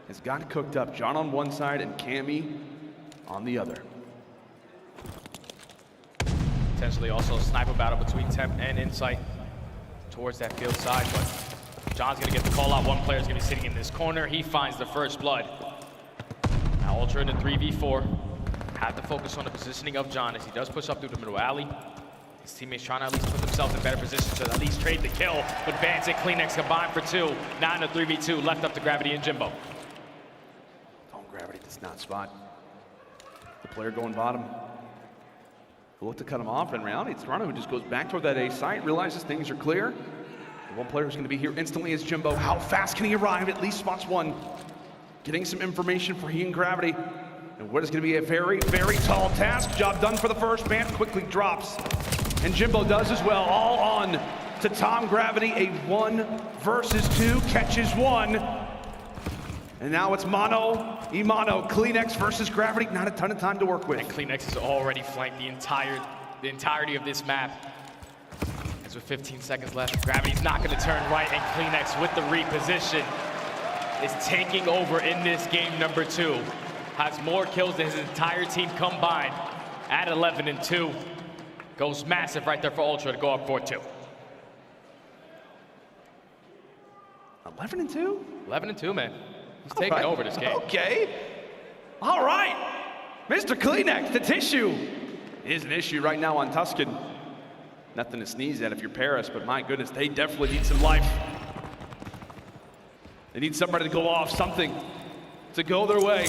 has got it cooked up. John on one side and Cammy on the other. Potentially also a sniper battle between Temp and Insight. towards that field side, but John's gonna get the call out. One player's gonna be sitting in this corner. He finds the first blood. Now Ultra in a 3v4. Have to focus on the positioning of John as he does push up through the middle alley. His teammates trying to at least put themselves in better position to at least trade the kill, but Vance and Cleanex combined for 2. Now in a 3v2, left up to Gravity and Jimbo. Gravity does not spot the player going bottom. We'll look to cut him off. In reality, it's Toronto who just goes back toward that A site, realizes things are clear. The one player who's going to be here instantly is Jimbo. How fast can he arrive? At least spots one. Getting some information for he and Gravity. And what is going to be a very, very tall task. Job done for the first. Vance quickly drops. And Jimbo does as well. All on to Tom Gravity. A 1 versus 2. Catches 1. And now it's mono, e-mono, Cleanex versus Gravity. Not a ton of time to work with. And Cleanex has already flanked the entirety of this map. As with 15 seconds left, Gravity's not going to turn right, and Cleanex with the reposition is taking over in this game number 2. Has more kills than his entire team combined at 11-2. Goes massive right there for Ultra to go up 4-2. 11-2? 11-2, man. He's taking over this game. Okay. All right. Mr. Cleanex, the tissue is an issue right now on Tuscan. Nothing to sneeze at if you're Paris, but my goodness, they definitely need some life. They need somebody to go off, something to go their way.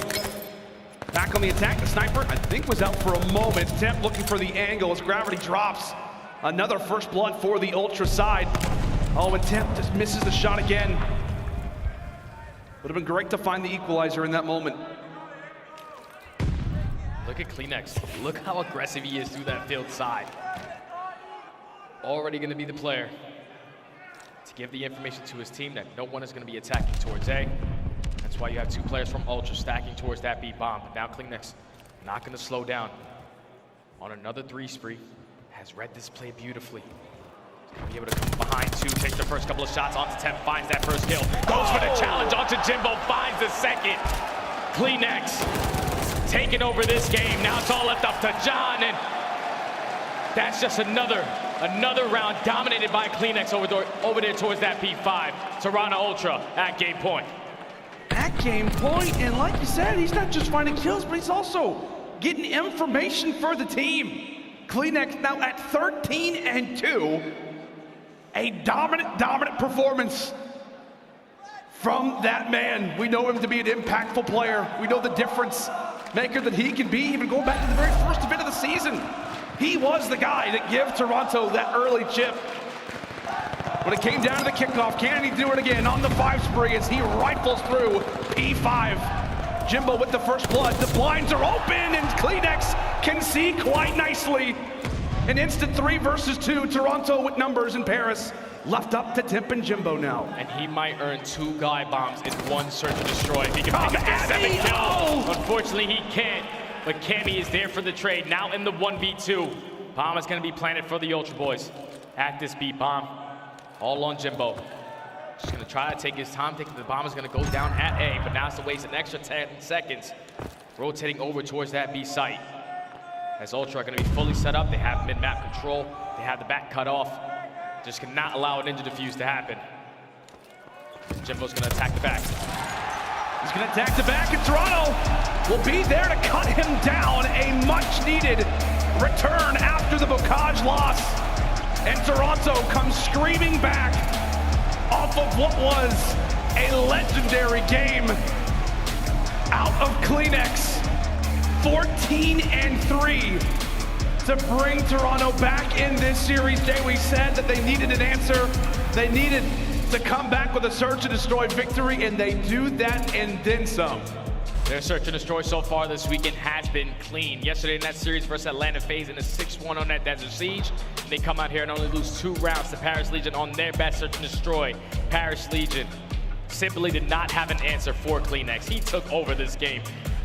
Back on the attack, the sniper, I think, was out for a moment. Temp looking for the angle as Gravity drops. Another first blood for the Ultra side. Oh, and Temp just misses the shot again. Would have been great to find the equalizer in that moment. Look at Cleanex. Look how aggressive he is through that field side. Already going to be the player to give the information to his team that no one is going to be attacking towards A. That's why you have 2 players from Ultra stacking towards that B bomb. But now Cleanex not going to slow down on another 3 spree. Has read this play beautifully. Be able to come behind 2, takes the first couple of shots onto Temp, finds that first kill, goes for the challenge onto Jimbo, finds the second. Cleanex taking over this game. Now it's all left up to John, and that's just another round dominated by Cleanex over there towards that P5. Toronto Ultra at game point. At game point, and like you said, he's not just finding kills, but he's also getting information for the team. Cleanex now at 13-2. A dominant performance from that man. We know him to be an impactful player. We know the difference maker that he can be, even going back to the very first event of the season. He was the guy that gave Toronto that early chip. When it came down to the kickoff, can he do it again on the 5 spree as he rifles through P5. Jimbo with the first blood. The blinds are open, and Cleanex can see quite nicely. An instant 3 versus 2, Toronto with numbers in Paris. Left up to Temp and Jimbo now. And he might earn 2 guy bombs in 1 search and destroy if he can pick up the 7 kill. Unfortunately, he can't, but Cammy is there for the trade. Now in the 1v2. Bomb is going to be planted for the Ultra boys at this B bomb. All on Jimbo. Just going to try to take his time, thinking the bomb is going to go down at A, but now it's to waste an extra 10 seconds. Rotating over towards that B site. As Ultra are going to be fully set up, they have mid-map control, they have the back cut off. Just cannot allow an ninja defuse to happen. Jimbo's going to attack the back. He's going to attack the back, and Toronto will be there to cut him down. A much-needed return after the Bocage loss. And Toronto comes screaming back off of what was a legendary game out of Cleanex. 14-3 to bring Toronto back in this series. Jay, we said that they needed an answer. They needed to come back with a search and destroy victory, and they do that and then some. Their search and destroy so far this weekend has been clean. Yesterday in that series versus Atlanta FaZe in a 6-1 on that Desert Siege. They come out here and only lose 2 rounds to Paris Legion on their best search and destroy. Paris Legion simply did not have an answer for Cleanex. He took over this game.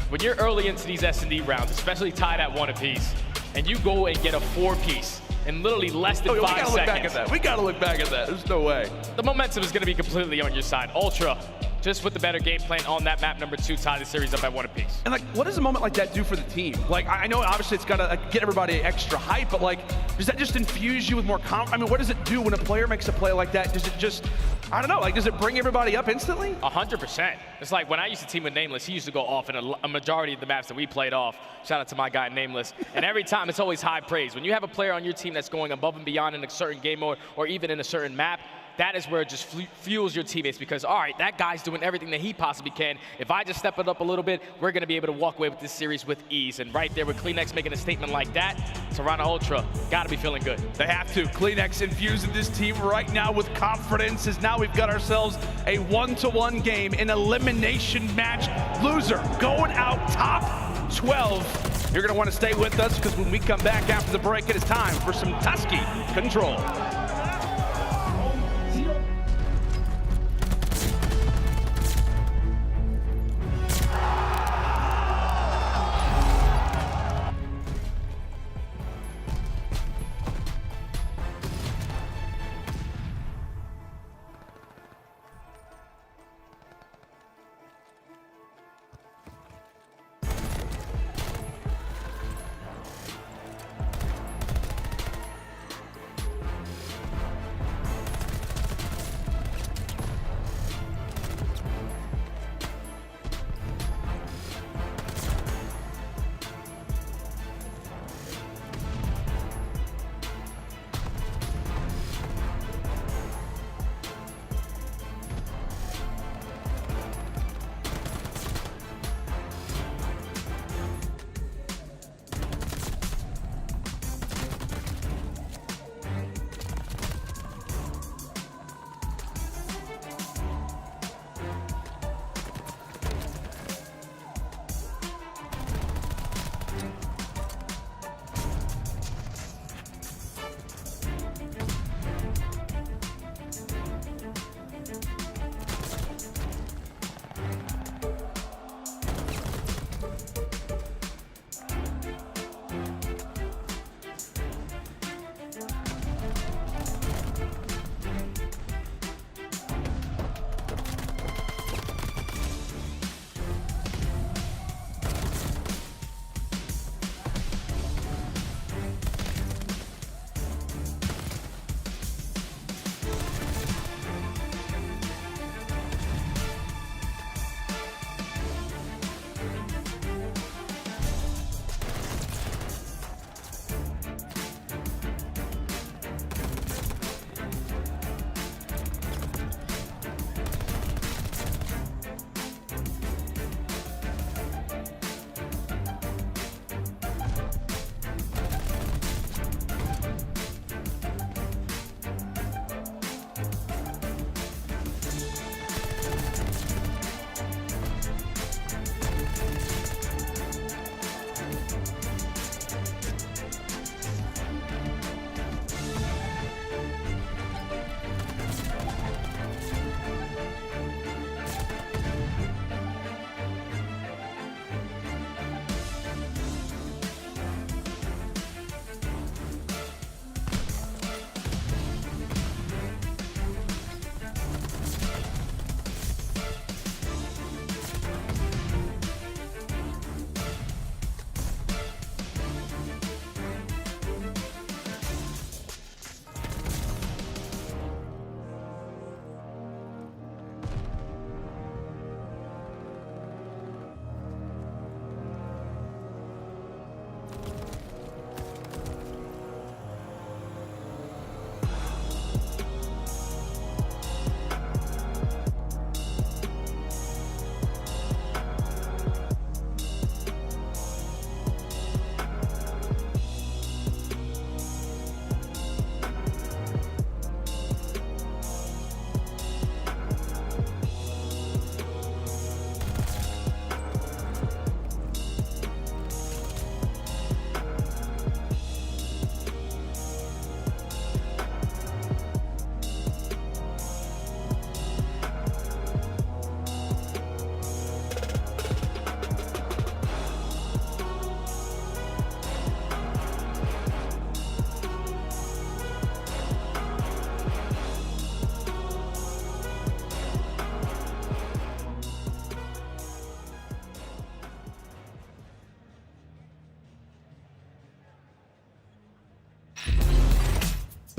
When you're early into these S&D rounds, especially tied at 1 apiece, and you go and get a 4-piece in literally less than 5 seconds. We gotta look back at that. There's no way. The momentum is gonna be completely on your side. Ultra just with the better game plan on that map number 2, tie the series up at 1 apiece. And like, what does a moment like that do for the team? Like, I know obviously it's gotta get everybody extra hype, but like, does that just infuse you with more confidence? I mean, what does it do when a player makes a play like that? Does it just, I don't know, like, does it bring everybody up instantly? 100%. It's like when I used to team with Nameless, he used to go off in a majority of the maps that we played off. Shout out to my guy Nameless. And every time it's always high praise. When you have a player on your team that's going above and beyond in a certain game mode or even in a certain map, that is where it just fuels your teammates because, all right, that guy's doing everything that he possibly can. If I just step it up a little bit, we're going to be able to walk away with this series with ease. And right there with CleanX making a statement like that, Tirana Ultra got to be feeling good. They have to. CleanX infusing this team right now with confidence as now we've got ourselves a 1-to-1 game, an elimination match. Loser going out top 12. You're going to want to stay with us because when we come back after the break, it is time for some Tusky Control.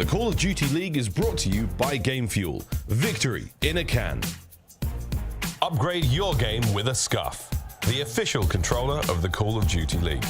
The Call of Duty League is brought to you by Game Fuel. Victory in a can. Upgrade your game with a Scuff, the official controller of the Call of Duty League.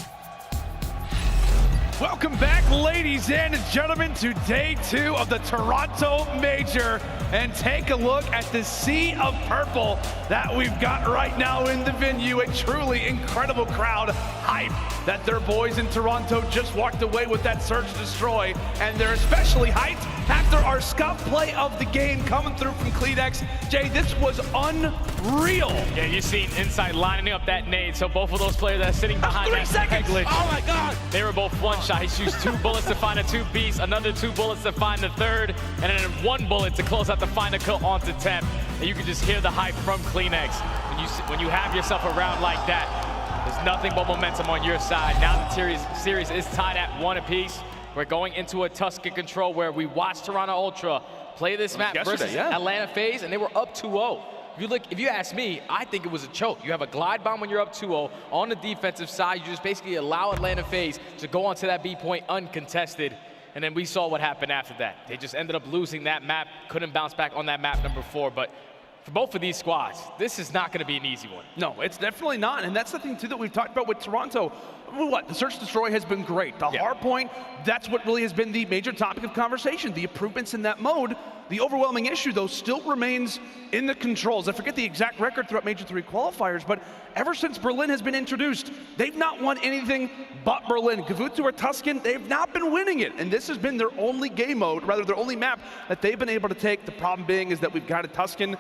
Welcome back, ladies and gentlemen, to day 2 of the Toronto Major. And take a look at the sea of purple that we've got right now in the venue. A truly incredible crowd, hype that their boys in Toronto just walked away with that Search and Destroy. And they're especially hyped after our Scuff play of the game coming through from Cleanex. Jay, this was unreal. Yeah, you've seen Insight lining up that nade, so both of those players that are sitting behind that 3 seconds. glitch, Oh my God. they were both one shot. He shoots 2 bullets to find a 2-piece, another 2 bullets to find the third, and then 1 bullet to close out the final kill onto Temp. And you can just hear the hype from Cleanex. When you have yourself around like that, there's nothing but momentum on your side. Now the series is tied at 1 apiece. We're going into a Tuscan control where we watched Toronto Ultra play this map versus Atlanta FaZe, and they were up 2-0. If you ask me, I think it was a choke. You have a glide bomb when you're up 2-0. On the defensive side, you just basically allow Atlanta FaZe to go onto that B point uncontested. And then we saw what happened after that. They just ended up losing that map, couldn't bounce back on that map number 4. But for both of these squads, this is not going to be an easy one. No, it's definitely not. And that's the thing, too, that we've talked about with Toronto. What? The Search and Destroy has been great. The hard point, that's what really has been the major topic of conversation. The improvements in that mode. The overwhelming issue, though, still remains in the controls. I forget the exact record throughout Major 3 qualifiers, but ever since Berlin has been introduced, they've not won anything but Berlin. Gvutsu or Tuscan, they've not been winning it. And this has been their only game mode, rather their only map that they've been able to take. The problem being is that we've got a Tuscan.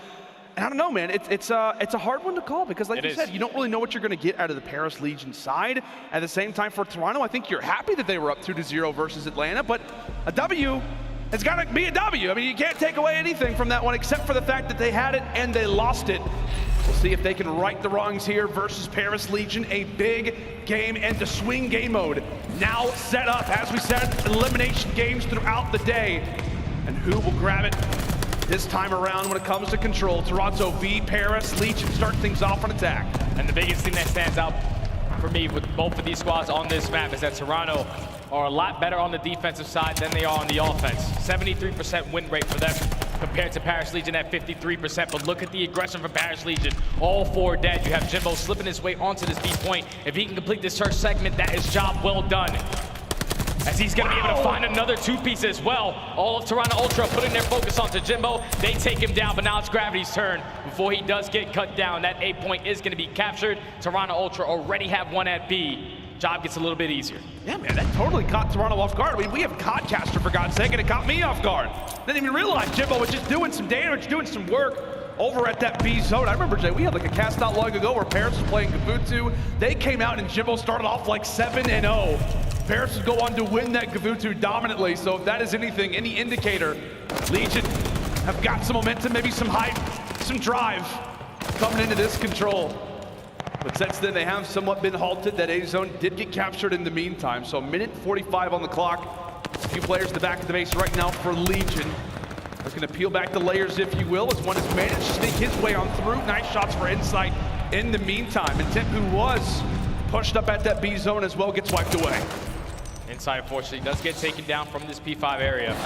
And I don't know, man, it's a hard one to call because, like you said, you don't really know what you're going to get out of the Paris Legion side. At the same time, for Toronto, I think you're happy that they were up 2-0 versus Atlanta, but a W has got to be a W. I mean, you can't take away anything from that one except for the fact that they had it and they lost it. We'll see if they can right the wrongs here versus Paris Legion, a big game, and the swing game mode now set up. As we said, elimination games throughout the day. And who will grab it this time around when it comes to control? Toronto v Paris. Legion start things off on attack. And the biggest thing that stands out for me with both of these squads on this map is that Toronto are a lot better on the defensive side than they are on the offense. 73% win rate for them compared to Paris Legion at 53%. But look at the aggression from Paris Legion. All 4 dead. You have Jimbo slipping his way onto this B point. If he can complete this search segment, that is job well done. As he's going to be able to find another 2-piece as well. All of Toronto Ultra putting their focus onto Jimbo. They take him down, but now it's Gravity's turn. Before he does get cut down, that A point is going to be captured. Toronto Ultra already have 1 at B. Job gets a little bit easier. Yeah, man, that totally caught Toronto off guard. I mean, we have Codcaster, for God's sake, and it caught me off guard. Didn't even realize Jimbo was just doing some damage, doing some work over at that B zone. I remember, Jay, we had like a cast out long ago where Paris was playing Gvutsu. They came out and Jimbo started off like 7-0. Paris would go on to win that Gvutsu dominantly. So if that is anything, any indicator, Legion have got some momentum, maybe some hype, some drive coming into this control. But since then, they have somewhat been halted. That A zone did get captured in the meantime. So 1:45 on the clock. A few players at the back of the base right now for Legion. Looking to peel back the layers, if you will, as one has managed to sneak his way on through. Nice shots for Insight in the meantime. And Temp, who was pushed up at that B zone as well, gets wiped away. Insight, unfortunately, does get taken down from this P5 area.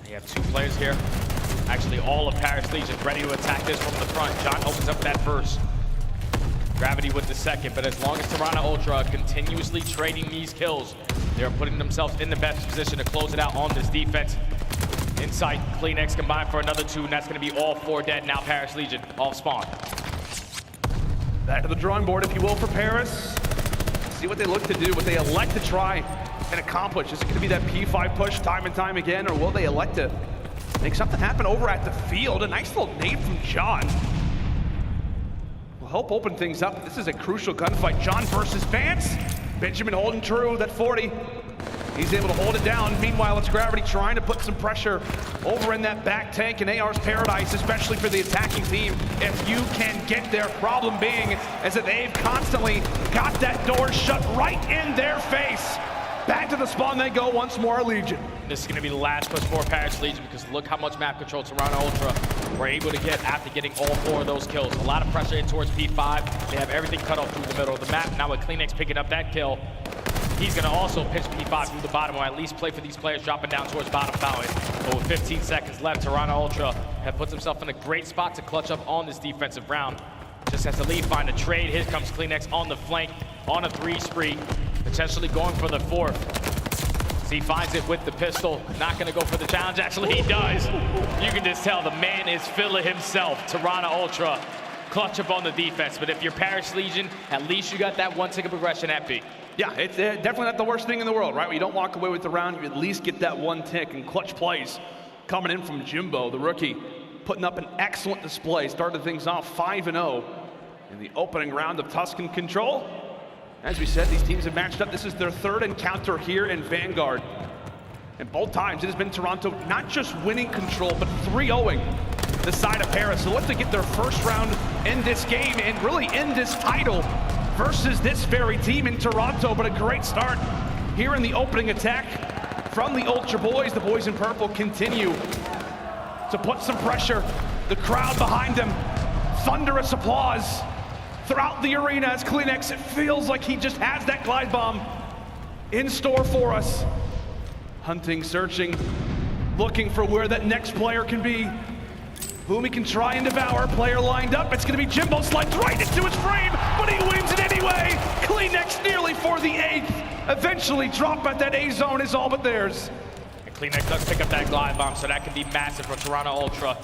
You have 2 players here. Actually, all of Paris Legion ready to attack this from the front. John opens up that first. Gravity with the second, but as long as Toronto Ultra are continuously trading these kills, they're putting themselves in the best position to close it out on this defense. Insight, Cleanex combined for another 2, and that's going to be all 4 dead. Now Paris Legion off spawn. Back to the drawing board, if you will, for Paris. See what they look to do, what they elect to try and accomplish. Is it going to be that P5 push time and time again, or will they elect to make something happen over at the field? A nice little nade from John. Will help open things up. This is a crucial gunfight. John versus Vance. Benjamin holding true, that 40. He's able to hold it down. Meanwhile, it's Gravity trying to put some pressure over in that back tank in AR's paradise, especially for the attacking team. If you can get there, problem being is that they've constantly got that door shut right in their face. Back to the spawn they go once more, Legion. This is going to be the last push for Paris Legion because look how much map control Toronto Ultra were able to get after getting all 4 of those kills. A lot of pressure in towards P5. They have everything cut off through the middle of the map. Now with Cleanex picking up that kill, he's going to also pitch P5 through the bottom, or at least play for these players dropping down towards bottom fountain. But with 15 seconds left, Toronto Ultra have put himself in a great spot to clutch up on this defensive round. Just has to leave, find a trade. Here comes Cleanex on the flank, on a 3 spree, potentially going for the 4th. He finds it with the pistol, not gonna go for the challenge. Actually, he does. You can just tell the man is feeling himself. Toronto Ultra clutch up on the defense, but if you're Paris Legion, at least you got that 1 tick of progression at B. Yeah, it's definitely not the worst thing in the world, right? When you don't walk away with the round, you at least get that 1 tick, and clutch plays coming in from Jimbo, the rookie, putting up an excellent display. Started things off 5-0 in the opening round of Tuscan Control. As we said, these teams have matched up. This is their 3rd encounter here in Vanguard. And both times it has been Toronto not just winning Control, but 3-0ing the side of Paris. So look to get their first round in this game and really in this title versus this very team in Toronto. But a great start here in the opening attack from the Ultra boys. The boys in purple continue to put some pressure. The crowd behind them, thunderous applause throughout the arena as Cleanex, it feels like he just has that glide bomb in store for us. Hunting, searching, looking for where that next player can be, whom he can try and devour. Player lined up, it's gonna be Jimbo, slides right into his frame, but he wins it anyway. Cleanex nearly for the 8th. Eventually drop at that A zone is all but theirs. And Cleanex does pick up that glide bomb, so that can be massive for Toronto Ultra.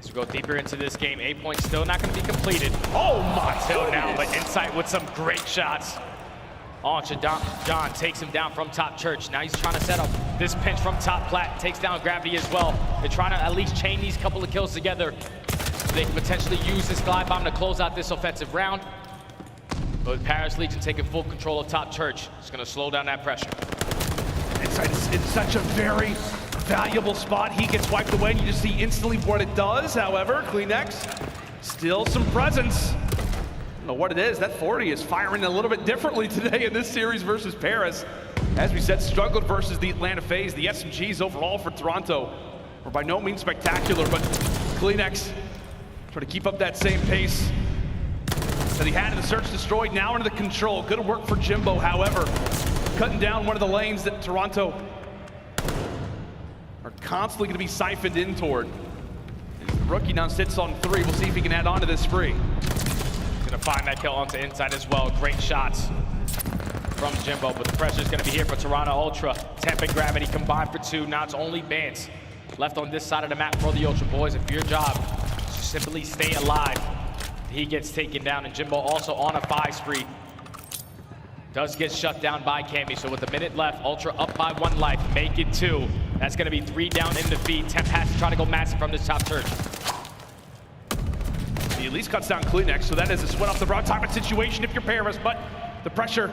As we go deeper into this game, 8 points still not going to be completed. Oh my Until now, but Insight with some great shots. John takes him down from top church. Now he's trying to set up this pinch from top plat. Takes down Gravity as well. They're trying to at least chain these couple of kills together. They can potentially use this glide bomb to close out this offensive round. But with Paris Legion taking full control of top church, it's going to slow down that pressure. Insight's in such a very valuable spot. He gets wiped away and you just see instantly what it does. However, Cleanex, still some presence. I don't know what it is. That 40 is firing a little bit differently today in this series versus Paris. As we said, struggled versus the Atlanta FaZe. The SMGs overall for Toronto were by no means spectacular, but Cleanex trying to keep up that same pace that he had in the search destroyed, now into the control. Good work for Jimbo, however, cutting down one of the lanes that Toronto are constantly going to be siphoned in toward. And the rookie now sits on 3. We'll see if he can add on to this spree. He's going to find that kill onto Inside as well. Great shots from Jimbo, but the pressure is going to be here for Toronto Ultra. Temp and Gravity combined for 2. Now it's only Bance left on this side of the map for the Ultra boys. If your job is to simply stay alive, he gets taken down, and Jimbo also on a 5 spree. Does get shut down by Cammy, so with a minute left, Ultra up by 1 life, make it 2. That's gonna be 3 down in defeat. Temp has to try to go massive from this top church. He at least cuts down Cleanex, so that is a sweat off the brow type of situation if you're Paris, but the pressure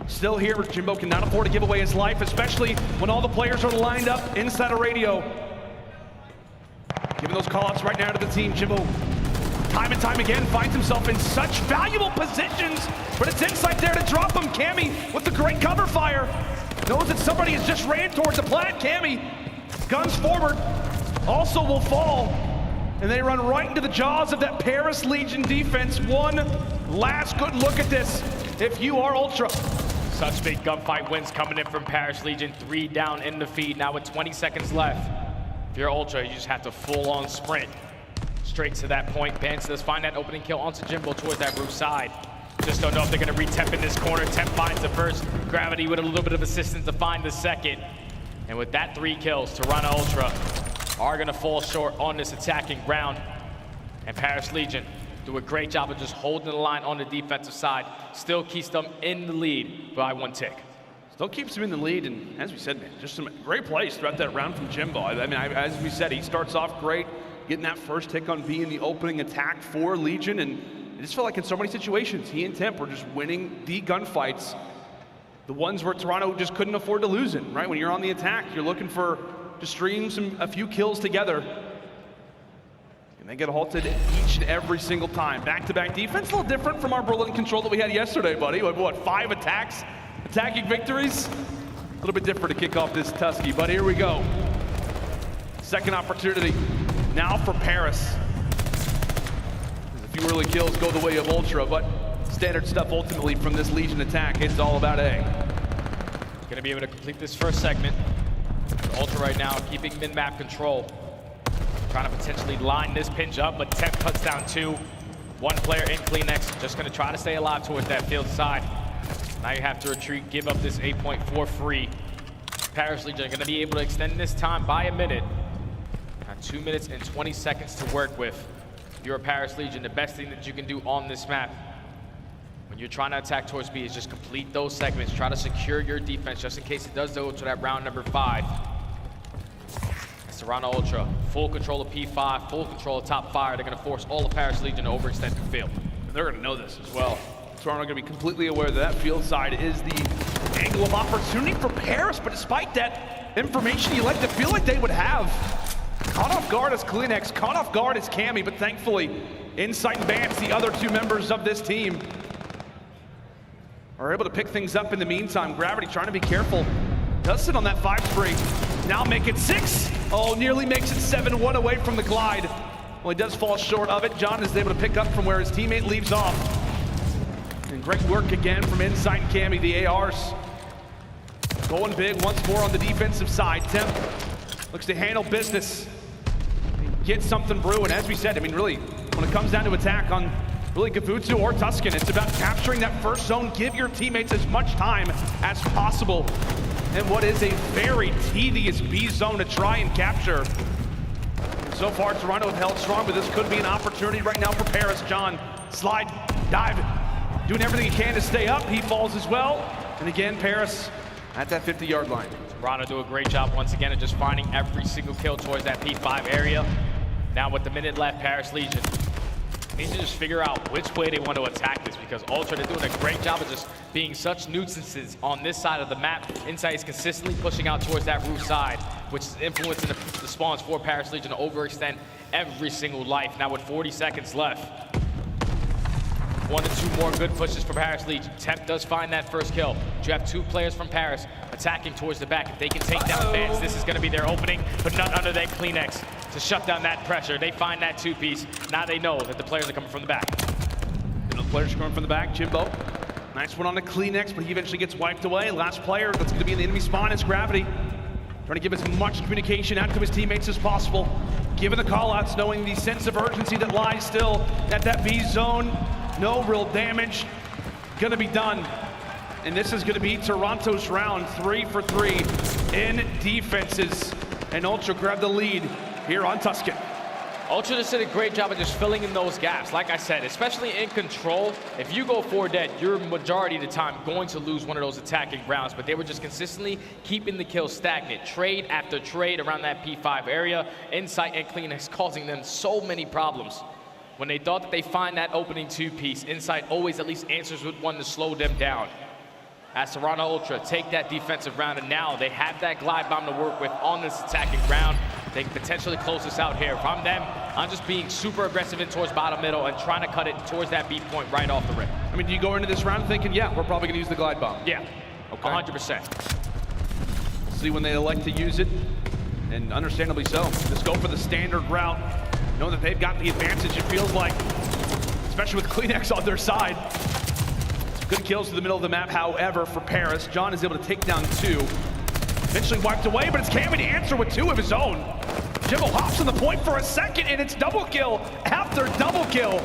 still here. Jimbo cannot afford to give away his life, especially when all the players are lined up inside a radio. Giving those call-outs right now to the team. Jimbo, time and time again, finds himself in such valuable positions, but it's Insight there to drop him. Cammy with the great cover fire. Knows that somebody has just ran towards the plat. Cammy, guns forward, also will fall. And they run right into the jaws of that Paris Legion defense. One last good look at this, if you are Ultra. Such big gunfight wins coming in from Paris Legion. 3 down in the feed. Now with 20 seconds left, if you're Ultra, you just have to full-on sprint straight to that point. Bance does find that opening kill onto Jimbo towards that roof side. Just don't know if they're gonna re-temp in this corner. Temp finds the first. Gravity with a little bit of assistance to find the second. And with that 3 kills, Toronto Ultra are gonna fall short on this attacking round. And Paris Legion do a great job of just holding the line on the defensive side. Still keeps them in the lead by 1 tick. Still keeps him in the lead, and as we said, man, just some great plays throughout that round from Jimbo. I mean, as we said, he starts off great, getting that first tick on B in the opening attack for Legion, and it just felt like in so many situations, he and Temp were just winning the gunfights. The ones where Toronto just couldn't afford to lose in, right? When you're on the attack, you're looking for to stream a few kills together. And they get halted each and every single time. Back-to-back defense, a little different from our Berlin control that we had yesterday, buddy. What, 5 attacks? Attacking victories? A little bit different to kick off this Tusky, but here we go. Second opportunity now for Paris. A few early kills go the way of Ultra, but standard stuff ultimately from this Legion attack. It's all about A. Gonna be able to complete this first segment. Ultra right now keeping min-map control. Trying to potentially line this pinch up, but Temp cuts down 2. 1 player in CleanX, just gonna try to stay alive towards that field side. Now you have to retreat, give up this 8.4 free. Paris Legion are gonna be able to extend this time by a minute. Now 2 minutes and 20 seconds to work with. If you're a Paris Legion, the best thing that you can do on this map when you're trying to attack towards B is just complete those segments. Try to secure your defense just in case it does go to that round number 5. Toronto Ultra, full control of P5, full control of top fire. They're gonna force all of Paris Legion to overextend the field. They're gonna know this as well. Toronto gonna be completely aware that that field side is the angle of opportunity for Paris, but despite that information, you like to feel like they would have. Caught off guard as CleanX, caught off guard as Cammy, but thankfully, Insight and Bance, the other 2 members of this team, are able to pick things up in the meantime. Gravity trying to be careful. Does sit on that 5 spree. Now make it 6. Oh, nearly makes it 7-1 away from the glide. Well, he does fall short of it. John is able to pick up from where his teammate leaves off. And great work again from Insight and Cammy, the ARs. Going big once more on the defensive side. Temp looks to handle business. Get something brewing. As we said, I mean, really, when it comes down to attack on really Gavutsu or Tuscan, it's about capturing that first zone. Give your teammates as much time as possible. And what is a very tedious B zone to try and capture. So far, Toronto have held strong, but this could be an opportunity right now for Paris. John, slide, dive, doing everything he can to stay up. He falls as well. And again, Paris at that 50-yard line. Toronto do a great job once again of just finding every single kill towards that P5 area. Now with the minute left, Paris Legion need to just figure out which way they want to attack this, because Ultra, they're doing a great job of just being such nuisances on this side of the map. Insight is consistently pushing out towards that roof side, which is influencing the spawns for Paris Legion to overextend every single life. Now with 40 seconds left, 1 to 2 more good pushes for Paris Legion. Temp does find that first kill. But you have 2 players from Paris attacking towards the back. If they can take down Vance, this is going to be their opening, but none under that CleanX to shut down that pressure. They find that 2-piece. Now they know that the players are coming from the back. And the players are coming from the back. Jimbo, nice one on the CleanX, but he eventually gets wiped away. Last player that's going to be in the enemy spawn is Gravity. Trying to give as much communication out to his teammates as possible. Given the call-outs, knowing the sense of urgency that lies still at that B zone. No real damage gonna be done. And this is gonna be Toronto's round, 3 for 3 in defenses. And Ultra grab the lead here on Tuscan. Ultra just did a great job of just filling in those gaps. Like I said, especially in control, if you go 4 dead, you're majority of the time going to lose one of those attacking rounds, but they were just consistently keeping the kills stagnant. Trade after trade around that P5 area. Insight and CleanX causing them so many problems. When they thought that they find that opening 2-piece, Insight always at least answers with 1 to slow them down. As Toronto Ultra take that defensive round, and now they have that glide bomb to work with on this attacking round. They can potentially close this out here. If I'm them, I'm just being super aggressive in towards bottom middle and trying to cut it towards that B point right off the rip. I mean, do you go into this round thinking, yeah, we're probably gonna use the glide bomb? Yeah, okay. 100%. See when they elect to use it, and understandably so. Just go for the standard route. Know that they've got the advantage, it feels like, especially with CleanX on their side. Good kills to the middle of the map, however, for Paris. John is able to take down 2. Eventually wiped away, but it's Cammy to answer with 2 of his own. Jimbo hops on the point for a second, and it's double kill after double kill.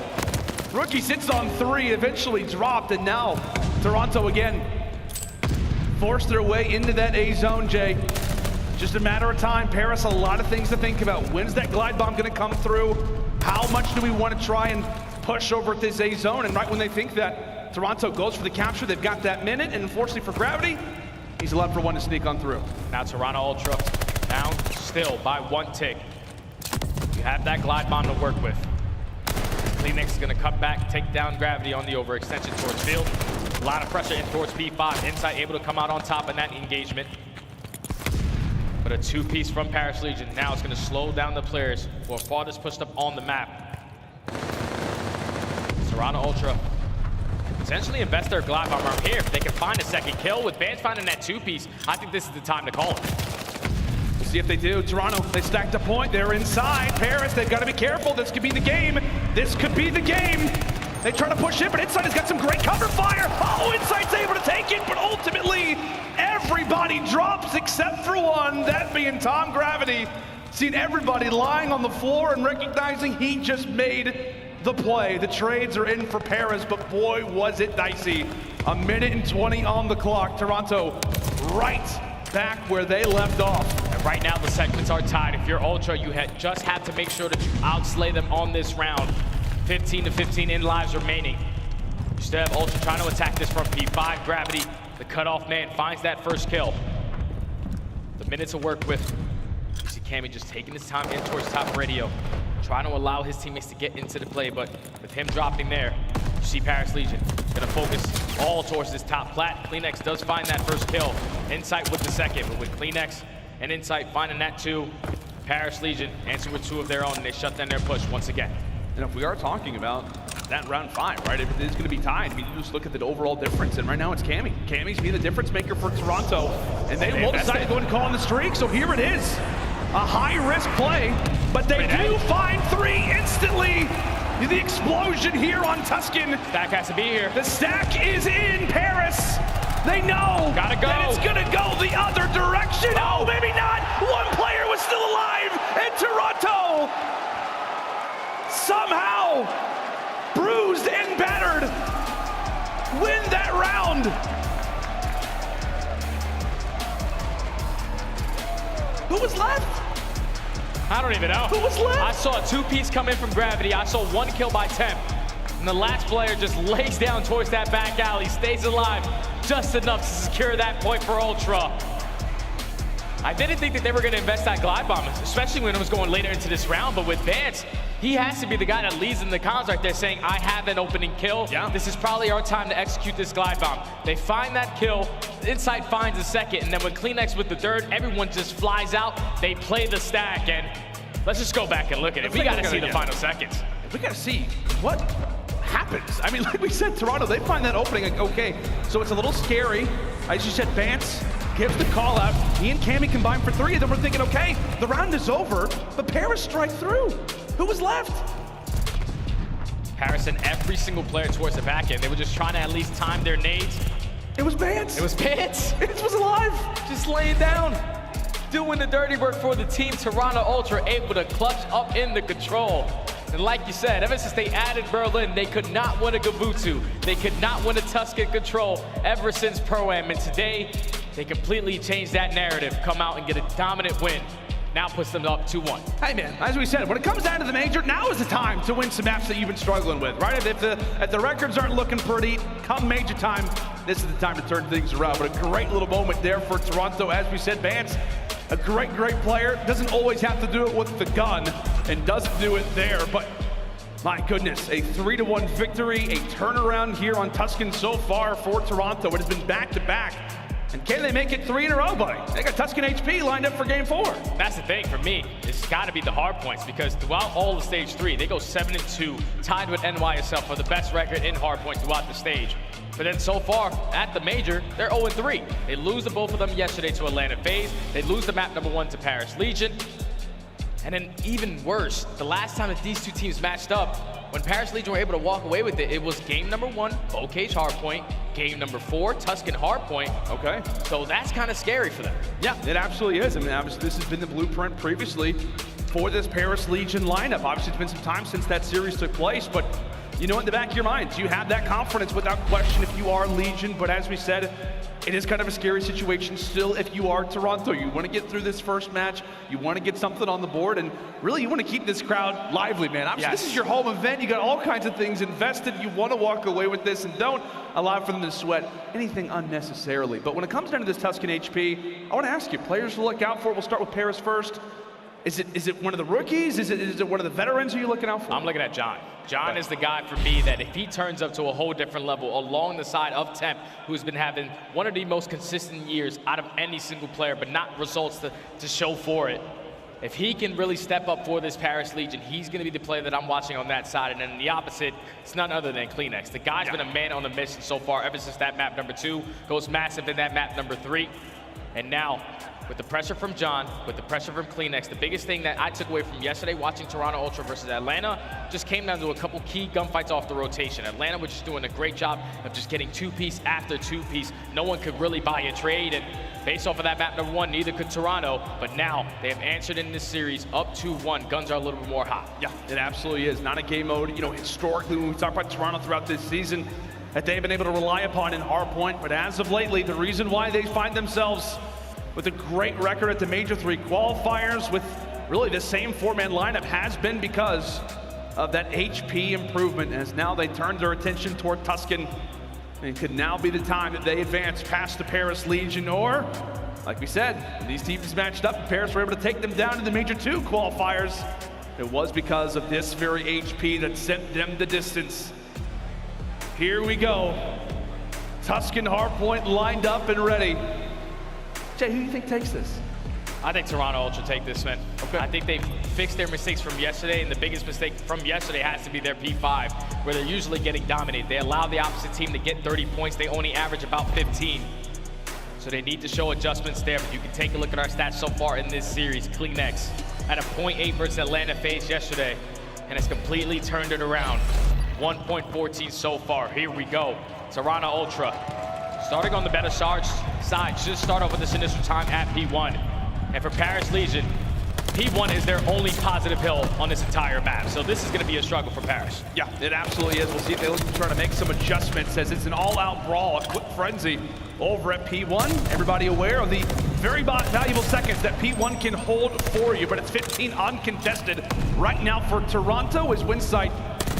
Rookie sits on 3, eventually dropped, and now Toronto again forced their way into that A zone, Jay. Just a matter of time. Paris, a lot of things to think about. When's that glide bomb gonna come through? How much do we want to try and push over at this A zone? And right when they think that Toronto goes for the capture, they've got that minute, and unfortunately for Gravity, he's allowed for 1 to sneak on through. Now Toronto Ultra down still by 1 tick. You have that glide bomb to work with. CleanX is gonna cut back, take down Gravity on the overextension towards field. A lot of pressure in towards P5. Insight able to come out on top in that engagement. But a 2-piece from Paris Legion. Now it's going to slow down the players who are farthest pushed up on the map. Toronto Ultra potentially invest their glide bomb around here. If they can find a second kill with Vance finding that 2-piece, I think this is the time to call it. We'll see if they do. Toronto, they stacked a point. They're inside. Paris, they've got to be careful. This could be the game. This could be the game. They try to push in, but Inside has got some great cover fire. Oh, Inside's able to take it, but ultimately, everybody drops except for one, that being Tom Gravity. Seen everybody lying on the floor and recognizing he just made the play. The trades are in for Paris, but boy, was it dicey. 1 minute and 20 on the clock. Toronto right back where they left off. And right now, the segments are tied. If you're Ultra, you just have to make sure that you outslay them on this round. 15 to 15 in lives remaining. You still have Ultra trying to attack this from P5. Gravity, the cutoff man, finds that first kill. The minutes to work with. You see Cammy just taking his time in towards top radio, trying to allow his teammates to get into the play, but with him dropping there, you see Paris Legion gonna focus all towards this top plat. CleanX does find that first kill. Insight with the second, but with CleanX and Insight finding that too, Paris Legion answer with 2 of their own, and they shut down their push once again. And if we are talking about that round 5, right, if it's going to be tied, I mean, you just look at the overall difference, and right now it's Cammy. Cammy's being the difference maker for Toronto, and they will decide to go and call on the streak, so here it is. A high-risk play, but they do find 3 instantly. The explosion here on Tuscan. Stack has to be here. The stack is in Paris. They know that it's going to go the other direction. Oh, maybe not. One player was still alive, and Toronto somehow, bruised and battered, win that round. Who was left? I don't even know. Who was left? I saw a 2-piece come in from Gravity. I saw 1 kill by Temp. And the last player just lays down towards that back alley, stays alive just enough to secure that point for Ultra. I didn't think that they were going to invest that glide bomb, especially when it was going later into this round, but with Vance, he has to be the guy that leads in the comms right there saying, I have an opening kill. Yeah. This is probably our time to execute this glide bomb. They find that kill, Insight finds the second, and then when CleanX with the third, everyone just flies out. They play the stack, and let's just go back and look at it. We got to see the final seconds. We got to see what happens. I mean, like we said, Toronto, they find that opening, like, okay, so it's a little scary. As you said, Vance gives the call out. He and Cammy combine for 3, and then we're thinking, okay, the round is over, but Paris strike through. Who was left? Paris and every single player towards the back end. They were just trying to at least time their nades. It was Vance. It was Vance. Vance was alive. Just laying down, doing the dirty work for the team. Toronto Ultra able to clutch up in the control. And like you said, ever since they added Berlin, they could not win a Gabutu. They could not win a Tuscan Control ever since Pro-Am. And today, they completely changed that narrative, come out and get a dominant win. Now puts them up 2-1. Hey man, as we said, when it comes down to the major, now is the time to win some maps that you've been struggling with, right? If the records aren't looking pretty, come major time, this is the time to turn things around. But a great little moment there for Toronto, as we said, Vance, a great player, doesn't always have to do it with the gun, and doesn't do it there, but my goodness, a 3-1 victory, a turnaround here on Tuscan so far for Toronto. It has been back-to-back. And can they make it 3 in a row, buddy? They got Tuscan HP lined up for game 4. That's the thing for me. It's got to be the hard points because throughout all of stage 3, they go 7-2, tied with NYSL for the best record in hard points throughout the stage. But then so far at the major, they're 0-3. They lose to both of them yesterday to Atlanta FaZe. They lose the map number 1 to Paris Legion. And then even worse, the last time that these two teams matched up, when Paris Legion were able to walk away with it, it was game number 1, Bocage Hardpoint, game number 4, Tuscan Hardpoint. Okay. So that's kind of scary for them. Yeah, it absolutely is. I mean, obviously this has been the blueprint previously for this Paris Legion lineup. Obviously it's been some time since that series took place, but you know in the back of your minds, you have that confidence without question if you are Legion, but as we said, it is kind of a scary situation still if you are Toronto. You want to get through this first match, you want to get something on the board, and really you want to keep this crowd lively, man. Obviously This is your home event, you got all kinds of things invested, you want to walk away with this and don't allow for them to sweat anything unnecessarily. But when it comes down to this Tuscan HP, I want to ask you, players to look out for, we'll start with Paris first. Is it one of the rookies? Is it one of the veterans are you looking out for? I'm looking at John. John is the guy for me that if he turns up to a whole different level along the side of Temp, who's been having one of the most consistent years out of any single player, but not results to show for it. If he can really step up for this Paris Legion, he's going to be the player that I'm watching on that side. And then the opposite, it's none other than CleanX. The guy's been a man on the mission so far ever since that map number 2 goes massive in that map number 3. And now with the pressure from John, with the pressure from Cleanx, the biggest thing that I took away from yesterday watching Toronto Ultra versus Atlanta just came down to a couple key gunfights off the rotation. Atlanta was just doing a great job of just getting two-piece after two-piece. No one could really buy a trade, and based off of that map number 1, neither could Toronto, but now they have answered in this series up 2-1. Guns are a little bit more hot. Yeah, it absolutely is. Not a game mode, you know, historically when we talk about Toronto throughout this season, that they've been able to rely upon in hardpoint, but as of lately, the reason why they find themselves with a great record at the Major 3 qualifiers with really the same 4-man lineup has been because of that HP improvement, as now they turn their attention toward Tuscan, and could now be the time that they advance past the Paris Legion, or, like we said, these teams matched up, and Paris were able to take them down to the Major 2 qualifiers. It was because of this very HP that sent them the distance. Here we go. Tuscan hardpoint lined up and ready. Jay, who do you think takes this? I think Toronto Ultra take this, man. Okay. I think they fixed their mistakes from yesterday, and the biggest mistake from yesterday has to be their P5, where they're usually getting dominated. They allow the opposite team to get 30 points. They only average about 15. So they need to show adjustments there, but you can take a look at our stats so far in this series. Cleanx had a 0.8 versus Atlanta FaZe yesterday, and it's completely turned it around. 1.14 so far. Here we go. Toronto Ultra, starting on the better side, should start off with this initial time at P1. And for Paris Legion, P1 is their only positive hill on this entire map. So this is going to be a struggle for Paris. Yeah, it absolutely is. We'll see if they look to try to make some adjustments, as it's an all-out brawl, a quick frenzy over at P1. Everybody aware of the very valuable seconds that P1 can hold for you, but it's 15 uncontested right now for Toronto, as Winsight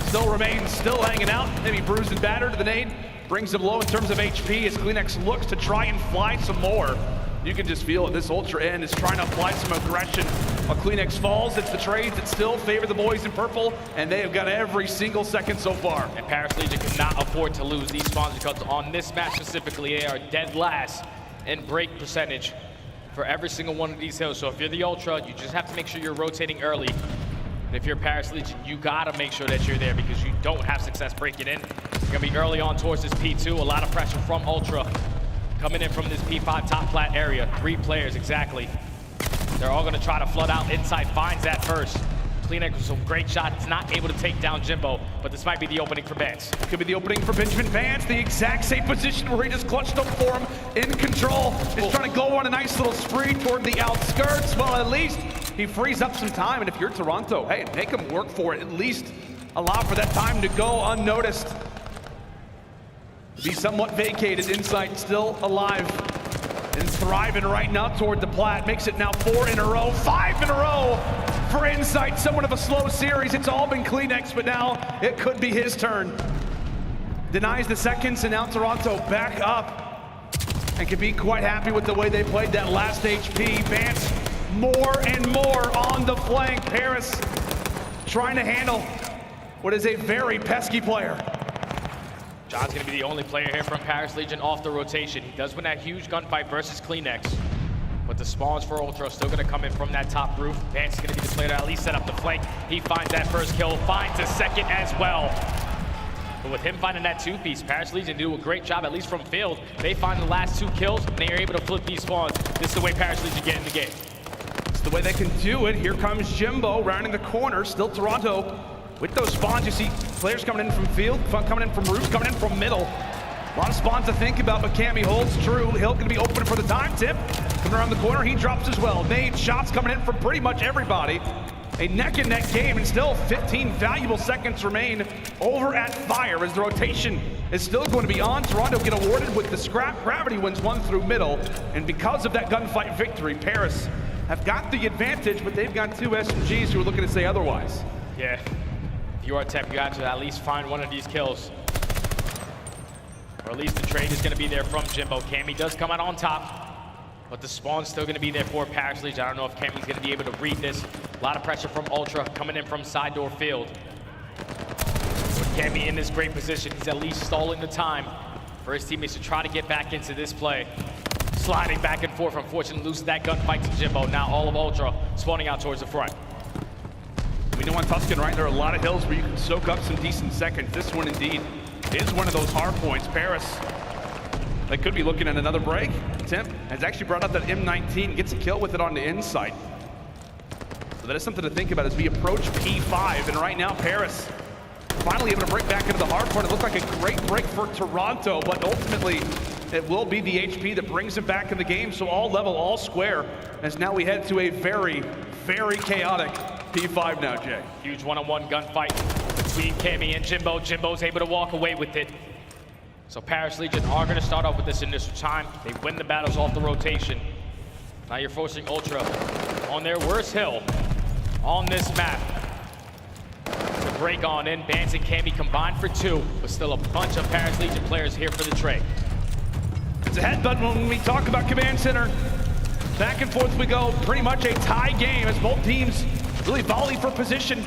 still remains, still hanging out, maybe bruised and battered. The nade brings him low in terms of HP as Cleanx looks to try and fly some more. You can just feel it. This Ultra end is trying to apply some aggression. While Cleanx falls, it's the trades that still favor the boys in purple, and they have got every single second so far. And Paris Legion cannot afford to lose these spawns, because on this map specifically, they are dead last in break percentage for every single one of these hills. So if you're the Ultra, you just have to make sure you're rotating early. And if you're Paris Legion, you gotta make sure that you're there, because you don't have success breaking in. You're gonna be early on towards this P2. A lot of pressure from Ultra coming in from this P5 top flat area. 3 players exactly. They're all gonna try to flood out inside. Finds that first. Cleanx with some great shots. Not able to take down Jimbo, but this might be the opening for Vance. Could be the opening for Benjamin Vance. The exact same position where he just clutched up for him in control. He's trying to go on a nice little spree toward the outskirts. Well, at least he frees up some time, and if you're Toronto, hey, make him work for it. At least allow for that time to go unnoticed. Be somewhat vacated. Insight still alive and thriving right now toward the plat. Makes it now 4 in a row, 5 in a row for Insight. Somewhat of a slow series. It's all been Cleanx, but now it could be his turn. Denies the seconds, and now Toronto back up and can be quite happy with the way they played that last HP. Vance more and more on the flank. Paris trying to handle what is a very pesky player. John's gonna be the only player here from Paris Legion off the rotation. He does win that huge gunfight versus Cleanx, but the spawns for Ultra are still gonna come in from that top roof. Vance is gonna be the player to at least set up the flank. He finds that first kill, finds a second as well. But with him finding that 2-piece, Paris Legion do a great job, at least from field. They find the last 2 kills, and they are able to flip these spawns. This is the way Paris Legion get in the game. It's the way they can do it. Here comes Jimbo rounding the corner. Still Toronto with those spawns. You see players coming in from field, coming in from roofs, coming in from middle. A lot of spawns to think about, but Cammy holds true. Hill gonna be open for the time tip. Coming around the corner, he drops as well. Nade shots coming in from pretty much everybody. A neck-and-neck game, and still 15 valuable seconds remain over at Fire, as the rotation is still going to be on. Toronto get awarded with the scrap. Gravity wins 1 through middle, and because of that gunfight victory, Paris have got the advantage, but they've got 2 SMGs who are looking to say otherwise. Yeah, if you are Tep, you have to at least find one of these kills. Or at least the trade is going to be there from Jimbo. Cammy does come out on top, but the spawn's still going to be there for Paris Legion. I don't know if Cammy's going to be able to read this. A lot of pressure from Ultra coming in from side door field. With Cammy in this great position, he's at least stalling the time for his teammates to try to get back into this play. Sliding back and forth, unfortunately loses that gunfight to Jimbo. Now all of Ultra spawning out towards the front. We know on Tuscan, right, there are a lot of hills where you can soak up some decent seconds. This one indeed is one of those hard points. Paris They could be looking at another break. Simp has actually brought up that M19, gets a kill with it on the inside. So that is something to think about as we approach P5. And right now, Paris finally able to break back into the hard point. It looked like a great break for Toronto, but ultimately it will be the HP that brings him back in the game. So all level, all square, as now we head to a very, very chaotic P5 now, Jay. Huge one-on-one gunfight between Cammy and Jimbo. Jimbo's able to walk away with it. So Paris Legion are going to start off with this initial time. They win the battles off the rotation. Now you're forcing Ultra on their worst hill on this map to break on in. Bans and Cammy combined for 2, but still a bunch of Paris Legion players here for the trade. It's a headbutt when we talk about Command Center. Back and forth we go. Pretty much a tie game as both teams really volley for position.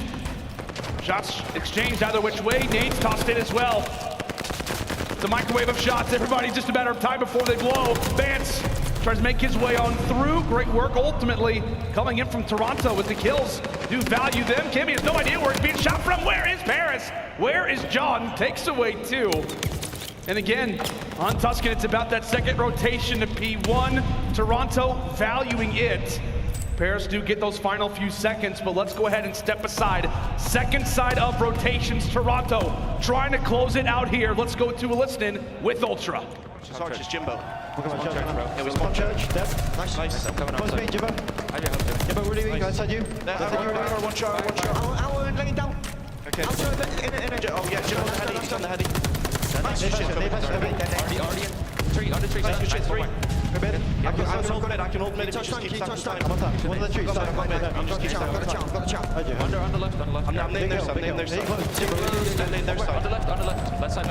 Shots exchanged either which way. Nades tossed in as well. It's a microwave of shots. Everybody just a matter of time before they blow. Vance tries to make his way on through. Great work ultimately coming in from Toronto with the kills. Do value them. Cammy has no idea where it's being shot from. Where is Paris? Where is John? Takes away 2. And again, on Tuscan, it's about that second rotation to P1. Toronto valuing it. Paris do get those final few seconds, but let's go ahead and step aside. Second side of rotations, Toronto trying to close it out here. Let's go to a listen with Ultra. Sorry, just Jimbo. Look at my church, bro. It was one church. Nice. Nice. Close me, Jimbo. Jimbo, really weak. Inside you. One shot. Our laying down. Okay. Oh, yeah, Jimbo on the heady. Nice shit. Already. 3, under 3. Nice, good shit. 3. I can ult mid if you just keep touchdown. One of the trees. I'm just keep touchdown. Got the chop. Under left. I'm named their side. Named their side. Named their side. Under left. Left side.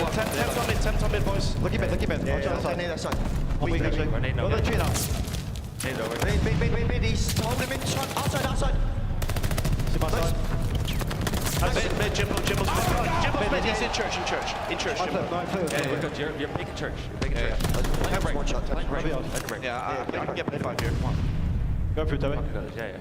10 on mid, boys. Look at mid. Yeah, named their side. Weak, actually. Go the tree now. Mid, he's holding mid. Outside. See my side. Mid, Jimbo's mid. He's in church. Jimbo. You're making church. One shot. Yeah, I can get mid 5 here. Go through, Toby. Yeah.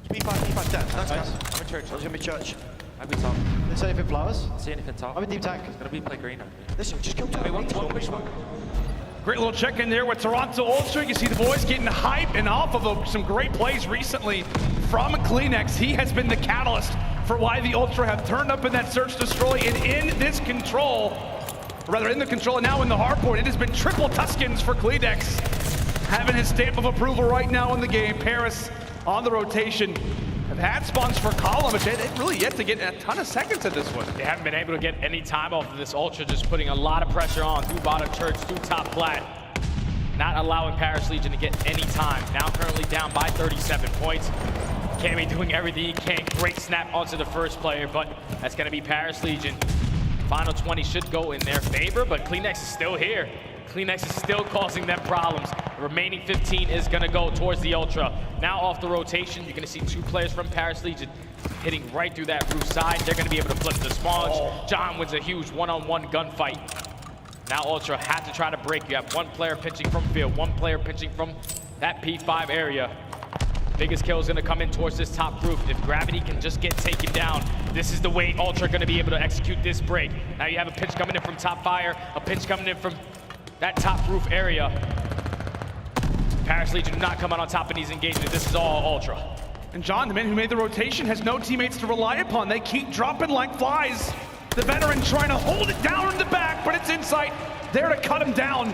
P5 dead. Nice. I'm in church. I was gonna be church. I'll be top. Didn't see anything flowers? See anything top? I'm in deep tank. It's gonna be play green. Listen, just kill Toby. One push. Great little check in there with Toronto Ultra. You see the boys getting hype and off of some great plays recently from Cleanex. He has been the catalyst for why the Ultra have turned up in that search destroy and in this control, or rather in the control and now in the hardpoint. It has been triple Tuscans for Cleanex, having his stamp of approval right now in the game. Paris on the rotation. Have had spawns for Column, but they've really yet to get a ton of seconds at this one. They haven't been able to get any time off of this Ultra, just putting a lot of pressure on through bottom church, through top flat. Not allowing Paris Legion to get any time. Now currently down by 37 points. Cammy doing everything he can. Great snap onto the first player, but that's going to be Paris Legion. Final 20 should go in their favor, but Cleanex is still here. Cleanex is still causing them problems. The remaining 15 is going to go towards the Ultra. Now off the rotation, you're going to see 2 players from Paris Legion hitting right through that roof side. They're going to be able to flip the spawns. John wins a huge one-on-one gunfight. Now Ultra have to try to break. You have 1 player pinching from field, 1 player pinching from that P5 area. Biggest kill is going to come in towards this top roof. If Gravity can just get taken down, this is the way Ultra going to be able to execute this break. Now you have a pinch coming in from top fire, a pinch coming in from that top roof area. Paris Legion do not come out on top of these engagements. This is all Ultra. And John, the man who made the rotation, has no teammates to rely upon. They keep dropping like flies. The veteran trying to hold it down in the back, but it's Insight there to cut him down.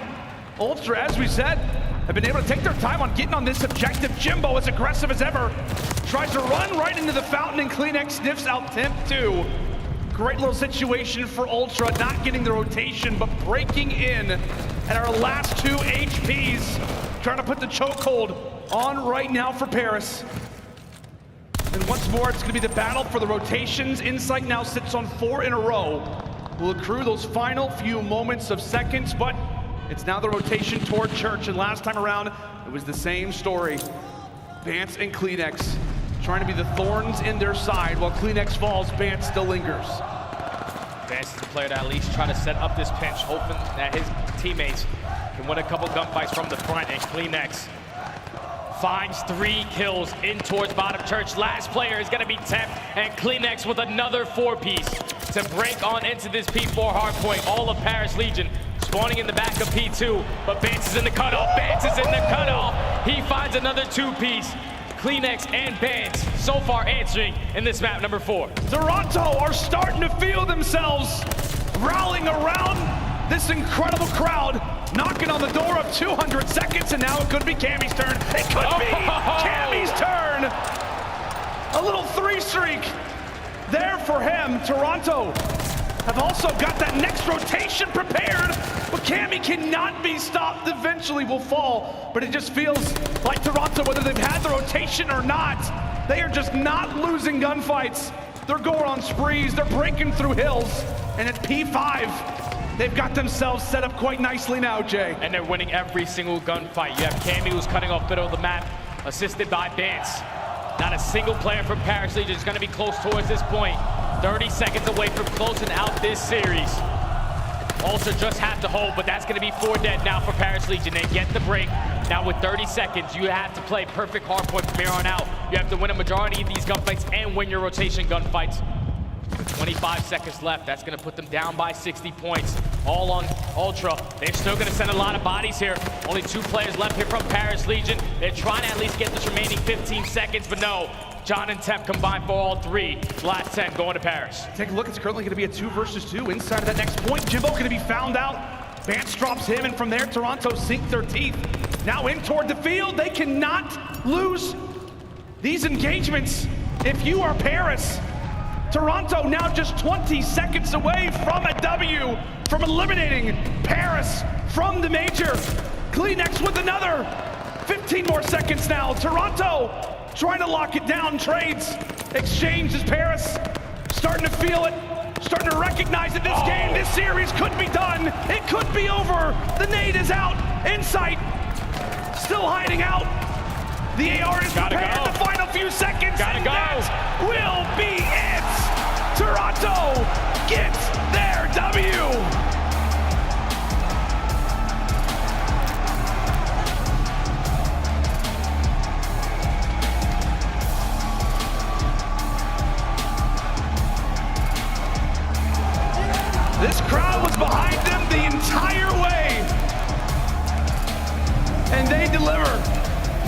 Ultra, as we said, have been able to take their time on getting on this objective. Jimbo, as aggressive as ever, tries to run right into the fountain, and Cleanex sniffs out Temp 2. Great little situation for Ultra, not getting the rotation, but breaking in at our last 2 HPs. Trying to put the chokehold on right now for Paris. And once more, it's going to be the battle for the rotations. Insight now sits on 4 in a row. Will accrue those final few moments of seconds, but it's now the rotation toward Church. And last time around, it was the same story. Bance and Cleanex trying to be the thorns in their side. While Cleanex falls, Bance still lingers. Bance is the player to at least try to set up this pinch, hoping that his teammates can win a couple gunfights from the front, and Cleanex finds 3 kills in towards bottom church. Last player is gonna be Temp, and Cleanex with another 4-piece to break on into this P4 hardpoint. All of Paris Legion spawning in the back of P2, but Bance is in the cutoff. Bance is in the cutoff. He finds another two-piece. Cleanex and Bance so far answering in this map number 4. Toronto are starting to feel themselves rallying around this incredible crowd, knocking on the door of 200 seconds, and now it could be Cammy's turn. It could be Cammy's turn. A little 3-streak there for him. Toronto have also got that next rotation prepared, but Cammy cannot be stopped. Eventually will fall, but it just feels like Toronto, whether they've had the rotation or not, they are just not losing gunfights. They're going on sprees, they're breaking through hills, and at P5, they've got themselves set up quite nicely now, Jay. And they're winning every single gunfight. You have Cammy who's cutting off middle of the map, assisted by Bance. Not a single player from Paris Legion is going to be close towards this point. 30 seconds away from closing out this series. Ultra just have to hold, but that's going to be 4 dead now for Paris Legion. They get the break. Now with 30 seconds, you have to play perfect hardpoint from here on out. You have to win a majority of these gunfights and win your rotation gunfights. With 25 seconds left, that's going to put them down by 60 points. All on Ultra. They're still going to send a lot of bodies here. Only 2 players left here from Paris Legion. They're trying to at least get this remaining 15 seconds, but no. John and Temp combined for all 3. Last 10 going to Paris. Take a look, it's currently going to be a 2 versus 2 inside of that next point. Jimbo going to be found out. Vance drops him, and from there, Toronto sink their teeth. Now in toward the field, they cannot lose these engagements. If you are Paris, Toronto now just 20 seconds away from a W, from eliminating Paris from the major. Cleanex with another 15 more seconds now. Toronto trying to lock it down. Trades exchange as Paris starting to feel it, starting to recognize that this game, this series could be done. It could be over. The nade is out. Insight still hiding out. The AR is prepared. The final few seconds. And that will be it. Toronto gets their W. This crowd was behind them the entire way, and they deliver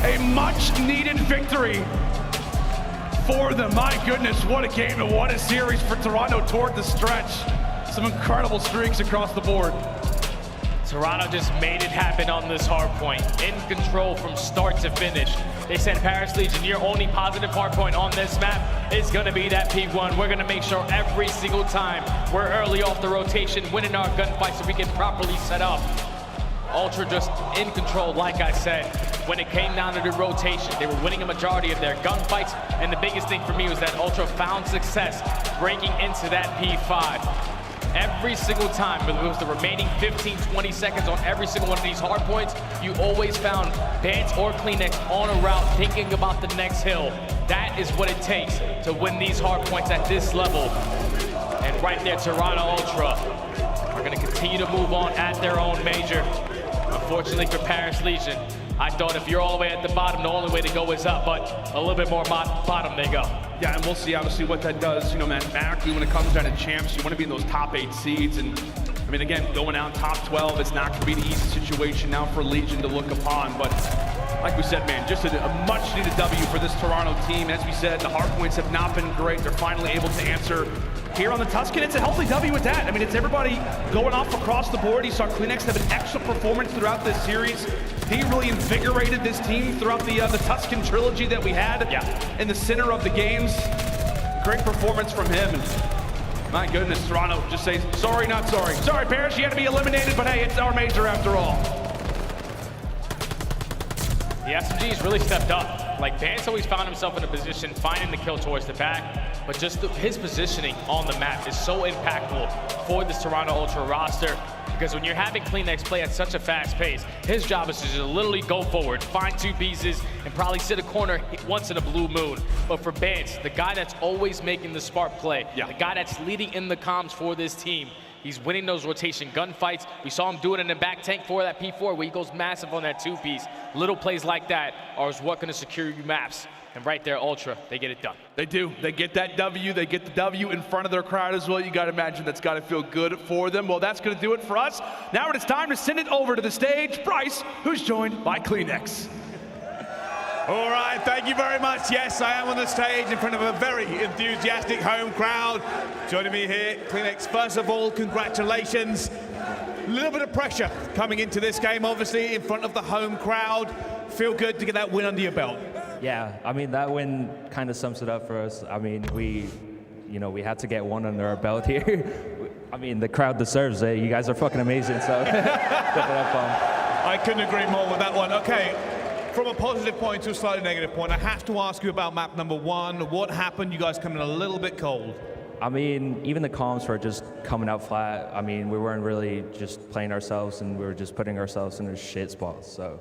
a much-needed victory for them. My goodness, what a game and what a series for Toronto toward the stretch. Some incredible streaks across the board. Toronto just made it happen on this hard point. In control from start to finish. They said, Paris Legion, your only positive hard point on this map is going to be that P1. We're going to make sure every single time we're early off the rotation, winning our gunfights so we can properly set up. Ultra just in control, like I said. When it came down to the rotation, they were winning a majority of their gunfights, and the biggest thing for me was that Ultra found success breaking into that P5. Every single time, whether it was the remaining 15, 20 seconds on every single one of these hard points, you always found Bance or Cleanex on a route thinking about the next hill. That is what it takes to win these hard points at this level. And right there, Toronto Ultra are going to continue to move on at their own major. Unfortunately for Paris Legion, I thought if you're all the way at the bottom, the only way to go is up, but a little bit more bottom they go. Yeah, and we'll see obviously what that does. You know, man, Mack, when it comes down to champs, you want to be in those top 8 seeds. And I mean, again, going out top 12, it's not going to be the easy situation now for Legion to look upon. But like we said, man, just a much needed W for this Toronto team. As we said, the hard points have not been great. They're finally able to answer here on the Tuscan. It's a healthy W with that. I mean, it's everybody going off across the board. You saw Cleanex have an excellent performance throughout this series. He really invigorated this team throughout the Tuscan trilogy that we had in the center of the games. Great performance from him. And my goodness, Toronto just say, sorry, not sorry. Sorry, Paris, you had to be eliminated, but hey, it's our major after all. The SMGs really stepped up. Like, Vance always found himself in a position finding the kill towards the back, but just his positioning on the map is so impactful for this Toronto Ultra roster. Because when you're having Cleanex play at such a fast pace, his job is to just literally go forward, find 2 pieces, and probably sit a corner once in a blue moon. But for Bance, the guy that's always making the spark play, the guy that's leading in the comms for this team, he's winning those rotation gunfights. We saw him do it in the back tank for that P4 where he goes massive on that 2-piece. Little plays like that are what going to secure you maps And right there, Ultra, they get it done. They do. They get that W. They get the W in front of their crowd as well. You got to imagine that's got to feel good for them. Well, that's going to do it for us. Now it is time to send it over to the stage. Bryce, who's joined by Kleenex. All right, thank you very much. Yes, I am on the stage in front of a very enthusiastic home crowd. Joining me here, Kleenex, first of all, congratulations. A little bit of pressure coming into this game, obviously, in front of the home crowd. Feel good to get that win under your belt. Yeah, I mean, that win kind of sums it up for us. I mean, we had to get one under our belt here. I mean, the crowd deserves it. You guys are fucking amazing, so give it up. I couldn't agree more with that one. Okay, from a positive point to a slightly negative point, I have to ask you about map number 1. What happened? You guys coming a little bit cold. I mean, even the comms were just coming out flat. I mean, we weren't really just playing ourselves, and we were just putting ourselves in a shit spot, so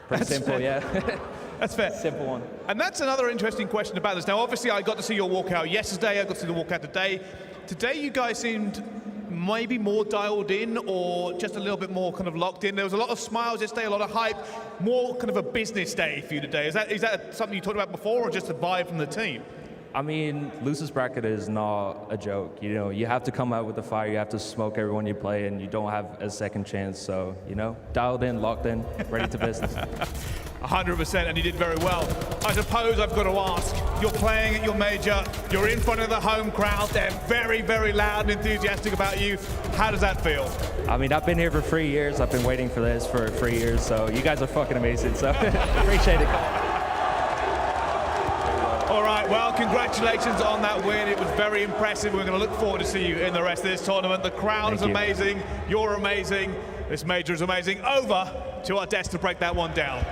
pretty simple, fair. Yeah. That's fair. Simple one. And that's another interesting question about this. Now, obviously, I got to see your walkout yesterday. I got to see the walkout today. Today, you guys seemed maybe more dialed in or just a little bit more kind of locked in. There was a lot of smiles yesterday, a lot of hype, more kind of a business day for you today. Is that something you talked about before or just a vibe from the team? I mean, losers bracket is not a joke. You know, you have to come out with the fire. You have to smoke everyone you play, and you don't have a second chance. So, you know, dialed in, locked in, ready to business. 100%, and you did very well. I suppose I've got to ask, you're playing at your major, you're in front of the home crowd, they're very, very loud and enthusiastic about you. How does that feel? I mean, I've been here for 3 years. I've been waiting for this for 3 years, so you guys are fucking amazing, so appreciate it. All right, well, congratulations on that win. It was very impressive. We're going to look forward to see you in the rest of this tournament. The crowd is amazing. You're amazing. This major is amazing. Over to our desk to break that one down.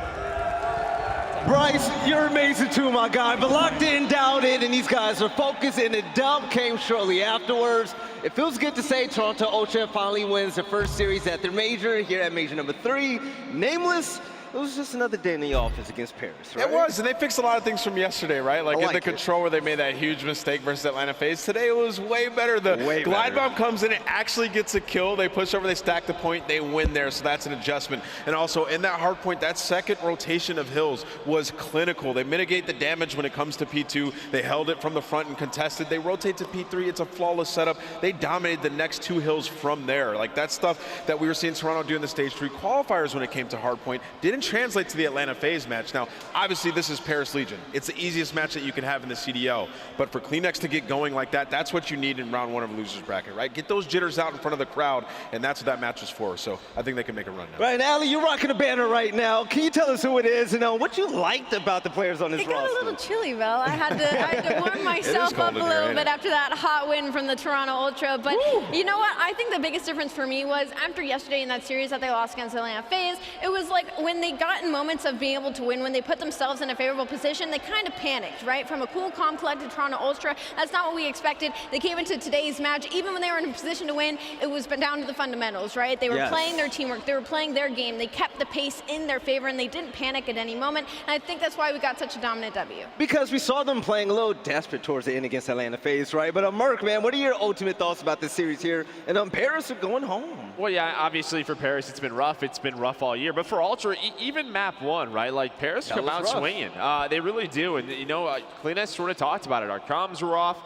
Bryce, you're amazing too, my guy, but locked in, dialed in, and these guys are focused, and the dub came shortly afterwards. It feels good to say Toronto Ultra finally wins their first series at their major, here at major number 3. Nameless, it was just another day in the office against Paris, right? It was, and they fixed a lot of things from yesterday, right? Like in the control where they made that huge mistake versus Atlanta FaZe. Today it was way better. The glide bomb comes in, it actually gets a kill. They push over, they stack the point, they win there, so that's an adjustment. And also in that hard point, that second rotation of hills was clinical. They mitigate the damage when it comes to P2. They held it from the front and contested. They rotate to P3, it's a flawless setup. They dominated the next 2 hills from there. Like that stuff that we were seeing Toronto do in the stage 3 qualifiers when it came to hard point didn't translate to the Atlanta FaZe match. Now, obviously this is Paris Legion. It's the easiest match that you can have in the CDL, but for Kleenex to get going like that, that's what you need in round 1 of losers bracket, right? Get those jitters out in front of the crowd, and that's what that match was for. So I think they can make a run now. Right, Ali, you're rocking a banner right now. Can you tell us who it is and what you liked about the players on this roster? It got a little chilly, Vel. I had to warm myself up a little bit after that hot win from the Toronto Ultra. But you know what? I think the biggest difference for me was after yesterday in that series that they lost against Atlanta FaZe, it was like when they got in moments of being able to win, when they put themselves in a favorable position, they kind of panicked, right? From a cool, calm, collected Toronto Ultra, that's not what we expected. They came into today's match, even when they were in a position to win, it was down to the fundamentals, right? They were playing their teamwork, they were playing their game, they kept the pace in their favor, and they didn't panic at any moment, and I think that's why we got such a dominant W. Because we saw them playing a little desperate towards the end against Atlanta FaZe, right? But Merc, man, what are your ultimate thoughts about this series here? And Paris are going home. Well, yeah, obviously for Paris, it's been rough. It's been rough all year. But for Ultra, even map 1, right? Like, Paris come out swinging. They really do. And, you know, Kleenex sort of talked about it. Our comms were off.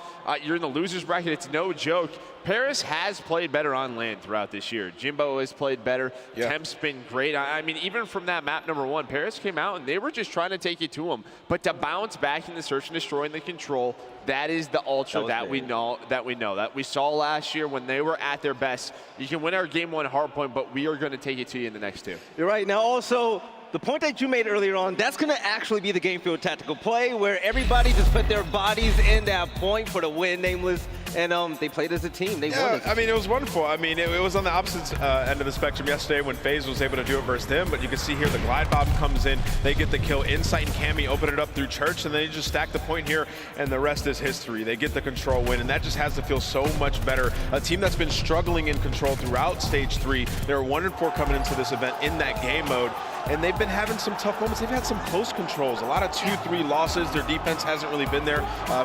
You're in the losers bracket. It's no joke. Paris has played better on land throughout this year. Jimbo has played better. Temp's been great. I mean, even from that map number 1, Paris came out and they were just trying to take it to them. But to bounce back in the search and destroy and the control, that is the Ultra that we know, that we saw last year when they were at their best. You can win our game 1 hardpoint, but we are going to take it to you in the next 2. You're right. Now, also, the point that you made earlier on, that's going to actually be the game field tactical play where everybody just put their bodies in that point for the win, Nameless, and they played as a team. They won. I mean, it was wonderful. I mean, it was on the opposite end of the spectrum yesterday when FaZe was able to do it versus them, but you can see here the glide bomb comes in, they get the kill. Insight and Cammy open it up through Church, and then they just stack the point here, and the rest is history. They get the control win, and that just has to feel so much better. A team that's been struggling in control throughout stage 3, they were 1-4 coming into this event in that game mode. and they've been having some tough moments. They've had some close controls, a lot of 2-3 losses. Their defense hasn't really been there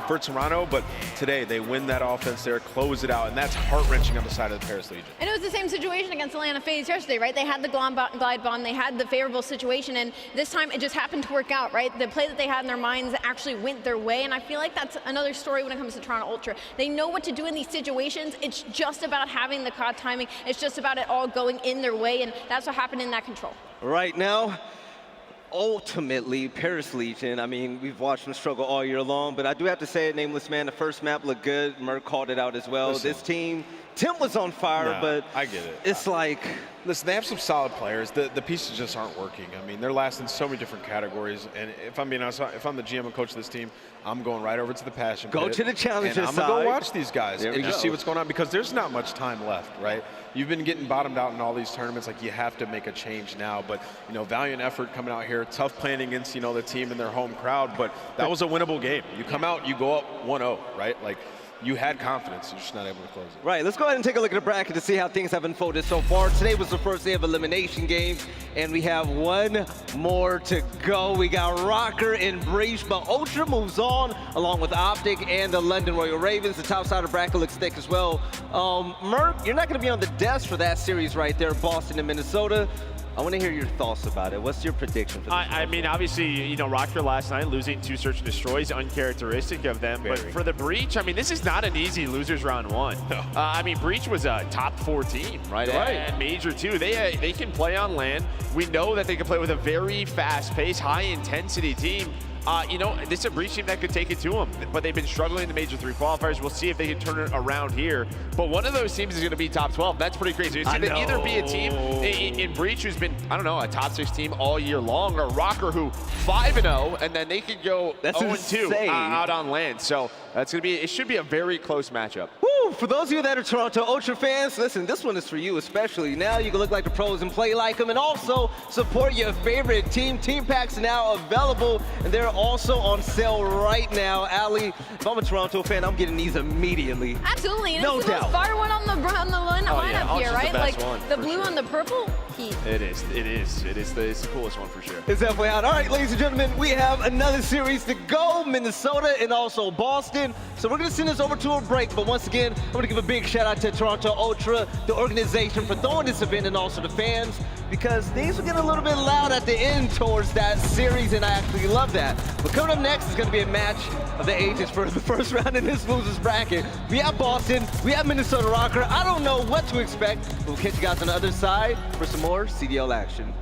for Toronto, but today they win that offense there, close it out, and that's heart-wrenching on the side of the Paris Legion. And it was the same situation against Atlanta FaZe yesterday, right? They had the glide bomb, they had the favorable situation, and this time it just happened to work out, right? The play that they had in their minds actually went their way, and I feel like that's another story when it comes to Toronto Ultra. They know what to do in these situations. It's just about having the COD timing. It's just about it all going in their way, and that's what happened in that control. Right now, ultimately, Paris Legion, I mean, we've watched them struggle all year long, but I do have to say it, Nameless Man, the first map looked good. Merc called it out as well. Listen, this team, Tim was on fire, but I get it. It's like... Listen, they have some solid players. The pieces just aren't working. I mean, they're last in so many different categories, and if I'm being honest, if I'm the GM and coach of this team, I'm going right over to the passion pit. Go to the challenger and I'm side. going to go watch these guys There and we just go. see what's going on, because there's not much time left, right? You've been getting bottomed out in all these tournaments. Like, you have to make a change now. But, you know, valiant effort coming out here. Tough playing against, you know, the team and their home crowd. But that was a winnable game. You come out, you go up 1-0, right? Like, you had confidence. You're just not able to close it. Right, let's go ahead and take a look at the bracket to see how things have unfolded so far. Today was the first day of elimination games, and we have one more to go. We got Røkkr and Breach, but Ultra moves on, along with OpTic and the London Royal Ravens. The top side of the bracket looks thick as well. Merc, you're not going to be on the desk for that series right there, Boston and Minnesota. I want to hear your thoughts about it. What's your prediction for this? I mean, obviously, you know, Røkkr last night losing 2 search and destroys, uncharacteristic of them. But for the Breach, I mean, this is not an easy losers round 1. No. I mean, Breach was a top 4 team, right? And Major 2. They can play on land. We know that they can play with a very fast-paced, high-intensity team. You know, this is a Breach team that could take it to them, but they've been struggling in the Major 3 qualifiers. We'll see if they can turn it around here. But one of those teams is going to be top 12. That's pretty crazy. It's going to either be a team in Breach who's been, I don't know, a top 6 team all year long, or Røkkr who 5-0, and then they could go 0-2 out on land. So that's going to be, it should be a very close matchup. Woo! For those of you that are Toronto Ultra fans, listen, this one is for you especially. Now you can look like the pros and play like them, and also support your favorite team. Team packs now available, and they're also on sale right now. Ali, if I'm a Toronto fan, I'm getting these immediately. Absolutely, and no it's the most fire one on the lineup here, right? Like the blue and the purple. Heat. It is the coolest one for sure. It's definitely out. All right, ladies and gentlemen, we have another series to go, Minnesota and also Boston. So we're going to send this over to a break. But once again, I'm going to give a big shout out to Toronto Ultra, the organization, for throwing this event, and also the fans, because things were getting a little bit loud at the end towards that series, and I actually love that. But coming up next is going to be a match of the ages for the first round in this losers bracket. We have Boston, we have Minnesota Røkkr. I don't know what to expect. We'll catch you guys on the other side for some more CDL action.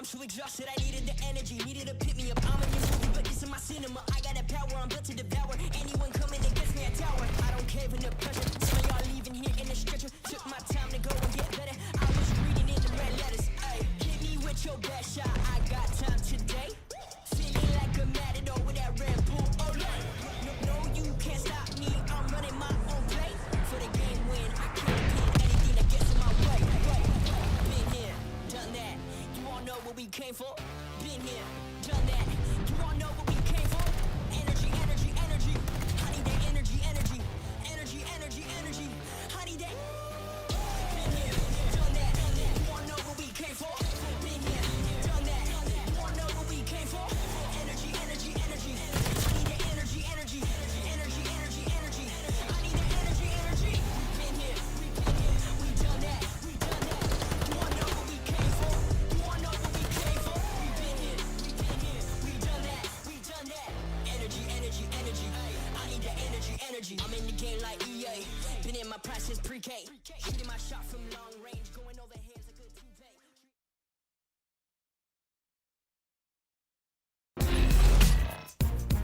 so exhausted, I needed the energy, needed to pick me up. I'm in your movie, but this is my cinema. I got that power, I'm built to devour. Anyone coming against me, I tower. I don't care for the pressure. Some of y'all leaving here in the stretcher. Took my time to go and get better. I was reading in the red letters. Ay, hit me with your best shot. I got time today. Feeling like a matador with that Red Bull. Oh, no, you can't stop me. I'm running my own play. For the game win, I can't get anything that gets in my way. Been here, done that. You all know what we came for. Been here, done that. You all know what we came for. Energy, energy, energy. I need that energy, energy. Energy, energy, energy. I need that. Been here, done that. You all know what we came for. Been here, done that. You all know what we came for. Energy, energy, energy. I need that energy, energy. Energy, energy, energy. I need that energy, energy. Been here, we done that. We done that. You all know what we came for. You all know what we came for. We been here, we done that. We done that. Energy, energy, energy. I need that energy, energy. I'm in the game like EA. Been in my prime since pre-K. Shooting my shot from long range, going over heads a good toupee.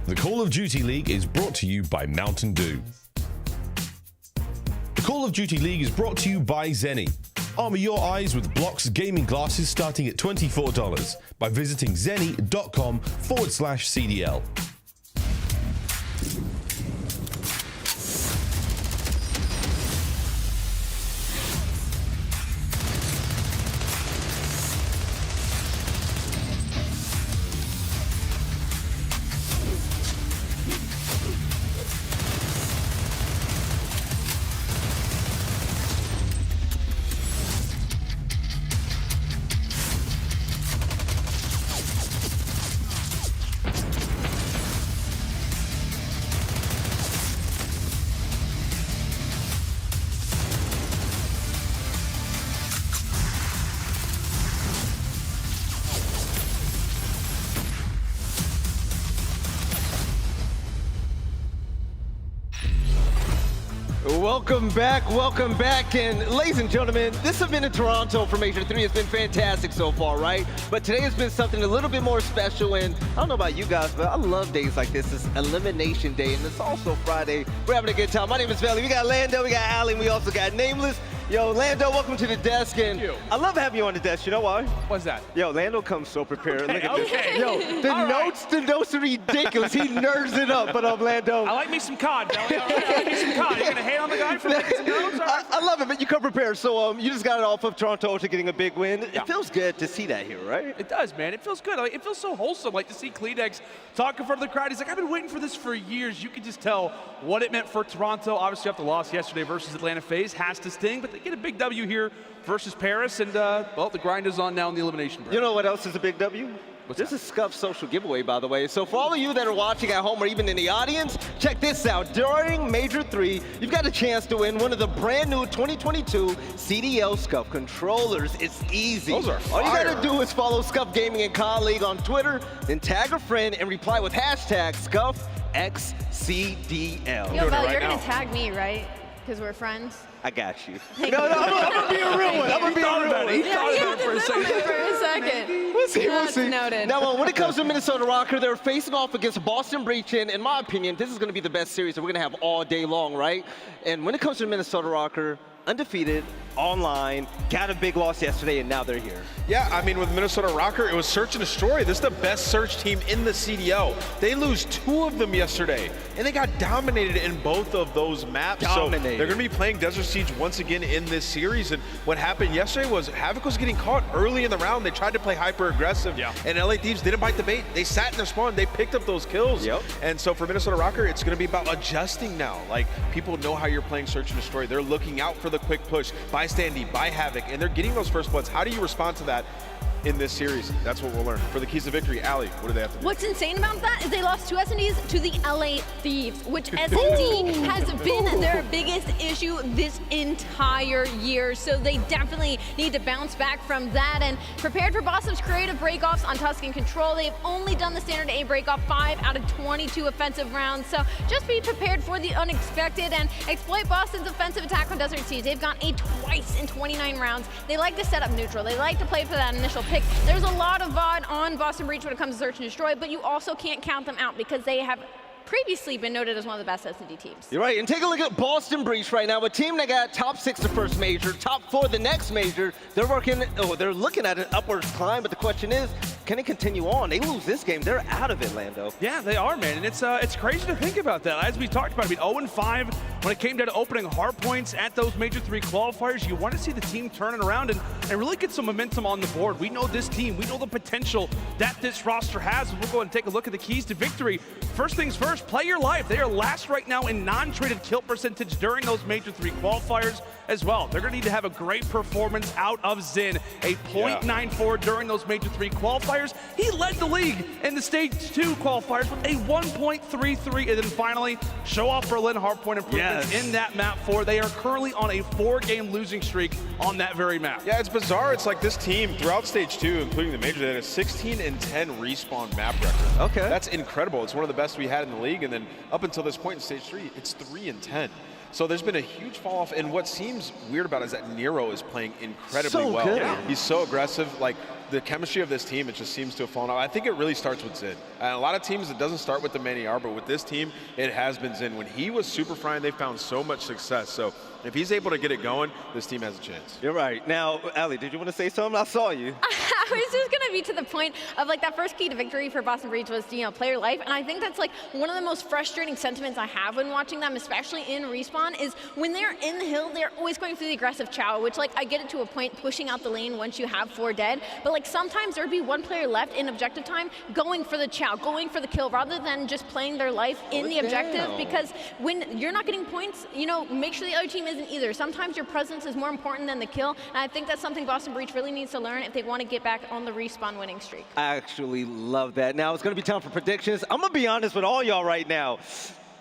The Call of Duty League is brought to you by Mountain Dew. The Call of Duty League is brought to you by Zenny. Armor your eyes with Block's gaming glasses starting at $24 by visiting zenny.com/CDL. Welcome back, and ladies and gentlemen, this event in Toronto for Major 3 has been fantastic so far, right? But today has been something a little bit more special, and I don't know about you guys, but I love days like this. It's Elimination Day, and it's also Friday. We're having a good time. My name is Veli. We got Lando, we got Ali, and we also got Nameless. Yo, Lando, welcome to the desk, and I love having you on the desk. You know why? What's that? Yo, Lando comes so prepared. Okay, Look at this. okay. Yo, the notes are ridiculous. He nerds it up, but Lando. I like me some COD, Veli. I like me some COD. You're gonna hate on the guy for making some notes? I love it, but you come prepared. So you just got it off of Toronto to getting a big win. It feels good to see that here, right? It does, man. It feels good. Like, it feels so wholesome, like to see Cleanex talk in front of the crowd. He's like, I've been waiting for this for years. You can just tell what it meant for Toronto. Obviously, after the loss yesterday versus Atlanta FaZe, has to sting, but they get a big W here versus Paris, and well, the grind is on now in the elimination break. You know what else is a big W? This is Scuff's social giveaway, by the way. So for all of you that are watching at home or even in the audience, check this out. During Major 3, you've got a chance to win one of the brand new 2022 CDL Scuff controllers. It's easy. Those are All you fire. gotta do is follow Scuff Gaming and Colleague on Twitter, then tag a friend and reply with hashtag ScuffXCDL. Yo, Vel, you're gonna tag me, right? Because we're friends. I got you. Thank No, you. I'm gonna be a real one. I'm gonna be a real one. He had to settle it for a second. We'll see, we'll That's see. noted. Now, when it comes to Minnesota Røkkr, they're facing off against Boston Breach, and in my opinion, this is going to be the best series that we're going to have all day long, right? And when it comes to Minnesota Røkkr, undefeated, online, got a big loss yesterday, and now they're here. Yeah, I mean, with Minnesota Røkkr, it was search and destroy. This is the best search team in the CDL. They lose 2 of them yesterday, and they got dominated in both of those maps. Dominated. So they're going to be playing Desert Siege once again in this series. And what happened yesterday was Havok was getting caught early in the round. They tried to play hyper aggressive, and LA Thieves didn't bite the bait. They sat in their spawn. They picked up those kills. And so for Minnesota Røkkr, it's going to be about adjusting now. Like, people know how you're playing search and destroy. They're looking out for the quick push by Standy, by Havok, and they're getting those first bloods. How do you respond to that in this series? That's what we'll learn. For the keys to victory, Ali, what do they have to do? What's insane about that is they lost 2 SNDs to the LA Thieves, which SND has been their biggest issue this entire year. So they definitely need to bounce back from that and prepared for Boston's creative breakoffs on Tuscan Control. They've only done the standard A breakoff 5 out of 22 offensive rounds. So just be prepared for the unexpected and exploit Boston's offensive attack on Desert Siege. They've gone A twice in 29 rounds. They like to set up neutral. They like to play for that initial pick. pick. There's a lot of VOD on Boston Breach when it comes to search and destroy, but you also can't count them out because they have previously been noted as one of the best S&D teams. You're right, and take a look at Boston Breach right now, a team that got top 6 the first major, top 4 the next major. They're looking at an upward climb, but the question is, can it continue on? They lose this game, they're out of it, Lando. Yeah, they are, man, and it's crazy to think about that. As we talked about, I mean, 0-5 when it came down to opening hard points at those Major 3 qualifiers. You want to see the team turning around and really get some momentum on the board. We know this team, we know the potential that this roster has. We'll go ahead and take a look at the keys to victory. First things first, play your life. They are last right now in non-traded kill percentage during those Major 3 qualifiers as well. They're going to need to have a great performance out of Zin, a .94 during those Major 3 qualifiers. He led the league in the Stage 2 qualifiers with a 1.33, and then finally show off Berlin hardpoint improvements in that map 4. They are currently on a 4-game losing streak on that very map. Yeah, it's bizarre. It's like this team throughout Stage 2, including the major, they had a 16-10 respawn map record. Okay. That's incredible. It's one of the best we had in the league, and then up until this point in Stage 3, it's 3-10. So there's been a huge fall off, and what seems weird about it is that Nero is playing incredibly well. Good. He's so aggressive. Like, the chemistry of this team, it just seems to have fallen out. I think it really starts with Zin. And a lot of teams, it doesn't start with the Maniar, but with this team, it has been Zin. When he was super frying, they found so much success. So if he's able to get it going, this team has a chance. You're right. Now, Ali, did you want to say something? I saw you. I was just going to be to the point of like that first key to victory for Boston Breach was, you know, player life. And I think that's like one of the most frustrating sentiments I have when watching them, especially in respawn, is when they're in the hill, they're always going for the aggressive chow, which like I get it to a point pushing out the lane once you have 4 dead. But like sometimes there'd be 1 player left in objective time going for the chow, going for the kill rather than just playing their life in the objective, because when you're not getting points, you know, make sure the other team isn't either. Sometimes your presence is more important than the kill. And I think that's something Boston Breach really needs to learn if they want to get back on the respawn winning streak. I actually love that. Now it's going to be time for predictions. I'm going to be honest with all y'all right now.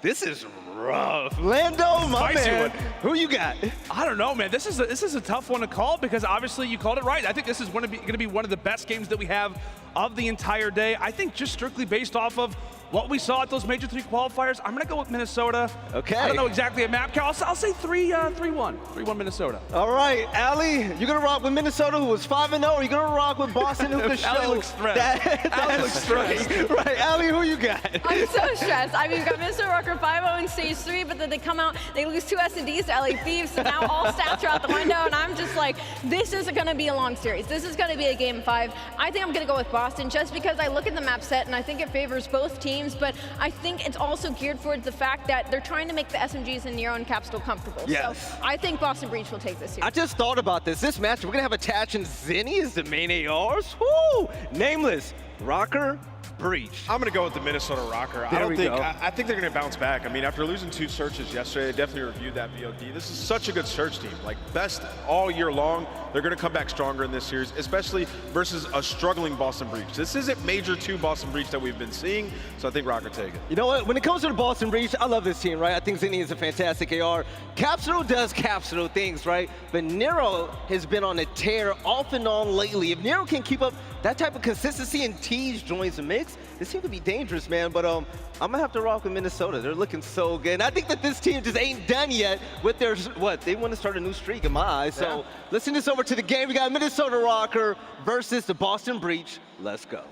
This is rough. Lando, my man, who you got? I don't know, man. This is a tough one to call because obviously you called it right. I think this is going to be one of the best games that we have of the entire day. I think just strictly based off of what we saw at those Major 3 qualifiers, I'm going to go with Minnesota. Okay. I don't know exactly a map count. I'll say 3-1. 3-1 Minnesota. All right, Ali, you're going to rock with Minnesota, who was 5-0, or you're going to rock with Boston, who can show Ali looks stressed. Ali looks stressed. Right, Ali, who you got? I'm so stressed. I mean, we've got Mr. Røkkr 5-0 in Stage 3, but then they come out, they lose 2 S&Ds to LA Thieves, so now all stats are out the window, and I'm just like, this is going to be a long series. This is going to be a game 5. I think I'm going to go with Boston just because I look at the map set, and I think it favors both teams, but I think it's also geared towards the fact that they're trying to make the SMGs and Nero and Capsidal comfortable. Yes. So I think Boston Breach will take this series. I just thought about this. This match, we're going to have Attach and Zinni as the main ARs. Woo! Nameless, Røkkr, Breach. I'm going to go with the Minnesota Røkkr. I think they're going to bounce back. I mean, after losing 2 searches yesterday, they definitely reviewed that VOD. This is such a good search team, like best all year long. They're going to come back stronger in this series, especially versus a struggling Boston Breach. This isn't Major 2 Boston Breach that we've been seeing, so I think Røkkr take it. You know what? When it comes to the Boston Breach, I love this team, right? I think Zinni is a fantastic AR. Capsidal does Capsidal things, right? But Nero has been on a tear off and on lately. If Nero can keep up that type of consistency and Tease joins the mix, this team could be dangerous, man. But I'm gonna have to rock with Minnesota. They're looking so good. And I think that this team just ain't done yet with their, they want to start a new streak in my eyes. So let's send this over to the game. We got Minnesota Røkkr versus the Boston Breach. Let's go.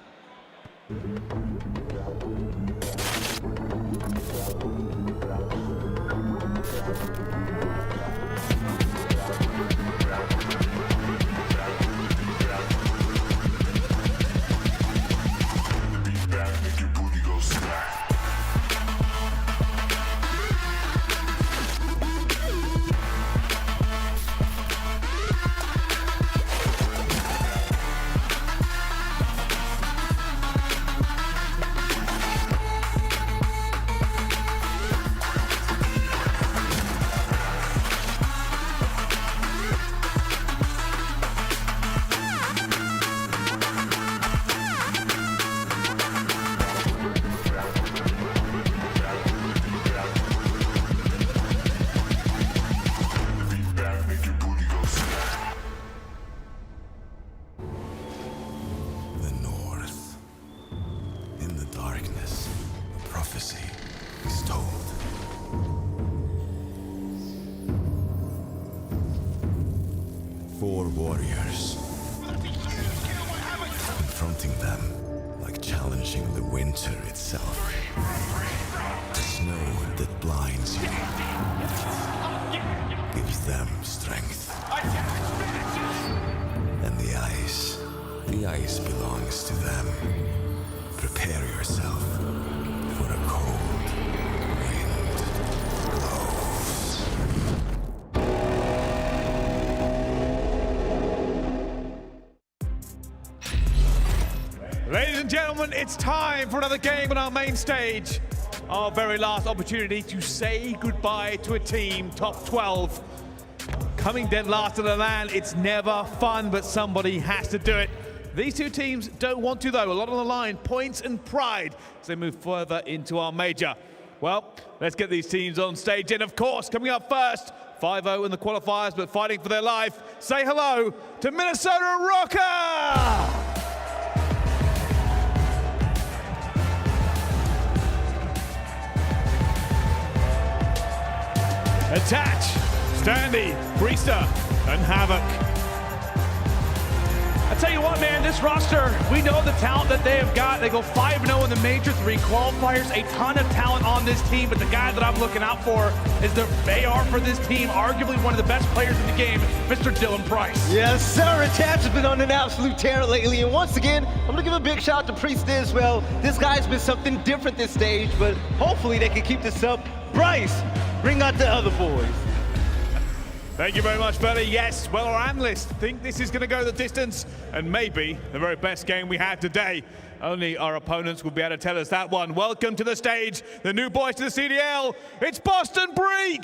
Warriors. confronting them like challenging the winter itself. The snow that blinds you gives them strength. And the ice belongs to them. Prepare yourself for a cold wind blows. Ladies and gentlemen, it's time for another game on our main stage. Our very last opportunity to say goodbye to a team top 12. Coming dead last in the LAN, it's never fun, but somebody has to do it. These two teams don't want to though. A lot on the line, points and pride as they move further into our major. Well, let's get these teams on stage. And of course, coming up first, 5-0 in the qualifiers, but fighting for their life. Say hello to Minnesota Røkkr! Attach, Standy, Priestahh, and Havok. I tell you what, man, this roster, we know the talent that they have got. They go 5-0 in the Major 3 qualifiers, a ton of talent on this team, but the guy that I'm looking out for is the AR for this team, arguably one of the best players in the game, Mr. Dylan Price. Yes, sir, Attach has been on an absolute tear lately, and once again, I'm gonna give a big shout out to Priestahh as well. This guy's been something different this stage, but hopefully they can keep this up. Bryce, bring out the other boys. Thank you very much, Belly. Yes, well, our analysts think this is going to go the distance and maybe the very best game we had today. Only our opponents will be able to tell us that one. Welcome to the stage, the new boys to the CDL. It's Boston Breach!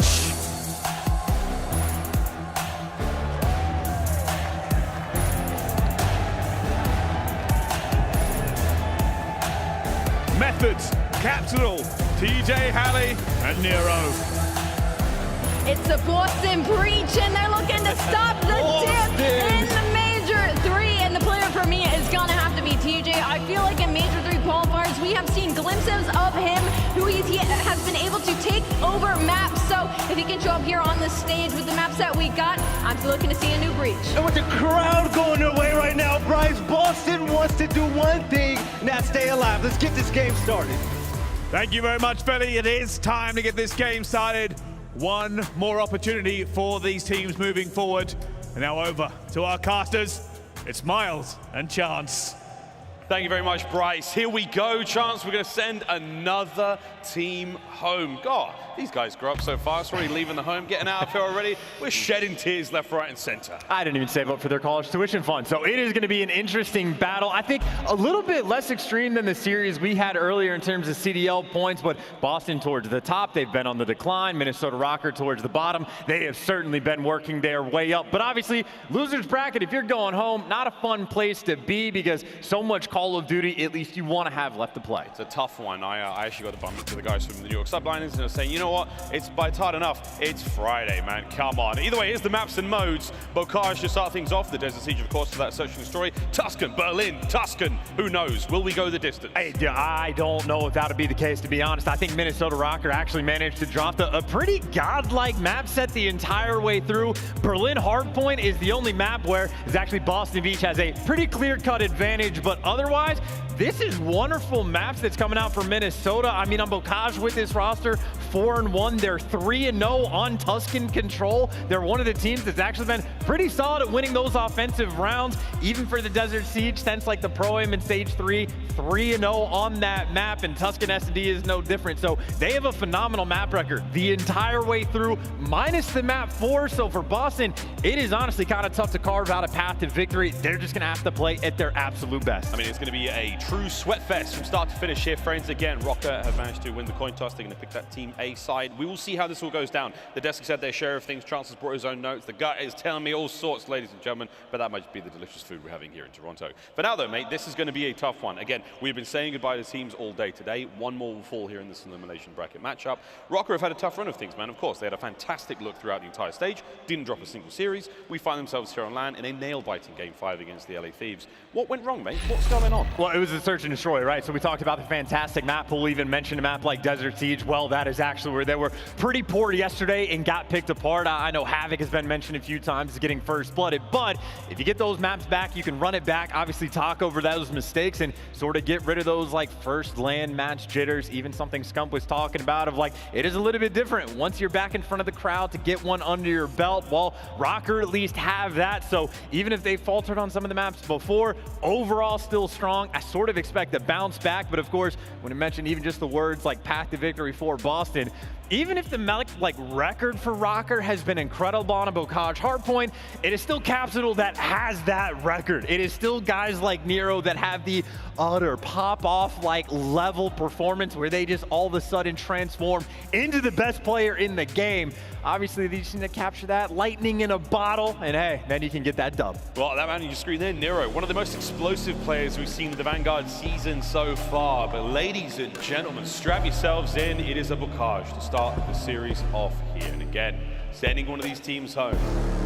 Methodz, Capsidal, TJHaly, and Nero. It's the Boston Breach, and they're looking to stop the dip in the Major 3, and the player for me is gonna have to be TJ. I feel like in Major 3 qualifiers, we have seen glimpses of him, who he has been able to take over maps, so if he can show up here on the stage with the maps that we got, I'm still looking to see a new Breach. And with the crowd going their way right now, Bryce, Boston wants to do one thing, and that's stay alive. Let's get this game started. Thank you very much, Belly. It is time to get this game started. One more opportunity for these teams moving forward. And now over to our casters. It's Miles and Chance. Thank you very much, Bryce. Here we go, Chance. We're going to send another team home. God, these guys grow up so fast, already leaving the home, getting out of here already. We're shedding tears left, right, and center. I didn't even save up for their college tuition fund, so it is going to be an interesting battle. I think a little bit less extreme than the series we had earlier in terms of CDL points, but Boston towards the top, they've been on the decline. Minnesota Røkkr towards the bottom. They have certainly been working their way up, but obviously, losers bracket, if you're going home, not a fun place to be because so much Call of Duty, at least you want to have left to play. It's a tough one. I actually got the bump to the guys from the York Subliners and they're saying, you know what, it's hard enough. It's Friday, man, come on. Either way, here's the maps and modes. Bocage to start things off. The Desert Siege, of course, to that searching story. Tuscan, Berlin, Tuscan, who knows? Will we go the distance? I don't know if that would be the case, to be honest. I think Minnesota Røkkr actually managed to drop a pretty godlike map set the entire way through. Berlin Hardpoint is the only map where it's actually Boston Beach has a pretty clear-cut advantage, but otherwise, this is wonderful maps that's coming out for Minnesota. I mean, on Bocage with this roster, 4-1. They're 3-0 on Tuscan control. They're one of the teams that's actually been pretty solid at winning those offensive rounds, even for the Desert Siege, since like the Pro-Am in Stage 3, 3-0 on that map, and Tuscan S&D is no different. So they have a phenomenal map record the entire way through, minus the map 4. So for Boston, it is honestly kind of tough to carve out a path to victory. They're just going to have to play at their absolute best. I mean, it's going to be a true sweat fest from start to finish here, friends. Again, Røkkr have managed to win the coin toss. They're going to pick that Team A side. We will see how this all goes down. The desk said their share of things. Chance has brought his own notes. The gut is telling me all sorts, ladies and gentlemen, but that might just be the delicious food we're having here in Toronto. For now, though, mate, this is going to be a tough one. Again, we've been saying goodbye to teams all day today. One more will fall here in this elimination bracket matchup. Røkkr have had a tough run of things, man. Of course, they had a fantastic look throughout the entire stage. Didn't drop a single series. We find themselves here on LAN in a nail-biting Game 5 against the LA Thieves. What went wrong, mate? What's going on? Well, it was a search and destroy, right? So we talked about the fantastic map pool, even mentioned a map like Desert Siege. Well, that is actually where they were pretty poor yesterday and got picked apart. I know Havok has been mentioned a few times as getting first blooded, but if you get those maps back, you can run it back, obviously talk over those mistakes and sort of get rid of those like first land match jitters, even something Scump was talking about of like, it is a little bit different once you're back in front of the crowd to get one under your belt. Well, Røkkr at least have that, so even if they faltered on some of the maps before, overall still strong. I sort of expect a bounce back, but of course, when I mentioned even just the words like path to victory for Boston, even if the record for Røkkr has been incredible on a Bocage hardpoint, it is still Capsidal that has that record. It is still guys like Nero that have the utter pop-off level performance where they just all of a sudden transform into the best player in the game. Obviously, they just need to capture that lightning in a bottle, and hey, then you can get that dub. Well, that man on your screen there, Nero, one of the most explosive players we've seen in the Vanguard season so far. But ladies and gentlemen, strap yourselves in. It is a Bocage to start the series off here. And again, sending one of these teams home.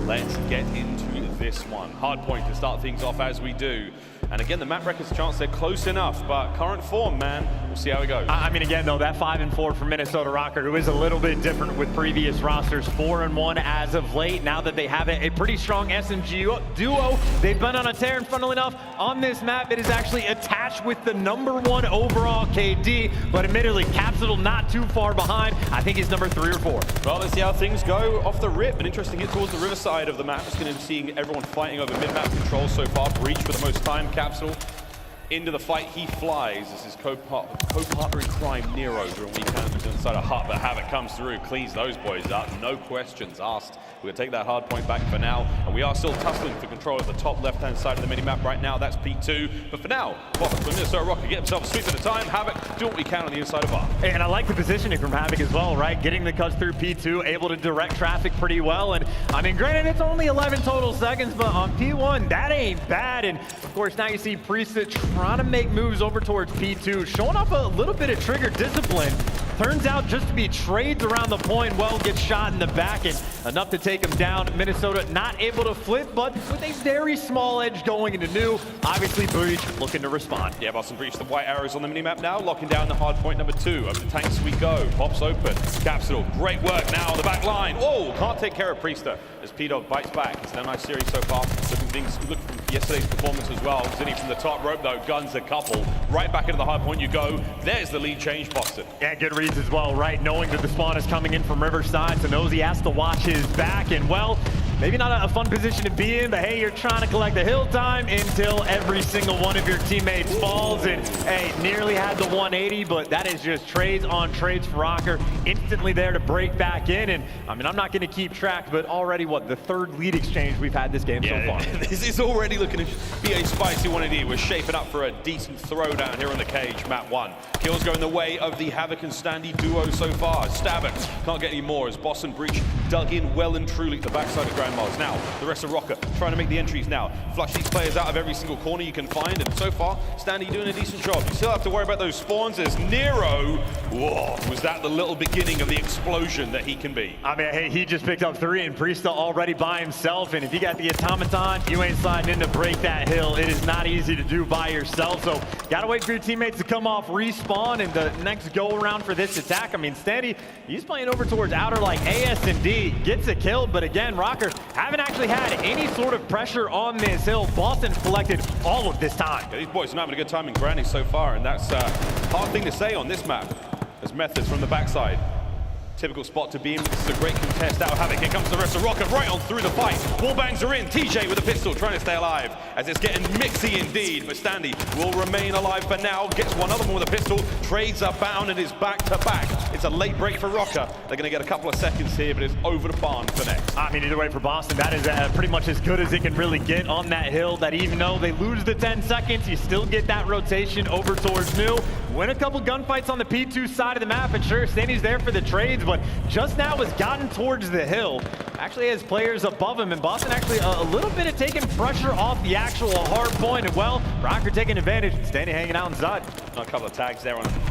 Let's get into this one. Hard point to start things off as we do. And again, the map record's chance they're close enough, but current form, man, we'll see how it goes. I mean, again, though, that 5-4 for Minnesota Røkkr, who is a little bit different with previous rosters, 4-1 as of late. Now that they have a pretty strong SMG duo, they've been on a tear, and funnily enough, on this map, it is actually attached with the #1 overall KD, but admittedly, Capsidal not too far behind. I think he's number 3 or 4. Well, let's see how things go off the rip. An interesting hit towards the riverside of the map. It's going to be seeing everyone fighting over mid-map control so far. Breach for the most time. Capsidal into the fight, he flies. This is co-partner in crime, Nero, during weekends inside a hut, but Havok comes through, cleans those boys up, no questions asked. We're going to take that hard point back for now, and we are still tussling for control of the top left-hand side of the mini-map right now. That's P2, but for now, Minnesota Røkkr get himself a sweep at a time. Havok, do what we can on the inside of R. And I like the positioning from Havok as well, right? Getting the cuts through P2, able to direct traffic pretty well, and I mean, granted, it's only 11 total seconds, but on P1, that ain't bad, and of course, now you see Priestahh trying to make moves over towards P2, showing off a little bit of trigger discipline. Turns out just to be trades around the point, well, gets shot in the back, and enough to take him down. Minnesota not able to flip, but with a very small edge going into new. Obviously, Breach looking to respond. Yeah, Boston Breach, the white arrows on the minimap now, locking down the hard point #2. Over the tanks we go. Pops open. Capsidal, great work now on the back line. Oh, can't take care of Priestahh as P-Dog bites back. It's a nice series so far. Looking from yesterday's performance as well. Zinni from the top rope, though, guns a couple. Right back into the hard point you go. There's the lead change, Boston. Yeah, good reads as well, right? Knowing that the spawn is coming in from Riverside, so knows he has to watch his back, and well, maybe not a fun position to be in, but hey, you're trying to collect the hill time until every single one of your teammates falls, and hey, nearly had the 180, but that is just trades on trades for Røkkr. Instantly there to break back in, and I mean, I'm not going to keep track, but already, what, the 3rd lead exchange we've had this game so far. This is already looking to be a spicy 180. We're shaping up for a decent throwdown here on the cage, map 1. Kills going the way of the Havok and Standy duo so far. Stabber can't get any more as Boston Breach dug in well and truly at the backside of Grand Mars. Now, the rest of Røkkr trying to make the entries now. Flush these players out of every single corner you can find, and so far, Standy doing a decent job. You still have to worry about those spawns as Nero, whoa, was that the little beginning of the explosion that he can be? I mean, hey, he just picked up 3, and Priestahh already by himself, and if you got the automaton, you ain't sliding in to break that hill. It is not easy to do by yourself, so gotta wait for your teammates to come off respawn, and the next go around for this attack. I mean, Standy, he's playing over towards outer like AS and D, gets a kill, but again, Røkkr haven't actually had any sort of pressure on this hill. Boston's collected all of this time. Yeah, these boys are having a good time in Granny so far, and that's a hard thing to say on this map. As Methodz from the backside. Typical spot to be in. This is a great contest out of Havok. Here comes the rest of Røkkr right on through the fight. Wall bangs are in. TJ with a pistol trying to stay alive as it's getting mixy indeed. But Standy will remain alive for now. Gets one other one with a pistol. Trades are bound and is back to back. It's a late break for Røkkr. They're going to get a couple of seconds here, but it's over the barn for next. I mean, either way for Boston, that is pretty much as good as it can really get on that hill. That even though they lose the 10 seconds, you still get that rotation over towards new. Win a couple gunfights on the P2 side of the map, and sure, Standy's there for the trades, but just now has gotten towards the hill. Actually has players above him, and Boston actually a little bit of taking pressure off the actual hard point, and well, Røkkr taking advantage, Standy hanging out inside. A couple of tags there on him.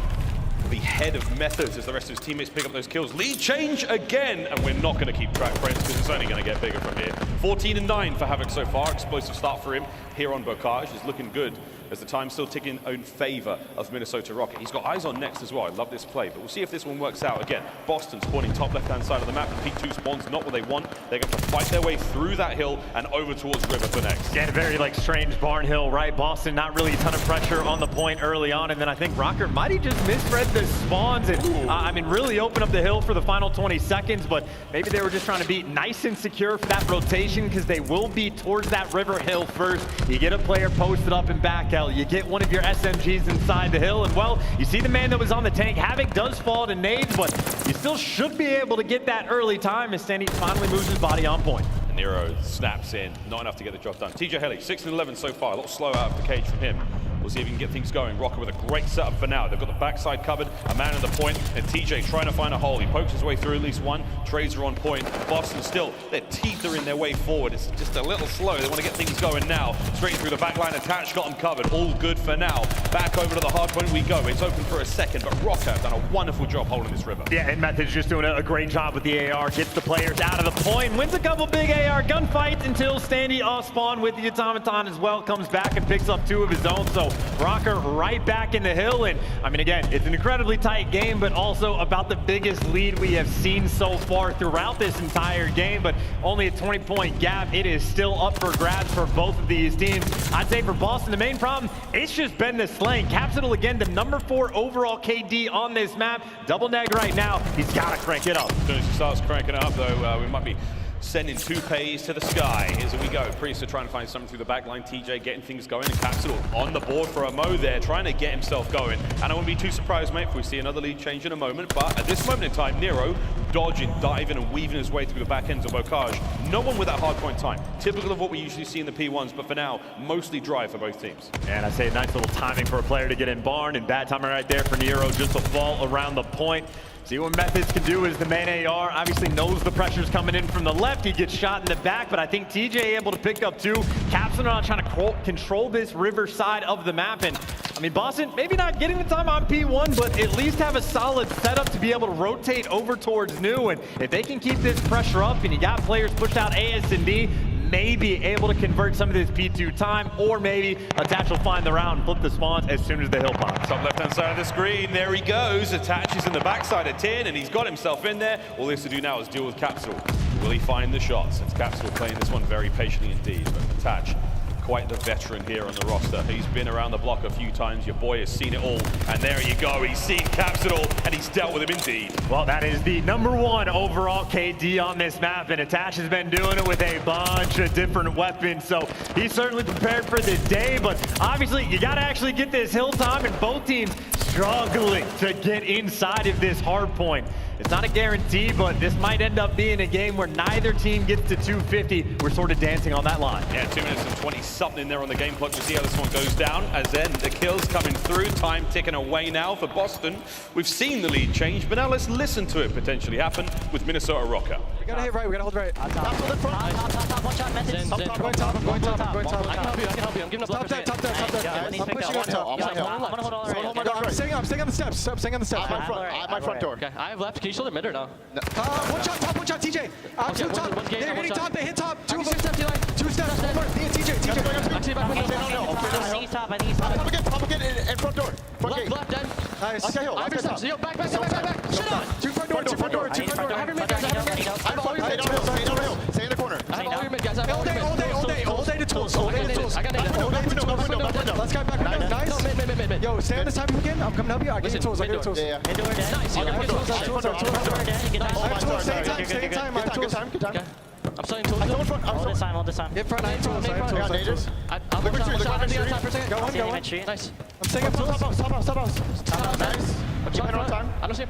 the head of Methodz as the rest of his teammates pick up those kills. Lead change again, and we're not going to keep track, friends, because it's only going to get bigger from here. 14-9 for Havok so far. Explosive start for him here on Bocage. Is looking good as the time's still ticking in favor of Minnesota Røkkr. He's got eyes on next as well. I love this play, but we'll see if this one works out. Again, Boston spawning top left-hand side of the map. The P2 spawns not what they want. They're going to fight their way through that hill and over towards River for next. Yeah, a very strange barn hill, right? Boston not really a ton of pressure on the point early on, and then I think Røkkr might have just misread the spawns and I mean really open up the hill for the final 20 seconds, but maybe they were just trying to be nice and secure for that rotation because they will be towards that river hill first. You get a player posted up in back L, you get one of your SMGs inside the hill, and well, you see the man that was on the tank. Havok does fall to nades, but you still should be able to get that early time as Standy finally moves his body on point. Nero snaps in, not enough to get the job done. TJHaly, 6-11 so far, a little slow out of the cage from him. We'll see if we can get things going. Røkkr with a great setup for now. They've got the backside covered, a man in the point, and TJ trying to find a hole. He pokes his way through at least one. Trades are on point. Boston still, their teeth are in their way forward. It's just a little slow. They want to get things going now. Straight through the back line. Attach got them covered. All good for now. Back over to the hard point we go. It's open for a second, but Røkkr have done a wonderful job holding this river. Yeah, and Methodz just doing a great job with the AR. Gets the players out of the point. Wins a couple big AR gunfights until Standy off spawn with the automaton as well. Comes back and picks up 2 of his own. So Røkkr right back in the hill, and I mean again, it's an incredibly tight game, but also about the biggest lead we have seen so far throughout this entire game, but only a 20-point gap. It is still up for grabs for both of these teams. I'd say for Boston, the main problem, it's just been the slaying. Capsidal again, the number 4 overall KD on this map. Double neg right now, he's gotta crank it up. As soon as he starts cranking it up though, we might be sending toupees to the sky. Here's we go. Priestahh trying to find something through the back line. TJ getting things going, and Capsidal on the board for a mo there, trying to get himself going. And I wouldn't be too surprised, mate, if we see another lead change in a moment. But at this moment in time, Nero dodging, diving, and weaving his way through the back ends of Bocage. No one with that hard point time. Typical of what we usually see in the P1s, but for now, mostly dry for both teams. And I say nice little timing for a player to get in barn, and bad timing right there for Nero just to fall around the point. See what Methodz can do is the main AR obviously knows the pressure's coming in from the left. He gets shot in the back, but I think TJ able to pick up 2. Capsidal trying to control this river side of the map, and I mean Boston maybe not getting the time on P1, but at least have a solid setup to be able to rotate over towards new. And if they can keep this pressure up, and you got players pushed out AS and D, maybe able to convert some of this P2 time, or maybe Attach will find the round and flip the spawns as soon as the hill pops. Top left-hand side of the screen, there he goes. Attach is in the backside of 10, and he's got himself in there. All he has to do now is deal with Capsidal. Will he find the shots? It's Capsidal playing this one very patiently indeed, but Attach, quite the veteran here on the roster. He's been around the block a few times. Your boy has seen it all. And there you go. He's seen Capsidal, and he's dealt with him indeed. Well, that is the number 1 overall KD on this map, and Attach has been doing it with a bunch of different weapons. So he's certainly prepared for this day, but obviously you got to actually get this hill time, and both teams struggling to get inside of this hard point. It's not a guarantee, but this might end up being a game where neither team gets to 250. We're sort of dancing on that line. Yeah, 2 minutes and 20-something there on the game clock. We'll see how this one goes down. As then the kills coming through. Time ticking away now for Boston. We've seen the lead change, but now let's listen to it potentially happen with Minnesota Røkkr. We gotta hit right, we gotta hold right. Top, watch out, Methodz. Going top, I'm going top. I can help you, I'm giving up left. Top there. I'm pushing on top. I'm gonna hold all right. I'm staying on the steps. I'm staying on the steps. My front door. Okay, I have left. Can you show the mid or no? Watch out, TJ. Two top. They're hitting top, they hit top. 2 steps. 2 steps. One more. TJ. Actually, back window. I think he's top. Top again in front door. Left, dead. Nice. I have your steps. Yo, back. Shit on. 2 front door. I have your mid, guys. I have all your mid. Stay in the corner. I have all your mid, guys. All day to tools. I got it. Let's go back window. Nice. Mid. Yo, stay on this time again. I'm coming to help you. I get your tools. Yeah. Nice. Stay in time. Good time. I'm starting tools. All this time. In front, I have tools. I'll look for a second. Go on. Nice. I'm staying up. Stop. Nice. Keep it on time. I don't see it.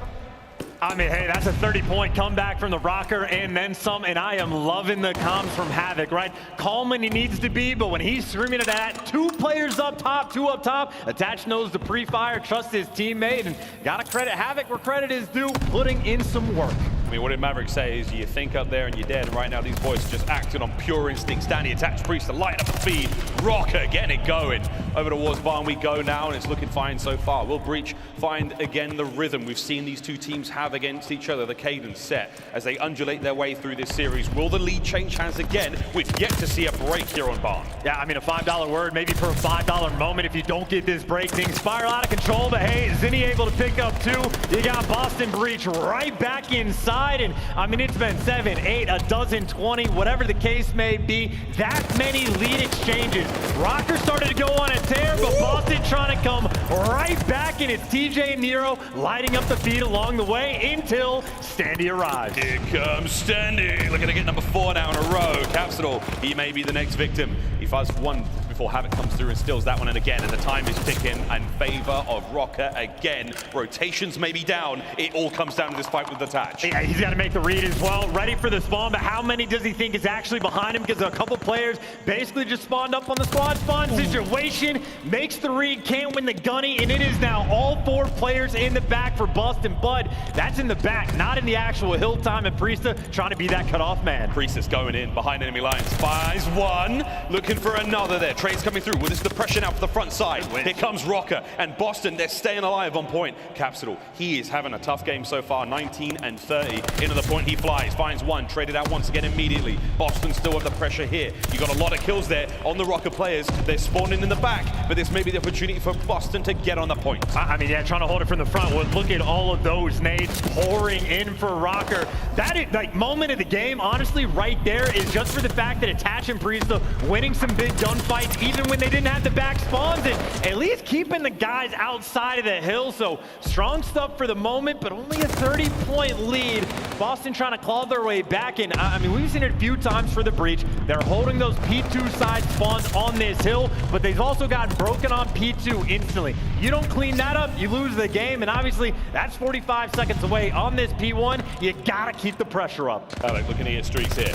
I mean, hey, that's a 30-point comeback from the Røkkr and then some, and I am loving the comms from Havok, right? Calm when he needs to be, but when he's screaming at that, 2 players up top, 2 up top, Attach knows the pre-fire, trusts his teammate, and gotta credit Havok where credit is due, putting in some work. mean, what did Maverick say is you think up there and you're dead, and right now these boys are just acting on pure instinct. Standy attacks Priestahh, light up the feed. Røkkr getting it going. Over towards barn we go now, and it's looking fine so far. Will Breach find again the rhythm we've seen these two teams have against each other, the cadence set as they undulate their way through this series? Will the lead change hands again? We've yet to see a break here on barn. Yeah, I mean, a $5 word, maybe for a $5 moment if you don't get this break. Things spiral out of control, but hey, Zinni able to pick up 2. You got Boston Breach right back inside, and I mean, it's been 7, 8, a dozen, 20, whatever the case may be. That many lead exchanges. Røkkr started to go on a tear, but Boston trying to come right back, and it's TJ and Nero lighting up the feed along the way until Standy arrives. Here comes Standy, looking to get number 4 now in a row. Capsidal, he may be the next victim. He fights one before Havok comes through and steals that one in again, and the time is ticking in favor of Røkkr again. Rotations may be down. It all comes down to this fight with the Tatch. Yeah, he's got to make the read as well. Ready for the spawn, but how many does he think is actually behind him? Because a couple players basically just spawned up on the squad spawn situation. Makes the read, can't win the gunny, and it is now all 4 players in the back for Boston Bud. That's in the back, not in the actual hill time, and Priestahh trying to be that cutoff man. Priestahh's going in behind enemy lines. Fires one, looking for another there. Trades coming through. Well, this is the pressure now for the front side. Here comes Røkkr, and Boston, they're staying alive on point. Capsidal, he is having a tough game so far. 19 and 30. Into the point he flies, finds one, traded out once again immediately. Boston still with the pressure here. You got a lot of kills there on the Røkkr players. They're spawning in the back, but this may be the opportunity for Boston to get on the point. I mean, yeah, trying to hold it from the front. Well, look at all of those nades pouring in for Røkkr. That is, like, moment of the game, honestly, right there is just for the fact that Attach and Priestahh winning some big gunfights, even when they didn't have the back spawns, and at least keeping the guys outside of the hill. So strong stuff for the moment, but only a 30-point lead. Boston trying to claw their way back, and I mean, we've seen it a few times for the Breach. They're holding those P2 side spawns on this hill, but they've also gotten broken on P2 instantly. You don't clean that up, you lose the game, and obviously that's 45 seconds away on this P1. You gotta keep the pressure up. Havok looking to get streaks here.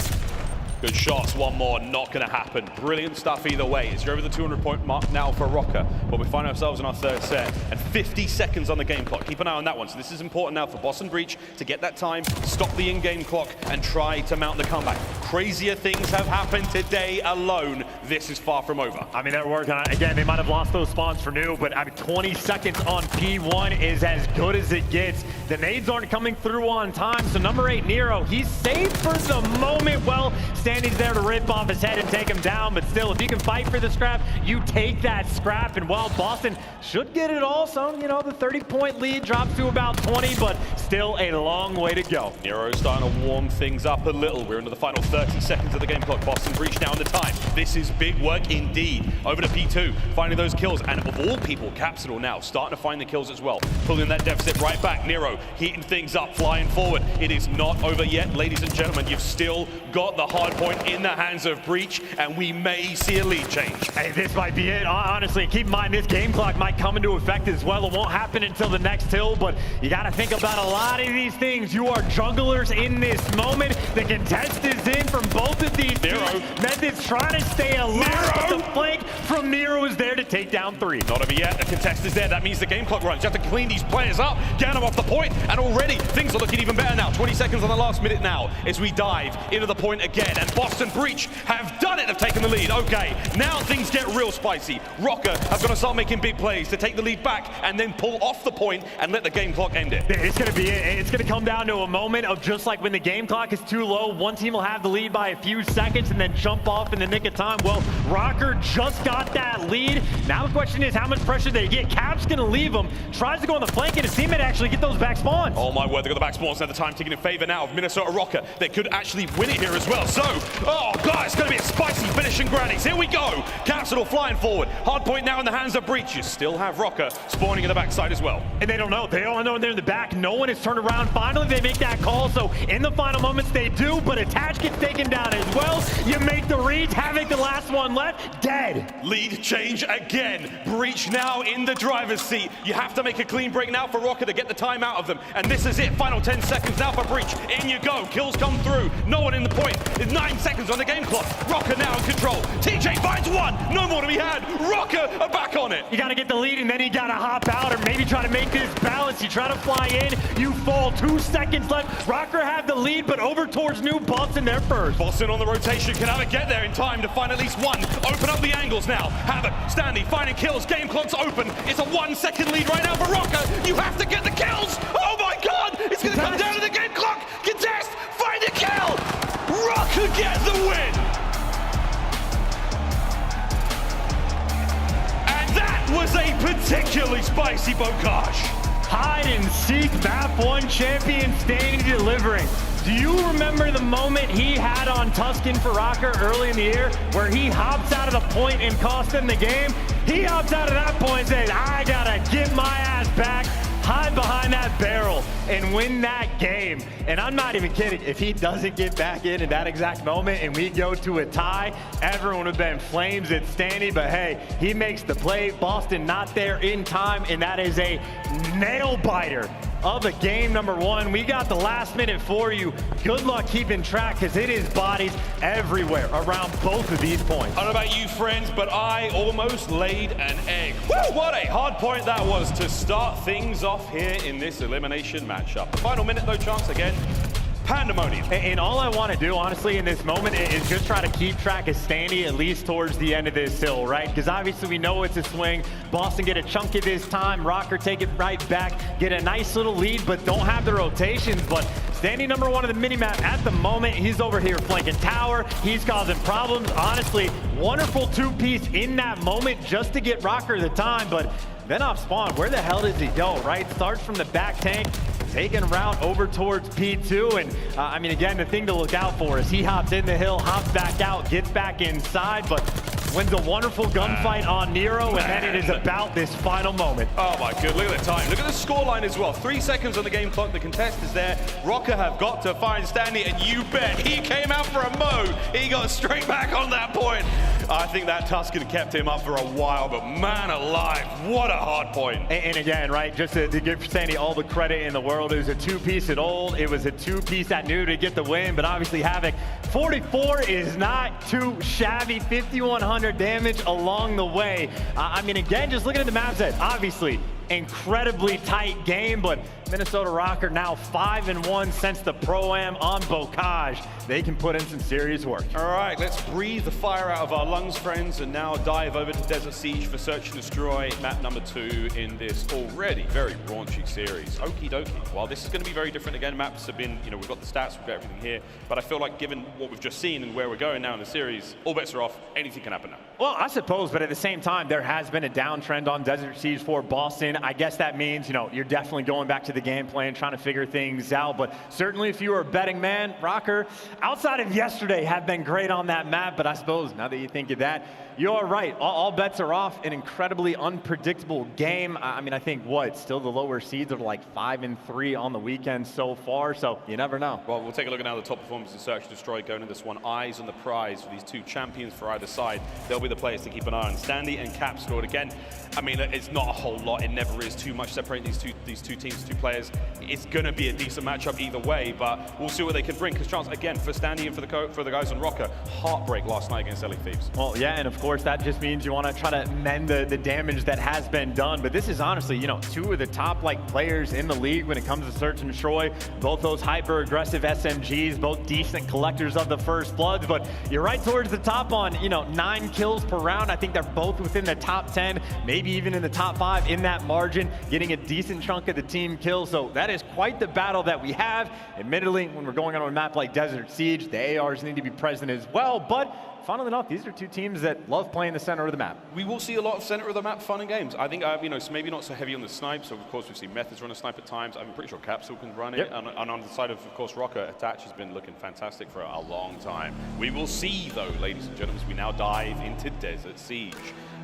Good shots, one more, not gonna happen. Brilliant stuff either way. It's over the 200-point mark now for Røkkr, but we find ourselves in our 3rd set, and 50 seconds on the game clock. Keep an eye on that one. So this is important now for Boston Breach to get that time, stop the in-game clock, and try to mount the comeback. Crazier things have happened today alone. This is far from over. I mean, they're working on it. Again, they might have lost those spawns for new, but I mean, 20 seconds on P1 is as good as it gets. The nades aren't coming through on time, so number 8, Nero, he's safe for the moment. Well, Standy's there to rip off his head and take him down, but still, if you can fight for the scrap, you take that scrap, and while Boston should get it all, so, you know, the 30-point lead drops to about 20, but still a long way to go. Nero's starting to warm things up a little. We're into the final 30 seconds of the game clock. Boston Breach down the time. This is big work indeed. Over to P2, finding those kills, and of all people, Capsidal now starting to find the kills as well. Pulling that deficit right back. Nero heating things up, flying forward. It is not over yet, ladies and gentlemen. You've still got the hard point in the hands of Breach, and we may see a lead change. Hey, this might be it. Honestly, keep in mind, this game clock might come into effect as well. It won't happen until the next hill, but you got to think about a lot of these things. You are jugglers in this moment. The contest is in from both of these Nero. teams. Methodz trying to stay alive, but the flank from Nero is there to take down 3. Not over yet. The contest is there. That means the game clock runs. You have to clean these players up, get them off the point, and already things are looking even better now. 20 seconds on the last minute now as we dive into the point again, and Boston Breach have done it, have taken the lead. Okay, now things get real spicy. Røkkr have got to start making big plays to take the lead back and then pull off the point and let the game clock end it. It's going to be it. It's going to come down to a moment of just like when the game clock is too low, one team will have the lead by a few seconds and then jump off in the nick of time. Well, Røkkr just got that lead. Now the question is how much pressure they get. Cap's going to leave him, tries to go on the flank, and his teammate actually get those back spawns. Oh my word, they got the back spawns. Now the time taking in favor now of Minnesota Røkkr. They could actually win it here as well. So, oh god, it's going to be a spicy finish in grannies. Here we go. Capsidal flying forward. Hard point now in the hands of Breach. You still have Røkkr spawning in the backside as well. And they don't know. They don't know they're in the back. No one has turned around. Finally, they make that call. So in the final moments, they do, but Attach gets taken down as well. You make the reads. Havok, the last one left, dead. Lead change again. Breach now in the driver's seat. You have to make a clean break now for Røkkr to get the time out of them. And this is it. Final 10 seconds now for Breach. In you go. Kills come through. No one in the point. There's 9 seconds on the game clock. Røkkr now in control. TJ finds one. No more to be had. Røkkr are back on it. You got to get the lead, and then you got to hop out or maybe try to make this balance. You try to fly in. You fall. 2 seconds left. Røkkr have the lead, but over towards New Boston there first. Boston on the rotation. Can Havok get there in time to find at least one? Open up the angles now. Havok, Standy, finding kills. Game clock's open. It's a 1 second lead right now for Røkkr. You have to get the kills. Oh my God! It's going to come down to the game clock. Contest. Find a kill. Røkkr get the win. And that was a particularly spicy bocage. Hide and seek map 1 champion Standy delivering. Do you remember the moment he had on Tuscan for Røkkr early in the year where he hops out of the point and cost them the game? He hops out of that point and says, I gotta get my ass back, hide behind that barrel and win that game. And I'm not even kidding. If he doesn't get back in that exact moment and we go to a tie, everyone would have been flames at Standy, but hey, he makes the play. Boston not there in time, and that is a nail biter of the game number 1. We got the last minute for you. Good luck keeping track because it is bodies everywhere around both of these points. I don't know about you, friends, but I almost laid an egg. Woo! What a hard point that was to start things off here in this elimination matchup. The final minute, though, chance again. Pandemonium. And all I want to do, honestly, in this moment is just try to keep track of Standy at least towards the end of this hill, right? Because obviously we know it's a swing. Boston get a chunk of this time. Røkkr take it right back, get a nice little lead, but don't have the rotations. But Standy number 1 of the minimap at the moment. He's over here flanking tower. He's causing problems. Honestly, wonderful 2-piece in that moment just to get Røkkr the time. But then off spawn, where the hell does he go, right? Starts from the back tank, taking a route over towards P2. And I mean, again, the thing to look out for is he hops in the hill, hops back out, gets back inside, but wins a wonderful gunfight on Nero, and then it is about this final moment. Oh my God, look at the time. Look at the scoreline as well. 3 seconds on the game clock. The contest is there. Røkkr have got to find Standy, and you bet he came out for a mo. He got straight back on that point. I think that Tuscan kept him up for a while, but man alive, what a hard point. And again, right, just to give Standy all the credit in the world, it was a 2-piece at old, it was a 2-piece at new to get the win, but obviously Havok, 44 is not too shabby, 5,100 damage along the way. I mean, again, just looking at the map set, obviously, incredibly tight game, but Minnesota Røkkr now 5-1 since the Pro-Am on Bocage. They can put in some serious work. All right, let's breathe the fire out of our lungs, friends, and now dive over to Desert Siege for Search and Destroy, map number 2 in this already very raunchy series. Okie dokie. While this is going to be very different again, maps have been, you know, we've got the stats, we've got everything here, but I feel like given what we've just seen and where we're going now in the series, all bets are off. Anything can happen now. Well, I suppose, but at the same time, there has been a downtrend on Desert Siege for Boston. I guess that means, you know, you're definitely going back to the game plan, trying to figure things out. But certainly if you were a betting man, Røkkr, outside of yesterday, have been great on that map. But I suppose now that you think of that, you're right. All bets are off. An incredibly unpredictable game. I mean, I think still the lower seeds are like 5-3 on the weekend so far. So you never know. Well, we'll take a look at now the top performers in Search and Destroy going into this one. Eyes on the prize for these 2 champions for either side. They'll be the players to keep an eye on. Standy and Capsidal. Again, I mean, it's not a whole lot. It never is too much separating these two teams, 2 players. It's going to be a decent matchup either way, but we'll see what they can bring. Because chance, again, for Standy and for the guys on Røkkr, heartbreak last night against LA Thieves. Well, yeah, and of course, that just means you want to try to mend the damage that has been done. But this is honestly, you know, 2 of the top players in the league when it comes to Search and Destroy. Both those hyper-aggressive SMGs, both decent collectors of the First Bloods. But you're right towards the top on, you know, 9 kills per round. I think they're both within the top 10, maybe even in the top 5 in that margin, getting a decent chunk of the team kills. So that is quite the battle that we have. Admittedly, when we're going on a map like Desert Siege, the ARs need to be present as well. But funnily enough, these are 2 teams that love playing the center of the map. We will see a lot of center of the map fun and games. I think, you know, maybe not so heavy on the snipe. So, of course, we've seen Methodz run a snipe at times. I'm pretty sure Capsidal can run it. And on the side of course, Røkkr, Attach has been looking fantastic for a long time. We will see, though, ladies and gentlemen, as we now dive into Desert Siege.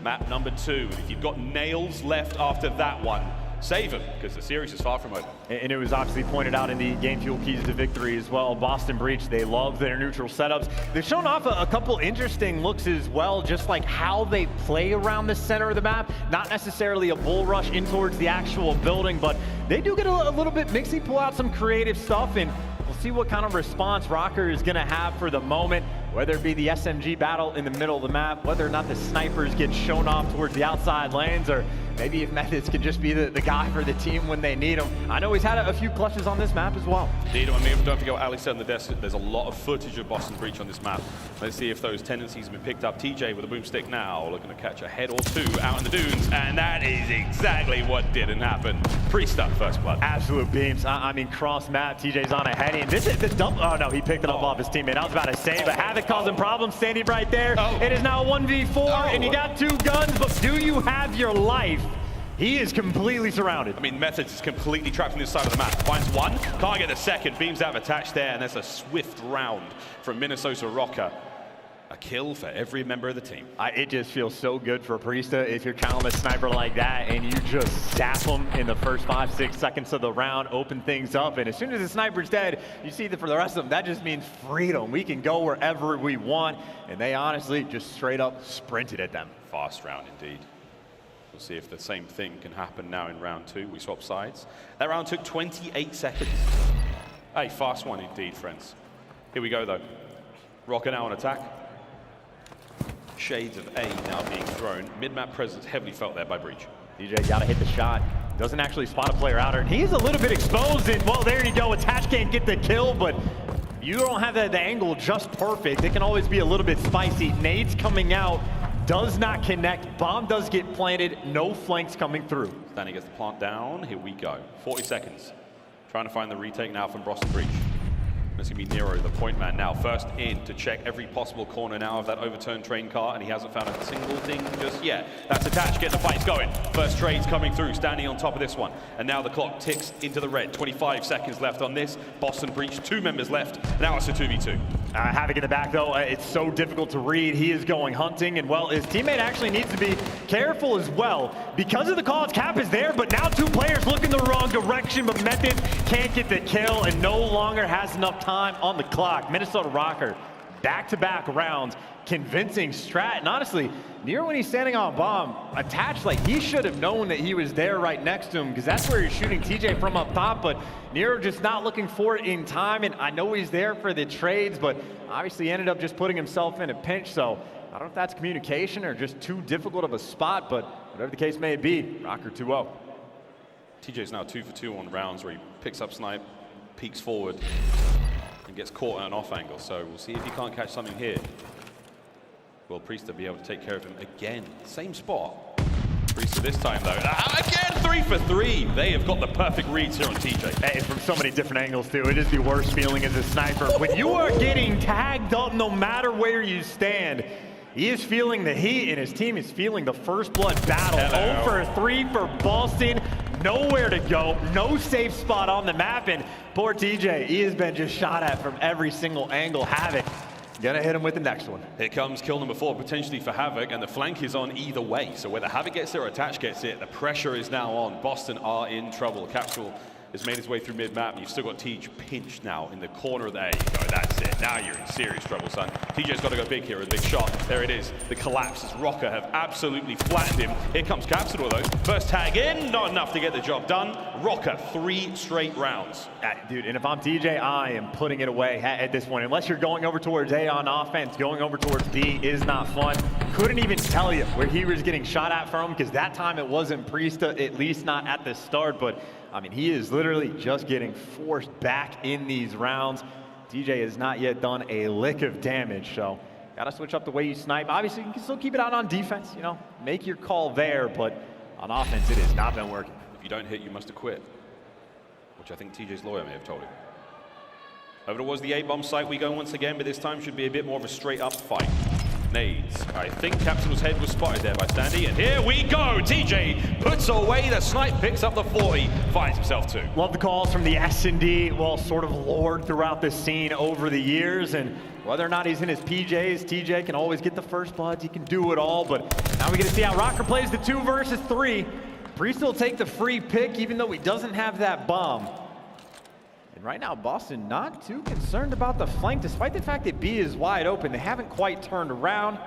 Map number 2. If you've got nails left after that one, save them, because the series is far from over. And it was obviously pointed out in the game fuel keys to victory as well. Boston Breach, they love their neutral setups. They've shown off a couple interesting looks as well, just like how they play around the center of the map. Not necessarily a bull rush in towards the actual building, but they do get a little bit mixy, pull out some creative stuff, and we'll see what kind of response Røkkr is going to have for the moment, whether it be the SMG battle in the middle of the map, whether or not the snipers get shown off towards the outside lanes, or maybe if Methodz can just be the guy for the team when they need him. I know he's had a few clutches on this map as well. Indeed, I mean, don't forget what Alex said on the desk. There's a lot of footage of Boston Breach on this map. Let's see if those tendencies have been picked up. TJ with a boomstick now, looking to catch a head or two out in the dunes, and that is exactly what didn't happen. Priestahh, first blood. Absolute beams. I mean, cross map, TJ's on a heading. This is the dump. Oh no, he picked it up off his teammate. I was about to say, but Havok causing problems, standing right there. It is now a 1v4, and you got 2 guns, but do you have your life? He is completely surrounded. I mean, Methodz is completely trapped on this side of the map. Finds one, can't get the second. Beams out attached there, and there's a swift round from Minnesota Røkkr. A kill for every member of the team. It just feels so good for Priestahh if you're counting a sniper like that and you just zap him in the first 5-6 seconds of the round, open things up, and as soon as the sniper's dead, you see that for the rest of them, that just means freedom. We can go wherever we want, and they honestly just straight up sprinted at them. Fast round indeed. We'll see if the same thing can happen now in round 2. We swap sides. That round took 28 seconds. Hey, fast one indeed, friends. Here we go, though. Røkkr now on attack. Shades of A now being thrown. Mid-map presence heavily felt there by Breach. DJ gotta hit the shot. Doesn't actually spot a player out, and he's a little bit exposed, and well, there you go. Attach can't get the kill, but you don't have the angle just perfect. It can always be a little bit spicy. Nades coming out. Does not connect. Bomb does get planted. No flanks coming through. Standy gets the plant down. Here we go. 40 seconds. Trying to find the retake now from Boston Breach. It's going to be Nero, the point man now. First in to check every possible corner now of that overturned train car, and he hasn't found a single thing just yet. That's attached. Get the fights going. First trades coming through. Standing on top of this one. And now the clock ticks into the red. 25 seconds left on this. Boston Breach, 2 members left. Now it's a 2v2. Havok in the back, though, it's so difficult to read. He is going hunting, and, well, his teammate actually needs to be careful as well. Because of the call, cap is there, but now 2 players look in the wrong direction, but Methodz can't get the kill and no longer has enough time on the clock. Minnesota Røkkr, back-to-back rounds, convincing strat, and honestly, Nero, when he's standing on bomb, attached, like, he should have known that he was there right next to him, because that's where he's shooting TJ from up top, but Nero just not looking for it in time, and I know he's there for the trades, but obviously ended up just putting himself in a pinch, so I don't know if that's communication or just too difficult of a spot, but whatever the case may be, Røkkr 2-0. TJ's now 2 for 2 on rounds where he picks up snipe, peeks forward, and gets caught at an off angle, so we'll see if he can't catch something here. Will Priestahh be able to take care of him again? Same spot. Priestahh this time, though. Again, 3 for 3. They have got the perfect reads here on TJ. Hey, from so many different angles, too. It is the worst feeling as a sniper. When you are getting tagged up no matter where you stand, he is feeling the heat, and his team is feeling the first blood battle. Hello. 0 for 3 for Boston. Nowhere to go. No safe spot on the map, and poor TJ, he has been just shot at from every single angle. Havok gonna hit him with the next one. Here comes kill number 4, potentially for Havok, and the flank is on either way. So whether Havok gets it or Attach gets it, the pressure is now on. Boston are in trouble. Capsidal has made his way through mid-map, and you've still got TJ pinched now in the corner. There you go, that's it. Now you're in serious trouble, son. TJ's got to go big here with a big shot. There it is. The collapse as Røkkr have absolutely flattened him. Here comes Capsidal, though. First tag in, not enough to get the job done. Røkkr, 3 straight rounds. Dude, and if I'm TJ, I am putting it away at this point. Unless you're going over towards A on offense, going over towards B is not fun. Couldn't even tell you where he was getting shot at from, because that time it wasn't Priestahh, at least not at the start, but I mean, he is literally just getting forced back in these rounds. TJ has not yet done a lick of damage, so gotta switch up the way you snipe. Obviously, you can still keep it out on defense, you know, make your call there, but on offense, it has not been working. If you don't hit, you must have quit, which I think TJ's lawyer may have told him. Over towards the A-bomb site we go once again, but this time should be a bit more of a straight-up fight. Nades. I think Capsidal's head was spotted there by Standy, and here we go! TJ puts away the snipe, picks up the 40, finds himself 2. Love the calls from the S&D, well, sort of lured throughout the scene over the years, and whether or not he's in his PJs, TJ can always get the first bloods, he can do it all, but now we get to see how Røkkr plays the 2 versus 3. Priestahh will take the free pick even though he doesn't have that bomb. And right now, Boston not too concerned about the flank, despite the fact that B is wide open. They haven't quite turned around.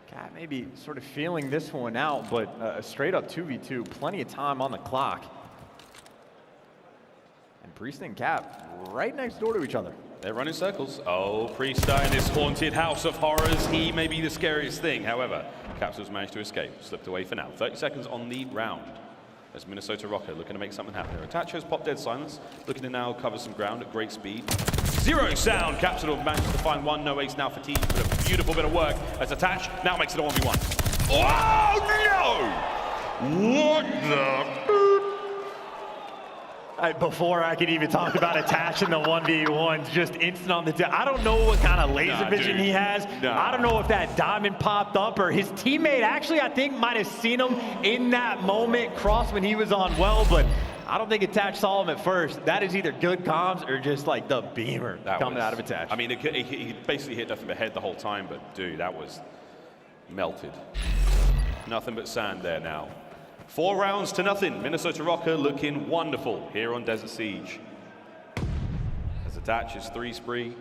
Cat maybe sort of feeling this one out, but a straight up 2v2, plenty of time on the clock. And Priestahh and Cap right next door to each other. They're running circles. Oh, Priestahh in this haunted house of horrors. He may be the scariest thing. However, Capsidal's managed to escape. Slipped away for now. 30 seconds on the round. As Minnesota Røkkr looking to make something happen. Their attach has popped dead silence. Looking to now cover some ground at great speed. Zero sound. Capsidal manages to find one. No ace now for Thieves, but a beautiful bit of work as attach now makes it a 1v1. Oh, no! What the? Before I could even talk about attaching the 1v1s, just instant on the I don't know what kind of laser vision he has. I don't know if that diamond popped up or his teammate actually, I think, might have seen him in that moment cross when he was on well, but I don't think attach saw him at first. That is either good comms or just like the beamer coming out of attach. I mean, he basically hit nothing but head the whole time, but dude, that was melted. Nothing but sand there now. 4 rounds to nothing. Minnesota Røkkr looking wonderful here on Desert Siege. As attach is 3 spree.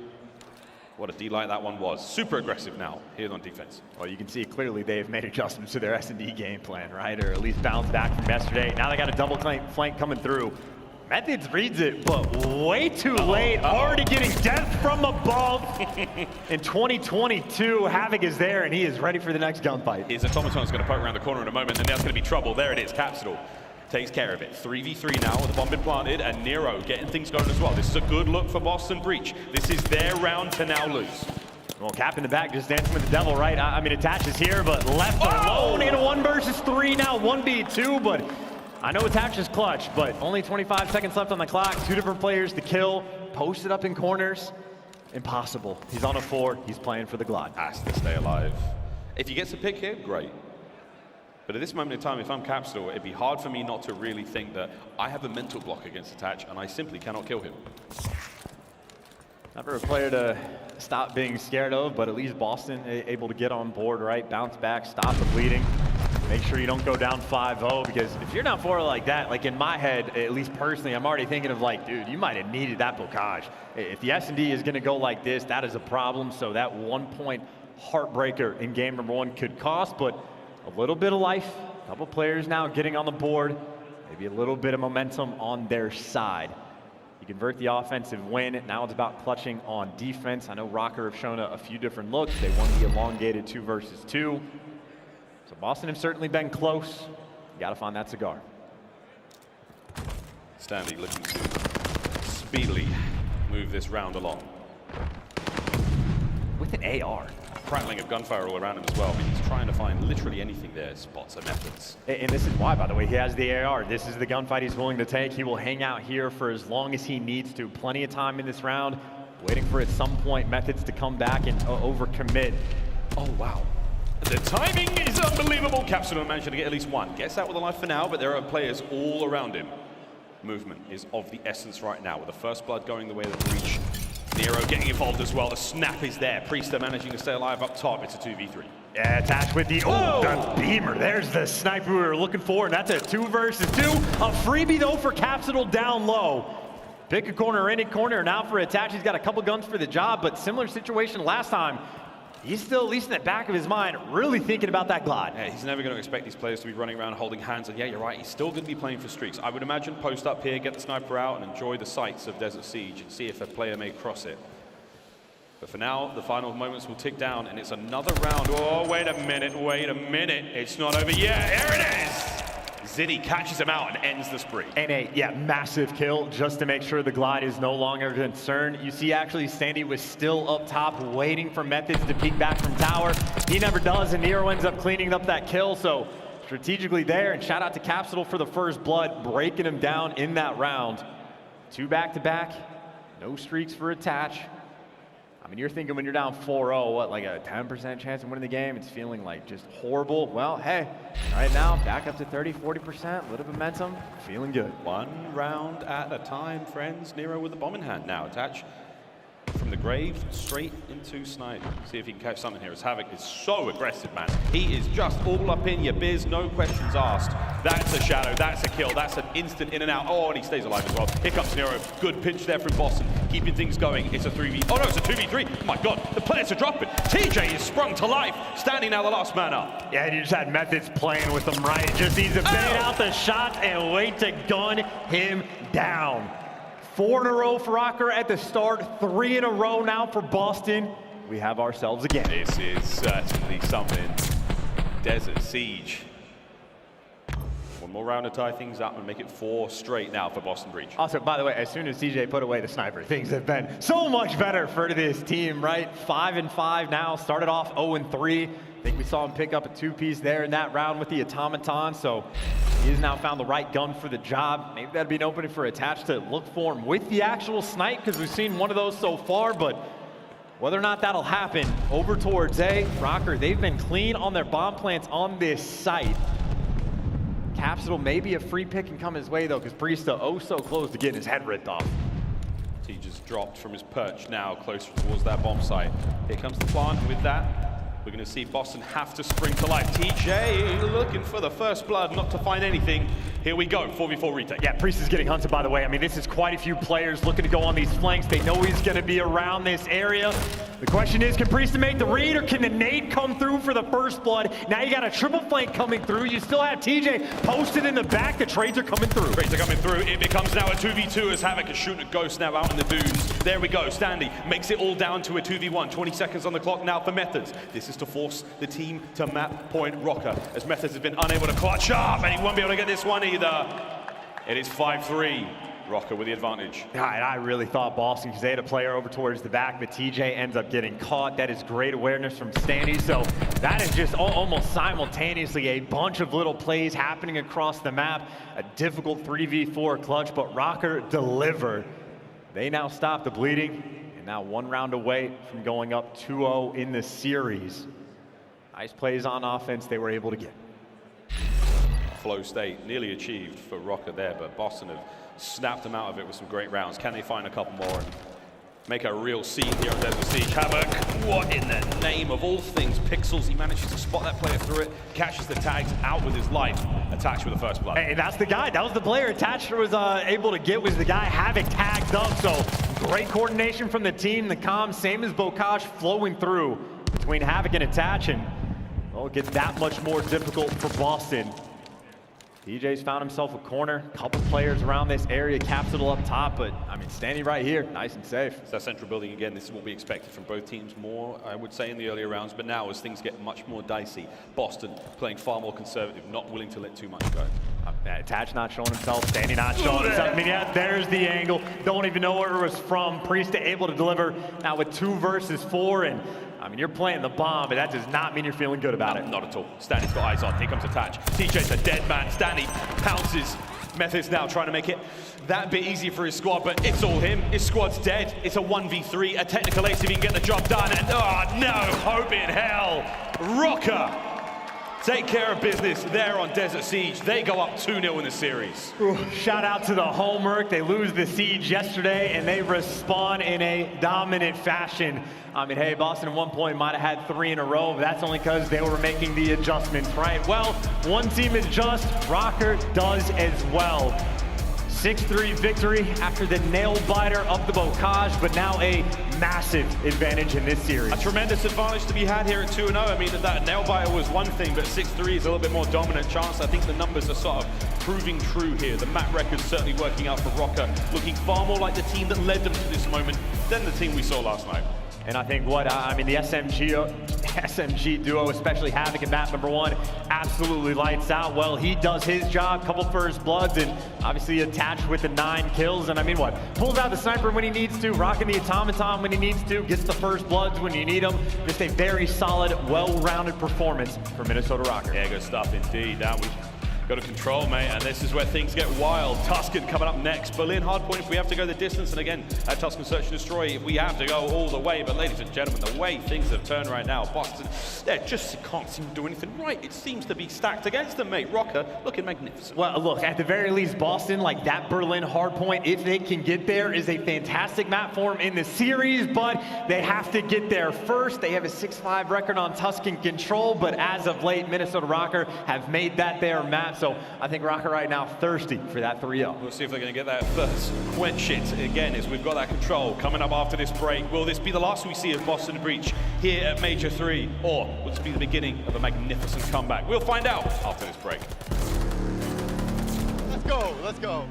What a D-light that one was. Super aggressive now here on defense. Well, you can see clearly they've made adjustments to their S&D game plan, right? Or at least bounced back from yesterday. Now they got a double flank coming through. Methodz reads it, but way too late. Already getting death from above. In 2022, Havok is there, and he is ready for the next gunfight. His automaton's going to poke around the corner in a moment, and that's going to be trouble. There it is, Capsidal takes care of it. 3v3 now with the bomb been planted, and Nero getting things going as well. This is a good look for Boston Breach. This is their round to now lose. Well, Cap in the back just dancing with the devil, right? I mean, attach is here, but left alone in a 1 versus 3 now, 1v2, but I know attach is clutch, but only 25 seconds left on the clock. 2 different players to kill, posted up in corners. Impossible. He's on a 4. He's playing for the Glide. Has to stay alive. If he gets a pick here, great. But at this moment in time, if I'm Capsidal, it'd be hard for me not to really think that I have a mental block against attach, and I simply cannot kill him. Never a player to stop being scared of, but at least Boston able to get on board, right? Bounce back, stop the bleeding. Make sure you don't go down 5-0, because if you're down 4 like that, like in my head, at least personally, I'm already thinking of like, dude, you might have needed that blockage. If the S&D is going to go like this, that is a problem. So that 1-point heartbreaker in game number 1 could cost, but a little bit of life, a couple players now getting on the board, maybe a little bit of momentum on their side. You convert the offensive win. Now it's about clutching on defense. I know Røkkr have shown a few different looks. They won the elongated 2 versus 2. So Boston have certainly been close. You got to find that cigar. Standy looking to speedily move this round along. With an AR. Prattling of gunfire all around him as well. I mean, he's trying to find literally anything there. Spots and Methodz. And this is why, by the way, he has the AR. This is the gunfight he's willing to take. He will hang out here for as long as he needs to. Plenty of time in this round. Waiting for at some point Methodz to come back and overcommit. Oh, wow. The timing is unbelievable. Capsidal managed to get at least 1. Gets out with a life for now, but there are players all around him. Movement is of the essence right now, with the first blood going the way of the Breach. Nero getting involved as well. The snap is there. Priestahh managing to stay alive up top. It's a 2v3. Yeah, attached with the the beamer. There's the sniper we were looking for, and that's a 2 versus 2. A freebie though for Capsidal down low. Pick a corner, any corner. Now for attach, he's got a couple guns for the job, but similar situation last time. He's still, at least in the back of his mind, really thinking about that Glide. Yeah, he's never going to expect these players to be running around holding hands. And yeah, you're right, he's still going to be playing for streaks. I would imagine post up here, get the sniper out, and enjoy the sights of Desert Siege and see if a player may cross it. But for now, the final moments will tick down, and it's another round. Oh, wait a minute, wait a minute. It's not over yet. There it is! Ziddy catches him out and ends the spree. And a massive kill just to make sure the Glide is no longer a concern. You see, actually, Standy was still up top waiting for Methodz to peek back from tower. He never does, and Nero ends up cleaning up that kill. So strategically there, and shout out to Capsidal for the first blood, breaking him down in that round. 2 back-to-back, no streaks for attach. I mean, you're thinking when you're down 4-0, what, like a 10% chance of winning the game? It's feeling like just horrible. Well, hey, right now, back up to 30, 40%, a little momentum, feeling good. 1 round at a time, friends. Nero with the bomb in hand now. Attach from the grave straight into snipe. See if he can catch something here, as Havok is so aggressive, man. He is just all up in your biz, no questions asked. That's a shadow, that's a kill, that's an instant in and out. Oh, and he stays alive as well. Here comes Nero. Good pinch there from Boston, keeping things going. It's a 3v. Oh no, it's a 2v3. Oh my god, the players are dropping. TJ is sprung to life. Standy now the last man up. Yeah, you just had Methodz playing with him, right? Just needs to bait out the shots and wait to gun him down. 4 in a row for Røkkr at the start, 3 in a row now for Boston. We have ourselves again. This is certainly something. Desert Siege. One more round to tie things up and make it 4 straight now for Boston Breach. Also, by the way, as soon as TJ put away the sniper, things have been so much better for this team, right? 5-5 now, started off 0-3. I think we saw him pick up a 2-piece there in that round with the automaton, so he has now found the right gun for the job. Maybe that'd be an opening for Attach to look for him with the actual snipe, because we've seen one of those so far, but whether or not that'll happen over towards A, Røkkr, they've been clean on their bomb plants on this site. Capsidal maybe a free pick can come his way though, because Priestahh oh so close to getting his head ripped off. He just dropped from his perch now, closer towards that bomb site. Here comes the plant with that. We're going to see Boston have to spring to life. TJ looking for the first blood, not to find anything. Here we go, 4v4 retake. Yeah, Priestahh's getting hunted, by the way. I mean, this is quite a few players looking to go on these flanks. They know he's going to be around this area. The question is, can Priestahh make the read, or can the nade come through for the first blood? Now you got a triple flank coming through. You still have TJ posted in the back. The trades are coming through. Trades are coming through. It becomes now a 2v2 as Havok is shooting a ghost now out in the dunes. There we go. Standy makes it all down to a 2v1. 20 seconds on the clock now for Methodz. This is to force the team to map point Røkkr, as Methodz has been unable to clutch up, and he won't be able to get this one either. It is 5-3. Røkkr with the advantage. Yeah, and I really thought Boston, because they had a player over towards the back, but TJ ends up getting caught. That is great awareness from Standy. So that is just almost simultaneously a bunch of little plays happening across the map. A difficult 3v4 clutch, but Røkkr deliver. They now stop the bleeding, and now 1 round away from going up 2-0 in the series. Nice plays on offense they were able to get. Flow state nearly achieved for Røkkr there, but Boston have snapped them out of it with some great rounds. Can they find a couple more and make a real scene here on Desert Siege? Havok, what in the name of all things Pixels? He manages to spot that player through it, catches the tags out with his life, attached with the first blood. Hey, that's the guy. That was the player Attached was able to get, was the guy Havok tagged up. So great coordination from the team. The comms, same as Bocage, flowing through between Havok and Attach, and well, it gets that much more difficult for Boston. TJ's found himself a corner, couple players around this area, Capsidal up top, but I mean, Standy right here, nice and safe. It's that central building again. This is what we expected from both teams more, I would say, in the earlier rounds, but now as things get much more dicey, Boston playing far more conservative, not willing to let too much go. Attach not showing himself, Standy not showing himself. I mean, yeah, there's the angle. Don't even know where it was from. Priestahh able to deliver now with 2 versus 4, and I mean, you're playing the bomb, but that does not mean you're feeling good about it. Not at all. Standy's got eyes on. Here comes Attach. TJ's a dead man. Standy pounces. Methodz now trying to make it that bit easier for his squad, but it's all him. His squad's dead. It's a 1v3, a technical ace if he can get the job done, and oh no, hope in hell. Røkkr take care of business there on Desert Siege. They go up 2-0 in the series. Ooh, shout out to the homework. They lose the siege yesterday, and they respond in a dominant fashion. I mean, hey, Boston at one point might have had 3 in a row, but that's only because they were making the adjustments, right? Well, one team adjusts, Røkkr does as well. 6-3 victory after the nail biter of the Bocage, but now a massive advantage in this series. A tremendous advantage to be had here at 2-0. I mean, that nail biter was one thing, but 6-3 is a little bit more dominant chance. I think the numbers are sort of proving true here. The map record's certainly working out for Røkkr, looking far more like the team that led them to this moment than the team we saw last night. And I think I mean, the SMG duo, especially Havok in map number 1, absolutely lights out. Well, he does his job, couple first bloods, and obviously Attached with the 9 kills. And I mean, pulls out the sniper when he needs to, rocking the automaton when he needs to, gets the first bloods when you need them. Just a very solid, well-rounded performance for Minnesota Røkkr. Yeah, good stuff indeed. That was Got to control, mate, and this is where things get wild. Tuscan coming up next. Berlin hardpoint if we have to go the distance, and again, at Tuscan Search and Destroy if we have to go all the way. But ladies and gentlemen, the way things have turned right now, Boston, they just can't seem to do anything right. It seems to be stacked against them, mate. Røkkr looking magnificent. Well, look, at the very least, Boston, like that Berlin hardpoint, if they can get there, is a fantastic map for them in the series, but they have to get there first. They have a 6-5 record on Tuscan control, but as of late, Minnesota Røkkr have made that their map. So I think Røkkr right now thirsty for that 3-0. We'll see if they're going to get that first quench it again as we've got that control coming up after this break. Will this be the last we see of Boston Breach here at Major 3, or will this be the beginning of a magnificent comeback? We'll find out after this break. Let's go, let's go.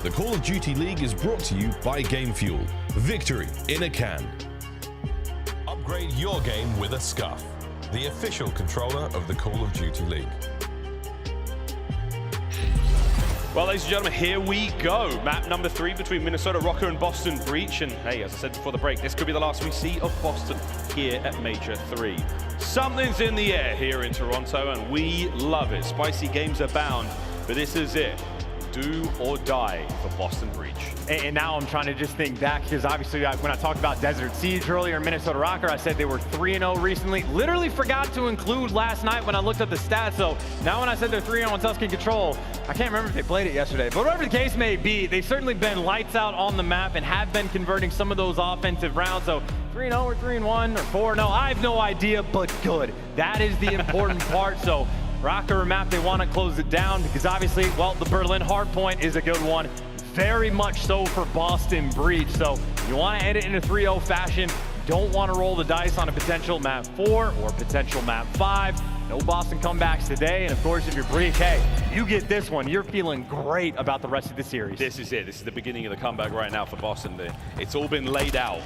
The Call of Duty League is brought to you by Game Fuel. Victory in a can. Upgrade your game with a Scuff, the official controller of the Call of Duty League. Well, ladies and gentlemen, here we go. Map number 3 between Minnesota Røkkr and Boston Breach. And hey, as I said before the break, this could be the last we see of Boston here at Major 3. Something's in the air here in Toronto, and we love it. Spicy games abound, but this is it. Do or die for Boston Breach. And now I'm trying to just think back, because obviously when I talked about Desert Siege earlier in Minnesota Røkkr, I said they were 3-0 recently. Literally forgot to include last night when I looked at the stats. So now when I said they're 3-0 on Tuscan Control, I can't remember if they played it yesterday. But whatever the case may be, they've certainly been lights out on the map and have been converting some of those offensive rounds. So 3-0 or 3-1 or 4-0, I have no idea, but good. That is the important part. So Røkkr map, they want to close it down because obviously, well, the Berlin hardpoint is a good one. Very much so for Boston Breach. So you want to end it in a 3-0 fashion. Don't want to roll the dice on a potential map 4 or potential map 5. No Boston comebacks today. And of course, if you're Breach, hey, you get this one, you're feeling great about the rest of the series. This is it. This is the beginning of the comeback right now for Boston. It's all been laid out.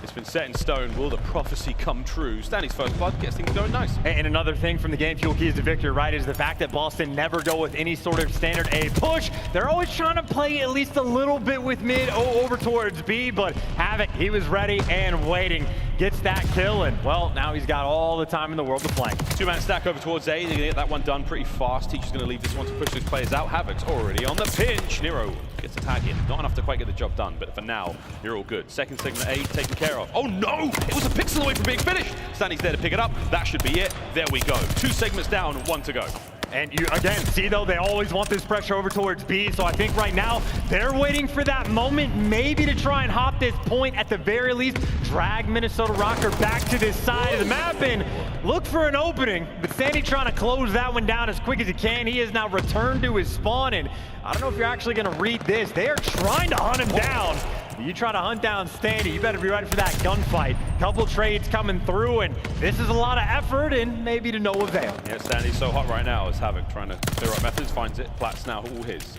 It's been set in stone. Will the prophecy come true? Standy's first blood gets things going nice. And another thing from the Game Fuel keys to victory, right, is the fact that Boston never go with any sort of standard A push. They're always trying to play at least a little bit with mid over towards B, but Havok, he was ready and waiting. Gets that kill, and well, now he's got all the time in the world to flank. 2-man stack over towards A. They're gonna get that one done pretty fast. Teacher's gonna leave this one to push those players out. Havok's already on the pinch. Nero gets a tag in. Not enough to quite get the job done, but for now, you're all good. Second segment A taken care of. Oh no! It was a pixel away from being finished. Standy's there to pick it up. That should be it. There we go. 2 segments down, 1 to go. And you, again, see though, they always want this pressure over towards B, so I think right now, they're waiting for that moment, maybe to try and hop this point, at the very least, drag Minnesota Røkkr back to this side of the map and look for an opening. But Standy trying to close that one down as quick as he can. He has now returned to his spawn, and I don't know if you're actually gonna read this. They are trying to hunt him down. You try to hunt down Standy, you better be ready for that gunfight. Couple trades coming through, and this is a lot of effort and maybe to no avail. Yeah, Standy's so hot right now as Havok trying to clear up Methodz, finds it. Plat's now all his.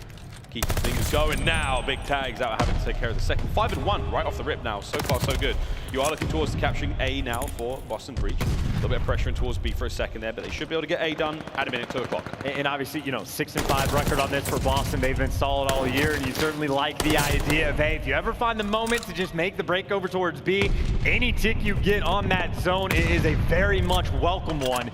Keep things going now. Big tags out, having to take care of the second. 5-1 right off the rip now. So far, so good. You are looking towards capturing A now for Boston Breach. A little bit of pressure in towards B for a second there, but they should be able to get A done at a minute, 2 o'clock. And obviously, you know, 6-5 record on this for Boston. They've been solid all year, and you certainly like the idea of, hey, if you ever find the moment to just make the break over towards B, any tick you get on that zone is a very much welcome one,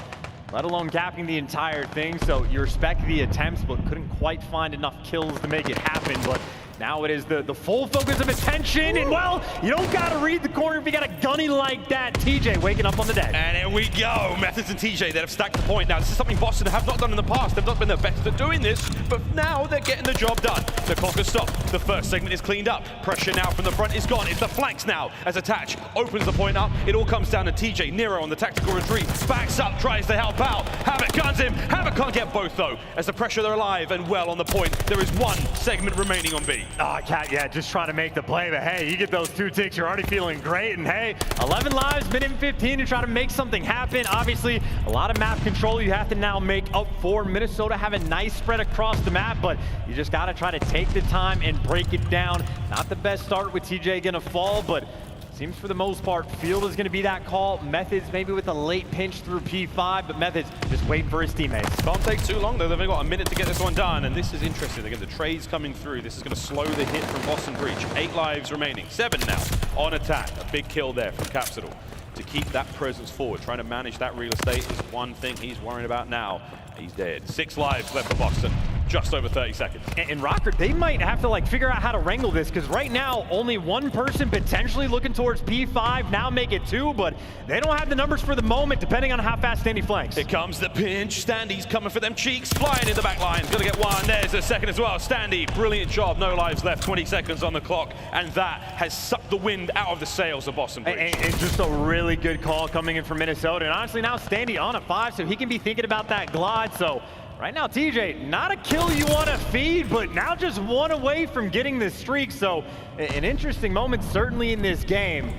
let alone capping the entire thing. So you respect the attempts, but couldn't quite find enough kills to make it happen. But now it is the full focus of attention, and well, you don't gotta read the corner if you got a gunny like that. TJ waking up on the deck. And here we go. Methodz and TJ, that have stacked the point. Now, this is something Boston have not done in the past. They've not been the best at doing this, but now they're getting the job done. The clock has stopped. The first segment is cleaned up. Pressure now from the front is gone. It's the flanks now as Attach opens the point up. It all comes down to TJ. Nero on the tactical retreat. Backs up, tries to help out. Havok guns him. Havok can't get both, though, as the pressure, they're alive and well on the point. There is 1 segment remaining on B. Cat, yeah, just trying to make the play, but hey, you get those 2 ticks, you're already feeling great, and hey, 11 lives, minute 15 to try to make something happen. Obviously, a lot of map control you have to now make up for. Minnesota have a nice spread across the map, but you just gotta try to take the time and break it down. Not the best start with TJ gonna fall, but seems for the most part, Field is going to be that call. Methodz maybe with a late pinch through P5, but Methodz just waiting for his teammates. Can't take too long, though. They've only got a minute to get this one done, and this is interesting. They get the trades coming through. This is going to slow the hit from Boston Breach. 8 lives remaining. 7 now on attack. A big kill there from Capsidal to keep that presence forward. Trying to manage that real estate is one thing he's worrying about now. He's dead. 6 lives left for Boston. Just over 30 seconds. And Røkkr, they might have to like figure out how to wrangle this, because right now only 1 person potentially looking towards P5, now make it 2, but they don't have the numbers for the moment depending on how fast Standy flanks. Here comes the pinch. Standy's coming for them cheeks, flying in the back line. Gonna get 1. There's a second as well. Standy, brilliant job. No lives left, 20 seconds on the clock, and that has sucked the wind out of the sails of Boston Breach. And just a really good call coming in from Minnesota, and honestly now Standy on a 5, so he can be thinking about that glide. So right now, TJ, not a kill you want to feed, but now just 1 away from getting this streak. So an interesting moment certainly in this game.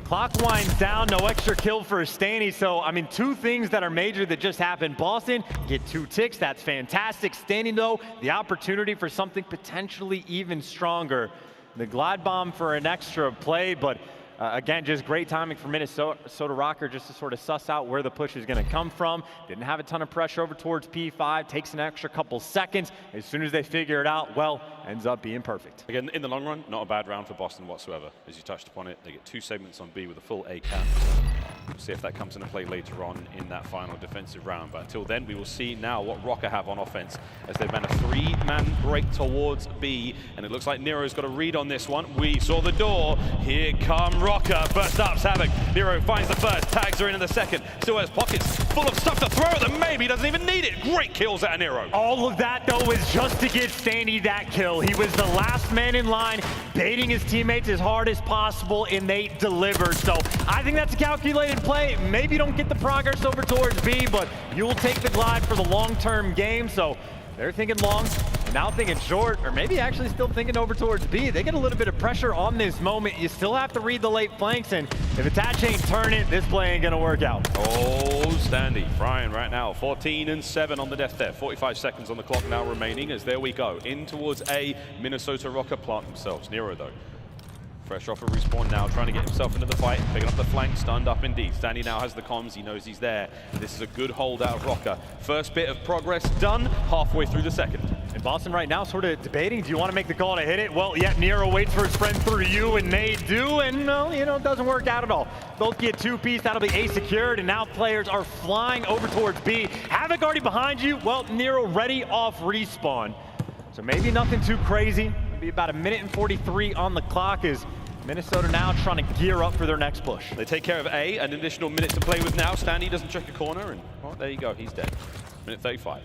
Clock winds down, no extra kill for Standy. So, I mean, two things that are major that just happened. Boston get 2 ticks, that's fantastic. Standy, though, the opportunity for something potentially even stronger. The glide bomb for an extra play, but again, just great timing for Minnesota Røkkr just to sort of suss out where the push is going to come from. Didn't have a ton of pressure over towards P5. Takes an extra couple seconds. As soon as they figure it out, well, ends up being perfect. Again, in the long run, not a bad round for Boston whatsoever. As you touched upon it, they get 2 segments on B with a full A cap. We'll see if that comes into play later on in that final defensive round. But until then, we will see now what Røkkr have on offense as they man a 3-man break towards B. And it looks like Nero's got a read on this one. We saw the door. Here come Røkkr. First up's Havok. Nero finds the first, tags her in the second. Still has pockets full of stuff to throw at them. Maybe doesn't even need it. Great kills out of Nero. All of that, though, was just to get Standy that kill. He was the last man in line, baiting his teammates as hard as possible, and they delivered. So I think that's a calculated play. Maybe don't get the progress over towards B, but you will take the glide for the long-term game. So they're thinking long, now thinking short, or maybe actually still thinking over towards B. They get a little bit of pressure on this moment. You still have to read the late flanks, and if attach ain't turn it, this play ain't gonna work out. Oh, Standy frying right now. 14 and 7 on the death there. 45 seconds on the clock now remaining as there we go. In towards A, Minnesota Røkkr plant themselves. Nero, though, fresh off a respawn now, trying to get himself into the fight, picking up the flank, stunned up indeed. Standy now has the comms, he knows he's there. This is a good hold out of Røkkr. First bit of progress done, halfway through the second. And Boston right now sort of debating, do you want to make the call to hit it? Well, yeah, Nero waits for his friend through you, and they do, and well, you know, it doesn't work out at all. Both get 2-piece, that'll be A secured, and now players are flying over towards B. Havok already behind you, well, Nero ready off respawn. So maybe nothing too crazy. Be about 1 minute and 43 on the clock as Minnesota now trying to gear up for their next push. They take care of A, an additional minute to play with now. Standy doesn't check a corner, and well, there you go, he's dead. Minute 35.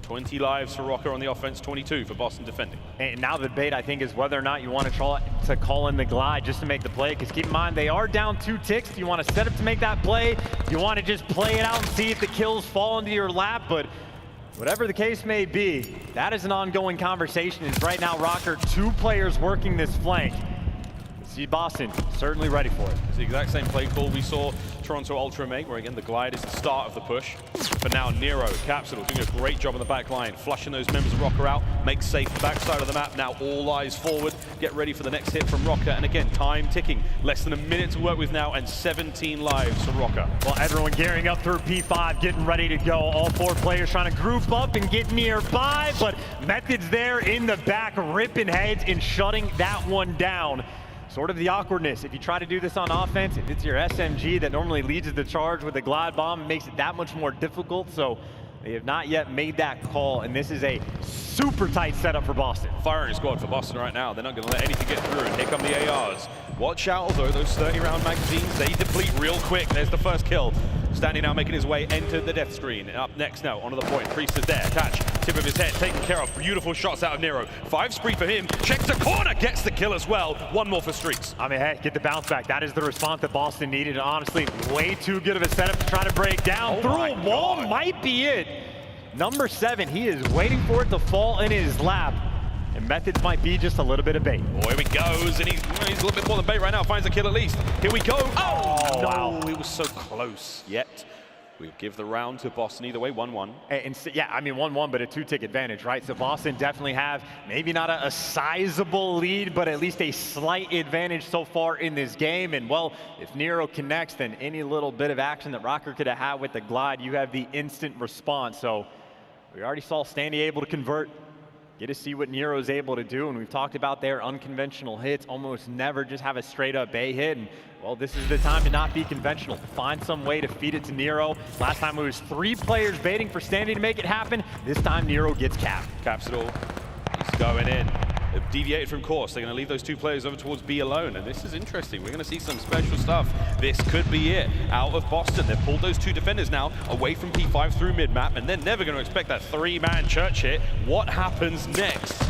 20 lives for Røkkr on the offense, 22 for Boston defending. And now the debate, I think, is whether or not you want to try to call in the glide just to make the play, because keep in mind, they are down 2 ticks. Do you want to set up to make that play? Do you want to just play it out and see if the kills fall into your lap? But whatever the case may be, that is an ongoing conversation. Is right now Røkkr 2 players working this flank. See Boston certainly ready for it. It's the exact same play call we saw Toronto Ultra make, where again the glide is the start of the push. For now, Nero, Capsidal doing a great job on the back line, flushing those members of Røkkr out, makes safe the backside of the map. Now all eyes forward, get ready for the next hit from Røkkr. And again, time ticking. Less than a minute to work with now, and 17 lives for Røkkr. Well, everyone gearing up through P5, getting ready to go. All 4 players trying to group up and get nearby, but Methodz there in the back, ripping heads and shutting that one down. Sort of the awkwardness. If you try to do this on offense, if it's your SMG that normally leads the charge with a glide bomb, it makes it that much more difficult. So they have not yet made that call, and this is a super tight setup for Boston. Firing squad for Boston right now. They're not going to let anything get through, and here come the ARs. Watch out, although those 30-round magazines, they deplete real quick. There's the first kill. Standy now making his way into the death screen. And up next now, onto the point. Priestahh there. Catch, tip of his head, taken care of. Beautiful shots out of Nero. 5 spree for him. Checks the corner, gets the kill as well. 1 more for Streaks. I mean, hey, get the bounce back. That is the response that Boston needed. And honestly, way too good of a setup to try to break down. Through a wall might be it. Number 7, he is waiting for it to fall in his lap. And Methodz might be just a little bit of bait. Oh, here he goes, and he's a little bit more than bait right now. Finds a kill at least. Here we go. Oh, no, wow. It was so close. Yet, we give the round to Boston either way, 1-1. And yeah, I mean, 1-1, but a 2-tick advantage, right? So Boston definitely have maybe not a sizable lead, but at least a slight advantage so far in this game. And well, if Nero connects, then any little bit of action that Røkkr could have had with the glide, you have the instant response. So we already saw Standy able to convert. Get to see what Nero's able to do, and we've talked about their unconventional hits. Almost never just have a straight-up A hit, and well, this is the time to not be conventional. Find some way to feed it to Nero. Last time it was 3 players baiting for Standy to make it happen. This time Nero gets capped. Capsidal, he's going in. They've deviated from course. They're going to leave those 2 players over towards B alone, and this is interesting. We're going to see some special stuff. This could be it. Out of Boston, they've pulled those 2 defenders now away from P5 through mid-map, and they're never going to expect that 3-man church hit. What happens next?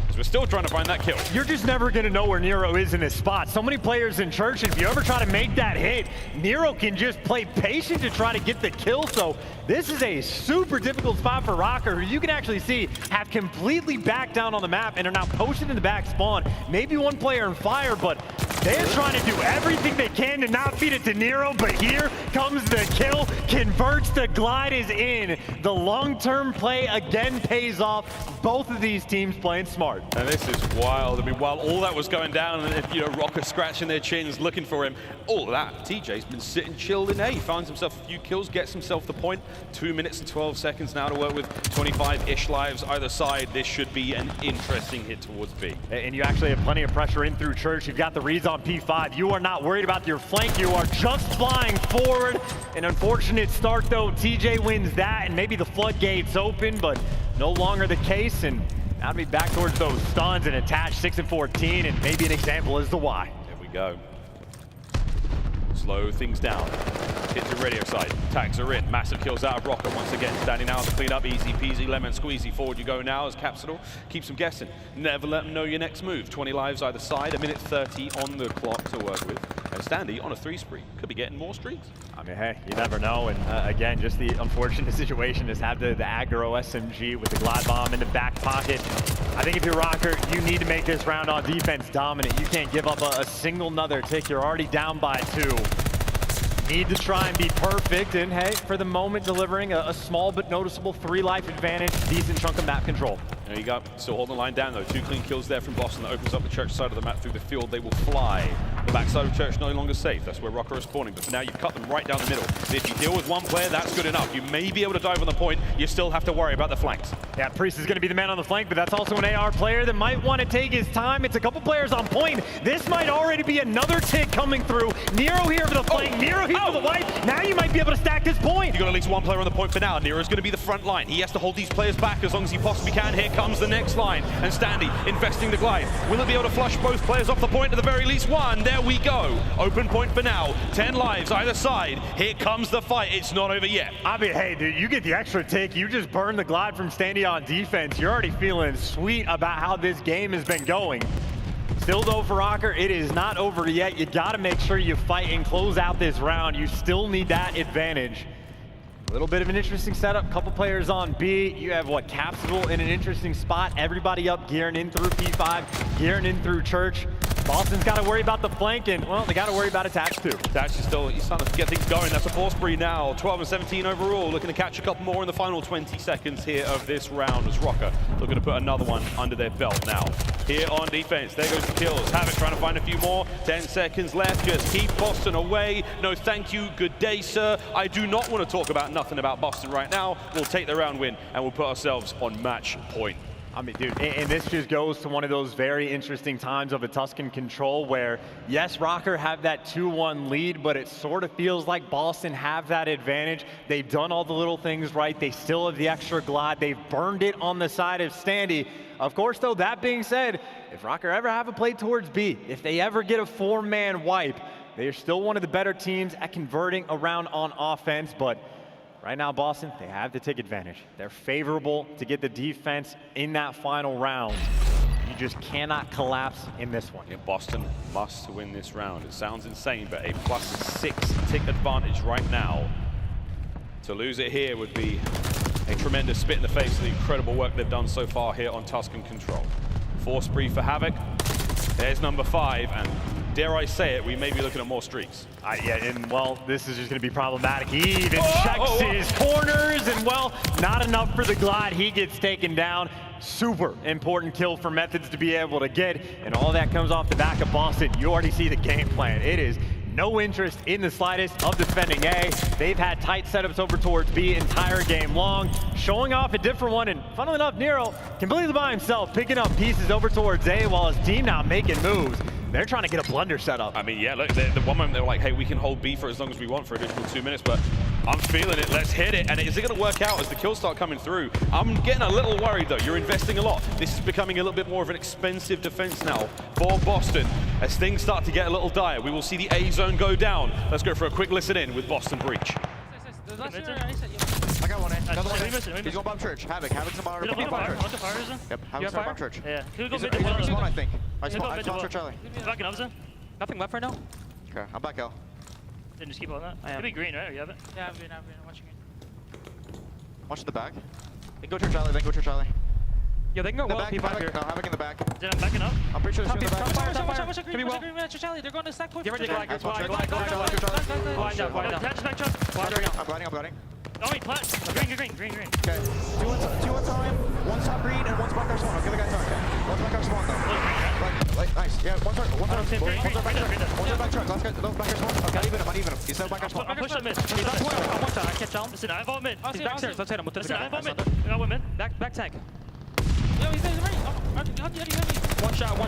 Because we're still trying to find that kill. You're just never going to know where Nero is in this spot. So many players in church, if you ever try to make that hit, Nero can just play patient to try to get the kill. So this is a super difficult spot for Røkkr, who you can actually see have completely backed down on the map and are now posted in the back spawn. Maybe 1 player in fire, but They're trying to do everything they can to not feed it to Nero, but here comes the kill. Converts, the glide is in. The long-term play again pays off. Both of these teams playing smart. And this is wild. I mean, while all that was going down, and you know, Røkkr scratching their chins, looking for him, all of that, TJ's been sitting chilled in A. He finds himself a few kills, gets himself the point. 2 minutes and 12 seconds now to work with 25-ish lives either side. This should be an interesting hit towards B. And you actually have plenty of pressure in through Church. You've got the reads on P5. You are not worried about your flank. You are just flying forward. An unfortunate start, though. TJ wins that, and maybe the floodgates open, but no longer the case. And now to be back towards those stuns and attach 6 and 14, and maybe an example is the why. There we go. Slow things down. Hit to radio side. Tags are in. Massive kills out of Røkkr once again. Standing now to clean up. Easy peasy, lemon squeezy. Forward you go now as Capsidal keeps them guessing. Never let them know your next move. 20 lives either side. 1:30 on the clock to work with. And Standy on a 3 spree. Could be getting more streaks. I mean, hey, you never know. And again, just the unfortunate situation is have the aggro SMG with the glide bomb in the back pocket. I think if you're Røkkr, you need to make this round on defense dominant. You can't give up a single another tick. You're already down by 2. Need to try and be perfect, and hey, for the moment, delivering a small but noticeable 3-life advantage, decent chunk of map control. There you go. Still holding the line down though. 2 clean kills there from Boston that opens up the Church side of the map through the field. They will fly. The backside of Church no longer safe. That's where Røkkr is spawning. But for now, you've cut them right down the middle. If you deal with one player, that's good enough. You may be able to dive on the point. You still have to worry about the flanks. Yeah, Priest is going to be the man on the flank, but that's also an AR player that might want to take his time. It's a couple players on point. This might already be another tick coming through. Nero here for the flank. Nero here for the wipe. Now you might be able to stack this point. You've got at least one player on the point for now. Nero's going to be the front line. He has to hold these players back as long as he possibly can. Here comes the next line. And Standy investing the glide. Will it be able to flush both players off the point? At the very least one. There we go. Open point for now. 10 lives either side. Here comes the fight. It's not over yet. I mean, hey, dude, you get the extra tick. You just burn the glide from Standy on defense. You're already feeling sweet about how this game has been going. Still, though, for Røkkr, it is not over yet. You got to make sure you fight and close out this round. You still need that advantage. A little bit of an interesting setup. Couple players on B. You have, what, Capsidal in an interesting spot. Everybody up, gearing in through P5, gearing in through Church. Boston's got to worry about the flank, and, well, they got to worry about attach too. Attach is still, he's starting to get things going. That's a 4 spree now. 12 and 17 overall. Looking to catch a couple more in the final 20 seconds here of this round as Røkkr looking to put another one under their belt now. Here on defense, there goes the kills. Havok trying to find a few more. 10 seconds left. Just keep Boston away. No, thank you. Good day, sir. I do not want to talk about nothing about Boston right now. We'll take the round win, and we'll put ourselves on match point. I mean, dude, and this just goes to one of those very interesting times of a Tuscan control where, yes, Røkkr have that 2-1 lead, but it sort of feels like Boston have that advantage. They've done all the little things right. They still have the extra glide. They've burned it on the side of Standy. Of course, though, that being said, if Røkkr ever have a play towards B, if they ever get a 4-man wipe, they are still one of the better teams at converting around on offense, but right now, Boston, they have the tick advantage. They're favorable to get the defense in that final round. You just cannot collapse in this one. Yeah, Boston must win this round. It sounds insane, but a +6 tick advantage right now. To lose it here would be a tremendous spit in the face of the incredible work they've done so far here on Tuscan Control. 4 spree for Havok. There's number 5, and dare I say it, we may be looking at more streaks. Yeah, and well, this is just going to be problematic. He even checks his corners, and well, not enough for the glide. He gets taken down. Super important kill for Methodz to be able to get, and all that comes off the back of Boston. You already see the game plan. It is no interest in the slightest of defending A. They've had tight setups over towards B entire game long, showing off a different one, and funnily enough, Nero completely by himself, picking up pieces over towards A while his team now making moves. They're trying to get a blunder set up. I mean, yeah, look, the one moment they were like, hey, we can hold B for as long as we want for additional 2 minutes, but I'm feeling it. Let's hit it. And is it going to work out as the kills start coming through? I'm getting a little worried, though. You're investing a lot. This is becoming a little bit more of an expensive defense now for Boston. As things start to get a little dire, we will see the A zone go down. Let's go for a quick listen in with Boston Breach. I got one, another one. He's going bomb Church. Havok's in bomb Church. Yep, Havok's in bomb Church. Yeah. He's one, I think. I spawned Church early. Back in aBeZy. Nothing left right now. Okay, I'm back L. Then just keep on that. It'll be green, right? Or you have it? Yeah, I've been watching it. Watch the back. Then go Church alley, then go Church alley. Yeah, they can go well. Back, P5 here. No, Havok in the back. Then I'm backing up. I'm pretty sure they're in the back. Watch out, green. They're going to stack point. Get ready to glide. Glide down. I'm gliding. Oh, wait, plant. Green. Okay. Two on time. One's top green and one's back our spawn. Okay, the guy's on. Okay. One's back our spawn though. Like, nice. Yeah, one's back truck. Last guy, no, back our spawn. Okay, uneven him. He's still back our spawn. I'm pushing him mid. He's on 12. I'm one shot. I can't tell him. Listen, I involve mid. He's backstairs. Let's hit him. Listen, I involve mid. I went mid. Back tank. No, he's ready. One shot.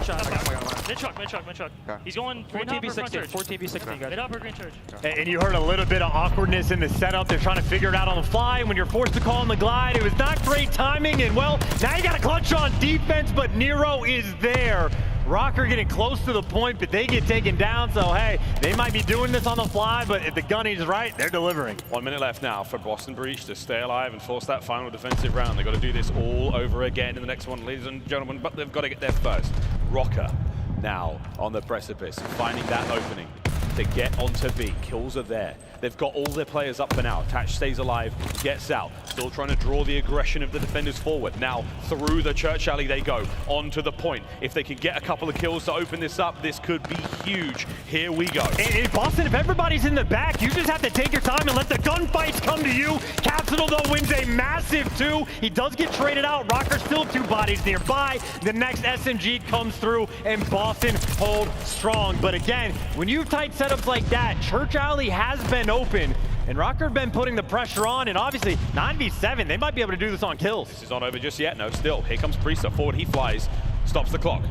Mid truck. Okay. He's going 14 v6. Mid upper green church. And you heard a little bit of awkwardness in the setup. They're trying to figure it out on the fly. When you're forced to call on the glide, it was not great timing. And well, now you got a clutch on defense, but Nero is there. Røkkr getting close to the point, but they get taken down. So hey, they might be doing this on the fly, but if the gunny's right, they're delivering. 1 minute left now for Boston Breach to stay alive and force that final defensive round. They've got to do this all over again in the next one, ladies and gentlemen, but they've got to get there first. Røkkr now on the precipice, finding that opening to get onto B. Kills are there. They've got all their players up for now. Tatch stays alive, gets out, still trying to draw the aggression of the defenders forward. Now through the church alley they go, onto the point. If they can get a couple of kills to open this up, this could be huge. Here we go. And Boston, if everybody's in the back, you just have to take your time and let the gunfights come to you. Capsidal though wins a massive 2. He does get traded out. Røkkr still 2 bodies nearby. The next SMG comes through and Boston hold strong. But again, when you have tight setups like that, church alley has been open, and Røkkr have been putting the pressure on, and obviously 9v7, they might be able to do this on kills. This is not over just yet. No, still. Here comes Priestahh. Forward he flies. Stops the clock.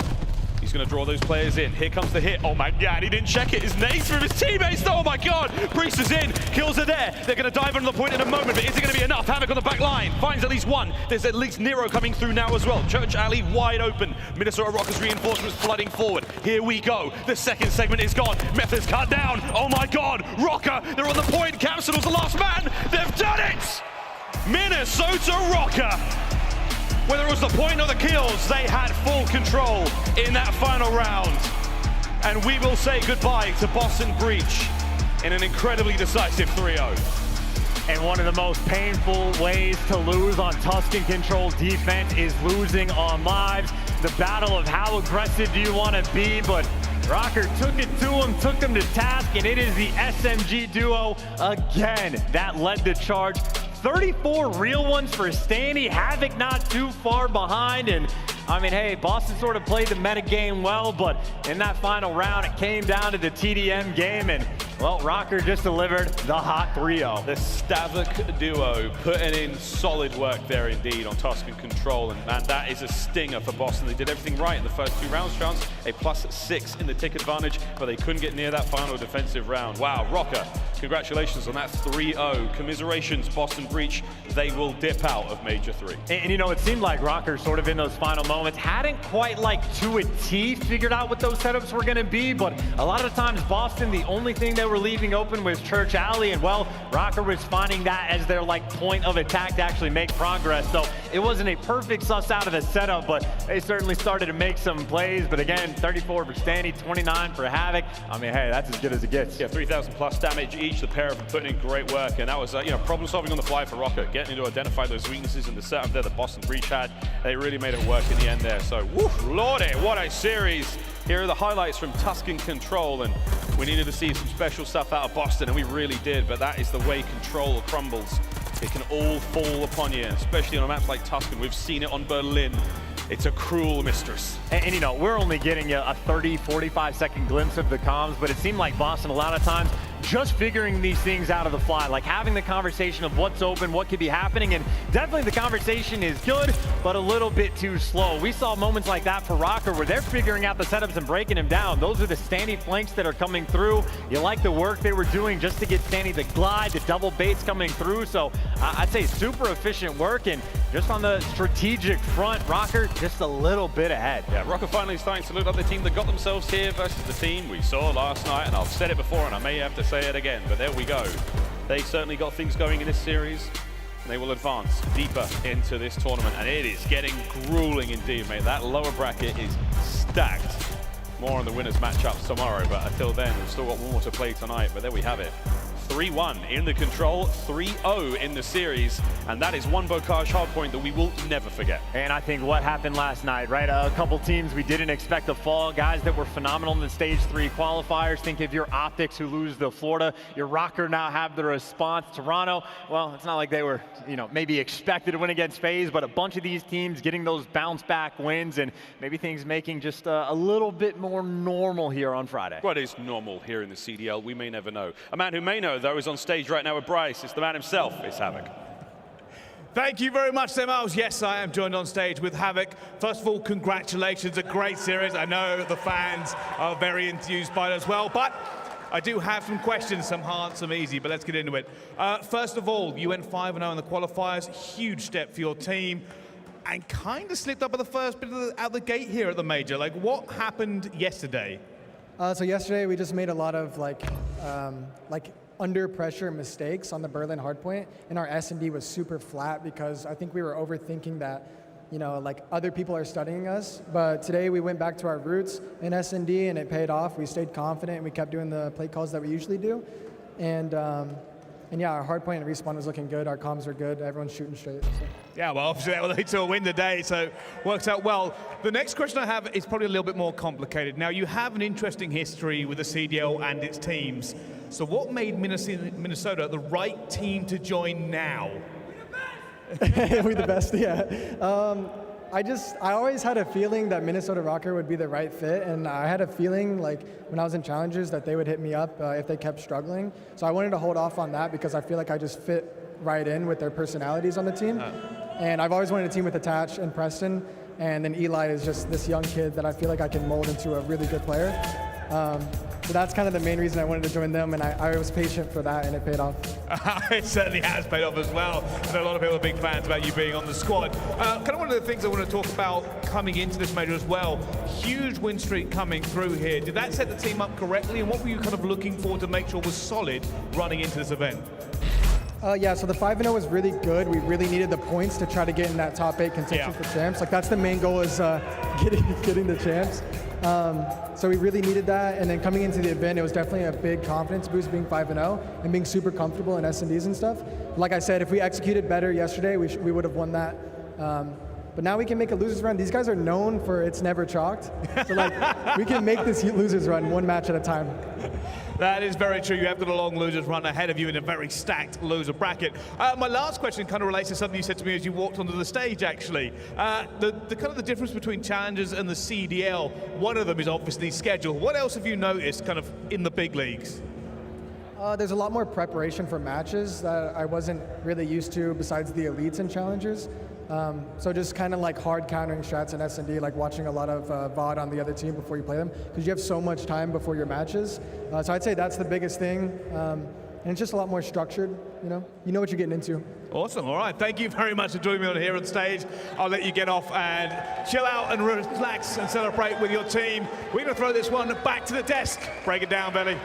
He's going to draw those players in. Here comes the hit. Oh my god, he didn't check it. His nades from his teammates. Oh my god. Priesthah's in. Kills are there. They're going to dive on the point in a moment, but is it going to be enough? Havok on the back line. Finds at least one. There's at least Nero coming through now as well. Church alley wide open. Minnesota Rockers reinforcements flooding forward. Here we go. The second segment is gone. Methodz cut down. Oh my god. Røkkr, they're on the point. Capsidal's the last man. They've done it. Minnesota Røkkr. Whether it was the point or the kills, they had full control in that final round. And we will say goodbye to Boston Breach in an incredibly decisive 3-0. And one of the most painful ways to lose on Tuscan control defense is losing on lives. The battle of how aggressive do you want to be, but Røkkr took it to him, took him to task, and it is the SMG duo again that led the charge. 34 real ones for Standy. Havok not too far behind, and I mean, hey, Boston sort of played the meta game well, but in that final round, it came down to the TDM game, and well, Røkkr just delivered the hot 3-0. The Havok duo putting in solid work there indeed on Tuscan control, and man, that is a stinger for Boston. They did everything right in the first 2 rounds. Chance a +6 in the tick advantage, but they couldn't get near that final defensive round. Wow, Røkkr, congratulations on that 3-0. Commiserations, Boston Breach. They will dip out of Major 3. And you know, it seemed like Røkkr sort of in those final moments hadn't quite like to a T figured out what those setups were going to be, but a lot of times Boston, the only thing they were leaving open was church alley, and well, Røkkr was finding that as their like point of attack to actually make progress. So it wasn't a perfect suss out of the setup, but they certainly started to make some plays. But again, 34 for Standy, 29 for Havok. I mean, hey, that's as good as it gets. Yeah, 3,000 plus damage each. The pair of them putting in great work, and that was you know, problem solving on the fly for Røkkr, getting to identify those weaknesses in the setup there that Boston Breach had. They really made it work in the end there. So, woof, lordy, what a series. Here are the highlights from Tuscan Control, and we needed to see some special stuff out of Boston, and we really did, but that is the way Control crumbles. It can all fall upon you, especially on a map like Tuscan. We've seen it on Berlin. It's a cruel mistress. And you know, we're only getting a 30, 45 second glimpse of the comms, but it seemed like Boston a lot of times just figuring these things out of the fly, like having the conversation of what's open, what could be happening, and definitely the conversation is good, but a little bit too slow. We saw moments like that for Røkkr where they're figuring out the setups and breaking them down. Those are the Standy flanks that are coming through. You like the work they were doing just to get Standy the glide, the double baits coming through. So I'd say super efficient work, and just on the strategic front, Røkkr just a little bit ahead. Yeah, Røkkr finally starting to look like the team that got themselves here versus the team we saw last night, and I've said it before and I may have to say it again, but there we go. They certainly got things going in this series, and they will advance deeper into this tournament, and it is getting grueling indeed, mate. That lower bracket is stacked. More on the winners matchups tomorrow, but until then, we've still got one more to play tonight, but there we have it. 3-1 in the control, 3-0 in the series, and that is one Bocage hardpoint that we will never forget. And I think what happened last night, right? A couple teams we didn't expect to fall, guys that were phenomenal in the Stage 3 qualifiers. Think of your OpTics who lose to Florida. Your Røkkr now have the response. Toronto, well, it's not like they were, you know, maybe expected to win against FaZe, but a bunch of these teams getting those bounce back wins and maybe things making just a little bit more normal here on Friday. What is normal here in the CDL? We may never know. A man who may know, though, is on stage right now with Bryce. It's the man himself. It's Havok. Thank you very much, Sam Miles. Yes, I am joined on stage with Havok. First of all, congratulations, a great series. I know the fans are very enthused by it as well, but I do have some questions, some hard, some easy, but let's get into it. First of all, you went 5-0 in the qualifiers, huge step for your team, and kind of slipped up at the first bit out the gate here at the major. Like, what happened yesterday? So yesterday we just made a lot of like under pressure mistakes on the Berlin hardpoint, and our S&D was super flat because I think we were overthinking that, you know, like other people are studying us. But today we went back to our roots in S&D and it paid off. We stayed confident and we kept doing the play calls that we usually do. And yeah, our hardpoint and respawn was looking good. Our comms were good. Everyone's shooting straight. So. Yeah, well, obviously that will lead to a win today, so works out well. The next question I have is probably a little bit more complicated. Now, you have an interesting history with the CDL and its teams. So what made Minnesota the right team to join now? We're the best, yeah. I always had a feeling that Minnesota Røkkr would be the right fit, and I had a feeling like when I was in challenges that they would hit me up if they kept struggling. So I wanted to hold off on that because I feel like I just fit right in with their personalities on the team. And I've always wanted a team with Attach and Preston, and then Eli is just this young kid that I feel like I can mold into a really good player. So that's kind of the main reason I wanted to join them, and I was patient for that, and it paid off. It certainly has paid off as well. I know a lot of people are big fans about you being on the squad. Kind of one of the things I want to talk about coming into this major as well, huge win streak coming through here. Did that set the team up correctly, and what were you kind of looking for to make sure was solid running into this event? Yeah, so the 5-0 was really good. We really needed the points to try to get in that top 8 contention for champs. Like that's the main goal is getting the champs. So we really needed that, and then coming into the event, it was definitely a big confidence boost being 5-0 and being super comfortable in S&Ds and stuff. Like I said, if we executed better yesterday, we would have won that. But now we can make a losers run. These guys are known for it's never chalked. So like we can make this losers run one match at a time. That is very true. You have got a long losers run ahead of you in a very stacked loser bracket. My last question kind of relates to something you said to me as you walked onto the stage, actually. The kind of the difference between challengers and the CDL, one of them is obviously schedule. What else have you noticed kind of in the big leagues? There's a lot more preparation for matches that I wasn't really used to besides the elites and challengers. So just kind of like hard countering strats in S&D, like watching a lot of VOD on the other team before you play them, because you have so much time before your matches. So I'd say that's the biggest thing. And it's just a lot more structured, you know what you're getting into. Awesome, all right. Thank you very much for joining me on here on stage. I'll let you get off and chill out and relax and celebrate with your team. We're gonna throw this one back to the desk. Break it down, Belly.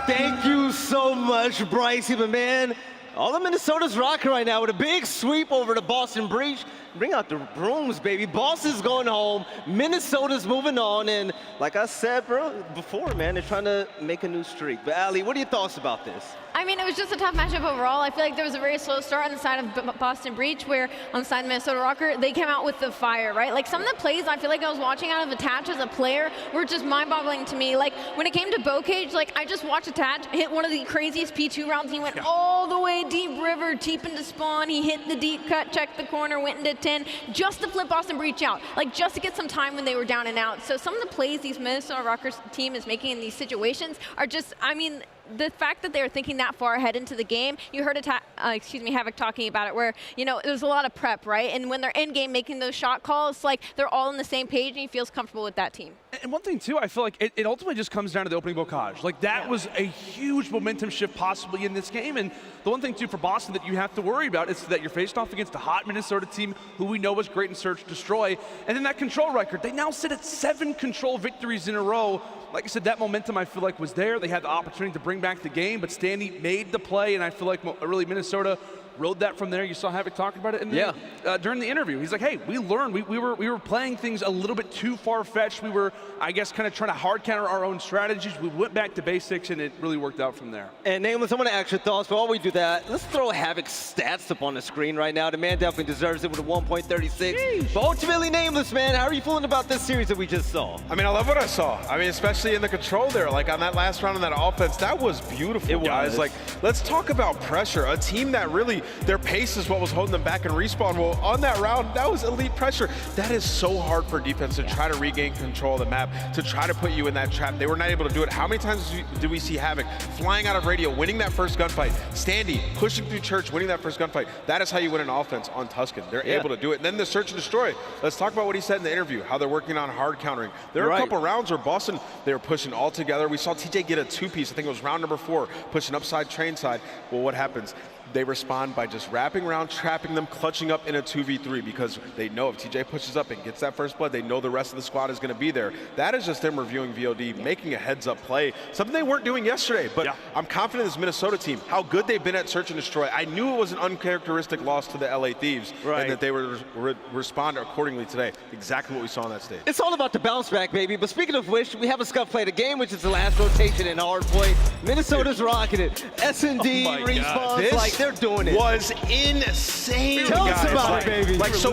Thank you so much, Bryce, my man. All of Minnesota's rocking right now with a big sweep over to Boston Breach. Bring out the brooms, baby. Boston's going home. Minnesota's moving on. And like I said, before, man, they're trying to make a new streak. But Ali, what are your thoughts about this? I mean, it was just a tough matchup overall. I feel like there was a very slow start on the side of Boston Breach, where on the side of Minnesota Røkkr, they came out with the fire, right? Like some of the plays I feel like I was watching out of Attach as a player were just mind-boggling to me. Like when it came to Bocage, like I just watched Attach hit one of the craziest P2 rounds. He went all the way deep river, deep into spawn. He hit the deep cut, checked the corner, went into 10, just to flip Boston Breach out, like just to get some time when they were down and out. So some of the plays these Minnesota Røkkr team is making in these situations are just, I mean, the fact that they're thinking that far ahead into the game, you heard Havok talking about it, where there's a lot of prep, right? And when they're in game making those shot calls, like they're all on the same page, and he feels comfortable with that team. And one thing too, I feel like it ultimately just comes down to the opening Bocage. Like that was a huge momentum shift possibly in this game. And the one thing too for Boston that you have to worry about is that you're faced off against a hot Minnesota team who we know was great in Search Destroy. And then that control record, they now sit at 7 control victories in a row. Like I said, that momentum I feel like was there. They had the opportunity to bring back the game, but Standy made the play, and I feel like really Minnesota rode that from there. You saw Havok talking about it in the, during the interview. He's like, hey, we learned. We were playing things a little bit too far-fetched. We were, I guess, kind of trying to hard counter our own strategies. We went back to basics, and it really worked out from there. And Nameless, I want to ask your thoughts, but while we do that, let's throw Havok's stats up on the screen right now. The man definitely deserves it with a 1.36. But ultimately, Nameless, man, how are you feeling about this series that we just saw? I mean, I love what I saw. I mean, especially in the control there, like on that last round on that offense, that was beautiful, guys. Like, let's talk about pressure. A team that really, their pace is what was holding them back in respawn. Well, on that round, that was elite pressure. That is so hard for defense to try to regain control of the map, to try to put you in that trap. They were not able to do it. How many times do we see Havok flying out of radio, winning that first gunfight? Standy pushing through church, winning that first gunfight. That is how you win an offense on Tuscan. They're able to do it. And then the search and destroy. Let's talk about what he said in the interview, how they're working on hard countering. There are a couple rounds where Boston, they were pushing all together. We saw TJ get a two-piece. I think it was round number 4, pushing upside train side. Well, what happens? They respond by just wrapping around, trapping them, clutching up in a 2v3 because they know if TJ pushes up and gets that first blood, they know the rest of the squad is going to be there. That is just them reviewing VOD, making a heads-up play, something they weren't doing yesterday. But I'm confident in this Minnesota team, how good they've been at search and destroy. I knew it was an uncharacteristic loss to the LA Thieves and that they would respond accordingly today. Exactly what we saw on that stage. It's all about the bounce back, baby. But speaking of which, we have a Scump play the game, which is the last rotation in hard point. Minnesota's rocking it. S&D respawns like they're doing it. Was insane. Tell us about it, baby. Like so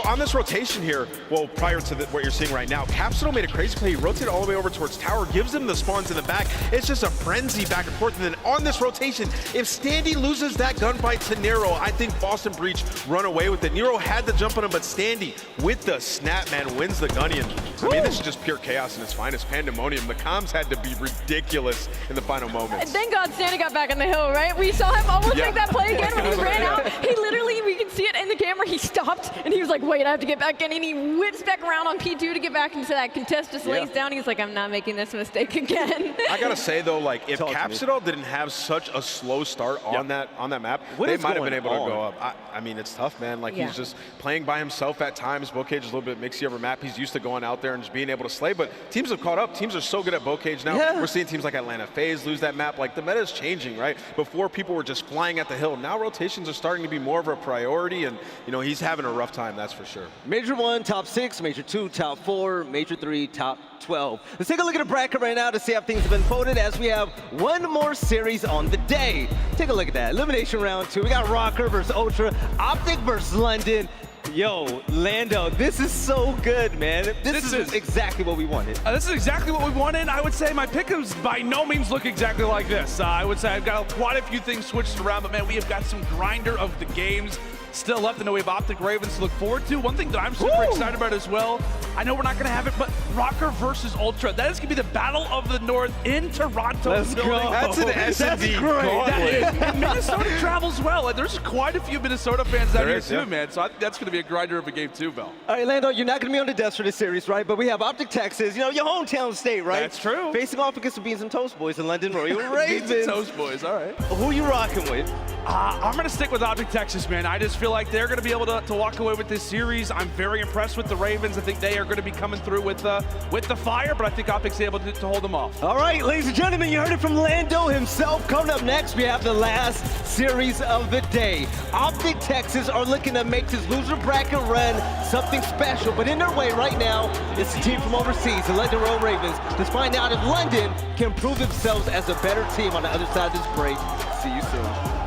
on this rotation here, well, prior to what you're seeing right now, Capsidal made a crazy play. He rotated all the way over towards tower, gives him the spawns in the back. It's just a frenzy back and forth. And then on this rotation, if Standy loses that gunfight to Nero, I think Boston Breach run away with it. Nero had to jump on him, but Standy with the snap, man, wins the Gunnion. I mean, this is just pure chaos in its finest. Pandemonium. The comms had to be ridiculous in the final moments. Thank God Standy got back on the hill, right? We saw him almost make that play again when he ran out. He literally, we can see it in the camera, he stopped and he was like, wait, I have to get back in. And he whips back around on P2 to get back into that contest, just lays down. He's like, I'm not making this mistake again. I gotta say though, like if Capsidal didn't have such a slow start on that map, they might have been able to go up. I mean, it's tough, man. Like he's just playing by himself at times. Bocage is a little bit mixy over map. He's used to going out there and just being able to slay, but teams have caught up. Teams are so good at Bocage now. We're seeing teams like Atlanta FaZe lose that map. Like the meta is changing, right? Before people were just flying at the hill. Now rotations are starting to be more of a priority, and you know he's having a rough time, that's for sure. Major 1, top 6, Major 2, top 4, Major 3, top 12. Let's take a look at the bracket right now to see how things have been voted as we have one more series on the day. Take a look at that. Elimination round 2. We got Røkkr versus Ultra, OpTic versus London. Yo, Lando, this is so good, man. This is exactly what we wanted. This is exactly what we wanted. I would say my pick'ems by no means look exactly like this. I would say I've got quite a few things switched around, but man, we have got some grinder of the games still left. I know we have OpTic Ravens to look forward to. One thing that I'm super excited about as well, I know we're not going to have it, but Røkkr versus Ultra. That is going to be the Battle of the North in Toronto. Let's go. That's an S&D and Minnesota travels well. And there's quite a few Minnesota fans out here too, man. So I think that's going to be a grinder of a game too, Bell. All right, Lando, you're not going to be on the desk for this series, right? But we have OpTic Texas, you know, your hometown state, right? That's true. Facing off against the Beans and Toast Boys in London Royal Ravens. Beans and Toast Boys, all right. Who you rocking with? I'm going to stick with OpTic Texas, man. I just feel like they're going to be able to walk away with this series. I'm very impressed with the Ravens. I think they are going to be coming through with the fire, but I think OpTic's able to hold them off. All right, ladies and gentlemen, you heard it from Lando himself. Coming up next, we have the last series of the day. OpTic Texas are looking to make this loser bracket run something special, but in their way right now, it's the team from overseas, the London Royal Ravens. Let's find out if London can prove themselves as a better team on the other side of this break. See you soon.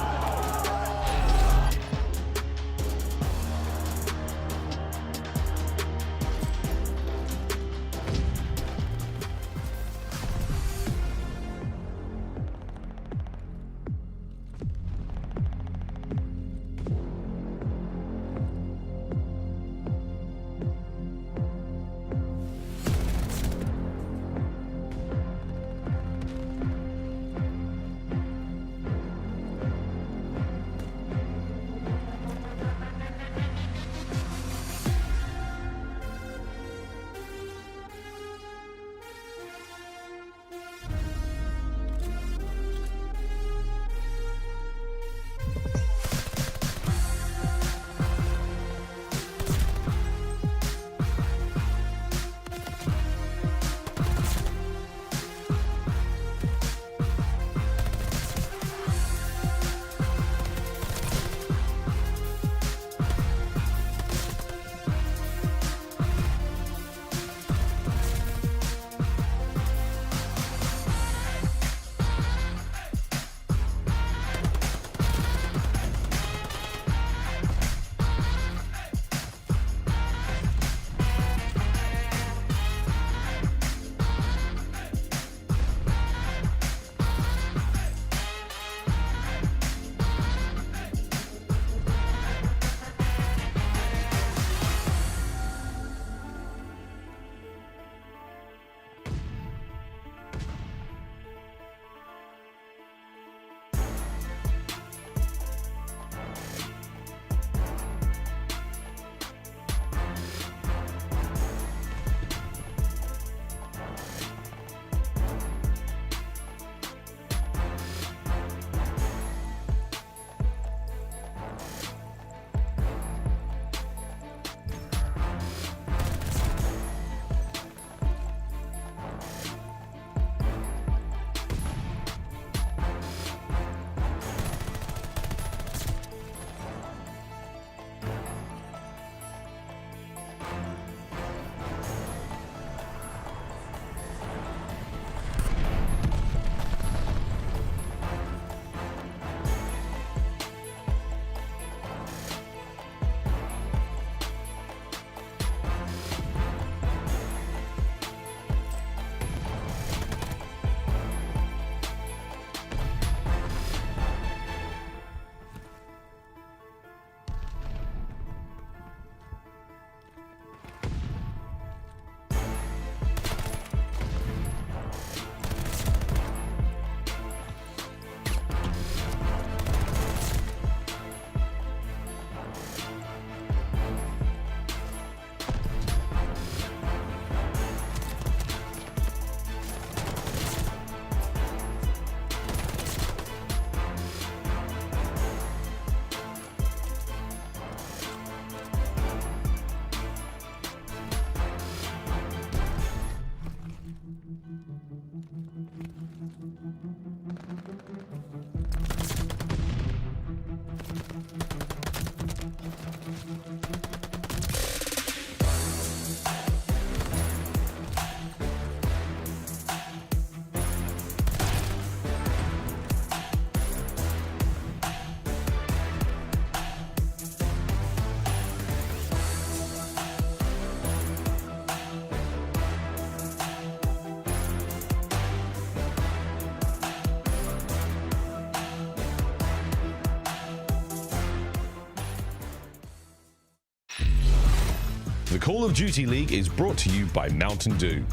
The Call of Duty League is brought to you by Mountain Dew.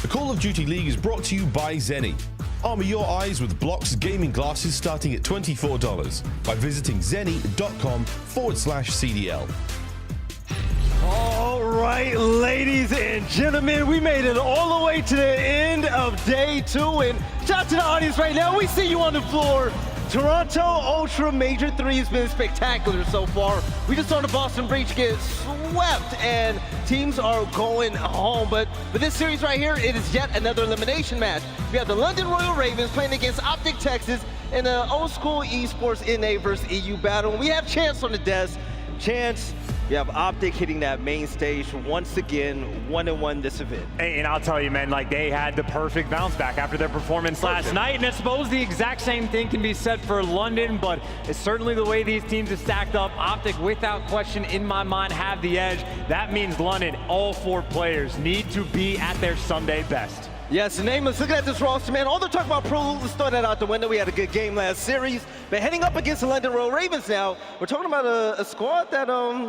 The Call of Duty League is brought to you by Zenny. Armor your eyes with Block's gaming glasses starting at $24 by visiting zenny.com/CDL. All right, ladies and gentlemen, we made it all the way to the end of day 2. And shout out to the audience right now. We see you on the floor. Toronto Ultra Major 3 has been spectacular so far. We just saw the Boston Breach get swept, and teams are going home. But for this series right here, it is yet another elimination match. We have the London Royal Ravens playing against OpTic Texas in an old school esports NA versus EU battle. We have Chance on the desk. Chance, we have OpTic hitting that main stage once again, 1-1 this event. And I'll tell you, man, like they had the perfect bounce back after their performance last night. And I suppose the exact same thing can be said for London, but it's certainly the way these teams have stacked up. OpTic, without question, in my mind, have the edge. That means London, all 4 players, need to be at their Sunday best. Yes, Nameless, look at this roster, man. All the talk about Prolute, let's throw that out the window. We had a good game last series. But heading up against the London Royal Ravens now, we're talking about a squad that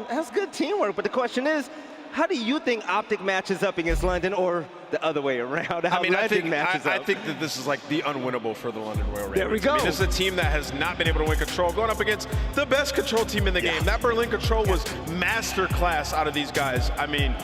has good teamwork. But the question is, how do you think OpTic matches up against London, or the other way around? How I think that this is like the unwinnable for the London Royal Ravens. There we go. I mean, this is a team that has not been able to win Control, going up against the best Control team in the game. That Berlin Control was masterclass out of these guys. I mean,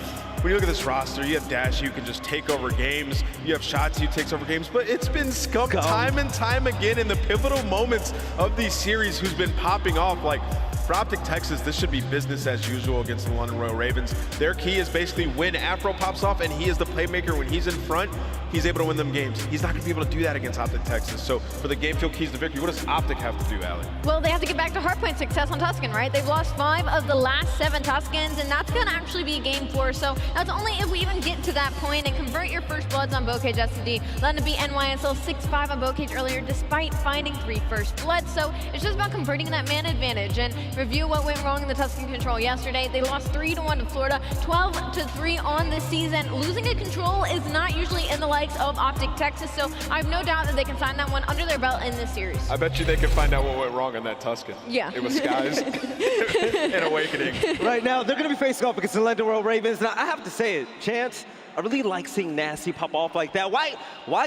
when you look at this roster, you have Dashy who can just take over games. You have Shotzzy who takes over games, but it's been Scump time and time again in the pivotal moments of these series who's been popping off. Like, for OpTic Texas, this should be business as usual against the London Royal Ravens. Their key is basically when Afro pops off and he is the playmaker, when he's in front, he's able to win them games. He's not going to be able to do that against OpTic Texas. So for the game field keys to victory, what does OpTic have to do, Allie? Well, they have to get back to hardpoint success on Tuscan, right? They've lost 5 of the last 7 Tuscans, and that's going to actually be game 4. So that's only if we even get to that point and convert your first bloods on Bocage SD. London beat NYSL 6-5 on Bocage earlier, despite finding 3 first bloods. So it's just about converting that man advantage. And review what went wrong in the Tuscan Control yesterday. They lost 3-1 to Florida, 12-3 on this season. Losing a Control is not usually in the likes of OpTic Texas, so I have no doubt that they can sign that one under their belt in this series. I bet you they can find out what went wrong on that Tuscan. Yeah. It was Skies and Awakening. Right now, they're going to be facing off against the London Royal Ravens. Now, I have to say it, Chance, I really like seeing Nasty pop off like that. Why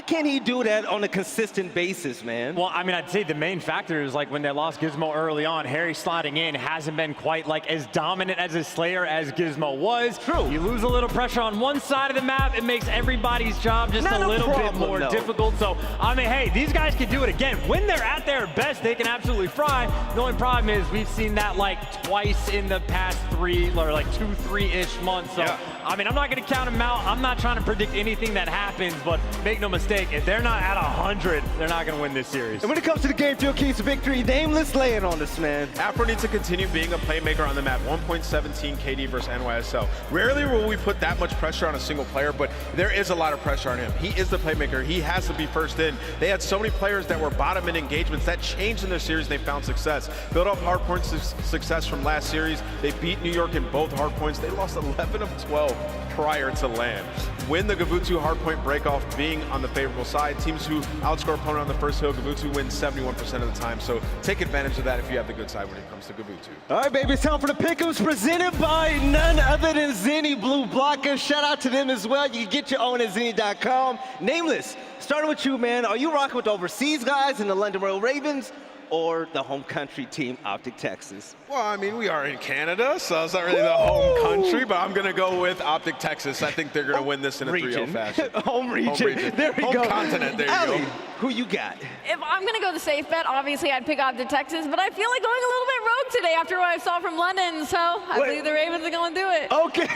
can't he do that on a consistent basis, man? Well, I mean, I'd say the main factor is like when they lost Gizmo early on, Harry sliding in hasn't been quite like as dominant as a Slayer as Gizmo was. True. You lose a little pressure on one side of the map, it makes everybody's job just a little bit more difficult. So, I mean, hey, these guys can do it again. When they're at their best, they can absolutely fry. The only problem is we've seen that like twice in the past 3 or like 2-3-ish months. So, yeah. I mean, I'm not going to count them out. I'm not trying to predict anything that happens, but make no mistake, if they're not at 100, they're not going to win this series. And when it comes to the game field keys to victory, Nameless laying on this, man. Afro needs to continue being a playmaker on the map. 1.17 KD versus NYSL. Rarely will we put that much pressure on a single player, but there is a lot of pressure on him. He is the playmaker. He has to be first in. They had so many players that were bottom in engagements. That changed in their series. They found success. Built up hard point success from last series. They beat New York in both hard points. They lost 11 of 12 prior to LAN. Win the Gavutu hardpoint breakoff being on the favorable side. Teams who outscore opponent on the first hill, Gavutu wins 71% of the time. So take advantage of that if you have the good side when it comes to Gavutu. All right, baby, it's time for the pick'ems presented by none other than Zenny Blue Blocker. Shout out to them as well. You can get your own at zenny.com. Nameless, starting with you, man. Are you rocking with the overseas guys in the London Royal Ravens or the home country team, OpTic Texas? Well, I mean, we are in Canada, so it's not really the home country, but I'm going to go with OpTic Texas. I think they're going to win this in a 3-0 fashion. Home region. There we go. Home continent, there Allie, you go. who you got? If I'm going to go the safe bet, obviously I'd pick OpTic Texas, but I feel like going a little bit rogue today after what I saw from London, so I believe the Ravens are going to do it. Okay.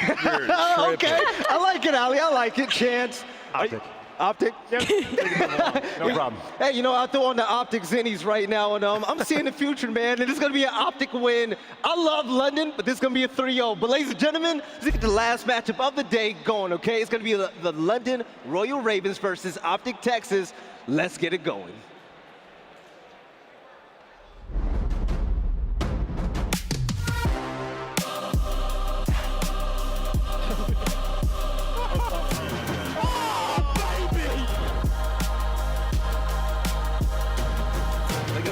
Okay. I like it, Allie. I like it. Chance. OpTic. OpTic? No problem. Hey, you know, I'll throw on the OpTic Zennies right now, and I'm seeing the future, man, and it's going to be an OpTic win. I love London, but this is going to be a 3-0. But ladies and gentlemen, let's get the last matchup of the day going, okay? It's going to be the London Royal Ravens versus OpTic Texas. Let's get it going.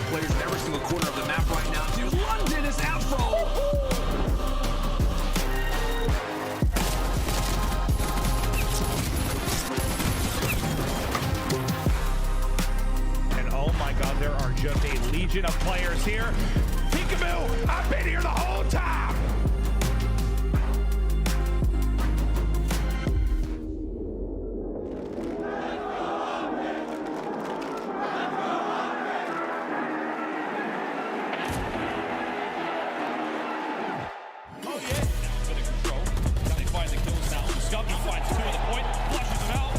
Players in every single corner of the map right now. Dude, London is Afro. players here. Peekaboo, I've been here the whole time. Scump finds 2 on the point, flushes him out.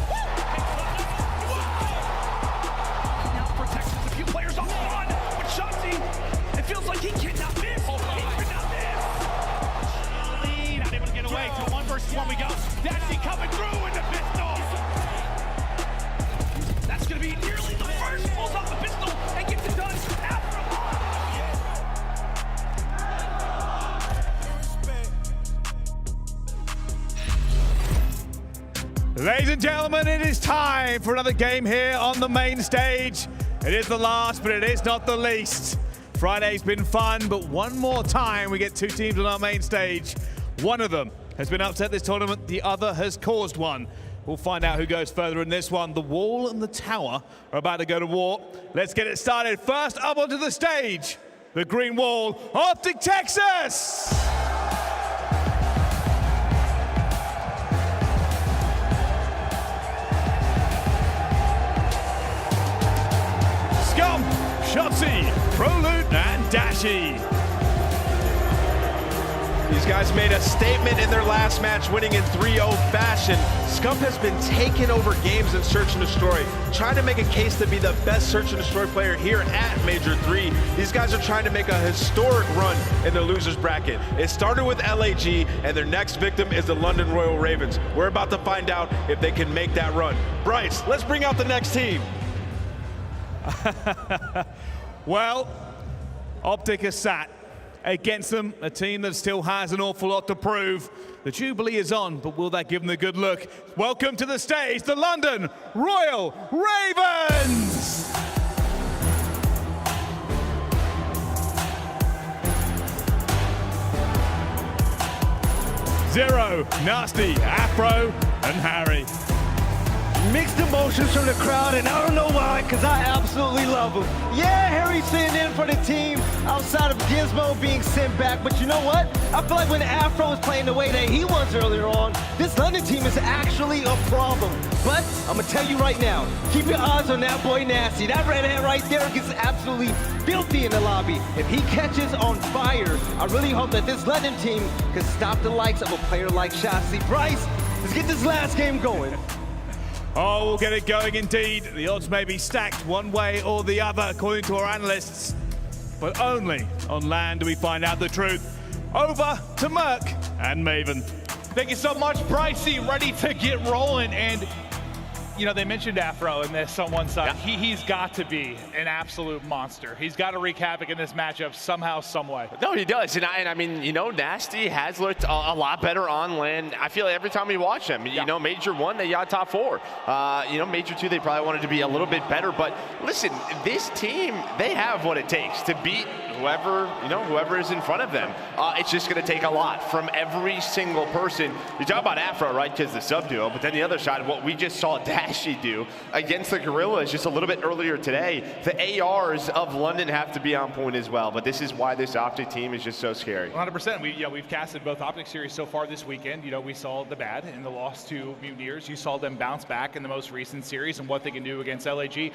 Now protects a few players on the run, but Shotzzy, it feels like he cannot miss. He cannot miss. Lead, not able to get away. To 1 versus 1 we go. Dashy coming through with the pistol. That's going to be nearly the first. Pulls off the pistol and gets it done. Afro. Ladies and gentlemen, it is time for another game here on the main stage. It is the last, but it is not the least. Friday's been fun, but one more time we get 2 teams on our main stage. One of them has been upset this tournament, the other has caused one. We'll find out who goes further in this one. The wall and the tower are about to go to war. Let's get it started. First up onto the stage, the green wall, OpTic Texas! Scump, Shotzzy, Prolute, and Dashy. These guys made a statement in their last match, winning in 3-0 fashion. Scump has been taking over games in Search and Destroy, trying to make a case to be the best Search and Destroy player here at Major 3. These guys are trying to make a historic run in their losers bracket. It started with LAG, and their next victim is the London Royal Ravens. We're about to find out if they can make that run. Bryce, let's bring out the next team. Well, OpTic has sat against them, a team that still has an awful lot to prove. The Jubilee is on, but will that give them a good look? Welcome to the stage, the London Royal Ravens! Zero, Nasty, Afro, and Harry. Mixed emotions from the crowd, and I don't know why, because I absolutely love him. Yeah, Harry's sitting in for the team outside of Gizmo being sent back, but you know what? I feel like when Afro was playing the way that he was earlier on, this London team is actually a problem. But I'm going to tell you right now, keep your eyes on that boy Nasty. That redhead right there gets absolutely filthy in the lobby. If he catches on fire, I really hope that this London team can stop the likes of a player like Shotzzy. Bryce, let's get this last game going. Oh, we'll get it going indeed. The odds may be stacked one way or the other, according to our analysts. But only on land do we find out the truth. Over to Mack and Maven. Thank you so much, Brycey. Ready to get rolling. And, you know, they mentioned Afro in this on one side. Yeah. He's got to be an absolute monster. He's got to wreak havoc in this matchup somehow, some way. No, he does. And I mean, you know, Nasty has looked a lot better on land. I feel like every time we watch him, you know, Major 1, they got top 4. You know, Major 2, they probably wanted to be a little bit better. But listen, this team, they have what it takes to beat whoever is in front of them. It's just going to take a lot from every single person. You talk about Afro, right, because the sub duo, but then the other side, what we just saw Dashy do against the Guerrillas just a little bit earlier today, the ARs of London have to be on point as well, but this is why this OpTic team is just so scary. 100%. We've casted both OpTic series so far this weekend. You know, we saw the bad in the loss to Mutineers. You saw them bounce back in the most recent series and what they can do against LAG.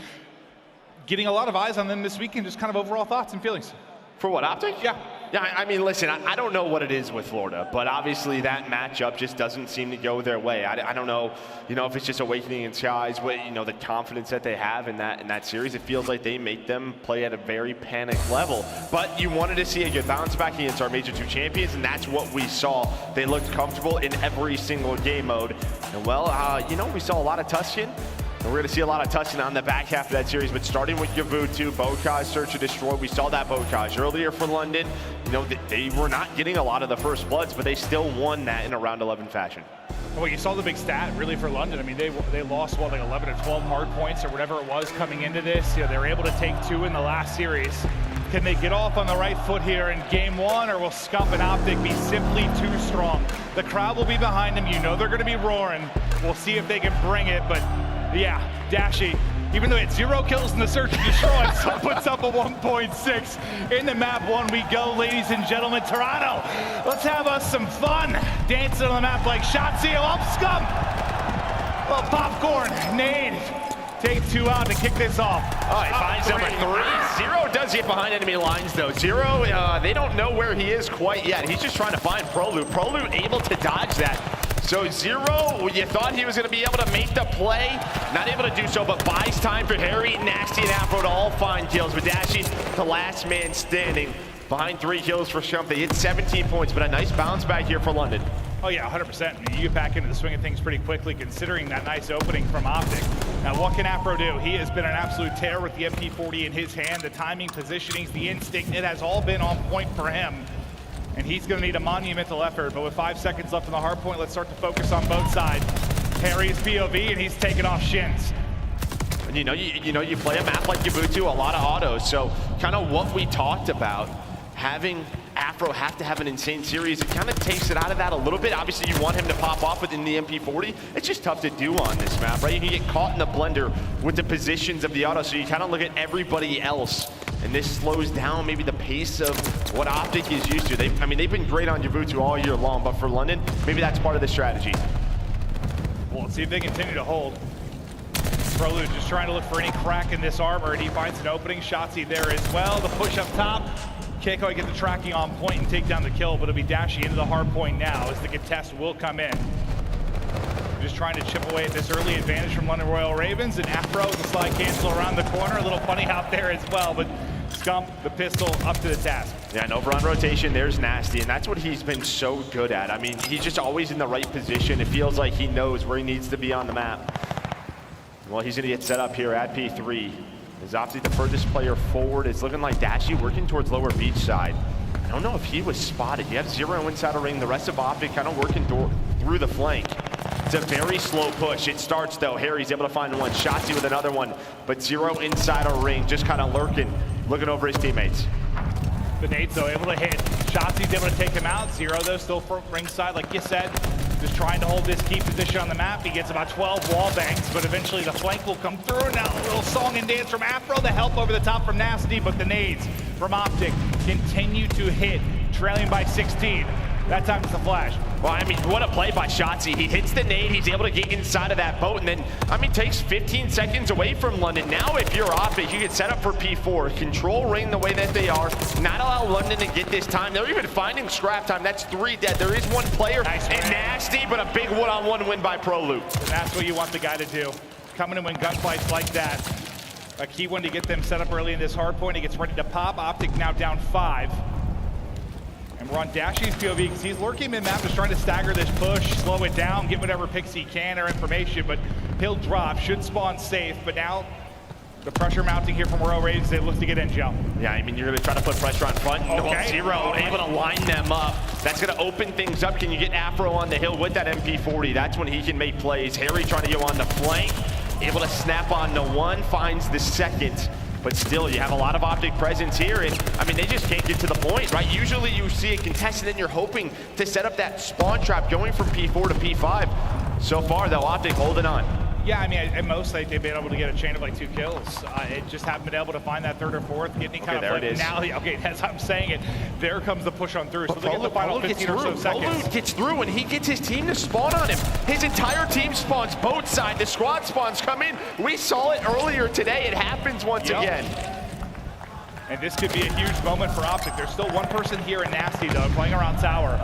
Getting a lot of eyes on them this weekend, just kind of overall thoughts and feelings. For what, OpTic? Yeah. Yeah, I mean, listen, I don't know what it is with Florida, but obviously that matchup just doesn't seem to go their way. I don't know, you know, if it's just Awakening in Skies, but, you know, the confidence that they have in that series, it feels like they make them play at a very panicked level. But you wanted to see a good bounce back against our Major 2 champions, and that's what we saw. They looked comfortable in every single game mode. And, well, you know, we saw a lot of Tuscan. And we're going to see a lot of Tuscan on the back half of that series, but starting with Yavoo 2, Bocage, Search and Destroy. We saw that Bocage earlier for London. You know, they were not getting a lot of the first bloods, but they still won that in a round 11 fashion. Well, you saw the big stat really for London. I mean, they lost, what, like 11 or 12 hard points or whatever it was coming into this. You know, they were able to take 2 in the last series. Can they get off on the right foot here in game 1, or will Scump and OpTic be simply too strong? The crowd will be behind them. You know they're going to be roaring. We'll see if they can bring it, but yeah, Dashy, Even though it's 0 kills in the search and destroy, so puts up a 1.6 in the map 1 we go, ladies and gentlemen. Toronto, let's have us some fun. Dancing on the map like Shotzzy, Scump. Well, popcorn, nade. Take 2 out to kick this off. Oh, he finds number 3. Zero does get behind enemy lines, though. Zero, they don't know where he is quite yet. He's just trying to find Prolute. Prolute able to dodge that. So Zero, you thought he was going to be able to make the play. Not able to do so, but buys time for Harry, Nasty, and Afro to all find kills. But Dashy, the last man standing. Behind 3 kills for Scump. They hit 17 points, but a nice bounce back here for London. Oh yeah, 100%. I mean, you get back into the swing of things pretty quickly considering that nice opening from OpTic. Now what can Afro do? He has been an absolute terror with the MP40 in his hand. The timing, positionings, the instinct, it has all been on point for him. And he's gonna need a monumental effort, but with 5 seconds left on the hard point, let's start to focus on both sides. Harry's POV and he's taking off shins. And you play a map like Ubuntu, a lot of autos, so kind of what we talked about, having Afro have to have an insane series, it kind of takes it out of that a little bit. Obviously, you want him to pop off within the MP40. It's just tough to do on this map, right? You can get caught in the blender with the positions of the auto, so you kind of look at everybody else, and this slows down maybe the pace of what OpTic is used to. They've been great on Ubuntu all year long, but for London, maybe that's part of the strategy. Well, let's see if they continue to hold. Prolute just trying to look for any crack in this armor, and he finds an opening. Shotzzy there as well. The push up top. Can't quite get the tracking on point and take down the kill, but it'll be Dashy into the hard point now as the contest will come in. Just trying to chip away at this early advantage from London Royal Ravens, and Afro the slide cancel around the corner. A little funny hop there as well, but Scump, the pistol, up to the task. Yeah, and over on rotation, there's Nasty, and that's what he's been so good at. I mean, he's just always in the right position. It feels like he knows where he needs to be on the map. Well, he's gonna get set up here at P3. Is OpTic the furthest player forward? It's looking like Dashy working towards lower beach side. I don't know if he was spotted. You have Zero inside a ring. The rest of OpTic kind of working through the flank. It's a very slow push. It starts though. Harry's able to find one. Shotzzy with another one. But Zero inside a ring, just kind of lurking, looking over his teammates. The nades though, able to hit. Shotzy's able to take him out. Zero though, still for ringside, like you said. Just trying to hold this key position on the map. He gets about 12 wall bangs, but eventually the flank will come through. Now a little song and dance from Afro. The help over the top from Nasty, but the nades from OpTic continue to hit, trailing by 16. That time it's the flash. Well, I mean, what a play by Shotzzy. He hits the nade, he's able to get inside of that boat, and then, I mean, takes 15 seconds away from London. Now, if you're OpTic, you get set up for P4, control ring the way that they are, not allow London to get this time. They're even finding scrap time. That's 3 dead. There is 1 player, nice and Nasty, but a big one-on-one win by Prolute. That's what you want the guy to do. Coming in when gunfights like that. A key one to get them set up early in this hard point. He gets ready to pop. OpTic now down 5. And we're on Dashy's POV because he's lurking mid-map, just trying to stagger this push, slow it down, get whatever picks he can or information, but he'll drop, should spawn safe, but now the pressure mounting here from Royal Ravens, they look to get in jump. Yeah, I mean, you're gonna try to put pressure on front. Okay. Zero able to line them up. That's gonna open things up. Can you get Afro on the hill with that MP40? That's when he can make plays. Harry trying to go on the flank, able to snap on the 1, finds the second. But still, you have a lot of OpTic presence here, and I mean, they just can't get to the point, right? Usually you see a contest, and then you're hoping to set up that spawn trap going from P4 to P5. So far, though, OpTic holding on. Yeah, I mean, at most, they've been able to get a chain of like 2 kills. It just haven't been able to find that 3rd or 4th, get any kind of like finality. Okay, as I'm saying it, there comes the push on through. So look at the final 15 or so seconds. Prolute gets through, and he gets his team to spawn on him. His entire team spawns both sides. The squad spawns come in. We saw it earlier today. It happens once again. And this could be a huge moment for OpTic. There's still 1 person here in Nasty, though, playing around tower.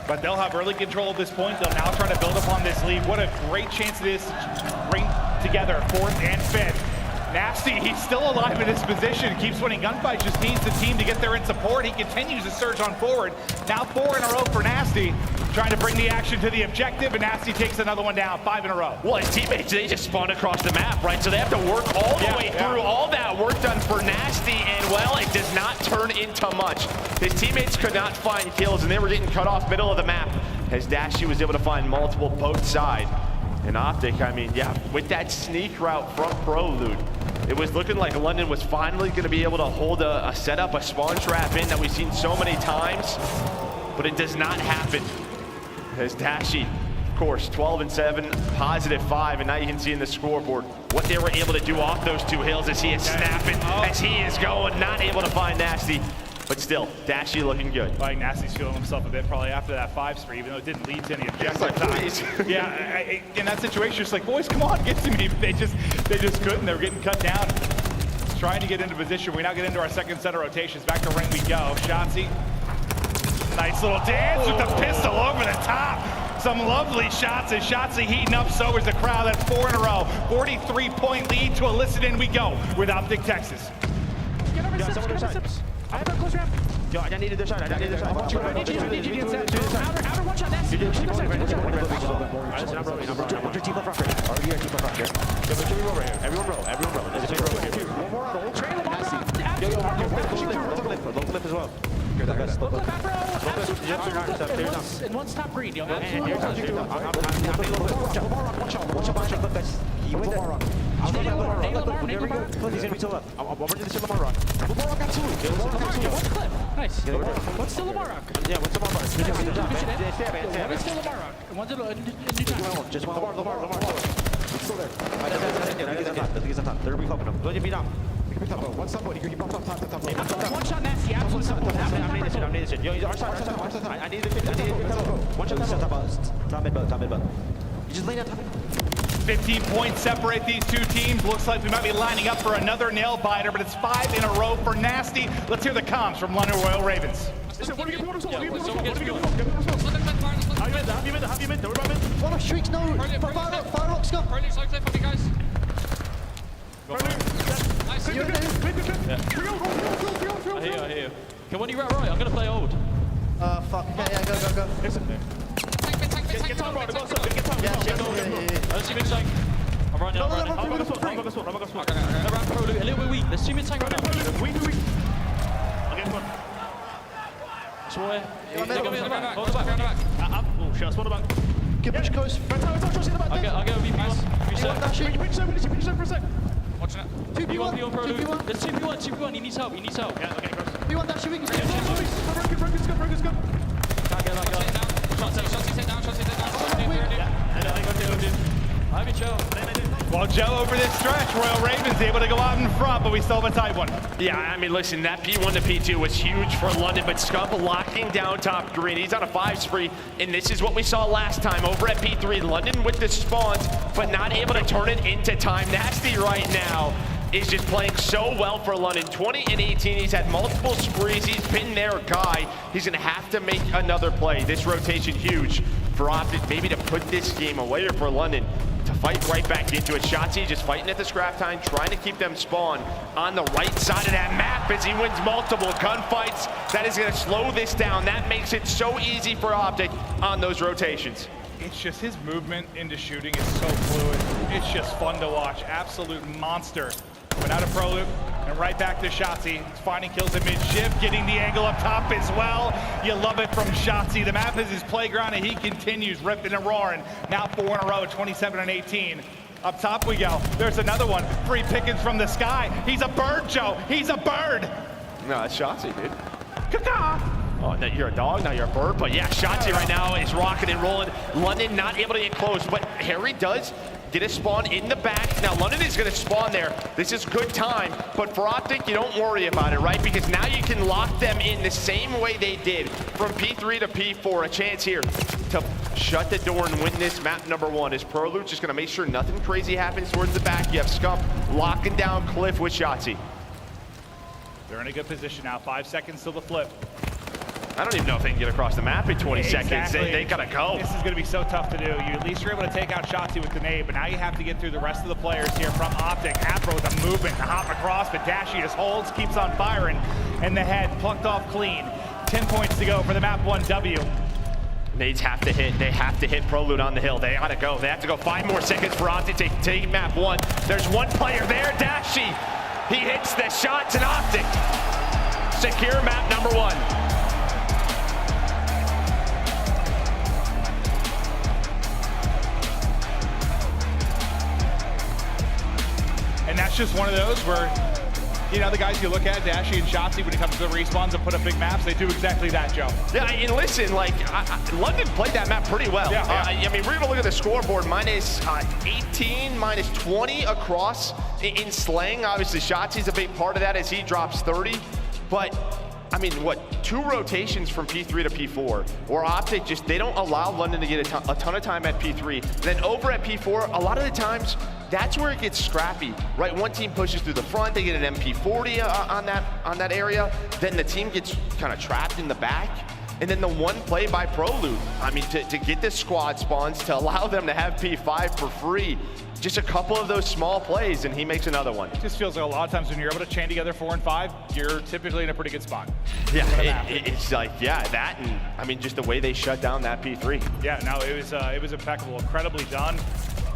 But they'll have early control at this point. They'll now try to build upon this lead. What a great chance it is to bring together 4th and 5th. Nasty, he's still alive in this position. Keeps winning gunfights, just needs the team to get there in support. He continues to surge on forward. Now 4 in a row for Nasty. Trying to bring the action to the objective, and Nasty takes another one down, 5 in a row. Well, his teammates, they just spawn across the map, right? So they have to work all the way through. All that work done for Nasty, and well, it does not turn into much. His teammates could not find kills, and they were getting cut off middle of the map as Dashy was able to find multiple both side. And OpTic, I mean, yeah, with that sneak route from Prolute, it was looking like London was finally going to be able to hold a setup, a spawn trap in that we've seen so many times, but it does not happen. As Dashy course, 12 and 7, +5, and now you can see in the scoreboard what they were able to do off those 2 hills as he is snapping, as he is going, not able to find Nasty. But still, Dashy looking good. Like Nasty's feeling himself a bit probably after that 5 spree, even though it didn't lead to any objective times. Yeah, in that situation, it's like, boys, come on, get to me. But they just couldn't. They were getting cut down. Trying to get into position. We now get into our second set of rotations. Back to ring we go. Shotzzy, nice little dance with the pistol over the top. Some lovely shots as Shotzzy heating up, so is the crowd. That's 4 in a row. 43-point lead to a listen in we go with OpTic Texas. Get over Sips. I have a close ramp. Yo, I need the shot. I need the shot. I need you to get set. Outer one shot. That's it. I'm rolling. I'm T plus Røkkr. Already here, T plus Røkkr. Everyone roll. There's a two roll here. One more roll. Trail him on. Low clip as well. Low clip, Afro. And one's top green. Yo, absolutely. Watch out, guys. Lamar Rock. He's gonna be so up. I'm running this Lamar Rock. Lamar Rock got 2. One clip. Nice. What's still Lamar Rock? Yeah, what's Lamar Rock? One is still Lamar Rock. And one's a just one. Lamar. It's still there. I think it's on top. They're reclapping him. Don't you beat down. One somebody. He popped up top. One shot Nasty. Absolutely. I need this shit. Yo, our side. I need the one shot. Top mid belt. You just lay down top. 15 points separate these two teams. Looks like we might be lining up for another nail biter, but it's 5 in a row for Nasty. Let's hear the comms from London Royal Ravens. What a streaks, no. Fire Scump. I hear you. Can one of you right? I'm gonna play old. Fuck. Yeah, go. Get time, bro. I don't see mid tank. I'm running. I'm gonna swap. Around Prolute. A little bit weak. Let's see mid tank right now. Weak. I'll get one. Swear. Hold the back. Oh, shit. I spawned the back. Get push close. I'll go VP one. Pinch for a sec. Watching it. 2v1 Prolute. There's 2v1. He needs help. Yeah, okay, close. V1 Dashy weak. Røkkr. Can't get that guy. Shotzzy take down. I have it, Joe. Well, Joe, over this stretch, Royal Ravens able to go out in front, but we still have a tight one. Yeah, I mean, listen, that P1 to P2 was huge for London, but Scump locking down top green. He's on a 5 spree, and this is what we saw last time over at P3. London with the spawns, but not able to turn it into time. Nasty right now is just playing so well for London. 20 and 18, he's had multiple sprees. He's been their guy. He's gonna have to make another play. This rotation huge for OpTic, maybe to put this game away, or for London to fight right back into it. Shotzzy just fighting at the scrap time, trying to keep them spawn on the right side of that map as he wins multiple gunfights. That is gonna slow this down. That makes it so easy for OpTic on those rotations. It's just his movement into shooting is so fluid. It's just fun to watch. Absolute monster. Went out of Prolute and right back to Shotzzy. He's finding kills at mid-shift, getting the angle up top as well. You love it from Shotzzy. The map is his playground and he continues ripping and roaring. Now 4 in a row, 27 and 18. Up top we go. There's another one. Free pickings from the sky. He's a bird, Joe. He's a bird. No, that's Shotzzy, dude. Caca. Oh, now you're a dog, now you're a bird. But yeah, Shotzzy right now is rocking and rolling. London not able to get close, but Harry does get a spawn in the back. Now London is gonna spawn there. This is good time, but for OpTic, you don't worry about it, right? Because now you can lock them in the same way they did from P3 to P4. A chance here to shut the door and win this map number 1. Is Prolute just gonna make sure nothing crazy happens towards the back. You have Scump locking down Cliff with Shotzzy. They're in a good position now. 5 seconds till the flip. I don't even know if they can get across the map in 20 seconds. They gotta go. This is gonna be so tough to do. You at least you're able to take out Shotzzy with the nade, but now you have to get through the rest of the players here from OpTic. Afro with a movement to hop across, but Dashy just holds, keeps on firing, and the head plucked off clean. 10 points to go for the map 1 W. Nades have to hit. They have to hit Prolute on the hill. They gotta go. They have to go 5 more seconds for OpTic to take map 1. There's one player there, Dashy. He hits the shots and OpTic secure map number 1. And that's just one of those where you know, the guys you look at, Dashy and Shotzzy, when it comes to the respawns and put up big maps, they do exactly that, Joe. Yeah, and listen, like, London played that map pretty well. Yeah, I mean, we're going to look at the scoreboard. Minus 18, minus 20 across in slaying. Obviously, Shotzzy's a big part of that as he drops 30. But, I mean, what, 2 rotations from P3 to P4, or OpTic just, they don't allow London to get a ton of time at P3. Then over at P4, a lot of the times, that's where it gets scrappy, right? One team pushes through the front, they get an MP40 on that area, then the team gets kind of trapped in the back. And then the one play by Prolute, I mean, to get the squad spawns, to allow them to have P5 for free, just a couple of those small plays, and he makes another one. It just feels like a lot of times when you're able to chain together 4 and 5, you're typically in a pretty good spot. Yeah, it's like, yeah, that, and I mean, just the way they shut down that P3. Yeah, no, it was impeccable, incredibly done.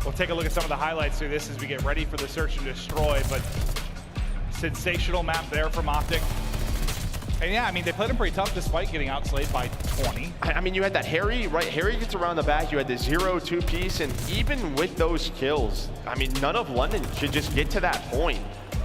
We'll take a look at some of the highlights through this as we get ready for the search and destroy, but sensational map there from OpTic. And yeah, I mean, they played him pretty tough despite getting outslayed by 20. I mean, you had that Harry, right? Harry gets around the back. You had the 0-2 piece, and even with those kills, I mean, none of London should just get to that point.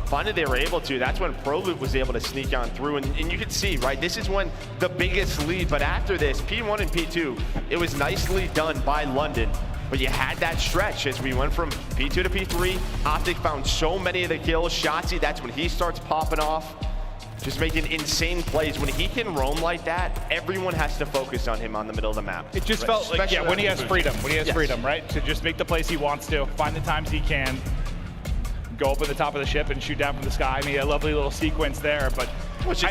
Finally, they were able to. That's when Prolute was able to sneak on through, and you can see, right? This is when the biggest lead, but after this, P1 and P2, it was nicely done by London. But you had that stretch as we went from P2 to P3. OpTic found so many of the kills. Shotzzy, that's when he starts popping off. Just making insane plays. When he can roam like that, everyone has to focus on him on the middle of the map. It just felt like, yeah, when he has freedom, freedom, right? To just make the plays he wants to, find the times he can, go up at the top of the ship and shoot down from the sky. I mean, a lovely little sequence there, but...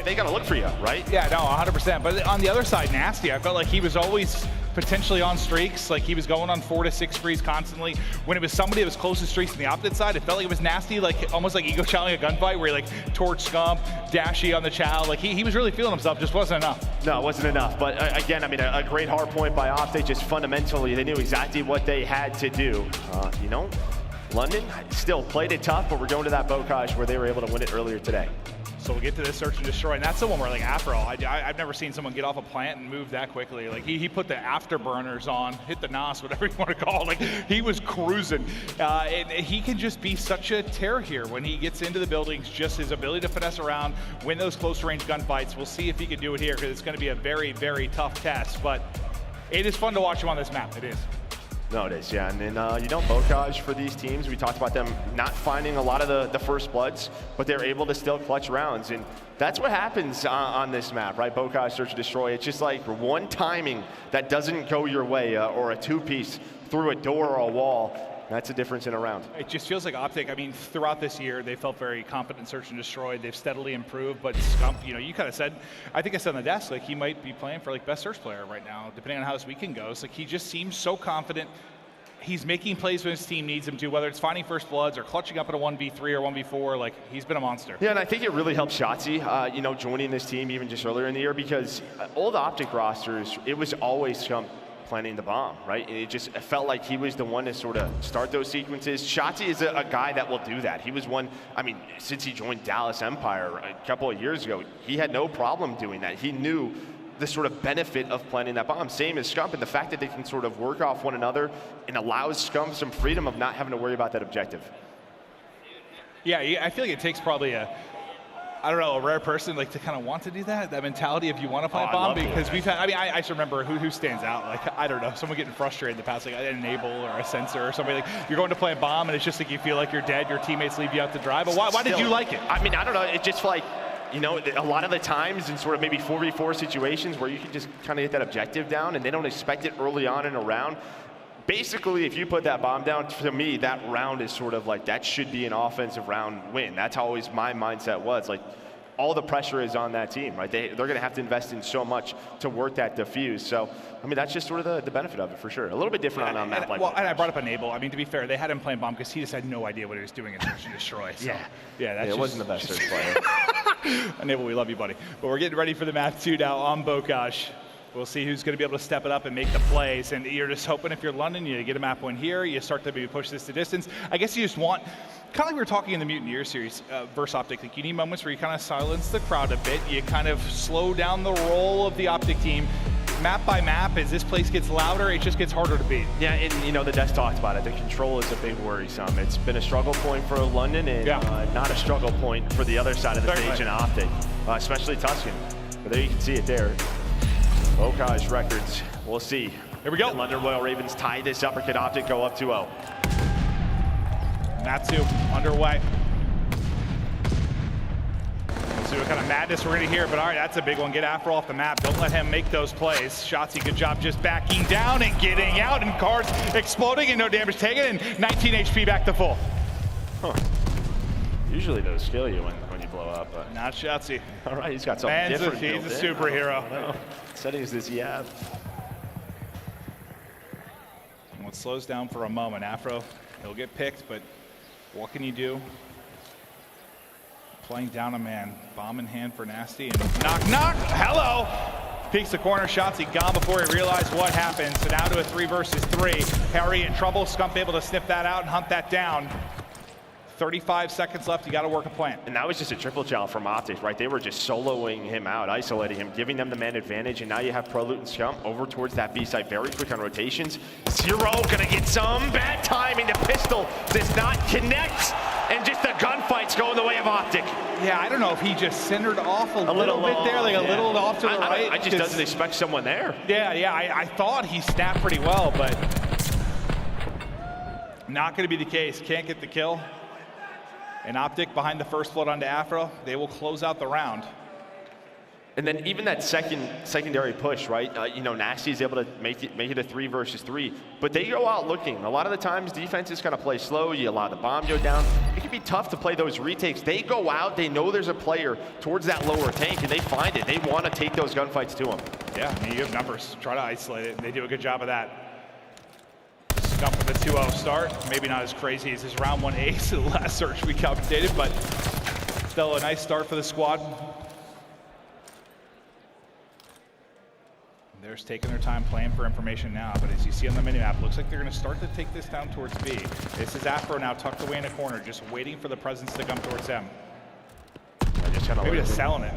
they gotta look for you, right? Yeah, no, 100%. But on the other side, Nasty, I felt like he was always potentially on streaks. Like he was going on 4 to 6 frees constantly. When it was somebody that was close to streaks on the opposite side, it felt like it was Nasty, like almost like ego challenging a gunfight where he like torched Scump, Dashy on the chow. Like he was really feeling himself, just wasn't enough. No, it wasn't enough. But again, I mean, a great hard point by OpTic. Just fundamentally, they knew exactly what they had to do. You know, London still played it tough, but we're going to that Bocage where they were able to win it earlier today. So we'll get to this search and destroy, and that's the one where like Afro, I've never seen someone get off a plant and move that quickly. Like he put the afterburners on, hit the NOS, whatever you want to call it. Like he was cruising. And he can just be such a terror here when he gets into the buildings, just his ability to finesse around, win those close range gunfights. We'll see if he can do it here because it's going to be a very, very tough test, but it is fun to watch him on this map, it is. No, it is, yeah. And then, you know, Bocage for these teams, we talked about them not finding a lot of the first bloods, but they're able to still clutch rounds. And that's what happens on this map, right? Bocage, search and destroy. It's just like one timing that doesn't go your way, or a 2-piece through a door or a wall. That's a difference in a round. It just feels like OpTic, I mean, throughout this year, they felt very confident in search and destroy. They've steadily improved, but Scump, you know, you kind of said, I think I said on the desk, like he might be playing for like best search player right now, depending on how this weekend goes. Like he just seems so confident. He's making plays when his team needs him to, whether it's finding first bloods or clutching up at a 1v3 or 1v4, like he's been a monster. Yeah, and I think it really helped Shotzzy, you know, joining this team even just earlier in the year, because old OpTic rosters, it was always Scump planting the bomb, right? And it just felt like he was the one to sort of start those sequences. Shotzzy is a guy that will do that. He was one, I mean, since he joined Dallas Empire a couple of years ago, he had no problem doing that. He knew the sort of benefit of planting that bomb, same as Scump, and the fact that they can sort of work off one another and allows Scump some freedom of not having to worry about that objective. Yeah, I feel like it takes probably a rare person like to kind of want to do that mentality if you want to plant bomb, because we've had, I mean, I just remember who stands out, like, I don't know, someone getting frustrated in the past, like an enable or a sensor or somebody, like you're going to plant bomb and it's just like you feel like you're dead, your teammates leave you out to dry, but why did you like it? I mean, I don't know, it just like, you know, a lot of the times in sort of maybe 4v4 situations where you can just kind of get that objective down and they don't expect it early on in a round. Basically, if you put that bomb down, to me, that round is sort of like, that should be an offensive round win. That's how always my mindset was. Like, all the pressure is on that team, right? They're going to have to invest in so much to work that diffuse. So, I mean, that's just sort of the benefit of it, for sure. A little bit different on a map like that. Well, and I brought up Enable. I mean, to be fair, they had him playing bomb because he just had no idea what he was doing in search and destroy. So, it wasn't the best search player. Enable, we love you, buddy. But we're getting ready for the map 2 now on Bocage. We'll see who's going to be able to step it up and make the plays. And you're just hoping if you're London, you get a map win here, you start to maybe push this to distance. I guess you just want, kind of like we were talking in the Mutineers series versus OpTic, like you need moments where you kind of silence the crowd a bit, you kind of slow down the roll of the OpTic team, map by map, as this place gets louder, it just gets harder to beat. Yeah, and you know, the Death talked about it. The control is a big worrisome. It's been a struggle point for London and not a struggle point for the other side of the stage in OpTic, especially Tuscan. But there you can see it there. Bokkaj's records, we'll see. Here we go. London Royal Ravens tie this up, or could OpTic go up 2-0? Matsu underway. We'll see what kind of madness we're going to hear, but all right, that's a big one. Get Afro off the map. Don't let him make those plays. Shotzzy, good job just backing down and getting out, and cars exploding and no damage taken, and 19 HP back to full. Huh. Usually those kill you when you blow up, but not Shotzzy. All right, he's got something different. He's a superhero. What settings does he have? And what slows down for a moment, Afro, he'll get picked, but what can you do? Playing down a man, bomb in hand for Nasty, and knock, knock, hello! Peeks the corner, Shotzzy gone before he realized what happened. So now to a 3 versus 3. Harry in trouble, Scump able to sniff that out and hunt that down. 35 seconds left, you gotta work a plan. And that was just a triple challenge from OpTic, right? They were just soloing him out, isolating him, giving them the man advantage, and now you have Prolute and Scump over towards that B site, very quick on rotations. Zero gonna get some, bad timing, the pistol does not connect, and just the gunfights going the way of OpTic. Yeah, I don't know if he just centered off a little bit there, like a little off to the right. I just doesn't expect someone there. Yeah, I thought he snapped pretty well, but not gonna be the case, can't get the kill. And OpTic behind the first flood onto Afro, they will close out the round. And then even that secondary push, right? You know, Nasty is able to make it a 3 versus 3, but they go out looking. A lot of the times, defense is going to play slow. You allow the bomb to go down. It can be tough to play those retakes. They go out. They know there's a player towards that lower tank, and they find it. They want to take those gunfights to him. Yeah, I mean, you have numbers. Try to isolate it. They do a good job of that. Scump with a 2-0 start. Maybe not as crazy as his round 1 ace in the last search we calculated, but still a nice start for the squad. They're just taking their time playing for information now, but as you see on the minimap, looks like they're going to start to take this down towards B. This is Afro now tucked away in a corner, just waiting for the presence to come towards them. Maybe just selling it.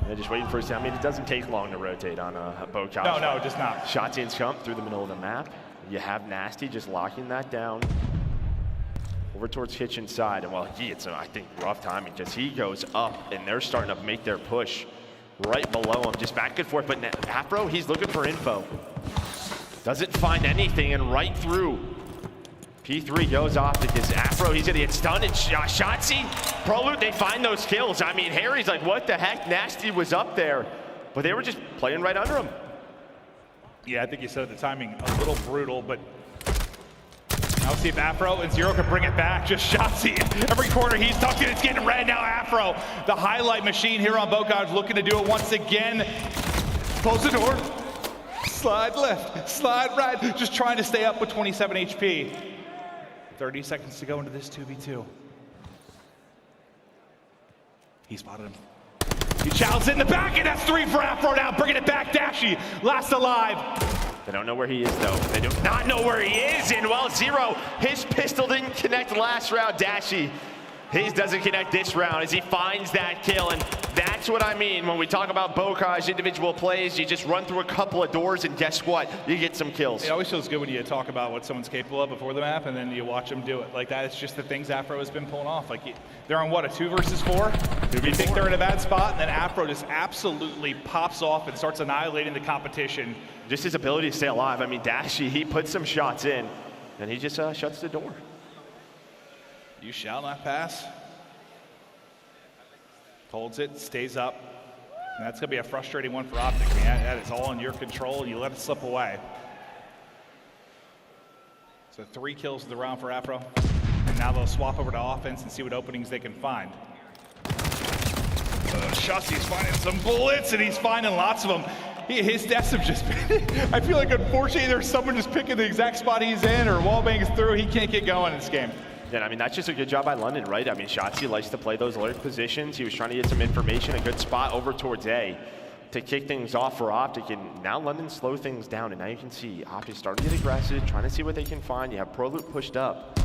Yeah, just waiting for it. I mean, it doesn't take long to rotate on a Bokkaj. No, it does not. Shotzzy and Scump through the middle of the map. You have Nasty just locking that down over towards Kitchen side. And well, it's I think rough timing, just he goes up and they're starting to make their push right below him, just back and forth. But Afro, he's looking for info. Doesn't find anything, and right through. P3 goes off because Afro, he's gonna get stunned, and Shotzzy, Prolute, they find those kills. I mean, Harry's like, what the heck? Nasty was up there, but they were just playing right under him. Yeah, I think you said the timing a little brutal, but now see if Afro and Zero can bring it back. Just Shotzzy in every corner he's tucked in, it's getting red. Now Afro, the highlight machine here on Bokkaj, looking to do it once again. Close the door, slide left, slide right, just trying to stay up with 27 HP. 30 seconds to go into this 2v2. He spotted him. He chows it in the back, and that's 3 for Afro now, bringing it back. Dashy, last alive. They don't know where he is, though. They do not know where he is, and well, Zero, his pistol didn't connect last round. Dashy, his doesn't connect this round as he finds that kill, and that's what I mean when we talk about Bokkaj individual plays. You just run through a couple of doors, and guess what? You get some kills. It always feels good when you talk about what someone's capable of before the map, and then you watch them do it. Like that, it's just the things Afro has been pulling off. Like they're on what, a 2 versus 4? You think they're in a bad spot, and then Afro just absolutely pops off and starts annihilating the competition. Just his ability to stay alive. I mean, Dashy, he puts some shots in, and he just shuts the door. You shall not pass. Holds it, stays up. And that's going to be a frustrating one for OpTic. I mean, that is all in your control, and you let it slip away. So 3 kills of the round for Afro. And now they'll swap over to offense and see what openings they can find. Shotzzy's finding some bullets, and he's finding lots of them. His deaths have just been, I feel like unfortunately there's someone just picking the exact spot he's in or wallbangs through. He can't get going in this game. Yeah, I mean, that's just a good job by London, right? I mean, Shotzzy likes to play those alert positions. He was trying to get some information, a good spot over towards A to kick things off for OpTic, and now London slow things down, and now you can see OpTic starting to get aggressive, trying to see what they can find. You have Prolute pushed up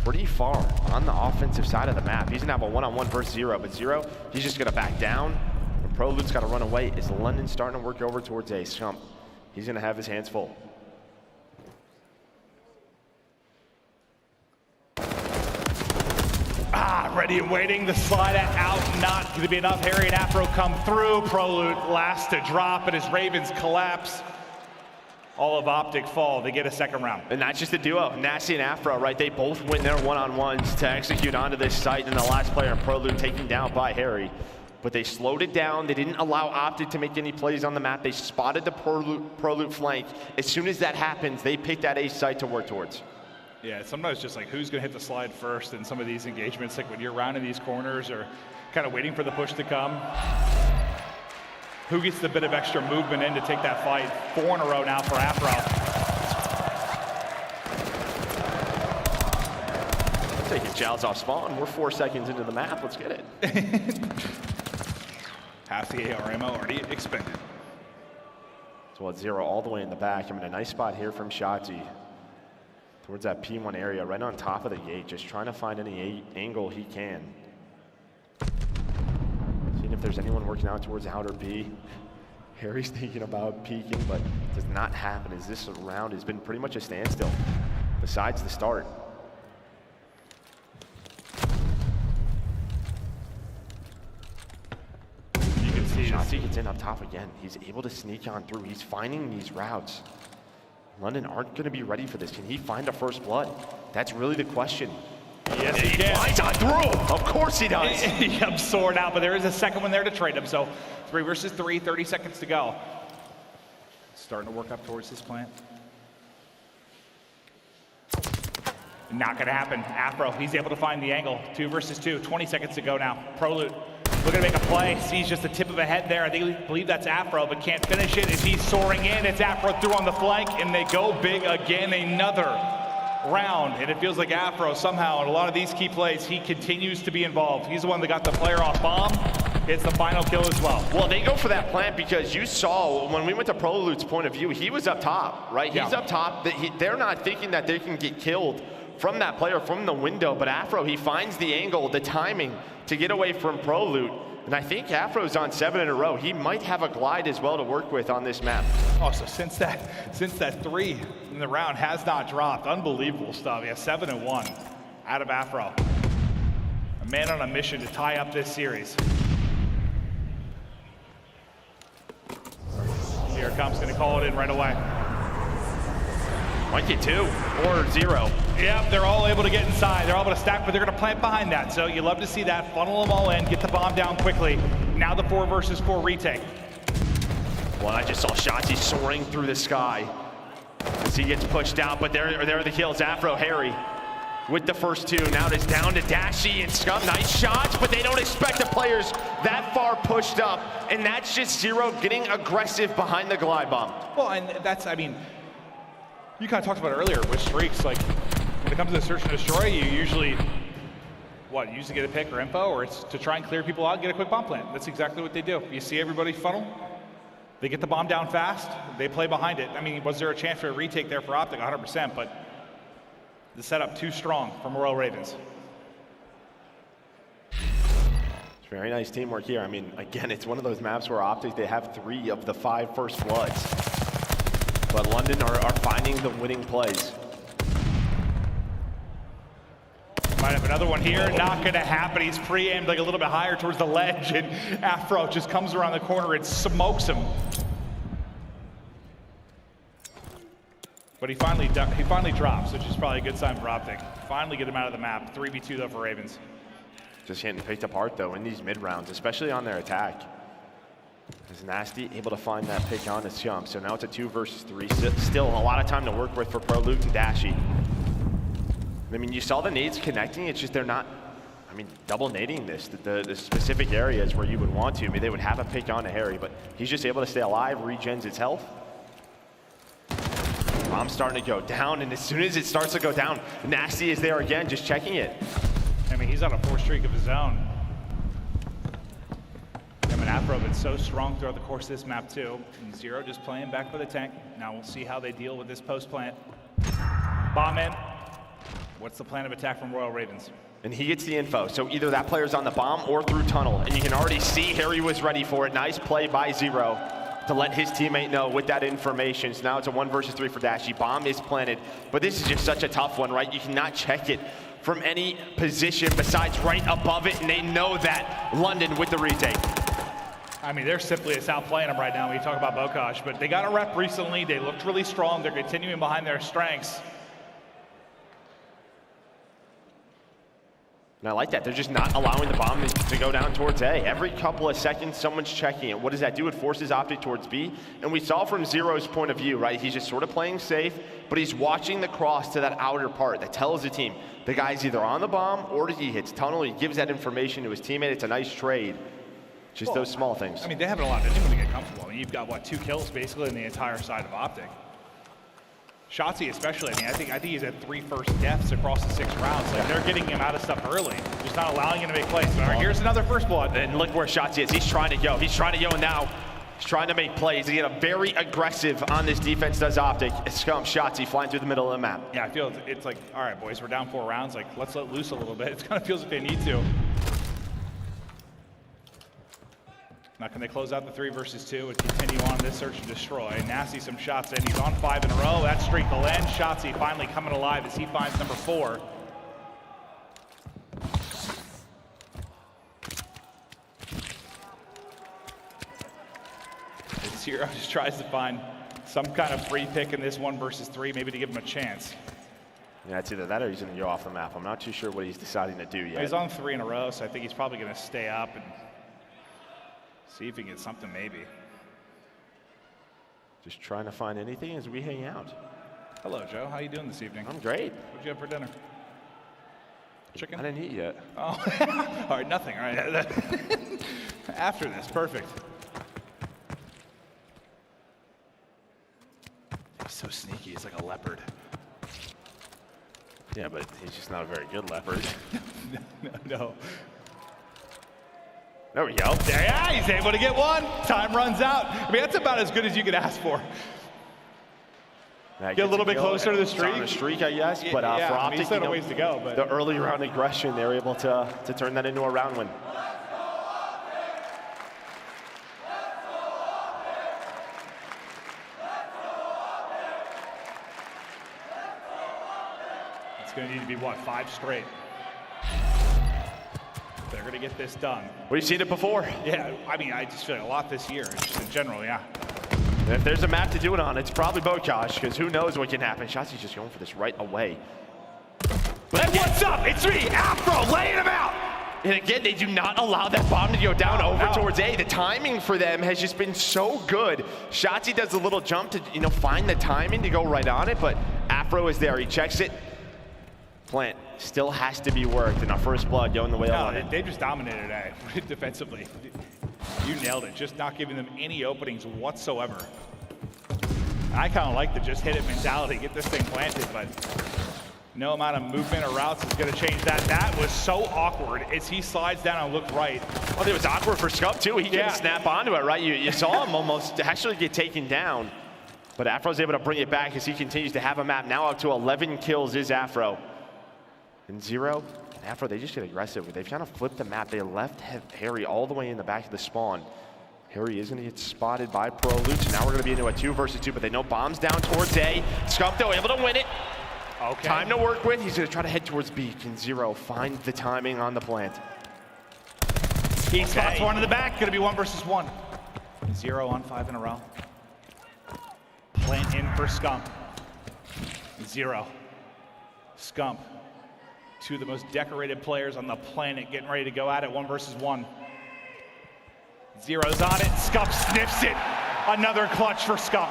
pretty far on the offensive side of the map. He's gonna have a one-on-one versus Zero, but Zero, he's just gonna back down, and Prolute's gotta run away. Is London starting to work over towards A? Scump, he's gonna have his hands full. Ready and waiting, the slide out, not gonna be enough. Harry and Afro come through. Prolute last to drop, and as Ravens collapse, all of OpTic fall. They get a second round. And that's just a duo, Nasty and Afro, right? They both win their one-on-ones to execute onto this site, and the last player in Prolute taken down by Harry. But they slowed it down. They didn't allow OpTic to make any plays on the map. They spotted the Prolute flank. As soon as that happens, they pick that A site to work towards. Yeah, sometimes just like who's going to hit the slide first in some of these engagements, like when you're rounding these corners or kind of waiting for the push to come. Who gets the bit of extra movement in to take that fight? 4 in a row now for Afro. Taking Jowls off spawn. We're 4 seconds into the map. Let's get it. Half the AR ammo already expended. So it's 0 all the way in the back. I'm in a nice spot here from Shotzzy. Towards that P1 area, right on top of the gate, just trying to find any angle he can. Seeing if there's anyone working out towards outer B. Harry's thinking about peeking, but it does not happen as this round has been pretty much a standstill, besides the start. You can see Shotzzy gets in up top again. He's able to sneak on through. He's finding these routes. London aren't going to be ready for this. Can he find a first blood? That's really the question. Yes, he can. Flies on through. Of course he does. He comes soaring out, but there is a second one there to trade him. So 3 versus 3, 30 seconds to go. Starting to work up towards this plant. Not going to happen. Afro, he's able to find the angle. 2 versus 2, 20 seconds to go now. Prolute looking to make a play. Sees just the tip of a head there. I believe that's Afro, but can't finish it as he's soaring in. It's Afro through on the flank, and they go big again. Another round, and it feels like Afro somehow in a lot of these key plays, he continues to be involved. He's the one that got the player off bomb. It's the final kill as well. Well, they go for that plant because you saw when we went to Prolute's point of view, he was up top, right? He's up top. They're not thinking that they can get killed from that player from the window, but Afro, he finds the angle, the timing to get away from Prolute. And I think Afro's on 7 in a row. He might have a glide as well to work with on this map. Oh, so since that 3 in the round has not dropped, unbelievable stuff. Yeah, 7 and 1 out of Afro. A man on a mission to tie up this series. Here it comes, gonna call it in right away. Might get 2 or 0. Yep, they're all able to get inside. They're all able to stack, but they're going to plant behind that. So you love to see that. Funnel them all in, get the bomb down quickly. Now the 4 versus 4 retake. Well, I just saw Shotzzy soaring through the sky as he gets pushed out, but there are the kills. Afro, Harry with the first 2. Now it's down to Dashy and Scump. Nice shots, but they don't expect the players that far pushed up. And that's just 0 getting aggressive behind the glide bomb. Well, and that's, I mean, you kind of talked about it earlier with streaks. Like, when it comes to search and destroy, you usually, get a pick or info, or it's to try and clear people out and get a quick bomb plant. That's exactly what they do. You see everybody funnel, they get the bomb down fast, they play behind it. I mean, was there a chance for a retake there for OpTic? 100%, but the setup too strong from Royal Ravens. It's very nice teamwork here. I mean, again, it's one of those maps where OpTic, they have 3 of the 5 first bloods. But London are finding the winning plays. Might have another one here. Not going to happen. He's pre-aimed like a little bit higher towards the ledge, and Afro just comes around the corner and smokes him. But he finally drops, which is probably a good sign for OpTic. Finally get him out of the map. 3v2 though for Ravens. Just getting picked apart though in these mid rounds, especially on their attack. Is Nasty able to find that pick on the Scump? So now it's a 2 versus 3. Still a lot of time to work with for Prolute and Dashy. I mean, you saw the nades connecting. It's just they're not, I mean, double nading this. The specific areas where you would want to. I mean, they would have a pick on to Harry, but he's just able to stay alive, regens his health. Bomb's starting to go down, and as soon as it starts to go down, Nasty is there again, just checking it. I mean, he's on a 4 streak of his own. I mean, Afro been so strong throughout the course of this map too. And 0 just playing back for the tank. Now we'll see how they deal with this post plant. Bomb in. What's the plan of attack from Royal Ravens? And he gets the info. So either that player's on the bomb or through tunnel. And you can already see Harry was ready for it. Nice play by 0. to let his teammate know with that information. So now it's a 1 versus 3 for Dashy. Bomb is planted, but this is just such a tough one, right? You cannot check it from any position besides right above it, and they know that. London with the retake. I mean, they're simply just outplaying them right now when you talk about Bokash, but they got a rep recently. They looked really strong. They're continuing behind their strengths. And I like that. They're just not allowing the bomb to go down towards A. Every couple of seconds, someone's checking it. What does that do? It forces OpTic towards B. And we saw from Zero's point of view, right? He's just sort of playing safe, but he's watching the cross to that outer part that tells the team the guy's either on the bomb or he hits tunnel. He gives that information to his teammate. It's a nice trade. Just those small things. I mean, they haven't allowed anyone to get comfortable. I mean, you've got, what, 2 kills basically in the entire side of OpTic. Shotzzy especially, I mean, I think he's had 3 first deaths across the 6 rounds. Like, they're getting him out of stuff early, just not allowing him to make plays. All right, here's another first blood. And look where Shotzzy is. He's trying to go. He's trying to go, and now he's trying to make plays. They get a very aggressive on this defense, does OpTic. Scump, Shotzzy flying through the middle of the map. Yeah, I feel it's like, all right, boys, we're down 4 rounds. Like, let's let loose a little bit. It kind of feels like they need to. Now, can they close out the 3 versus 2 and continue on this search and destroy? Nasty some shots in. He's on 5 in a row. That streak will end. Shotzzy finally coming alive as he finds number 4. Zero just tries to find some kind of free pick in this 1 versus 3, maybe to give him a chance. Yeah, it's either that or he's going to go off the map. I'm not too sure what he's deciding to do yet. He's on 3 in a row, so I think he's probably going to stay up and see if he gets something, maybe. Just trying to find anything as we hang out. Hello, Joe. How you doing this evening? I'm great. What'd you have for dinner? Chicken? I didn't eat yet. Oh, all right, nothing. All right. After this, perfect. He's so sneaky. He's like a leopard. Yeah, but he's just not a very good leopard. No. There we go. Yeah, he's able to get 1. Time runs out. I mean, that's about as good as you could ask for. Get a little bit closer to the streak. On a streak, I guess. But yeah, for I mean, OpTic, still a ways to go. But the early round aggression, they were able to turn that into a round win. it's going to need to be, what, 5 straight. They're going to get this done. We've seen it before. Yeah, I mean, I just feel like a lot this year, just in general, yeah. And if there's a map to do it on, it's probably Bokash, because who knows what can happen. Shotzzy's just going for this right away. But what's up? It's me, Afro, laying him out! And again, they do not allow that bomb to go down towards A. The timing for them has just been so good. Shotzzy does a little jump to, find the timing to go right on it, but Afro is there. He checks it. Plant still has to be worked, and our first blood going the way I wanted. They just dominated A defensively. You nailed it, just not giving them any openings whatsoever. I kind of like the just hit it mentality, get this thing planted, but no amount of movement or routes is going to change that. That was so awkward as he slides down and looked right. Well, it was awkward for Scump too. He couldn't snap onto it, right? You saw him almost actually get taken down, but Afro's able to bring it back as he continues to have a map. Now up to 11 kills is Afro. And Zero and Afro, they just get aggressive. They've kind of flipped the map. They left Harry all the way in the back of the spawn. Harry is going to get spotted by Prolute. So now we're going to be into a 2 versus 2, but they know bombs down towards A. Scump, though, able to win it. Okay. Time to work with. He's going to try to head towards B. Can Zero find the timing on the plant? He spots 1 in the back. Going to be 1 versus 1. 0 on 5 in a row. Plant in for Scump. 0. Scump. 2 of the most decorated players on the planet getting ready to go at it, 1 versus 1. Zero's on it, Scump sniffs it. Another clutch for Scump.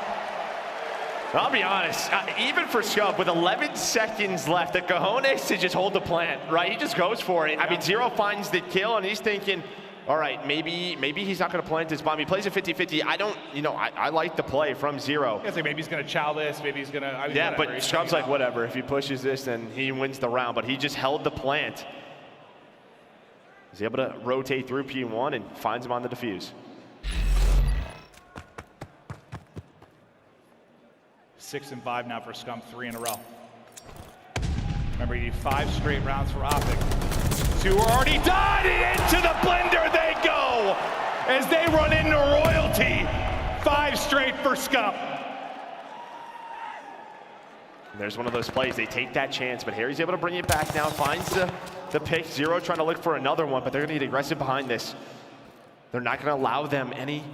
I'll be honest, even for Scump, with 11 seconds left, the cojones to just hold the plant, right? He just goes for it. I mean, Zero finds the kill, and he's thinking, all right, maybe he's not going to plant this bomb. He plays a 50-50. I like the play from Zero. I think maybe he's going to chow this, maybe he's going to... Yeah, but Scump's like, whatever. If he pushes this, then he wins the round. But he just held the plant. He's able to rotate through P1 and finds him on the defuse. 6 and 5 now for Scump, 3 in a row. Remember, you need 5 straight rounds for OpTic. 2 are already done, and into the blender they go as they run into royalty. 5 straight for Scump. There's one of those plays. They take that chance, but Harry's able to bring it back now. Finds the pick. Zero trying to look for another one, but they're going to get aggressive behind this. They're not going to allow them any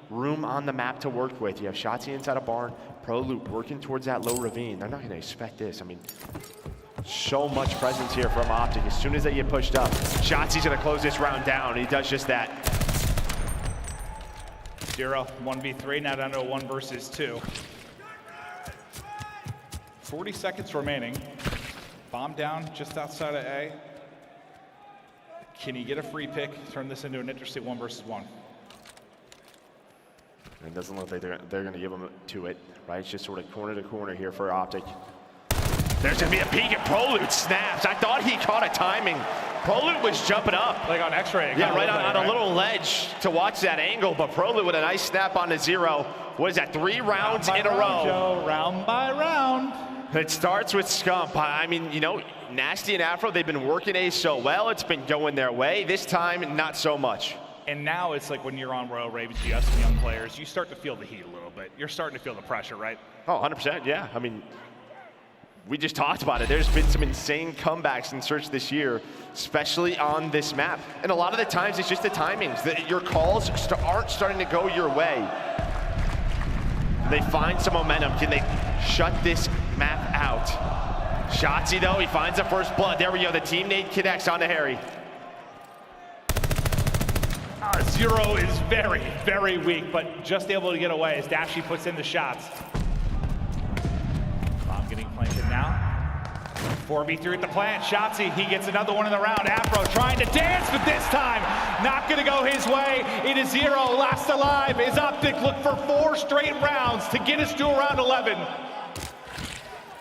room on the map to work with. You have Shotzzy inside a barn, Prolute working towards that low ravine. They're not going to expect this. I mean, so much presence here from OpTic. As soon as they get pushed up, Shotzy's going to close this round down. He does just that. Zero, 1v3, now down to a 1 versus 2. 40 seconds remaining. Bomb down just outside of A. Can he get a free pick, turn this into an interesting 1 versus 1? It doesn't look like they're going to give him to it, right? It's just sort of corner to corner here for OpTic. There's going to be a peek at Prolute snaps. I thought he caught a timing. Prolute was jumping up. Like on X-ray. Yeah, right on a little ledge to watch that angle, but Prolute with a nice snap on the zero. What is that, 3 rounds in a row? Joe, round by round. It starts with Scump. I mean, you know, Nasty and Afro, they've been working A so well. It's been going their way. This time, not so much. And now it's like when you're on Royal Ravens, you have some young players, you start to feel the heat a little bit. You're starting to feel the pressure, right? Oh, 100%, yeah. I mean, we just talked about it. There's been some insane comebacks in Search this year, especially on this map. And a lot of the times, it's just the timings. Your calls aren't starting to go your way. They find some momentum. Can they shut this map out? Shotzzy, though, he finds the first blood. There we go. The teammate connects on to Harry. Zero is very, very weak, but just able to get away as Dashy puts in the shots. Bomb getting planted now. 4v3 at the plant. Shotzzy, he gets another one in the round. Afro trying to dance, but this time not going to go his way. It is Zero last alive as OpTic look for 4 straight rounds to get us to around 11.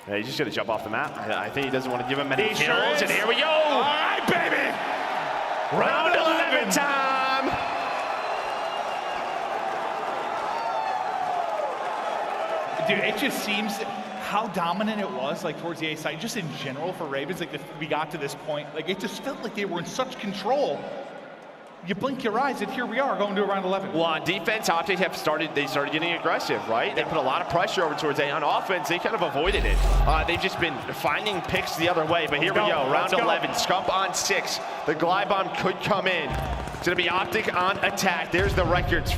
Yeah, he's just going to jump off the map. I think he doesn't want to give him many kills, sure and here we go. All right, baby. Round 11 time. Dude, it just seems how dominant it was, like towards the A side, just in general for Ravens. Like we got to this point, like it just felt like they were in such control. You blink your eyes, and here we are going to around 11. Well, on defense, OpTic started getting aggressive, right? They put a lot of pressure over towards A. On offense, they kind of avoided it. They've just been finding picks the other way, but here we go, round 11. Scump on 6. The glide bomb could come in. It's going to be OpTic on attack. There's the records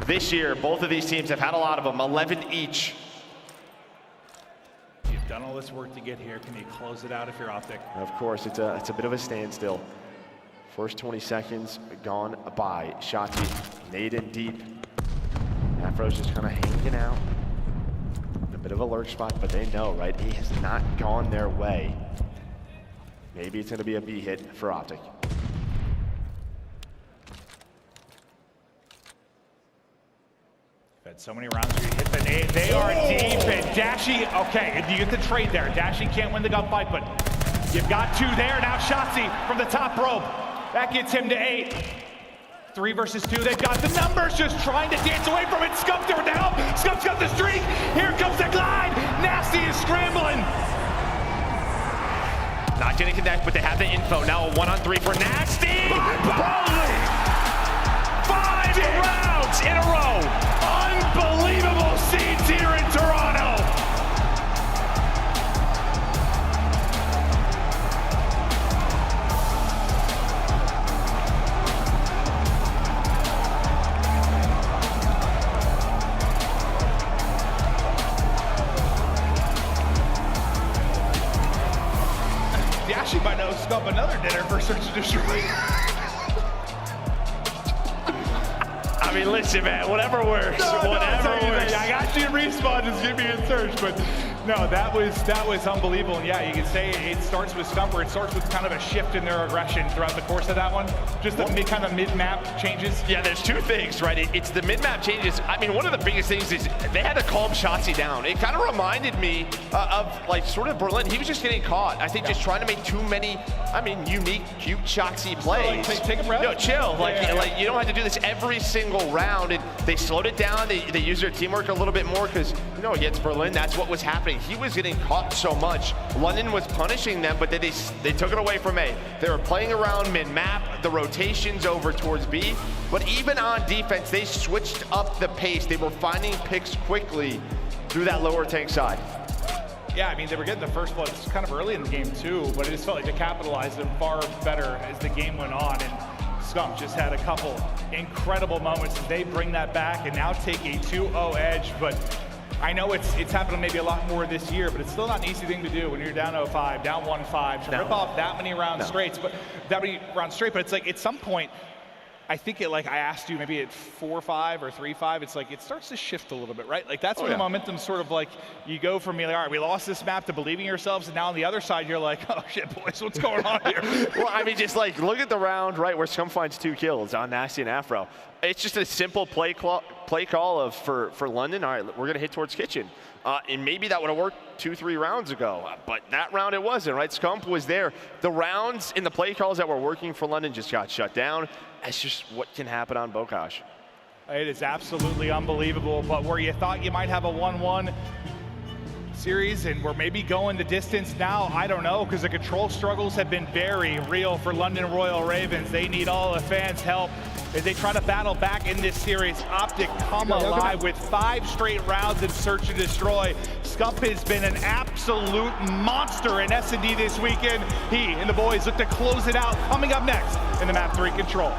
this year. Both of these teams have had a lot of them, 11 each. You've done all this work to get here. Can you close it out if you're OpTic? Of course, it's a bit of a standstill. First 20 seconds gone by. Shotzzy, nade in deep. Afro's just kind of hanging out. A bit of a lurk spot, but they know, right? He has not gone their way. Maybe it's going to be a B hit for OpTic. Had so many rounds where you hit the nade. They are deep, and Dashy, okay, you get the trade there. Dashy can't win the gunfight, but you've got 2 there. Now Shotzzy from the top rope. That gets him to 8. 3 versus 2, they've got the numbers, just trying to dance away from it. Scump there to help. Scump's got the streak. Here comes the glide. Nasty is scrambling. Not gonna connect, but they have the info. Now a 1-on-3 for Nasty. 5 rounds in a row. Unbelievable scenes here in Toronto. Dashy might know Scump another dinner for Search and Destroy. I mean, listen, man, whatever works. Whatever works. I got you Respawn, just give me a Search, but no, that was unbelievable. And yeah, you can say it starts with Scump, or it starts with kind of a shift in their aggression throughout the course of that one. Just the kind of mid-map changes. Yeah, there's 2 things, right? It's the mid-map changes. I mean, one of the biggest things is they had to calm Shotzzy down. It kind of reminded me of like sort of Berlin. He was just getting caught. I think just trying to make too many, I mean, unique, cute Shotzzy plays. Like, take a breath. No, chill. Like you don't have to do this every single round. And they slowed it down. They used their teamwork a little bit more because, you know, against Berlin, that's what was happening. happening. He was getting caught so much. London was punishing them, but they took it away from A. They were playing around mid-map, the rotations over towards B, but even on defense, they switched up the pace. They were finding picks quickly through that lower tank side. Yeah, I mean, they were getting the first blood kind of early in the game too, but it just felt like they capitalized them far better as the game went on. And Scump just had a couple incredible moments. They bring that back and now take a 2-0 edge, but I know it's happening maybe a lot more this year, but it's still not an easy thing to do when you're down 0-5, down 1-5, to rip off that many rounds straight. But it's like at some point, I think I asked you maybe at 4-5 or 3-5, it's like it starts to shift a little bit, right? Like that's when the momentum sort of like, you go from being like, all right, we lost this map to believing yourselves, and now on the other side, you're like, oh shit, boys, what's going on here? Well, I mean, just like look at the round, right, where Scump finds 2 kills on Nasty and Afro. It's just a simple play call of for London, all right, we're gonna hit towards Kitchen. And maybe that would have worked 2-3 rounds ago, but that round it wasn't, right? Scump was there. The rounds in the play calls that were working for London just got shut down. That's just what can happen on Bokash. It is absolutely unbelievable, but where you thought you might have a 1-1 series and we're maybe going the distance now, I don't know, because the control struggles have been very real for London Royal Ravens. They need all the fans' help as they try to battle back in this series. OpTic come alive with 5 straight rounds in Search and Destroy. Scump has been an absolute monster in S&D this weekend. He and the boys look to close it out. Coming up next in the Map 3 Control.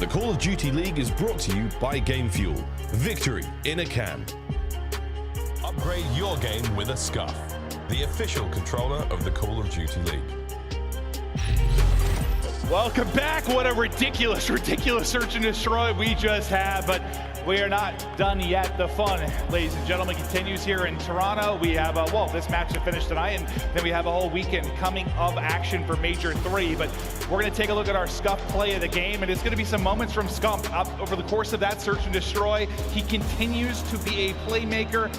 Call of Duty League is brought to you by Game Fuel. Victory in a can. Upgrade your game with a Scuff, the official controller of the Call of Duty League. Welcome back. What a ridiculous search and destroy we just had, but we are not done yet. The fun, ladies and gentlemen, continues here in Toronto. We have, well, this match to finish tonight, and then we have a whole weekend coming of action for Major 3, but we're going to take a look at our Scuff play of the game, and it's going to be some moments from Scump over the course of that search and destroy. He continues to be a playmaker.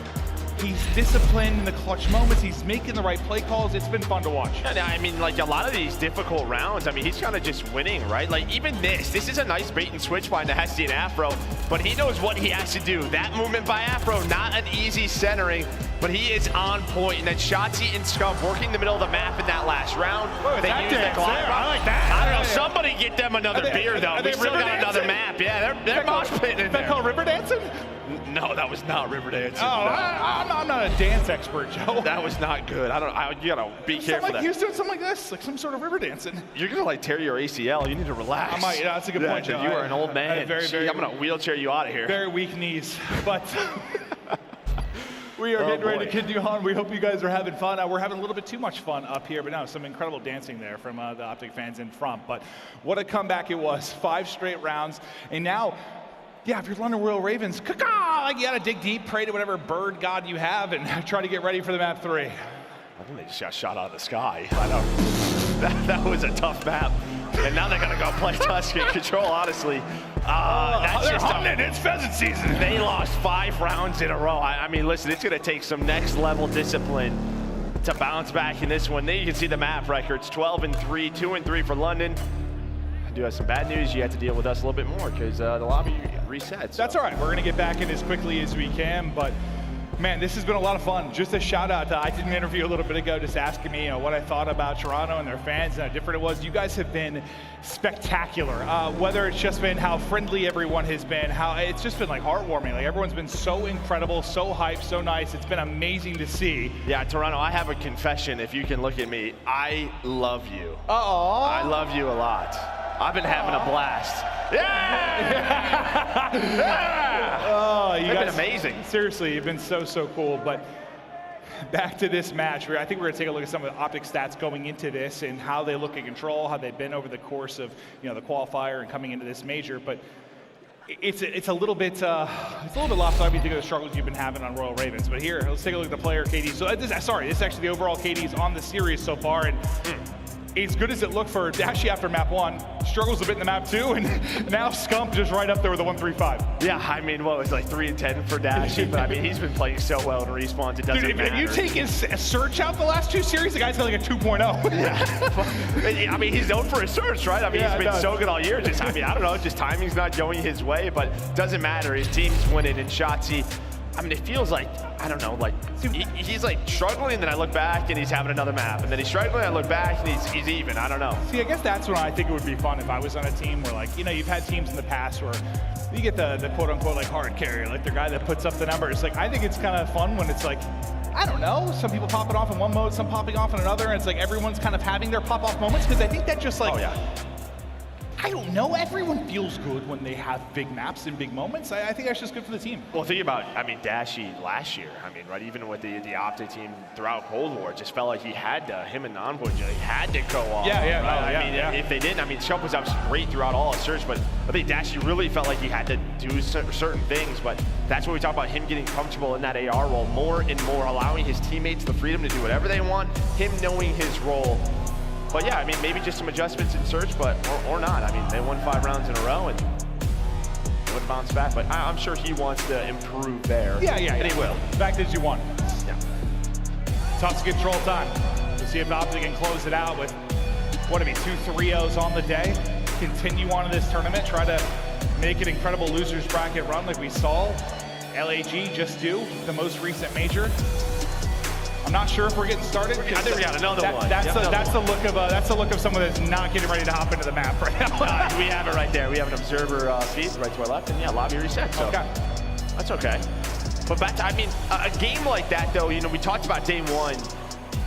He's disciplined in the clutch moments. He's making the right play calls. It's been fun to watch. Yeah, I mean, like a lot of these difficult rounds, I mean, he's kind of just winning, right? Like even this is a nice bait and switch by Dashy and Afro, but he knows what he has to do. That movement by Afro, not an easy centering, but he is on point. And then Shotzzy and Scump working the middle of the map in that last round. They use the climb. I like that. I don't know. Somebody get them another beer, though. We still got another map. Yeah, they're mosh pitting in there. Is that called river dancing? No, that was not river dancing. Oh, No. I'm not a dance expert, Joe. That was not good. You gotta be careful. He was doing something like this, like some sort of river dancing. You're gonna like tear your ACL. You need to relax. I might. Yeah, that's a good point, Joe. You are an old man. I'm gonna wheelchair you out of here. Very weak knees, but we are getting ready to continue on. We hope you guys are having fun. We're having a little bit too much fun up here, but no, some incredible dancing there from the OpTic fans in front. But what a comeback it was. 5 straight rounds, and now. Yeah, if you're London Royal Ravens, like you gotta dig deep, pray to whatever bird god you have, and try to get ready for the map 3. I think they just got shot out of the sky. I know. That was a tough map. And now they're gonna go play Tuscan Control, honestly. They're hunting. It's pheasant season. They lost 5 rounds in a row. I mean, listen, it's gonna take some next level discipline to bounce back in this one. Then you can see the map records, 12-3, 2-3 for London. I do have some bad news. You have to deal with us a little bit more because the lobby resets. So. That's all right. We're going to get back in as quickly as we can, but man, this has been a lot of fun. Just a shout out. I did an interview a little bit ago just asking me what I thought about Toronto and their fans and how different it was. You guys have been spectacular. Whether it's just been how friendly everyone has been, how it's just been like heartwarming. Like everyone's been so incredible, so hyped, so nice. It's been amazing to see. Yeah, Toronto, I have a confession if you can look at me. I love you. Uh-oh. I love you a lot. I've been having a blast. Yeah! Yeah! Oh, you guys been amazing. Seriously, you've been so cool. But back to this match, I think we're going to take a look at some of the OpTic stats going into this and how they look at control, how they've been over the course of the qualifier and coming into this major. But it's a little bit lopsided when you think of the struggles you've been having on Royal Ravens. But here, let's take a look at the player KDs. So this is actually the overall KDs on the series so far. And as good as it looked for Dashy after map 1, struggles a bit in the map 2, and now Scump just right up there with a 1-3-5. Yeah, I mean, what was it, like 3-10 for Dashy, but I mean, he's been playing so well in respawns, it doesn't matter. If you take his search out the last 2 series, the guy's got like a 2.0. Yeah, I mean, he's known for his search, right? I mean, he's been so good all year. Just, I mean, I don't know, just timing's not going his way, but doesn't matter. His team's winning, and Shotzzy, I mean, it feels like, I don't know, like, he's like struggling, and then I look back and he's having another map. And then he's struggling, I look back and he's even. I don't know. See, I guess that's when I think it would be fun if I was on a team where, like, you've had teams in the past where you get the quote unquote, like, hard carrier, like the guy that puts up the numbers. Like, I think it's kind of fun when it's like, I don't know, some people popping off in one mode, some popping off in another, and it's like everyone's kind of having their pop off moments, because I think that just like, I don't know, everyone feels good when they have big maps and big moments. I think that's just good for the team. Well, think about, I mean, Dashy last year, I mean, right, even with the OpTic team throughout Cold War, it just felt like he had to, him and Envoy, he had to go off. If they didn't, I mean, Scump was obviously great throughout all his search, but I think Dashy really felt like he had to do certain things, but that's what we talk about, him getting comfortable in that AR role more and more, allowing his teammates the freedom to do whatever they want, him knowing his role. But yeah, I mean, maybe just some adjustments in search, but or not. I mean, they won 5 rounds in a row and they would bounce back. But I'm sure he wants to improve there. And he will. The fact is, you won. Yeah. Tough control time. We'll see if OpTic can close it out with 2 3-0s on the day. Continue on in this tournament. Try to make an incredible losers bracket run like we saw LAG just do the most recent major. I'm not sure if we're getting started. I think we got another one. That's the look of someone that's not getting ready to hop into the map right now. We have it right there. We have an observer feed right to our left, and yeah, lobby reset. So that's okay. But back to, I mean, a game like that though, we talked about day 1.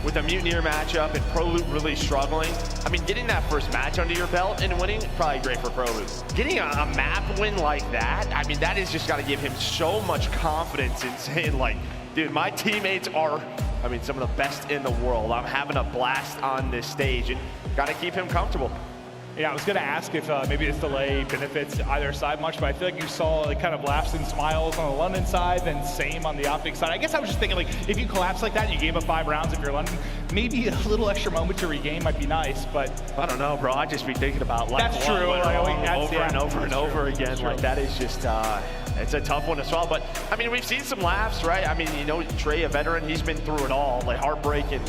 with a Mutineer matchup and Prolute really struggling. I mean, getting that first match under your belt and winning, probably great for Prolute. Getting a map win like that, I mean, that has just got to give him so much confidence in saying, like, dude, my teammates are, I mean, some of the best in the world. I'm having a blast on this stage, and got to keep him comfortable. Yeah, I was going to ask if maybe this delay benefits either side much, but I feel like you saw like kind of laughs and smiles on the London side, then same on the OpTic side. I guess I was just thinking, like, if you collapse like that and you gave up 5 rounds if you're London, maybe a little extra moment to regain might be nice, but... I don't know, bro. I'd just be thinking about like that's true. over and over again. Like, that is just... it's a tough one to swallow, but I mean, we've seen some laughs, right? I mean, you know, Trey, a veteran, he's been through it all, like heartbreaking.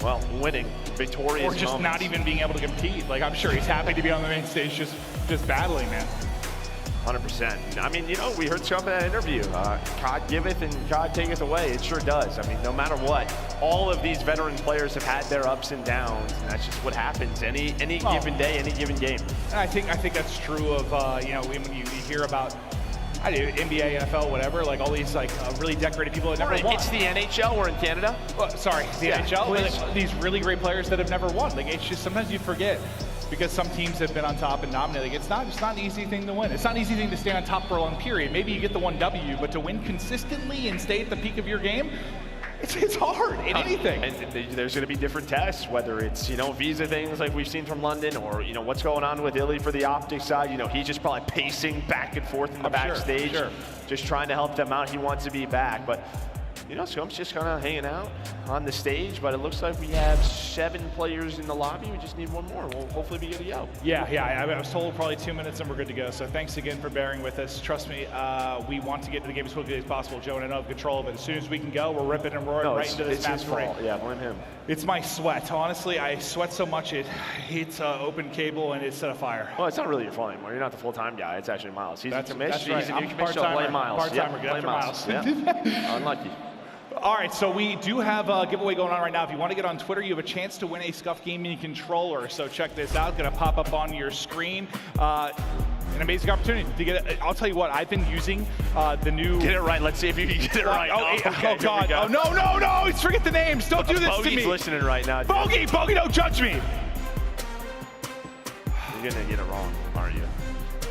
Well, winning, victorious or just moments. not even being able to compete. Like, I'm sure he's happy to be on the main stage, just battling, man. 100%. I mean, you know, we heard Scump in that interview. God giveth and God taketh away. It sure does. I mean, no matter what, all of these veteran players have had their ups and downs, and that's just what happens any given day, any given game. And I think that's true of you know, when you hear about NBA, NFL, whatever, like all these like really decorated people that never won. It's the NHL. We're in Canada. Sorry, the NHL. Like, these really great players that have never won. Like, it's just sometimes you forget because some teams have been on top and dominated. Like, it's not an easy thing to win. It's not an easy thing to stay on top for a long period. Maybe you get the 1 W, but to win consistently and stay at the peak of your game, it's hard in anything. And there's going to be different tests, whether it's, you know, visa things like we've seen from London, or, you know, what's going on with Illy for the OpTic side. You know, he's just probably pacing back and forth in the backstage, just trying to help them out. He wants to be back, but, you know, Scump's just kind of hanging out on the stage, but it looks like we have 7 players in the lobby. We just need 1 more. We'll hopefully be good to go. Yeah, I was told probably 2 minutes and we're good to go. So thanks again for bearing with us. Trust me, we want to get to the game as quickly as possible. Joe and I don't have control of it. As soon as we can go, we're ripping and roaring right into this match. Yeah, blame him. It's my sweat. Honestly, I sweat so much it hits open cable and it's set afire. Well, it's not really your fault anymore. You're not the full-time guy. It's actually Miles. He's a commission. Right. He's a new commissioner. Blame Miles. Part-timer. Yep, blame Miles. Yeah. Unlucky. All right, so we do have a giveaway going on right now. If you want to get on Twitter, you have a chance to win a Scuff Gaming controller. So check this out. Going to pop up on your screen. An amazing opportunity to get it. I'll tell you what, I've been using the new... Get it right. Let's see if you can get it right. Oh, God. Oh, no. Forget the names. Don't do this to me. Bogey's listening right now. Bogey, don't judge me. You're going to get it wrong, aren't you?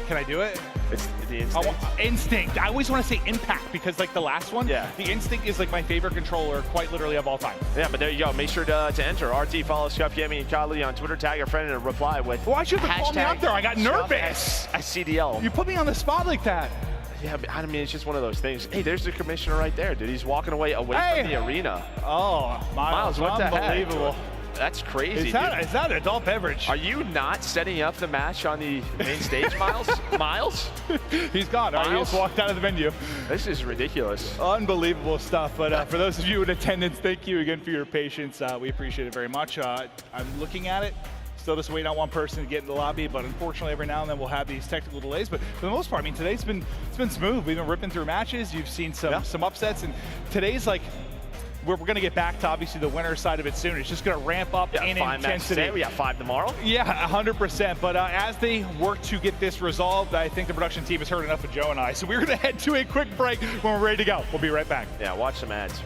Can I do it? It's the Instinct. Instinct. I always want to say Impact because, like, the last one, the Instinct is, like, my favorite controller quite literally of all time. Yeah, but there you go. Make sure to enter. RT, follow Scuff Gaming and TJHaly on Twitter. Tag your friend and reply with Why should you have called me out there? I got nervous. CDL. You put me on the spot like that. Yeah, but I mean, it's just one of those things. Hey, there's the commissioner right there, dude. He's walking away from the arena. Oh, Miles, what the heck? Unbelievable. That's crazy. Is that an adult beverage? Are you not setting up the match on the main stage, Miles? Miles? He's gone. He just walked out of the venue. This is ridiculous. Unbelievable stuff. But for those of you in attendance, thank you again for your patience. We appreciate it very much. I'm looking at it. Still just waiting on 1 person to get in the lobby, but unfortunately every now and then we'll have these technical delays. But for the most part, I mean, today's been smooth. We've been ripping through matches. You've seen some upsets, and today's like, we're going to get back to obviously the winner side of it soon. It's just going to ramp up in intensity. We got 5 tomorrow. Yeah, 100%. But as they work to get this resolved, I think the production team has heard enough of Joe and I. So we're going to head to a quick break when we're ready to go. We'll be right back. Yeah, watch some ads.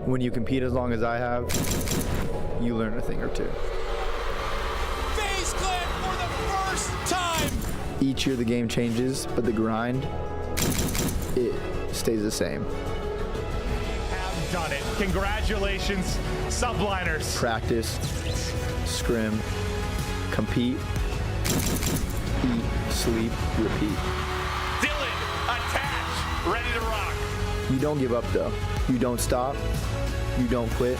When you compete as long as I have, you learn a thing or two. FaZe Clan for the first time! Each year the game changes, but the grind, it stays the same. Have done it. Congratulations, Subliners. Practice, scrim, compete, eat, sleep, repeat. Dylan, attach, ready to rock. You don't give up though. You don't stop. You don't quit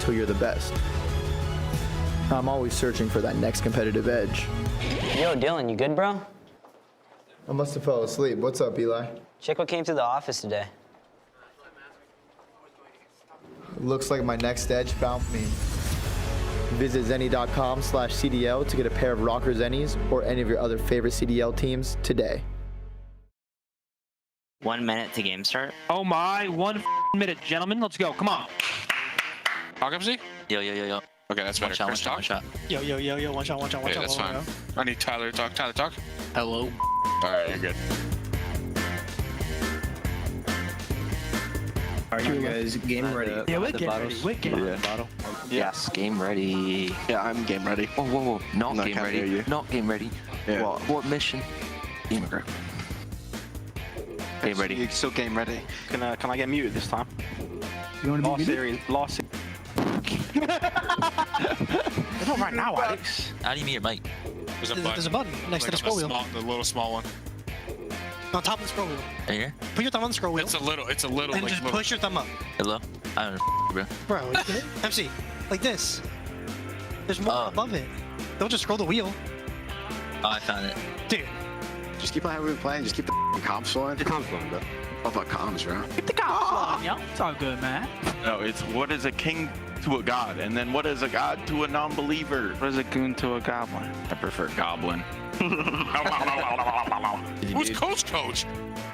till you're the best. I'm always searching for that next competitive edge. Yo, Dylan, you good, bro? I must have fell asleep. What's up, Eli? Check what came to the office today. Looks like my next edge found me. Visit zenny.com/CDL to get a pair of Røkkr Zennies or any of your other favorite CDL teams today. 1 minute to game start. Oh my, 1 minute, gentlemen. Let's go. Come on. Talk abeZy? Yo. Okay, that's better. One shot. Yo. One shot. Yeah, that's fine. I need Tyler to talk. Tyler, talk. Hello. All right, you're good. Are you guys game ready? Yeah, we're game ready. We're game ready. Yes, game ready. Yeah, I'm game ready. Oh, whoa. Not game ready. Not game ready. Yeah. What mission? Game ready. Game ready. You're still game ready. Can I get muted this time? You want to be series. Last series. It's not right now, Alex. How do you mute your mic? There's a button next to the scroll wheel. The little small one. On top of the scroll wheel. Right here? Put your thumb on the scroll wheel. It's a little. And like, just little. push your thumb up. Hello? I don't know, bro. Bro, MC, like this. There's more above it. Don't just scroll the wheel. Oh, I found it. Dude. Just keep on how we've been playing. Just keep the comps flowing. The comps flowing, bro. What about comms, bro? Keep the comps flowing, yo. It's all good, man. No, it's what is a king to a god, and then what is a god to a non-believer? What is a goon to a goblin? I prefer goblin. Who's Coach? Coach.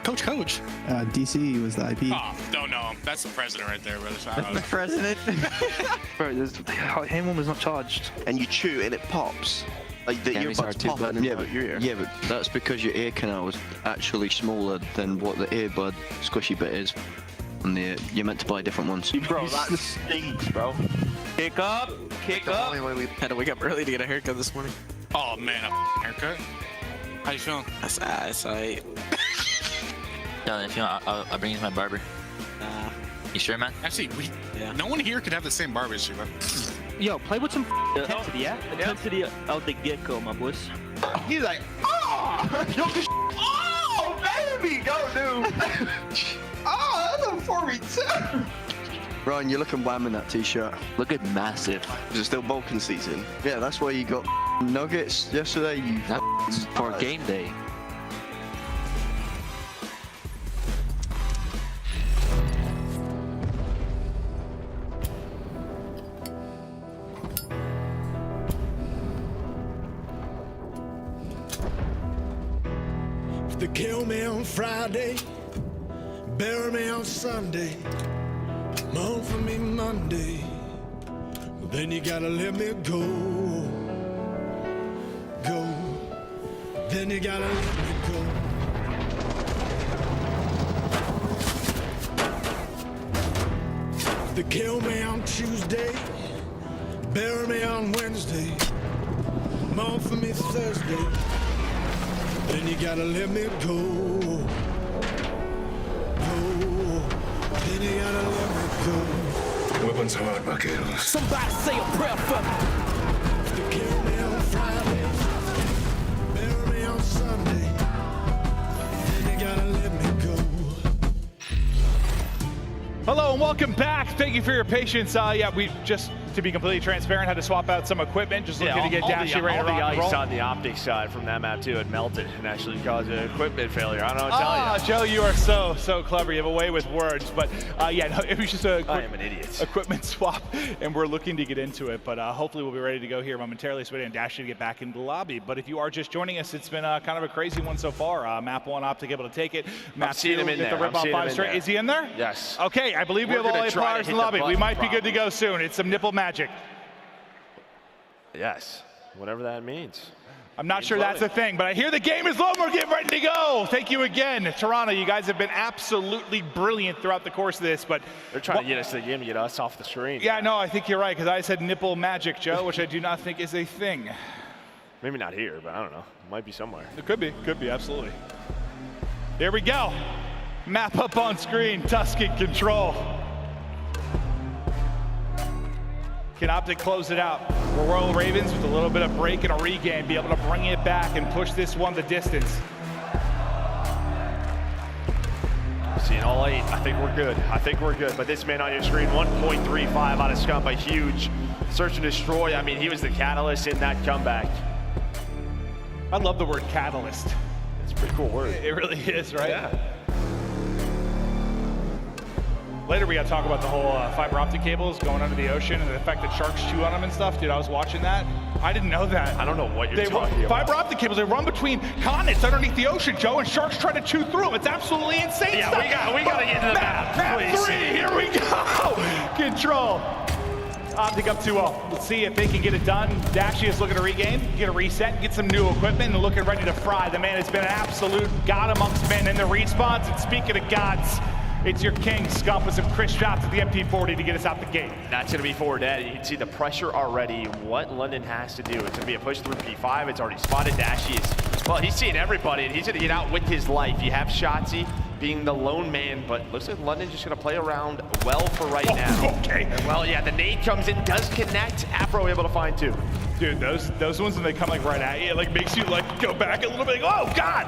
DC was the IP. Oh, don't know him. That's the president right there, brother. So I don't know. President? Bro, him was not charged. And you chew and it pops. Like the earbuds pop in your ear. Yeah, but that's because your ear canal is actually smaller than what the earbud squishy bit is. And you're meant to buy different ones. Bro, that stinks, bro. Kick up. Wait. Had to wake up early to get a haircut this morning. Oh man, a haircut. How you feeling? That's alright. No, if you want, I'll bring you to my barber. You sure, man? Actually, no one here could have the same barber issue, bro. Yo, play with some intensity, yeah? Intensity out the get-go, my boys. He's like, oh, baby, go, dude. Oh, that's a 4v2. Ryan, you're looking wham in that t-shirt. Look massive. Is it still bulking season? Yeah, that's why you got nuggets yesterday. You for game day. They kill me on Friday, bury me on Sunday, mourn for me Monday, but then you gotta let me go, then you gotta let me go. They kill me on Tuesday, bury me on Wednesday, mourn for me Thursday, then you gotta let me go, then you gotta let me go. Weapons hard, vaqueros. Somebody say a prayer for me. They kill me on Friday, bury me on Sunday, then you gotta let me go. Hello and welcome back. Thank you for your patience. We just, to be completely transparent, had to swap out some equipment. Just looking to get Dashy ready to rock and roll. All the ice on the OpTic side from that map too had melted and actually caused an equipment failure. I don't know what to tell you. Joe, you are so clever. You have a way with words. But it was just a I am an idiot. Equipment swap, and we're looking to get into it. But hopefully we'll be ready to go here momentarily. So we didn't Dashy to get back into the lobby. But if you are just joining us, it's been kind of a crazy one so far. Map 1, OpTic able to take it. Map 2, him in get there. the rip on 5 straight. Is he in there? Yes. Okay, I believe we have all 8 players in the lobby. We might be good to go soon. It's some nipple magic. Yes, whatever that means. I'm not sure that's a thing, but I hear the game is low. We're getting ready to go. Thank you again, Toronto. You guys have been absolutely brilliant throughout the course of this, but they're trying to get us to the game to get us off the screen. Yeah, no, I think you're right, because I said nipple magic, Joe, which I do not think is a thing. Maybe not here, but I don't know. It might be somewhere. It could be, absolutely. There we go. Map up on screen, Tuscan control. Can OpTic close it out? We're Royal Ravens with a little bit of break and a regain, be able to bring it back and push this one the distance. Seeing all 8, I think we're good. I think we're good. But this man on your screen, 1.35 out of Scump, a huge search and destroy. I mean, he was the catalyst in that comeback. I love the word catalyst. It's a pretty cool word. It really is, right? Yeah. Later, we got to talk about the whole fiber optic cables going under the ocean and the fact that sharks chew on them and stuff. Dude, I was watching that. I didn't know that. I don't know what you're talking about. Fiber optic cables, they run between continents underneath the ocean, Joe, and sharks try to chew through them. It's absolutely insane stuff. We got to get into the map, 3, here we go. Control. OpTic up 2-0. Let's see if they can get it done. Dashy is looking to regain, get a reset, get some new equipment, and looking ready to fry. The man has been an absolute god amongst men in the respawns. And speaking of gods, it's your king, Scump, with some crisp shots at the MP40 to get us out the gate. That's going to be forward dead. You can see the pressure already, what London has to do. It's going to be a push through P5. It's already spotted. Dashy is, well, he's seeing everybody, and he's going to get out with his life. You have Shotzzy being the lone man, but looks like London just going to play around well for right now. Okay. And well, yeah, the nade comes in, does connect. Afro able to find 2. Dude, those ones when they come like right at you, it like makes you like go back a little bit. Like, oh, God!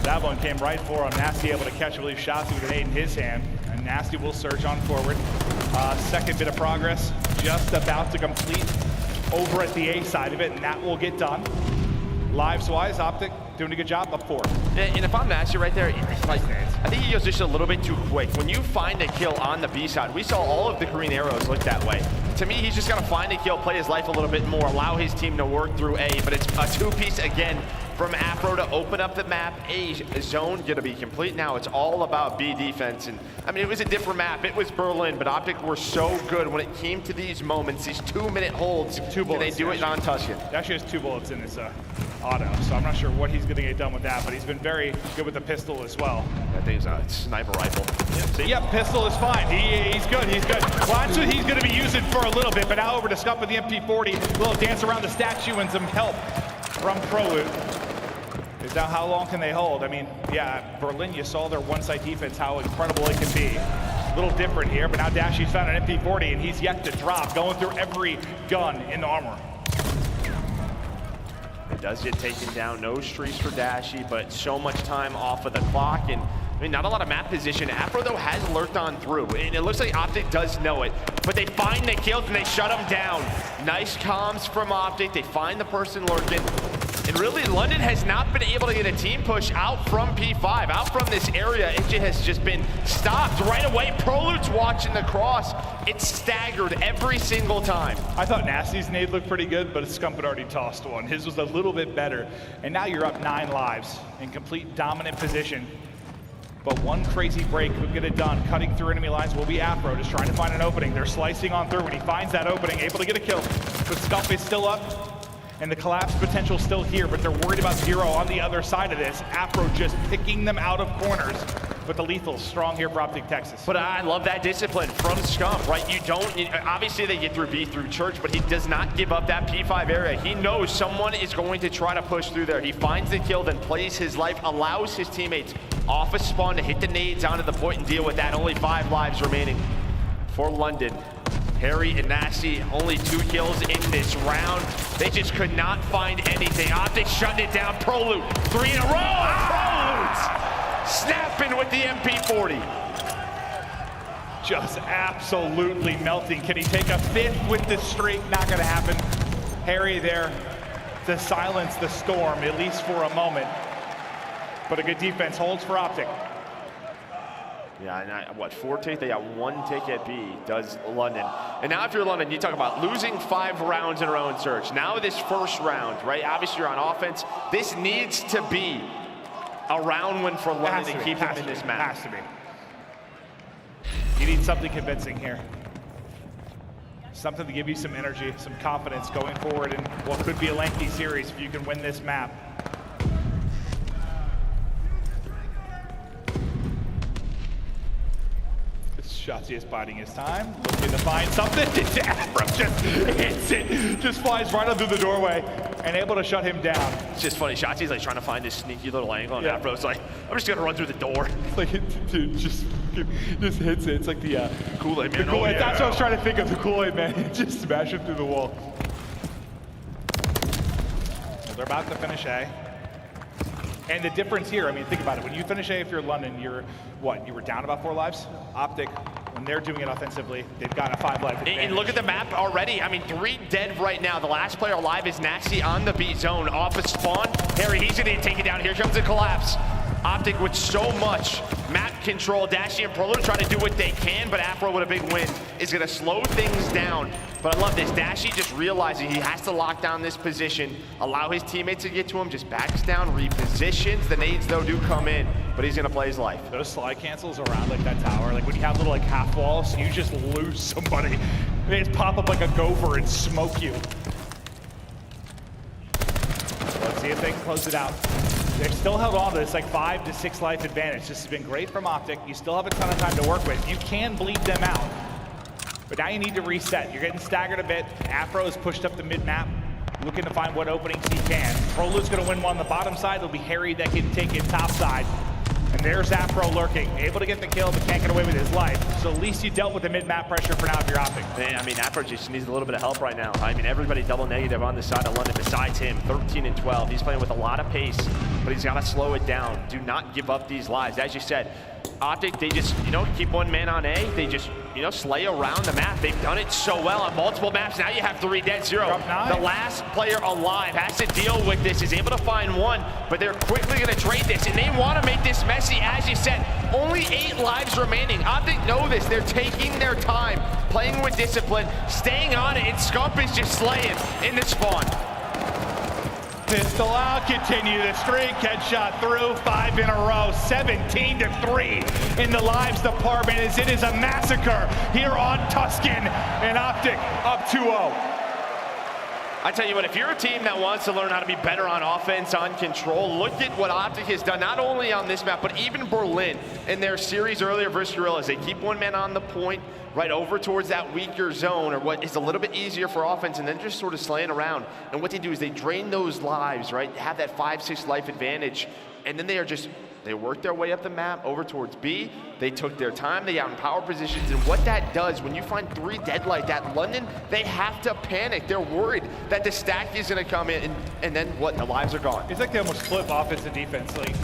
That one came right for him. Nasty able to catch, I believe, Shotzzy with an 8 in his hand. And Nasty will surge on forward. Second bit of progress, just about to complete over at the A side of it, and that will get done. Lives-wise, OpTic doing a good job, up 4. And if I'm Nasty right there, like, I think he goes just a little bit too quick. When you find a kill on the B side, we saw all of the green arrows look that way. To me, he's just got to find a kill, play his life a little bit more, allow his team to work through A, but it's a 2-piece again from Afro to open up the map. A zone gonna be complete now. It's all about B defense. And I mean, it was a different map. It was Berlin, but OpTic were so good when it came to these moments, these 2-minute holds. 2 bullets. And they do it on Tuscan. Actually has 2 bullets in his auto, so I'm not sure what he's gonna get done with that, but he's been very good with the pistol as well. I think it's a sniper rifle. Yep, pistol is fine. He's good, he's good. Well, that's what he's gonna be using for a little bit, but now over to Scump with the MP40. A little dance around the statue and some help from Prolute. Is now how long can they hold? I mean, yeah, Berlin, you saw their one-side defense, how incredible it can be. A little different here, but now Dashy's found an MP40 and he's yet to drop, going through every gun in the armor. It does get taken down, no streaks for Dashy, but so much time off of the clock. And I mean, not a lot of map position. Afro, though, has lurked on through, and it looks like OpTic does know it, but they find the kills and they shut him down. Nice comms from OpTic. They find the person lurking. And really, London has not been able to get a team push out from P5, out from this area. It has just been stopped right away. Prolute's watching the cross. It's staggered every single time. I thought Nasty's nade looked pretty good, but Scump had already tossed one. His was a little bit better. And now you're up 9 lives in complete dominant position. But one crazy break could get it done. Cutting through enemy lines will be Afro, just trying to find an opening. They're slicing on through. When he finds that opening, able to get a kill. But Scump is still up. And the collapse potential still here, but they're worried about Zero on the other side of this. Afro just picking them out of corners. But the lethal's strong here for OpTic Texas. But I love that discipline from Scump, right? Obviously they get through B through Church, but he does not give up that P5 area. He knows someone is going to try to push through there. He finds the kill, then plays his life, allows his teammates off a spawn to hit the nades onto the point and deal with that. Only 5 lives remaining for London. Harry and Nasty, only 2 kills in this round. They just could not find anything. OpTic shutting it down. Prolute, 3 in a row. Prolute snapping with the MP40. Just absolutely melting. Can he take a 5th with this streak? Not gonna happen. Harry there to silence the storm, at least for a moment. But a good defense holds for OpTic. Yeah, and what, 4 tick? They got 1 tick at B, does London. And now if you're London, you talk about losing 5 rounds in a row in Search. Now this first round, right? Obviously you're on offense. This needs to be a round win for London to keep them in this match. Has to be. You need something convincing here. something to give you some energy, some confidence going forward in what could be a lengthy series if you can win this map. Shotzzy is biding his time, looking to find something. Afro just hits it, just flies right under the doorway and able to shut him down. It's just funny, Shotzzy's like trying to find this sneaky little angle, and Afro's like, I'm just gonna run through the door. Like, dude, just hits it. It's like the Kool-Aid man. Kool-Aid. That's what I was trying to think of, the Kool-Aid man. Just smash him through the wall. Well, they're about to finish A. And the difference here, I mean, think about it. When you finish A, if you're London, you're, what, you were down about 4 lives? OpTic, when they're doing it offensively, they've got a 5 life advantage. And look at the map already. I mean, 3 dead right now. The last player alive is Nasty on the B zone. Off a spawn. Harry, he's gonna take it down. Here comes the collapse. OpTic with so much map control. Dashy and Prolute trying to do what they can, but Afro with a big win is gonna slow things down. But I love this. Dashy just realizing he has to lock down this position, allow his teammates to get to him, just backs down, repositions. The nades, though, do come in, but he's gonna play his life. Those slide cancels around like that tower, like when you have little like half walls, you just lose somebody. They just pop up like a gopher and smoke you. Let's see if they can close it out. They've still held on to this like 5 to 6 life advantage. This has been great from OpTic. You still have a ton of time to work with. You can bleed them out. But now you need to reset. You're getting staggered a bit. Afro is pushed up the mid-map, looking to find what openings he can. Prolute's gonna win one on the bottom side. It'll be Harry that can take it top side. And there's Afro lurking, able to get the kill, but can't get away with his life. So at least you dealt with the mid-map pressure for now if you're OpTic. Man, I mean, Afro just needs a little bit of help right now. I mean, everybody double negative on the side of London besides him, 13 and 12. He's playing with a lot of pace, but he's gotta slow it down. Do not give up these lives. As you said, OpTic, they just, keep one man on A. They just, slay around the map. They've done it so well on multiple maps. Now you have 3 dead, 0. The last player alive has to deal with this, is able to find one, but they're quickly gonna trade this, and they wanna make this messy. As you said, only 8 lives remaining. OpTic know this. They're taking their time, playing with discipline, staying on it, and Scump is just slaying in the spawn. Pistol out, continue the streak, headshot through, 5 in a row, 17 to 3 in the lives department as it is a massacre here on Tuscan, and OpTic up 2-0. I tell you what, if you're a team that wants to learn how to be better on offense, on control, look at what OpTic has done, not only on this map, but even Berlin in their series earlier versus Guerrillas. They keep one man on the point, right over towards that weaker zone, or what is a little bit easier for offense, and then just sort of slaying around. And what they do is they drain those lives, right? Have that 5-6 life advantage, and then they work their way up the map over towards B. They took their time, they got in power positions, and what that does, when you find 3 dead like that, London, they have to panic. They're worried that the stack is gonna come in, and then what, the lives are gone. It's like they almost flip offense and defense, like,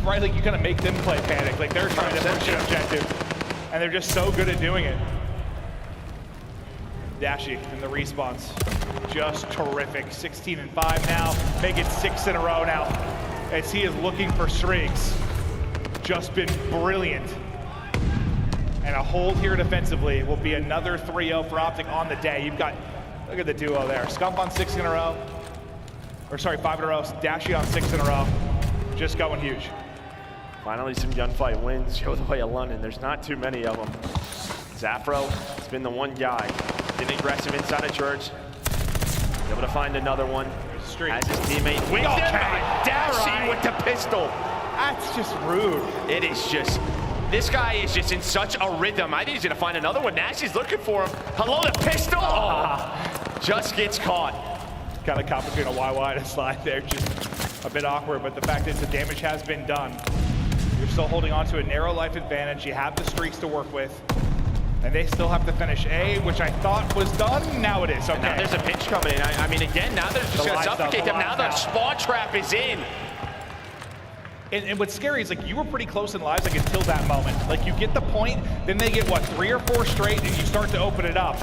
right, like you gotta make them play panic, like they're trying to push an objective. And they're just so good at doing it. Dashy in the respawns, just terrific. 16 and 5 now, make it 6 in a row now, as he is looking for streaks. Just been brilliant. And a hold here defensively will be another 3-0 for OpTic on the day. You've got, look at the duo there. Scump on 6 in a row, or sorry, 5 in a row. Dashy on 6 in a row, just going huge. Finally, some gunfight wins show the way of London. There's not too many of them. Afro has been the one guy. Getting aggressive inside of church. Able to find another one. Has his teammate with him. Dashy with the pistol. That's just rude. It is just, this guy is just in such a rhythm. I think he's gonna find another one. Nashy's looking for him. Hello, the pistol. Oh, just gets caught. Kind of caught between a YY and a slide there. Just a bit awkward, but the fact is the damage has been done. You're still holding on to a narrow life advantage. You have the streaks to work with. And they still have to finish A, which I thought was done. Now it is. Okay. And now there's a pinch coming in. I mean, again, now they're just going to suffocate them. Now the spawn trap is in. And what's scary is, like, you were pretty close in lives, like, until that moment. Like, you get the point, then they get, what, 3 or 4 straight, and you start to open it up.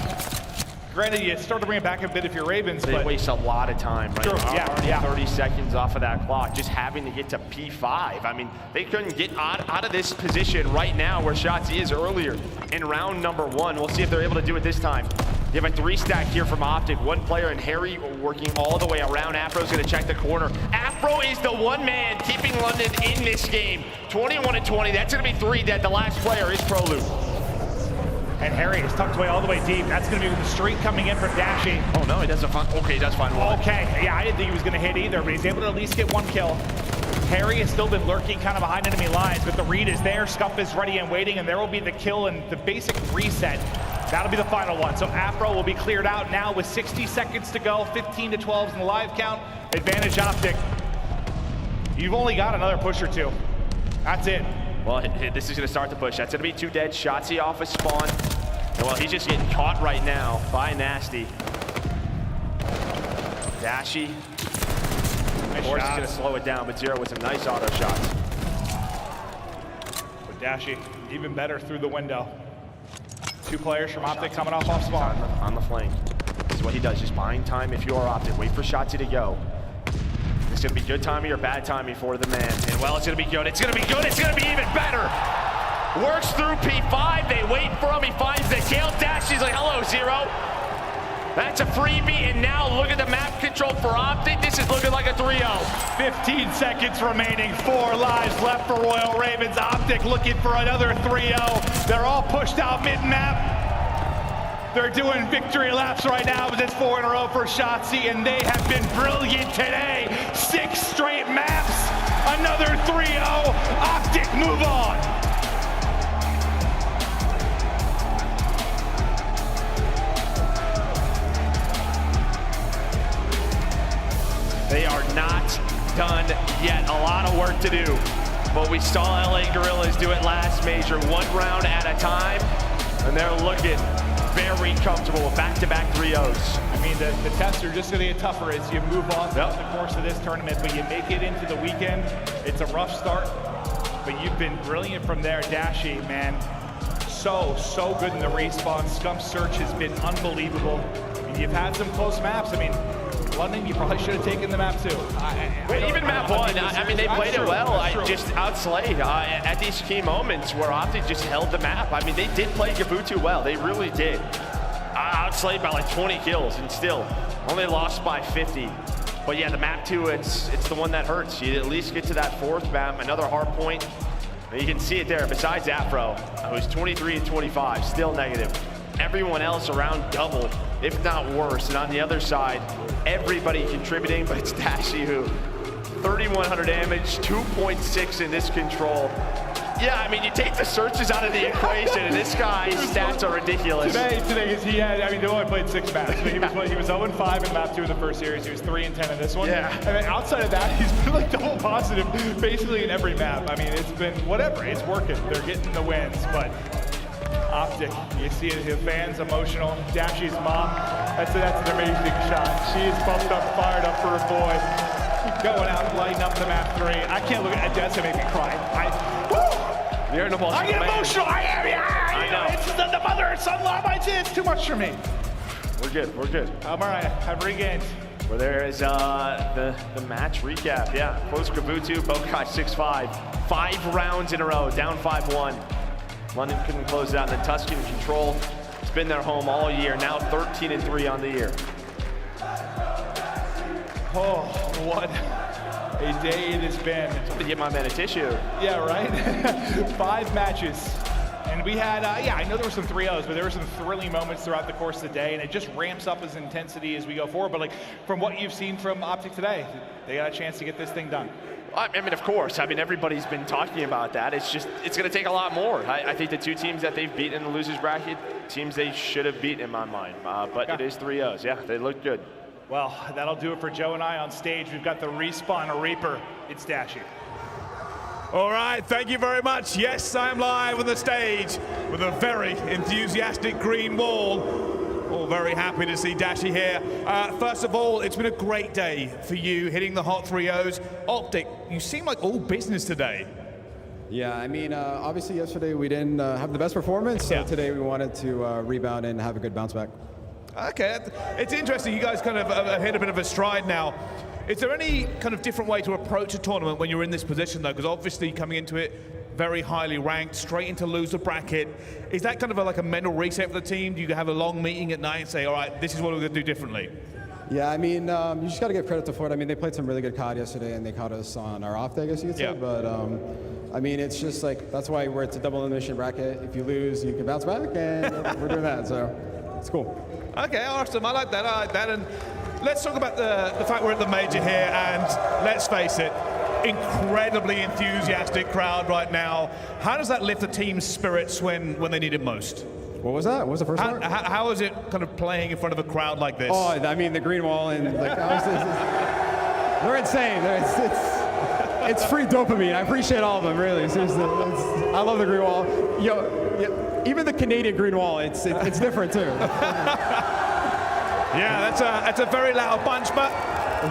Granted, you start to bring it back a bit if you're Ravens, they but waste a lot of time, right? Sure, yeah. 30 seconds off of that clock, just having to get to P5. I mean, they couldn't get out of this position right now where Shotzzy is earlier in round number 1. We'll see if they're able to do it this time. They have a 3-stack here from OpTic. 1 player and Harry working all the way around. Afro's gonna check the corner. Afro is the one man keeping London in this game. 21 and 20, that's gonna be 3 dead. The last player is Prolute. And Harry is tucked away all the way deep. That's going to be with the streak coming in from Dashy. Oh no, he doesn't find, okay, he does find one. Okay, yeah, I didn't think he was going to hit either, but he's able to at least get one kill. Harry has still been lurking kind of behind enemy lines, but the read is there. Scump is ready and waiting, and there will be the kill and the basic reset. That'll be the final one. So Afro will be cleared out now with 60 seconds to go, 15 to 12s in the live count. Advantage OpTic. You've only got another push or two. That's it. Well, this is going to start the push. That's going to be 2 dead. Shotzzy off his spawn. And well, he's just getting caught right now by Nasty. Dashy. Of course, he's going to slow it down, but Zero with some nice auto shots. But Dashy, even better through the window. 2 players from OpTic coming off spawn. On the flank. This is what he does, just buying time if you are OpTic. Wait for Shotzzy to go. It's going to be good timing or bad timing for the man. And well, it's going to be good. It's going to be good. It's going to be even better. Works through P5. They wait for him. He finds the kill. Dashy's like, hello, Zero. That's a freebie. And now look at the map control for OpTic. This is looking like a 3-0. 15 seconds remaining. 4 lives left for Royal Ravens. OpTic looking for another 3-0. They're all pushed out mid-map. They're doing victory laps right now, but it's 4 in a row for Shotzzy, and they have been brilliant today. 6 straight maps, another 3-0. OpTic, move on. They are not done yet. A lot of work to do. But we saw LA Guerrillas do it last major, 1 round at a time, and they're looking very comfortable with back-to-back 3-0s. I mean, the tests are just going to get tougher as you move on throughout the course of this tournament, but you make it into the weekend. It's a rough start, but you've been brilliant from there, Dashy, man. So good in the respawn. Scump's search has been unbelievable. And you've had some close maps. I mean, London, you probably should have taken the map too. Even map 1, I mean, they played it well. I just outslayed at these key moments where OpTic just held the map. I mean, they did play Gavutu well. They really did. Outslayed by like 20 kills and still only lost by 50. But yeah, the map 2, it's the one that hurts. You at least get to that 4th map, another hard point. And you can see it there. Besides Afro, who's 23 and 25, still negative. Everyone else around double, if not worse. And on the other side, everybody contributing, but it's Dashy who 3,100 damage, 2.6 in this control. Yeah, I mean, you take the searches out of the equation, and this guy's stats are ridiculous. Today, he had, I mean, they only played 6 maps. He was 0-5 in map 2 in the first series. He was 3-10 in this one. Yeah. And then outside of that, he's been like double positive basically in every map. I mean, it's been whatever. It's working. They're getting the wins, but OpTic, you see the fans emotional. Dashy's mom, that's an amazing shot. She is pumped up, fired up for her boy. Going out and lighting up the map 3. I can't look at that's gonna make me cry. You're an emotional I get emotional. I am. Yeah, I know. It's the mother and son love. It's too much for me. We're good. We're good. I'm all right. I've regained. Well, there is the match recap. Yeah, close Gavutu, both guys 6-5. 5 rounds in a row, down 5-1. London couldn't close it out, and then Tuscan in control. It's been their home all year, now 13-3 on the year. Oh, what a day it has been. Somebody get my man a tissue. Yeah, right? 5 matches. And we had, yeah, I know there were some 3-0s, but there were some thrilling moments throughout the course of the day, and it just ramps up as intensity as we go forward. But like, from what you've seen from OpTic today, they got a chance to get this thing done. I mean, of course. I mean, everybody's been talking about that. It's just, it's going to take a lot more. I think the 2 teams that they've beaten in the losers bracket, teams they should have beaten in my mind. But it is 3-0s. Yeah, they look good. Well, that'll do it for Joe and I on stage. We've got the respawn Røkkr. It's Dashy. All right, thank you very much. Yes, I am live on the stage with a very enthusiastic green wall. All very happy to see Dashy here. First of all, it's been a great day for you hitting the hot 3-0s. OpTic, you seem like all business today. Yeah, I mean, obviously yesterday we didn't have the best performance, so today we wanted to rebound and have a good bounce back. Okay, it's interesting. You guys kind of hit a bit of a stride now. Is there any kind of different way to approach a tournament when you're in this position, though? Because obviously coming into it very highly ranked, straight into loser bracket. Is that kind of like a mental reset for the team? Do you have a long meeting at night and say, all right, this is what we're going to do differently? Yeah, I mean, you just got to give credit to Florida. I mean, they played some really good COD yesterday, and they caught us on our off day, I guess you could say. Yeah. But, I mean, it's just like, that's why it's a double elimination bracket. If you lose, you can bounce back, and we're doing that, so it's cool. Okay, awesome. I like that. And let's talk about the fact we're at the major here, and let's face it, incredibly enthusiastic crowd right now. How does that lift the team's spirits when they need it most? What was that? What was the first part? How is it kind of playing in front of a crowd like this? Oh, I mean, the green wall and like, they're insane. It's free dopamine. I appreciate all of them, really. Seriously, I love the green wall. Even the Canadian green wall, it's different too. Yeah, that's a very loud bunch, but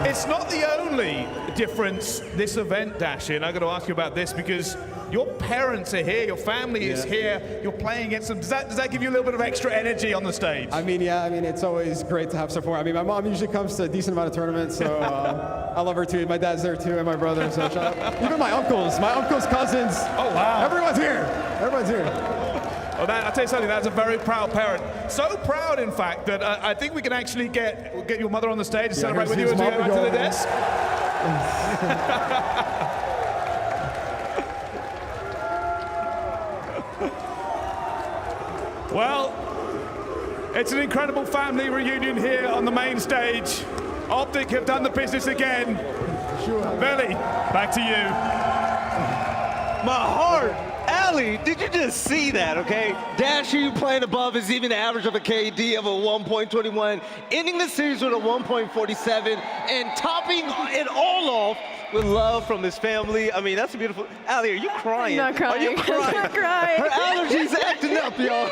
it's not the only difference this event, Dashy, and I got to ask you about this because your parents are here, your family is here, you're playing against them. Does that give you a little bit of extra energy on the stage? I mean, yeah, I mean, it's always great to have support. I mean, my mom usually comes to a decent amount of tournaments, so I love her too. My dad's there too, and my brother, so shout out. Even my uncles, cousins. Oh, wow. Everyone's here. Everyone's here. Well, I'll tell you something, that's a very proud parent. So proud, in fact, that I think we can actually get your mother on the stage and celebrate with you as we go back to the desk. Well, it's an incredible family reunion here on the main stage. OpTic have done the business again. Belly, back to you. My heart. Ali, did you just see that, okay? Dashy playing above his even average of a KD of a 1.21, ending the series with a 1.47, and topping it all off with love from his family. I mean, that's a beautiful... Ali, are you crying? I'm not crying. Are you crying? I'm not crying. Her allergies acting up, y'all.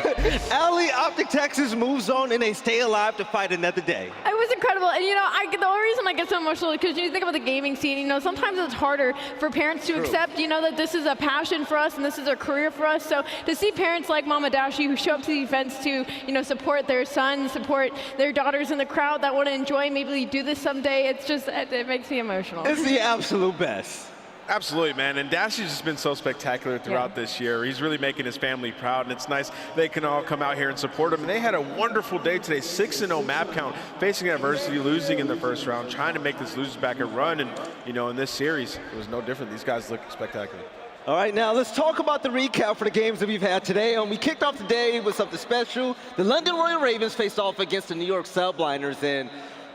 Ali, OpTic Texas moves on and they stay alive to fight another day. It was incredible. And, you know, the only reason I get so emotional is because you think about the gaming scene, you know, sometimes it's harder for parents to accept, you know, that this is a passion for us and this is a career for us. So to see parents like Mama Dashy who show up to the events to, you know, support their sons, support their daughters in the crowd that want to enjoy, maybe do this someday, it's just, it makes me emotional. It's the absolute best. Absolutely, man. And Dashy's just been so spectacular throughout this year. He's really making his family proud, and it's nice they can all come out here and support him. And they had a wonderful day today, 6-0 map count, facing adversity, losing in the first round, trying to make this losers bracket run. And, you know, in this series, it was no different. These guys look spectacular. All right, now let's talk about the recap for the games that we've had today. We kicked off the day with something special. The London Royal Ravens faced off against the New York Subliners, and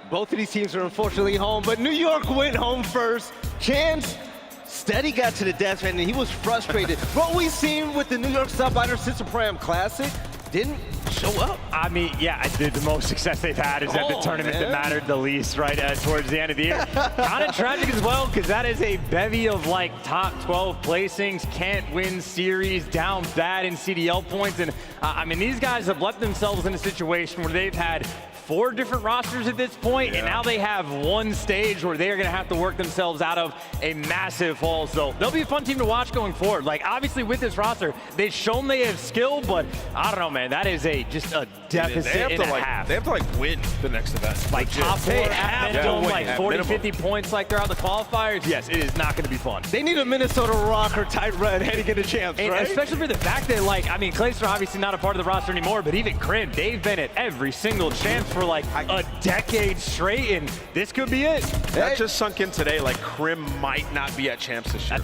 both of these teams are unfortunately home, but New York went home first. Chance, Steady got to the death and he was frustrated. What we've seen with the New York Subliners since the Prem Classic didn't show up. I mean, yeah, the most success they've had is at the tournament that mattered the least, right, towards the end of the year. Kind of tragic as well, because that is a bevy of, like, top 12 placings, can't win series, down bad in CDL points. And, I mean, these guys have left themselves in a situation where they've had 4 different rosters at this point, and now they have one stage where they're going to have to work themselves out of a massive hole. So they'll be a fun team to watch going forward. Like, obviously, with this roster, they've shown they have skill, but I don't know, man. That is just a deficit and a half. They have to, like, win the next event. Like, top 4 at minimum, like 40, minimum. 50 points like they're on the qualifiers. Yes, it is not going to be fun. They need a Minnesota Røkkr tight run heading into champs, and right? especially for the fact that, like, I mean, Clayster obviously not a part of the roster anymore, but even Crim, they've been at every single champs for, like, a decade straight, and this could be it. That just sunk in today, like Crim might not be at champs this year.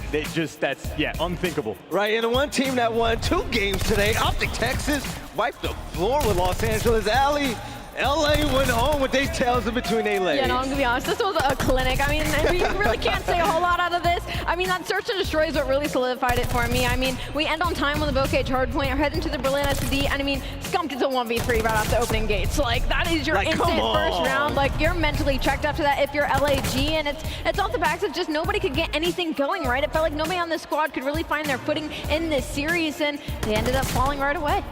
That's unthinkable. Right, and the one team that won 2 games today, OpTic Texas, wiped the floor with Los Angeles Alley. LA went home with their tails in between their legs. Yeah, no, I'm gonna be honest, this was a clinic. I mean, we really can't say a whole lot out of this. I mean, that search and destroy is what really solidified it for me. I mean, we end on time on the Bocage hardpoint, are heading to the Berlin SD, and I mean, Scump gets a 1v3 right off the opening gates. Like, that is your instant first round. Like, you're mentally checked after that if you're LAG, and it's off the backs of just nobody could get anything going, right? It felt like nobody on this squad could really find their footing in this series, and they ended up falling right away.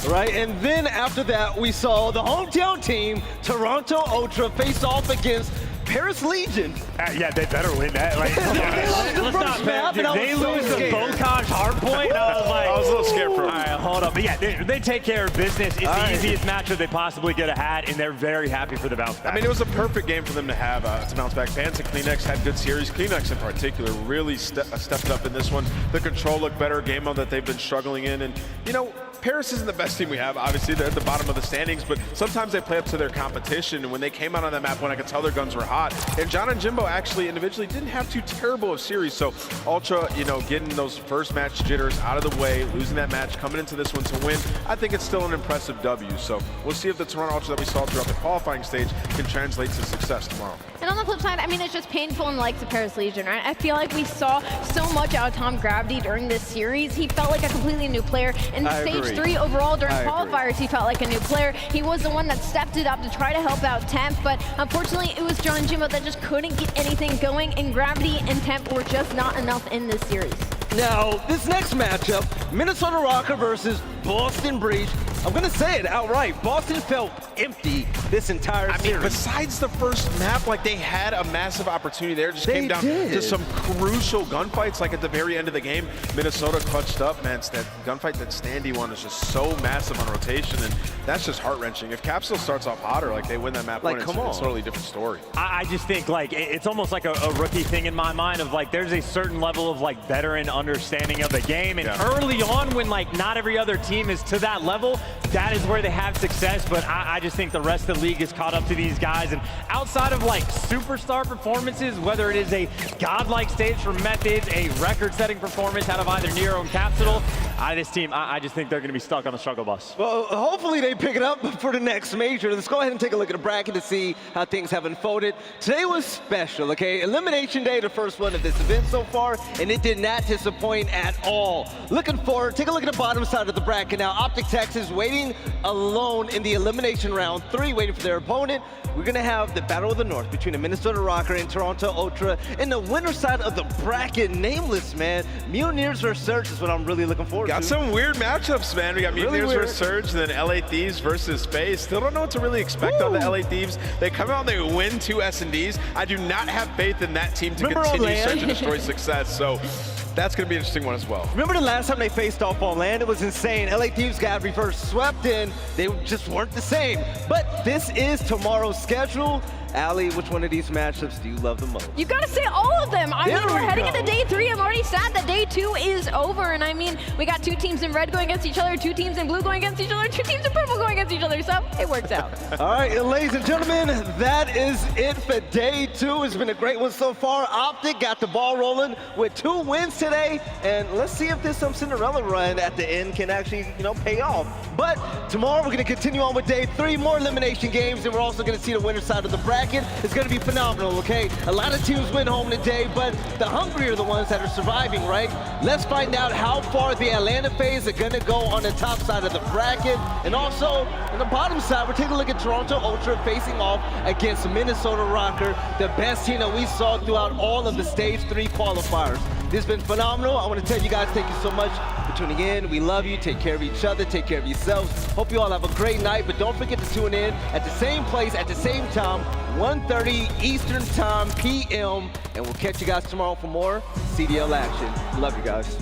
Right, and then after that, we saw the hometown team, Toronto Ultra, face off against Paris Legion. Yeah, they better win that. Like, they lose the Bocage hardpoint. I was a little scared for them. All right, hold up. But yeah, they take care of business. It's the easiest matchup they possibly could have had, and they're very happy for the bounce back. I mean, it was a perfect game for them to have to bounce back. Vance and Kleenex had good series. Kleenex in particular really stepped up in this one. The control looked better, game mode that they've been struggling in. And, you know, Paris isn't the best team we have. Obviously, they're at the bottom of the standings, but sometimes they play up to their competition. And when they came out on that map, when I could tell their guns were hot, and John and Jimbo actually individually didn't have too terrible of series. So Ultra, you know, getting those first match jitters out of the way, losing that match, coming into this one to win, I think it's still an impressive W. So we'll see if the Toronto Ultra that we saw throughout the qualifying stage can translate to success tomorrow. And on the flip side, I mean, it's just painful in the likes of Paris Legion, right? I feel like we saw so much out of Tom Gravity during this series. He felt like a completely new player. In stage 3 overall during qualifiers, he felt like a new player. He was the one that stepped it up to try to help out Temp, but unfortunately, it was John and Jimbo that just couldn't get anything going, and Gravity and Temp were just not enough in this series. Now, this next matchup, Minnesota Røkkr versus Boston Breach. I'm gonna say it outright. Boston felt empty this entire series. I mean, besides the first map, like they had a massive opportunity there. Just came down to some crucial gunfights. Like at the very end of the game, Minnesota clutched up. Man, that gunfight that Standy won is just so massive on rotation, and that's just heart-wrenching. If Capsidal starts off hotter, like they win that map, like, it's a totally different story. I just think like it's almost like a rookie thing in my mind of like there's a certain level of like veteran understanding of the game, and early on when like not every other team is to that level, that is where they have success. But I just think the rest of the league is caught up to these guys, and outside of like superstar performances, whether it is a godlike stage from Methodz, a record-setting performance out of either Nero and Capsidal, this team, I just think they're going to be stuck on the struggle bus. Well, hopefully they pick it up for the next major. Let's go ahead and take a look at the bracket to see how things have unfolded. Today was special, okay? Elimination Day, the first one of this event so far, and it did not disappoint at all. Looking forward, take a look at the bottom side of the bracket now. OpTic Texas waiting alone in the elimination round 3, waiting for their opponent. We're gonna have the Battle of the North between the Minnesota Røkkr and Toronto Ultra. And the winner side of the bracket, nameless, man. Mutineers versus Surge is what I'm really looking forward to. Got some weird matchups, man. We got Mutineers versus Surge, and then LA Thieves versus FaZe. Still don't know what to really expect on the LA Thieves. They come out and they win 2 S&Ds. I do not have faith in that team to continue Surge and destroy success. So that's going to be an interesting one as well. Remember the last time they faced off on land? It was insane. LA Thieves got reverse swept in. They just weren't the same. But this is tomorrow's schedule. Allie, which one of these matchups do you love the most? You gotta say all of them. I mean, we're heading into day 3. I'm already sad that day 2 is over. And I mean, we got 2 teams in red going against each other, 2 teams in blue going against each other, 2 teams in purple going against each other. So it works out. All right, ladies and gentlemen, that is it for day 2. It's been a great one so far. OpTic got the ball rolling with 2 wins today. And let's see if this Cinderella run at the end can actually, you know, pay off. But tomorrow we're gonna continue on with day 3, more elimination games, and we're also gonna see the winner side of the bracket. It's going to be phenomenal, okay? A lot of teams went home today, but the hungry are the ones that are surviving, right? Let's find out how far the Atlanta FaZe are going to go on the top side of the bracket. And also, on the bottom side, we're taking a look at Toronto Ultra facing off against Minnesota Røkkr, the best team that we saw throughout all of the Stage 3 qualifiers. This has been phenomenal. I want to tell you guys thank you so much for tuning in. We love you. Take care of each other. Take care of yourselves. Hope you all have a great night, but don't forget to tune in at the same place at the same time, 1:30 Eastern Time PM, and we'll catch you guys tomorrow for more CDL action. Love you guys.